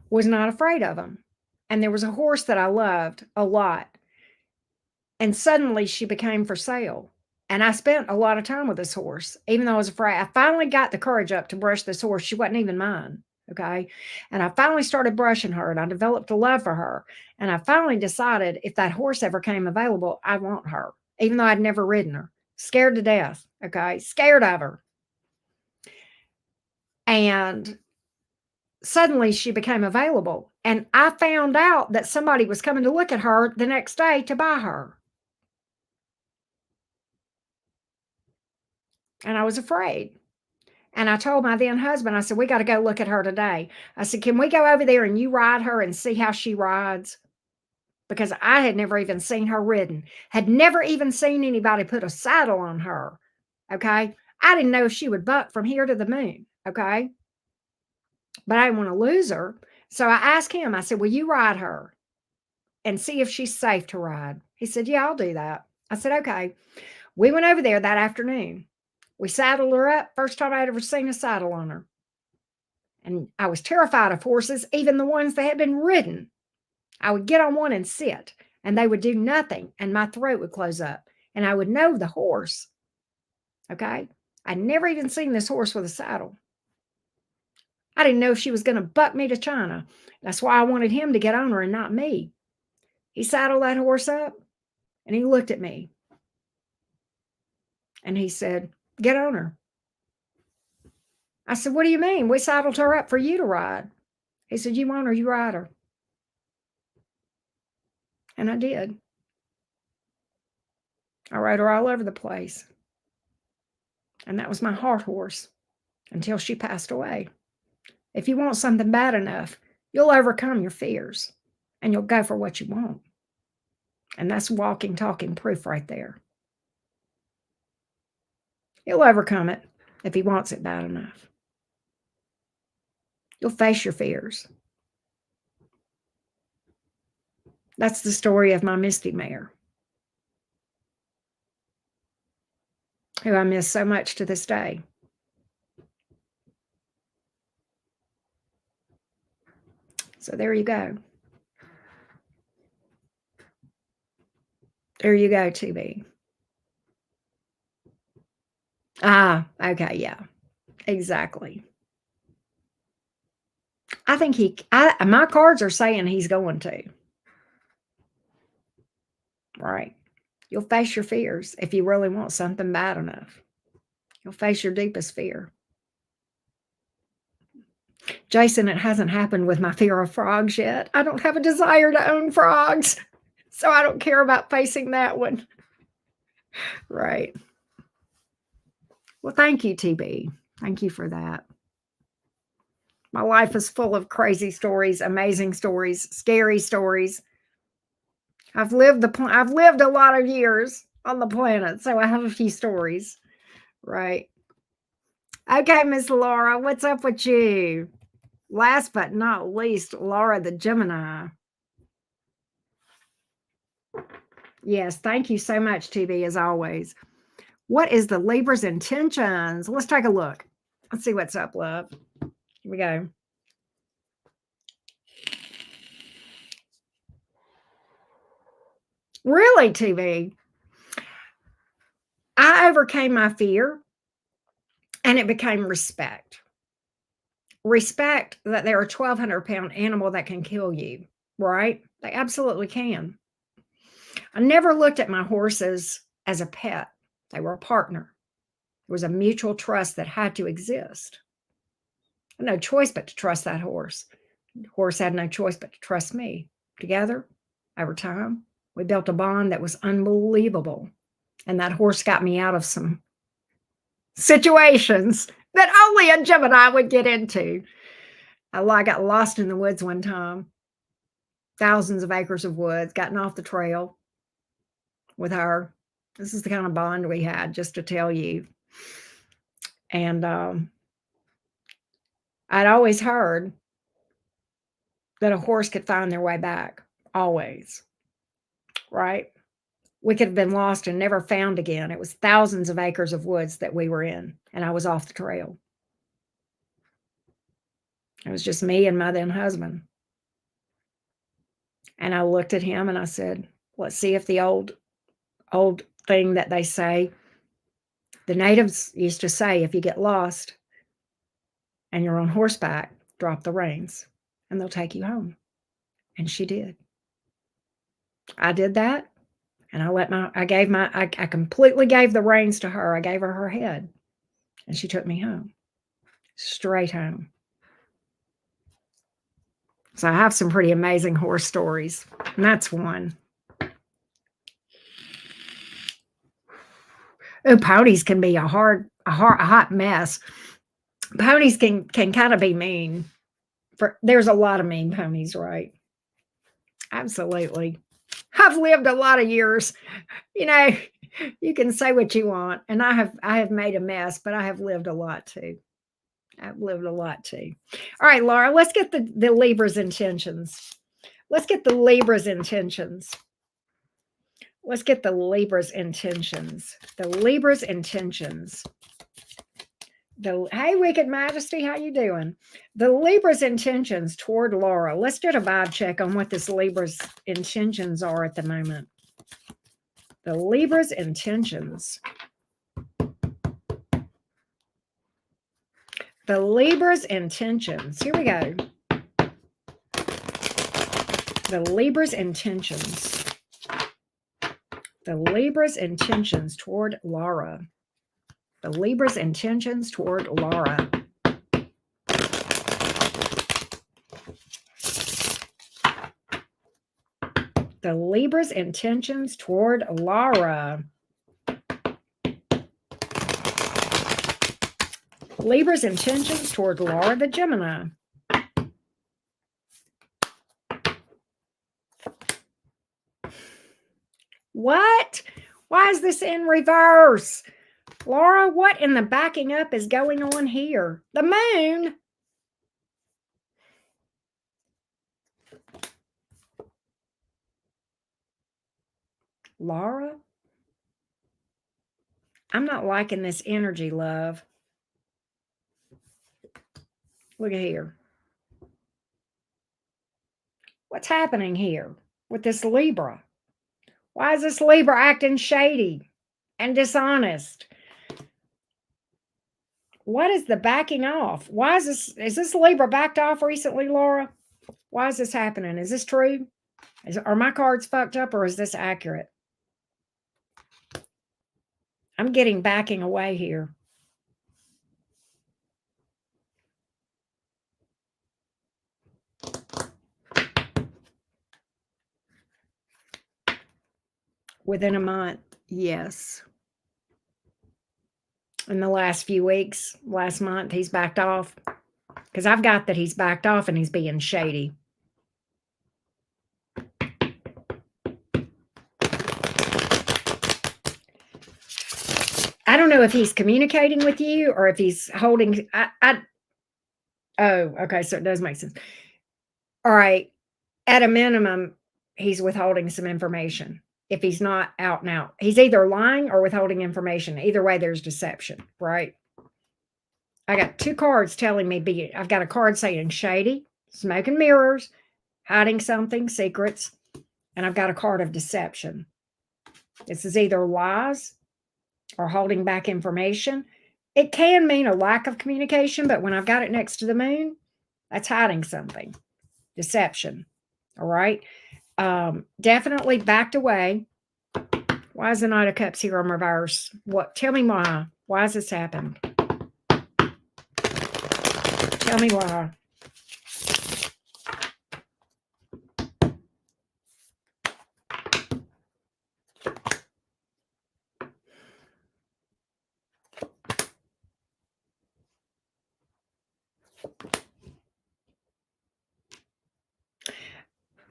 was not afraid of them. And there was a horse that I loved a lot. And suddenly she became for sale. And I spent a lot of time with this horse, even though I was afraid. I finally got the courage up to brush this horse. She wasn't even mine. Okay. And I finally started brushing her and I developed a love for her. And I finally decided if that horse ever came available, I want her, even though I'd never ridden her. Scared to death. Okay. Scared of her. And suddenly she became available. And I found out that somebody was coming to look at her the next day to buy her. And I was afraid. And I told my then husband, I said, we got to go look at her today. I said, can we go over there and you ride her and see how she rides? Because I had never even seen her ridden, had never even seen anybody put a saddle on her. Okay. I didn't know if she would buck from here to the moon. Okay. But I didn't want to lose her. So I asked him, I said, will you ride her and see if she's safe to ride? He said, yeah, I'll do that. I said, okay. We went over there that afternoon. We saddled her up. First time I'd ever seen a saddle on her. And I was terrified of horses, even the ones that had been ridden. I would get on one and sit, and they would do nothing, and my throat would close up, and I would know the horse. Okay? I'd never even seen this horse with a saddle. I didn't know if she was going to buck me to China. That's why I wanted him to get on her and not me. He saddled that horse up, and he looked at me, and he said, get on her. I said, what do you mean? We saddled her up for you to ride. He said, you want her, you ride her. And I did. I rode her all over the place. And that was my heart horse until she passed away. If you want something bad enough, you'll overcome your fears and you'll go for what you want. And that's walking, talking proof right there. He'll overcome it if he wants it bad enough. You'll face your fears. That's the story of my Misty mare, who I miss so much to this day. So there you go. There you go, TB. Ah, okay, yeah, exactly. I think my cards are saying he's going to. Right. You'll face your fears if you really want something bad enough. You'll face your deepest fear. Jason, it hasn't happened with my fear of frogs yet. I don't have a desire to own frogs, so I don't care about facing that one. Right. Well, thank you, TB. Thank you for that. My life is full of crazy stories, amazing stories, scary stories. I've lived a lot of years on the planet, so I have a few stories. Right. Okay, Miss Laura, what's up with you? Last but not least, Laura the Gemini. Yes, thank you so much, TB, as always. What is the Libra's intentions? Let's take a look. Let's see what's up, love. Here we go. Really, TB? I overcame my fear and it became respect. Respect that they're a 1,200-pound animal that can kill you, right? They absolutely can. I never looked at my horses as a pet. They were a partner. There was a mutual trust that had to exist. I had no choice but to trust that horse. The horse had no choice but to trust me. Together, over time, we built a bond that was unbelievable. And that horse got me out of some situations that only a Gemini would get into. I got lost in the woods one time, thousands of acres of woods, gotten off the trail with her. This is the kind of bond we had, just to tell you. And I'd always heard that a horse could find their way back, always, right? We could have been lost and never found again. It was thousands of acres of woods that we were in, and I was off the trail. It was just me and my then husband. And I looked at him and I said, let's see if the old thing that they say, the natives used to say, if you get lost and you're on horseback, drop the reins and they'll take you home. And she did. I did that. And I completely gave the reins to her. I gave her her head and she took me home, straight home. So I have some pretty amazing horse stories, and that's one. Oh, ponies can be a hot mess. Ponies can kind of be mean. There's a lot of mean ponies, right? Absolutely. I've lived a lot of years. You know, you can say what you want, and I have made a mess, but I have lived a lot too. I've lived a lot too. All right, Laura, let's get the Libra's intentions. Let's get the Libra's intentions. Let's get the Libra's intentions. The Libra's intentions. Hey, Wicked Majesty, how you doing? The Libra's intentions toward Laura. Let's get a vibe check on what this Libra's intentions are at the moment. The Libra's intentions. The Libra's intentions. Here we go. The Libra's intentions. The Libra's intentions toward Laura. The Libra's intentions toward Laura. The Libra's intentions toward Laura. Libra's intentions toward Laura the Gemini. What? Why is this in reverse? Laura, what in the backing up is going on here? The moon. Laura? I'm not liking this energy, love. Look at here. What's happening here with this Libra? Why is this Libra acting shady and dishonest? What is the backing off? Why is this Libra backed off recently, Laura? Why is this happening? Is this true? Are my cards fucked up or is this accurate? I'm getting backing away here. Within a month, yes. In the last few weeks, last month, he's backed off. Because I've got that he's backed off and he's being shady. I don't know if he's communicating with you or if he's holding. Oh, okay. So it does make sense. All right. At a minimum, he's withholding some information. If he's not out and out, he's either lying or withholding information. Either way, there's deception, right? I got two cards telling me I've got a card saying shady, smoke and mirrors, hiding something, secrets, and I've got a card of deception. This is either lies or holding back information. It can mean a lack of communication, but when I've got it next to the moon, that's hiding something. Deception. All right. Definitely backed away. Why is the Knight of Cups here in reverse? What? Tell me why. Why has this happened? Tell me why.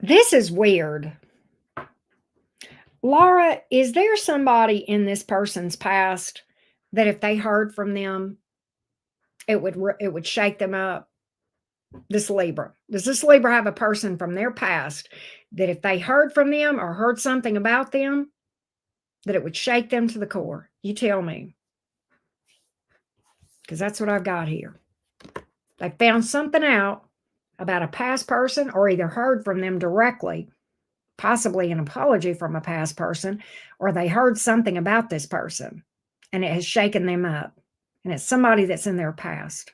This is weird. Laura, is there somebody in this person's past that if they heard from them, it would shake them up. This Libra. Does this Libra have a person from their past that if they heard from them or heard something about them, that it would shake them to the core? You tell me. Because that's what I've got here. They found something out about a past person or either heard from them directly, possibly an apology from a past person, or they heard something about this person and it has shaken them up. And it's somebody that's in their past.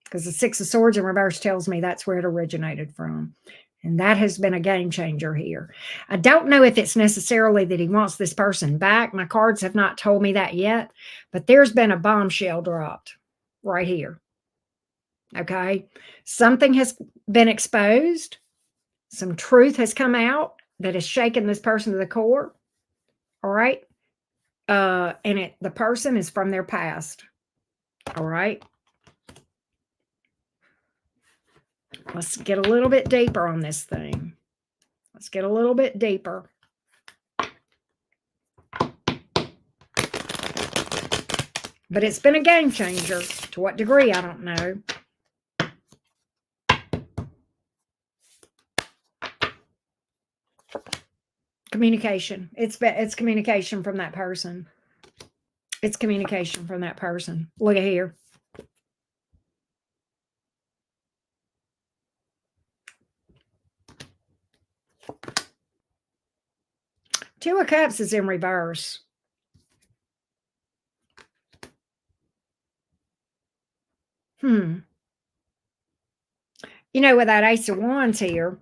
Because the Six of Swords in reverse tells me that's where it originated from. And that has been a game changer here. I don't know if it's necessarily that he wants this person back. My cards have not told me that yet. But there's been a bombshell dropped right here. Okay? Something has been exposed. Some truth has come out that has shaken this person to the core. All right? And the person is from their past. All right? Let's get a little bit deeper on this thing. Let's get a little bit deeper. But it's been a game changer. To what degree, I don't know. Communication. It's communication from that person. It's communication from that person. Look at here. Two of Cups is in reverse. You know, with that Ace of Wands here,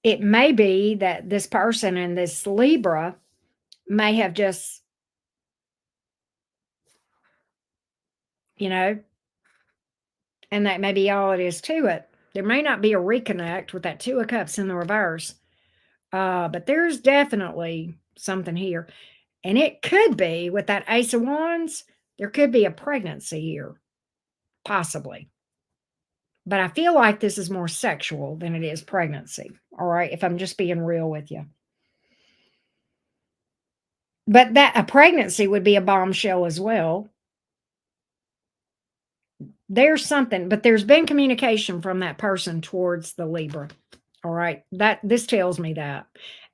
it may be that this person and this Libra may have just, you know, and that may be all it is to it. There may not be a reconnect with that Two of Cups in the reverse. But there's definitely something here. And it could be with that Ace of Wands, there could be a pregnancy here, possibly. But I feel like this is more sexual than it is pregnancy. All right, if I'm just being real with you. But that a pregnancy would be a bombshell as well. There's something, but there's been communication from that person towards the Libra. All right, this tells me that.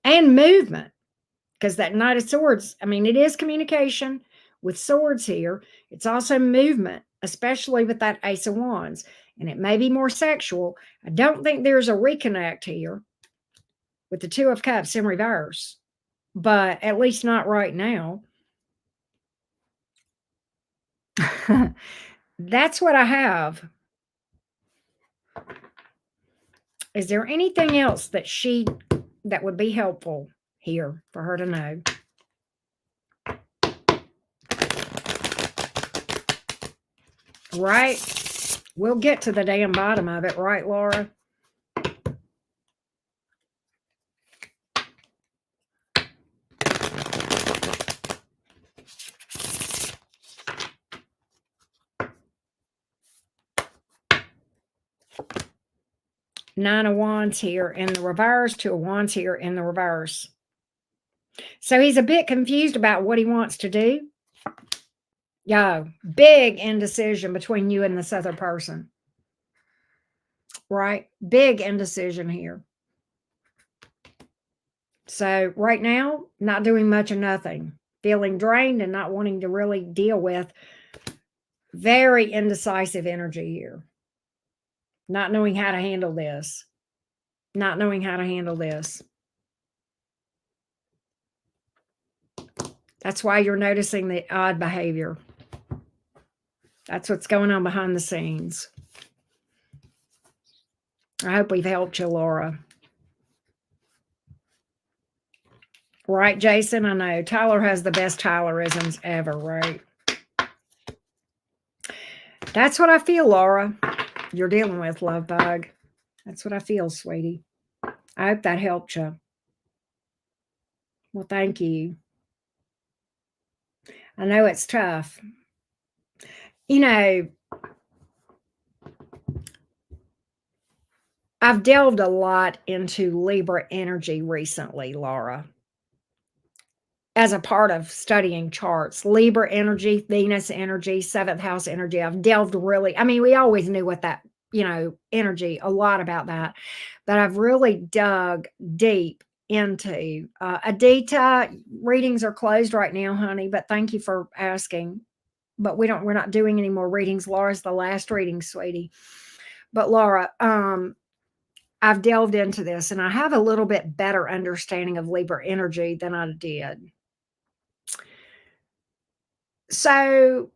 And movement. Because that Knight of Swords, I mean, it is communication with swords here. It's also movement, especially with that Ace of Wands. And it may be more sexual. I don't think there's a reconnect here with the Two of Cups in reverse. But at least not right now. That's what I have. Is there anything else that would be helpful here for her to know? Right? We'll get to the damn bottom of it, right, Laura? Nine of Wands here in the reverse, Two of Wands here in the reverse. So he's a bit confused about what he wants to do. Yeah, big indecision between you and this other person. Right? Big indecision here. So right now, not doing much of nothing. Feeling drained and not wanting to really deal with very indecisive energy here. Not knowing how to handle this. Not knowing how to handle this. That's why you're noticing the odd behavior. That's what's going on behind the scenes. I hope we've helped you, Laura. Right, Jason? I know. Tyler has the best Tylerisms ever, right? That's what I feel, Laura. You're dealing with, love bug. That's what I feel, sweetie. I hope that helped you. Well, thank you. I know it's tough. You know, I've delved a lot into Libra energy recently, Laura. as a part of studying charts. Libra energy, Venus energy, seventh house energy. I've delved really, I mean, we always knew what that, energy, a lot about that, but I've really dug deep into Adita. Readings are closed right now, honey, but thank you for asking. But we're not doing any more readings. Laura's the last reading, sweetie. But Laura, I've delved into this and I have a little bit better understanding of Libra energy than I did. So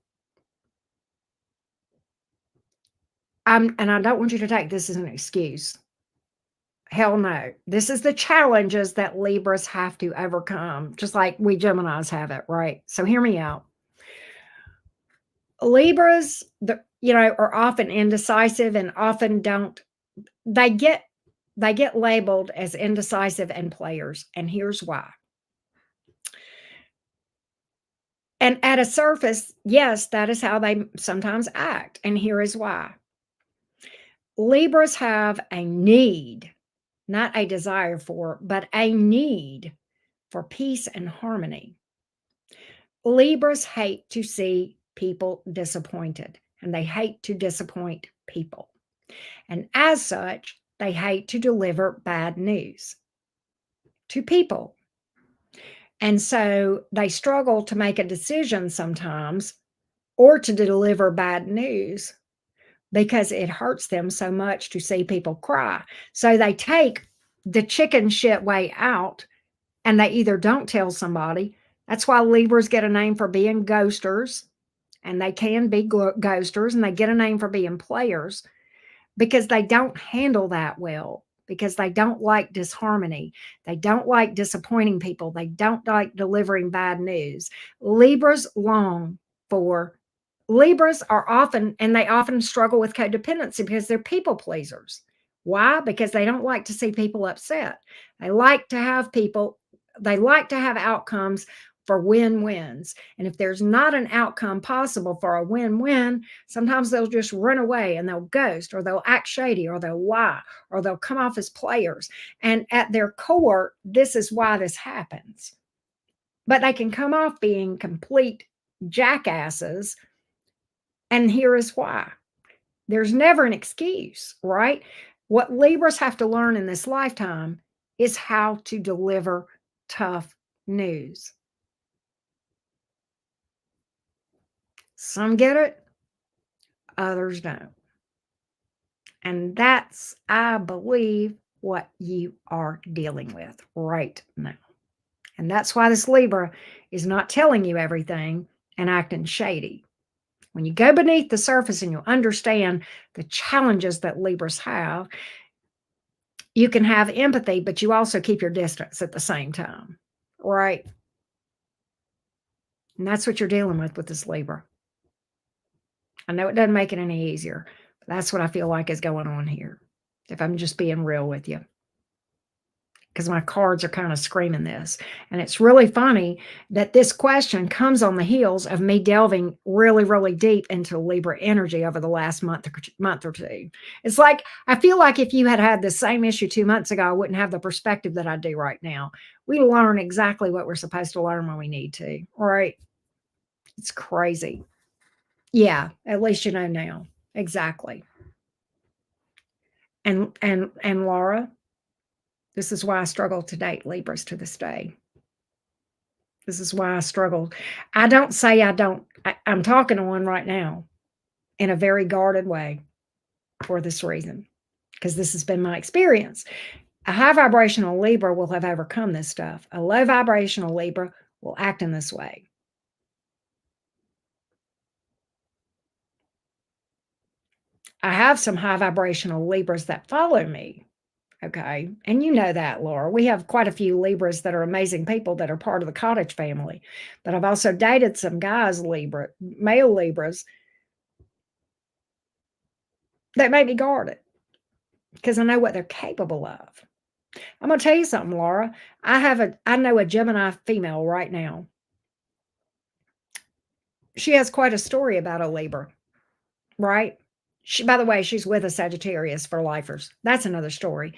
and I don't want you to take this as an excuse. Hell no. This is the challenges that Libras have to overcome, just like we Geminis have it, right? So hear me out. Libras, are often indecisive and often don't. They get labeled as indecisive and players, and here's why. And at a surface, yes, that is how they sometimes act, and here is why. Libras have a need, not a desire for, but a need for peace and harmony. Libras hate to see people disappointed, and they hate to disappoint people. And as such, they hate to deliver bad news to people. And so they struggle to make a decision sometimes or to deliver bad news because it hurts them so much to see people cry. So they take the chicken shit way out and they either don't tell somebody. That's why Libras get a name for being ghosters, and they can be ghosters, and they get a name for being players because they don't handle that well, because they don't like disharmony. They don't like disappointing people. They don't like delivering bad news. Libras long for Libras are often, and they often struggle with codependency because they're people pleasers. Why? Because they don't like to see people upset. They like to have outcomes for win-wins. And if there's not an outcome possible for a win-win, sometimes they'll just run away and they'll ghost, or they'll act shady, or they'll lie, or they'll come off as players. And at their core, this is why this happens. But they can come off being complete jackasses. And here is why. There's never an excuse, right? What Libras have to learn in this lifetime is how to deliver tough news. Some get it, others don't. And that's, I believe, what you are dealing with right now. And that's why this Libra is not telling you everything and acting shady. When you go beneath the surface and you understand the challenges that Libras have, you can have empathy, but you also keep your distance at the same time, right? And that's what you're dealing with this Libra. I know it doesn't make it any easier, but that's what I feel like is going on here, if I'm just being real with you, because my cards are kind of screaming this. And it's really funny that this question comes on the heels of me delving really, really deep into Libra energy over the last month or two. It's like, I feel like if you had the same issue 2 months ago, I wouldn't have the perspective that I do right now. We learn exactly what we're supposed to learn when we need to, right? It's crazy. Yeah, at least you know now. Exactly. And Laura, this is why I struggle to date Libras to this day. This is why I struggled. I don't say I don't. I'm talking to one right now in a very guarded way for this reason, because this has been my experience. A high vibrational Libra will have overcome this stuff. A low vibrational Libra will act in this way. I have some high vibrational Libras that follow me. Okay. And you know that, Laura. We have quite a few Libras that are amazing people that are part of the cottage family. But I've also dated some guys, male Libras, that made me guarded because I know what they're capable of. I'm going to tell you something, Laura. I know a Gemini female right now. She has quite a story about a Libra, right? By the way, she's with a Sagittarius for lifers. That's another story.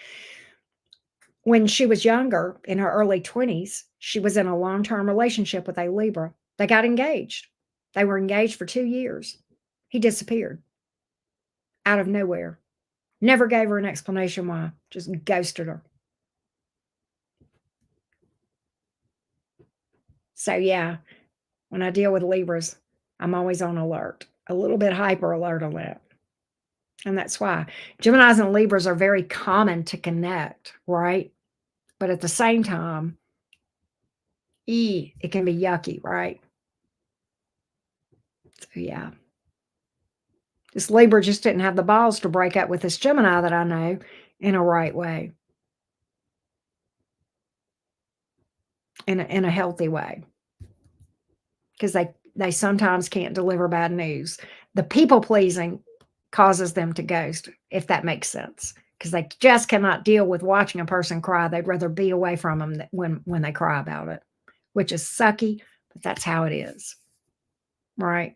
When she was younger, in her early 20s, she was in a long-term relationship with a Libra. They got engaged. They were engaged for 2 years. He disappeared out of nowhere. Never gave her an explanation why, just ghosted her. So, yeah, when I deal with Libras, I'm always on alert, a little bit hyper alert on that. And that's why Geminis and Libras are very common to connect, right? But at the same time, it can be yucky, right? So, yeah. This Libra just didn't have the balls to break up with this Gemini that I know in a right way, in a healthy way, because they sometimes can't deliver bad news. The people pleasing causes them to ghost, if that makes sense, because they just cannot deal with watching a person cry. They'd rather be away from them when they cry about it, which is sucky, but that's how it is, right?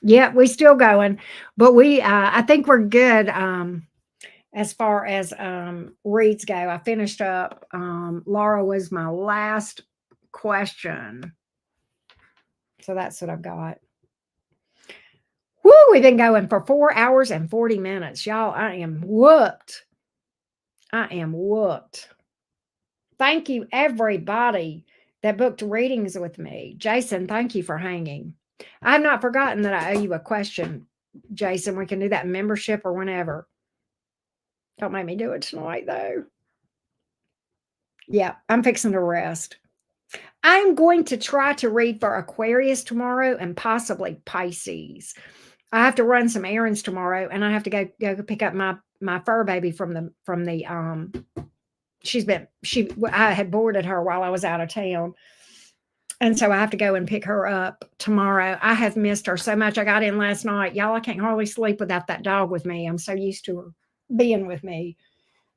Yeah, we still going, but I think we're good. As far as reads go, I finished up. Laura was my last question. So that's what I've got. Woo, we've been going for 4 hours and 40 minutes. Y'all, I am whooped. I am whooped. Thank you, everybody that booked readings with me. Jason, thank you for hanging. I have not forgotten that I owe you a question, Jason. We can do that in membership or whenever. Don't make me do it tonight, though. Yeah, I'm fixing to rest. I'm going to try to read for Aquarius tomorrow and possibly Pisces. I have to run some errands tomorrow, and I have to go pick up my fur baby from the I had boarded her while I was out of town. And so I have to go and pick her up tomorrow. I have missed her so much. I got in last night. Y'all, I can't hardly sleep without that dog with me. I'm so used to her being with me.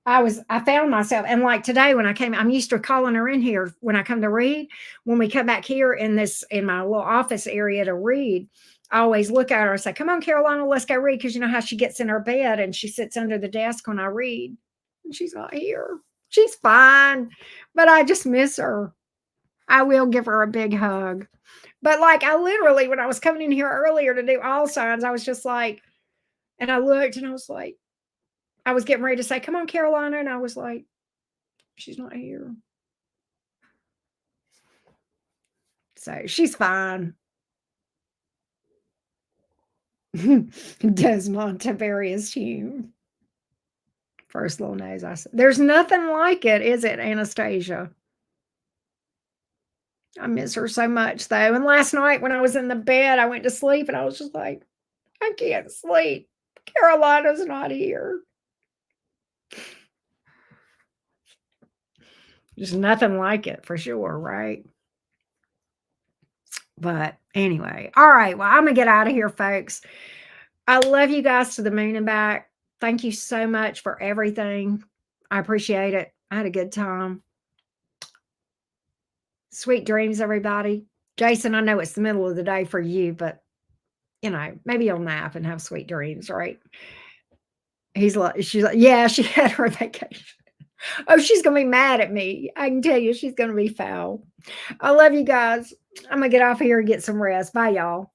I found myself, and like today when I came, I'm used to calling her in here when I come to read. When we come back here in my little office area to read, I always look at her and say, "Come on, Carolina, let's go read." Because you know how she gets in her bed and she sits under the desk when I read. And she's not here. She's fine, but I just miss her. I will give her a big hug. But like I literally, when I was coming in here earlier to do all signs, I was just like, and I looked and I was like, I was getting ready to say, "Come on, Carolina," and I was like, she's not here. So she's fine. Desmond Tiberius Hume. First little nose I said. There's nothing like it, is it, Anastasia? I miss her so much, though. And last night when I was in the bed, I went to sleep and I was just like, I can't sleep. Carolina's not here. There's nothing like it for sure, right? But anyway, all right. Well, I'm going to get out of here, folks. I love you guys to the moon and back. Thank you so much for everything. I appreciate it. I had a good time. Sweet dreams, everybody. Jason, I know it's the middle of the day for you, but maybe you'll nap and have sweet dreams, right? She's like, yeah, she had her vacation. Oh, she's going to be mad at me. I can tell you she's going to be foul. I love you guys. I'm going to get off here and get some rest. Bye, y'all.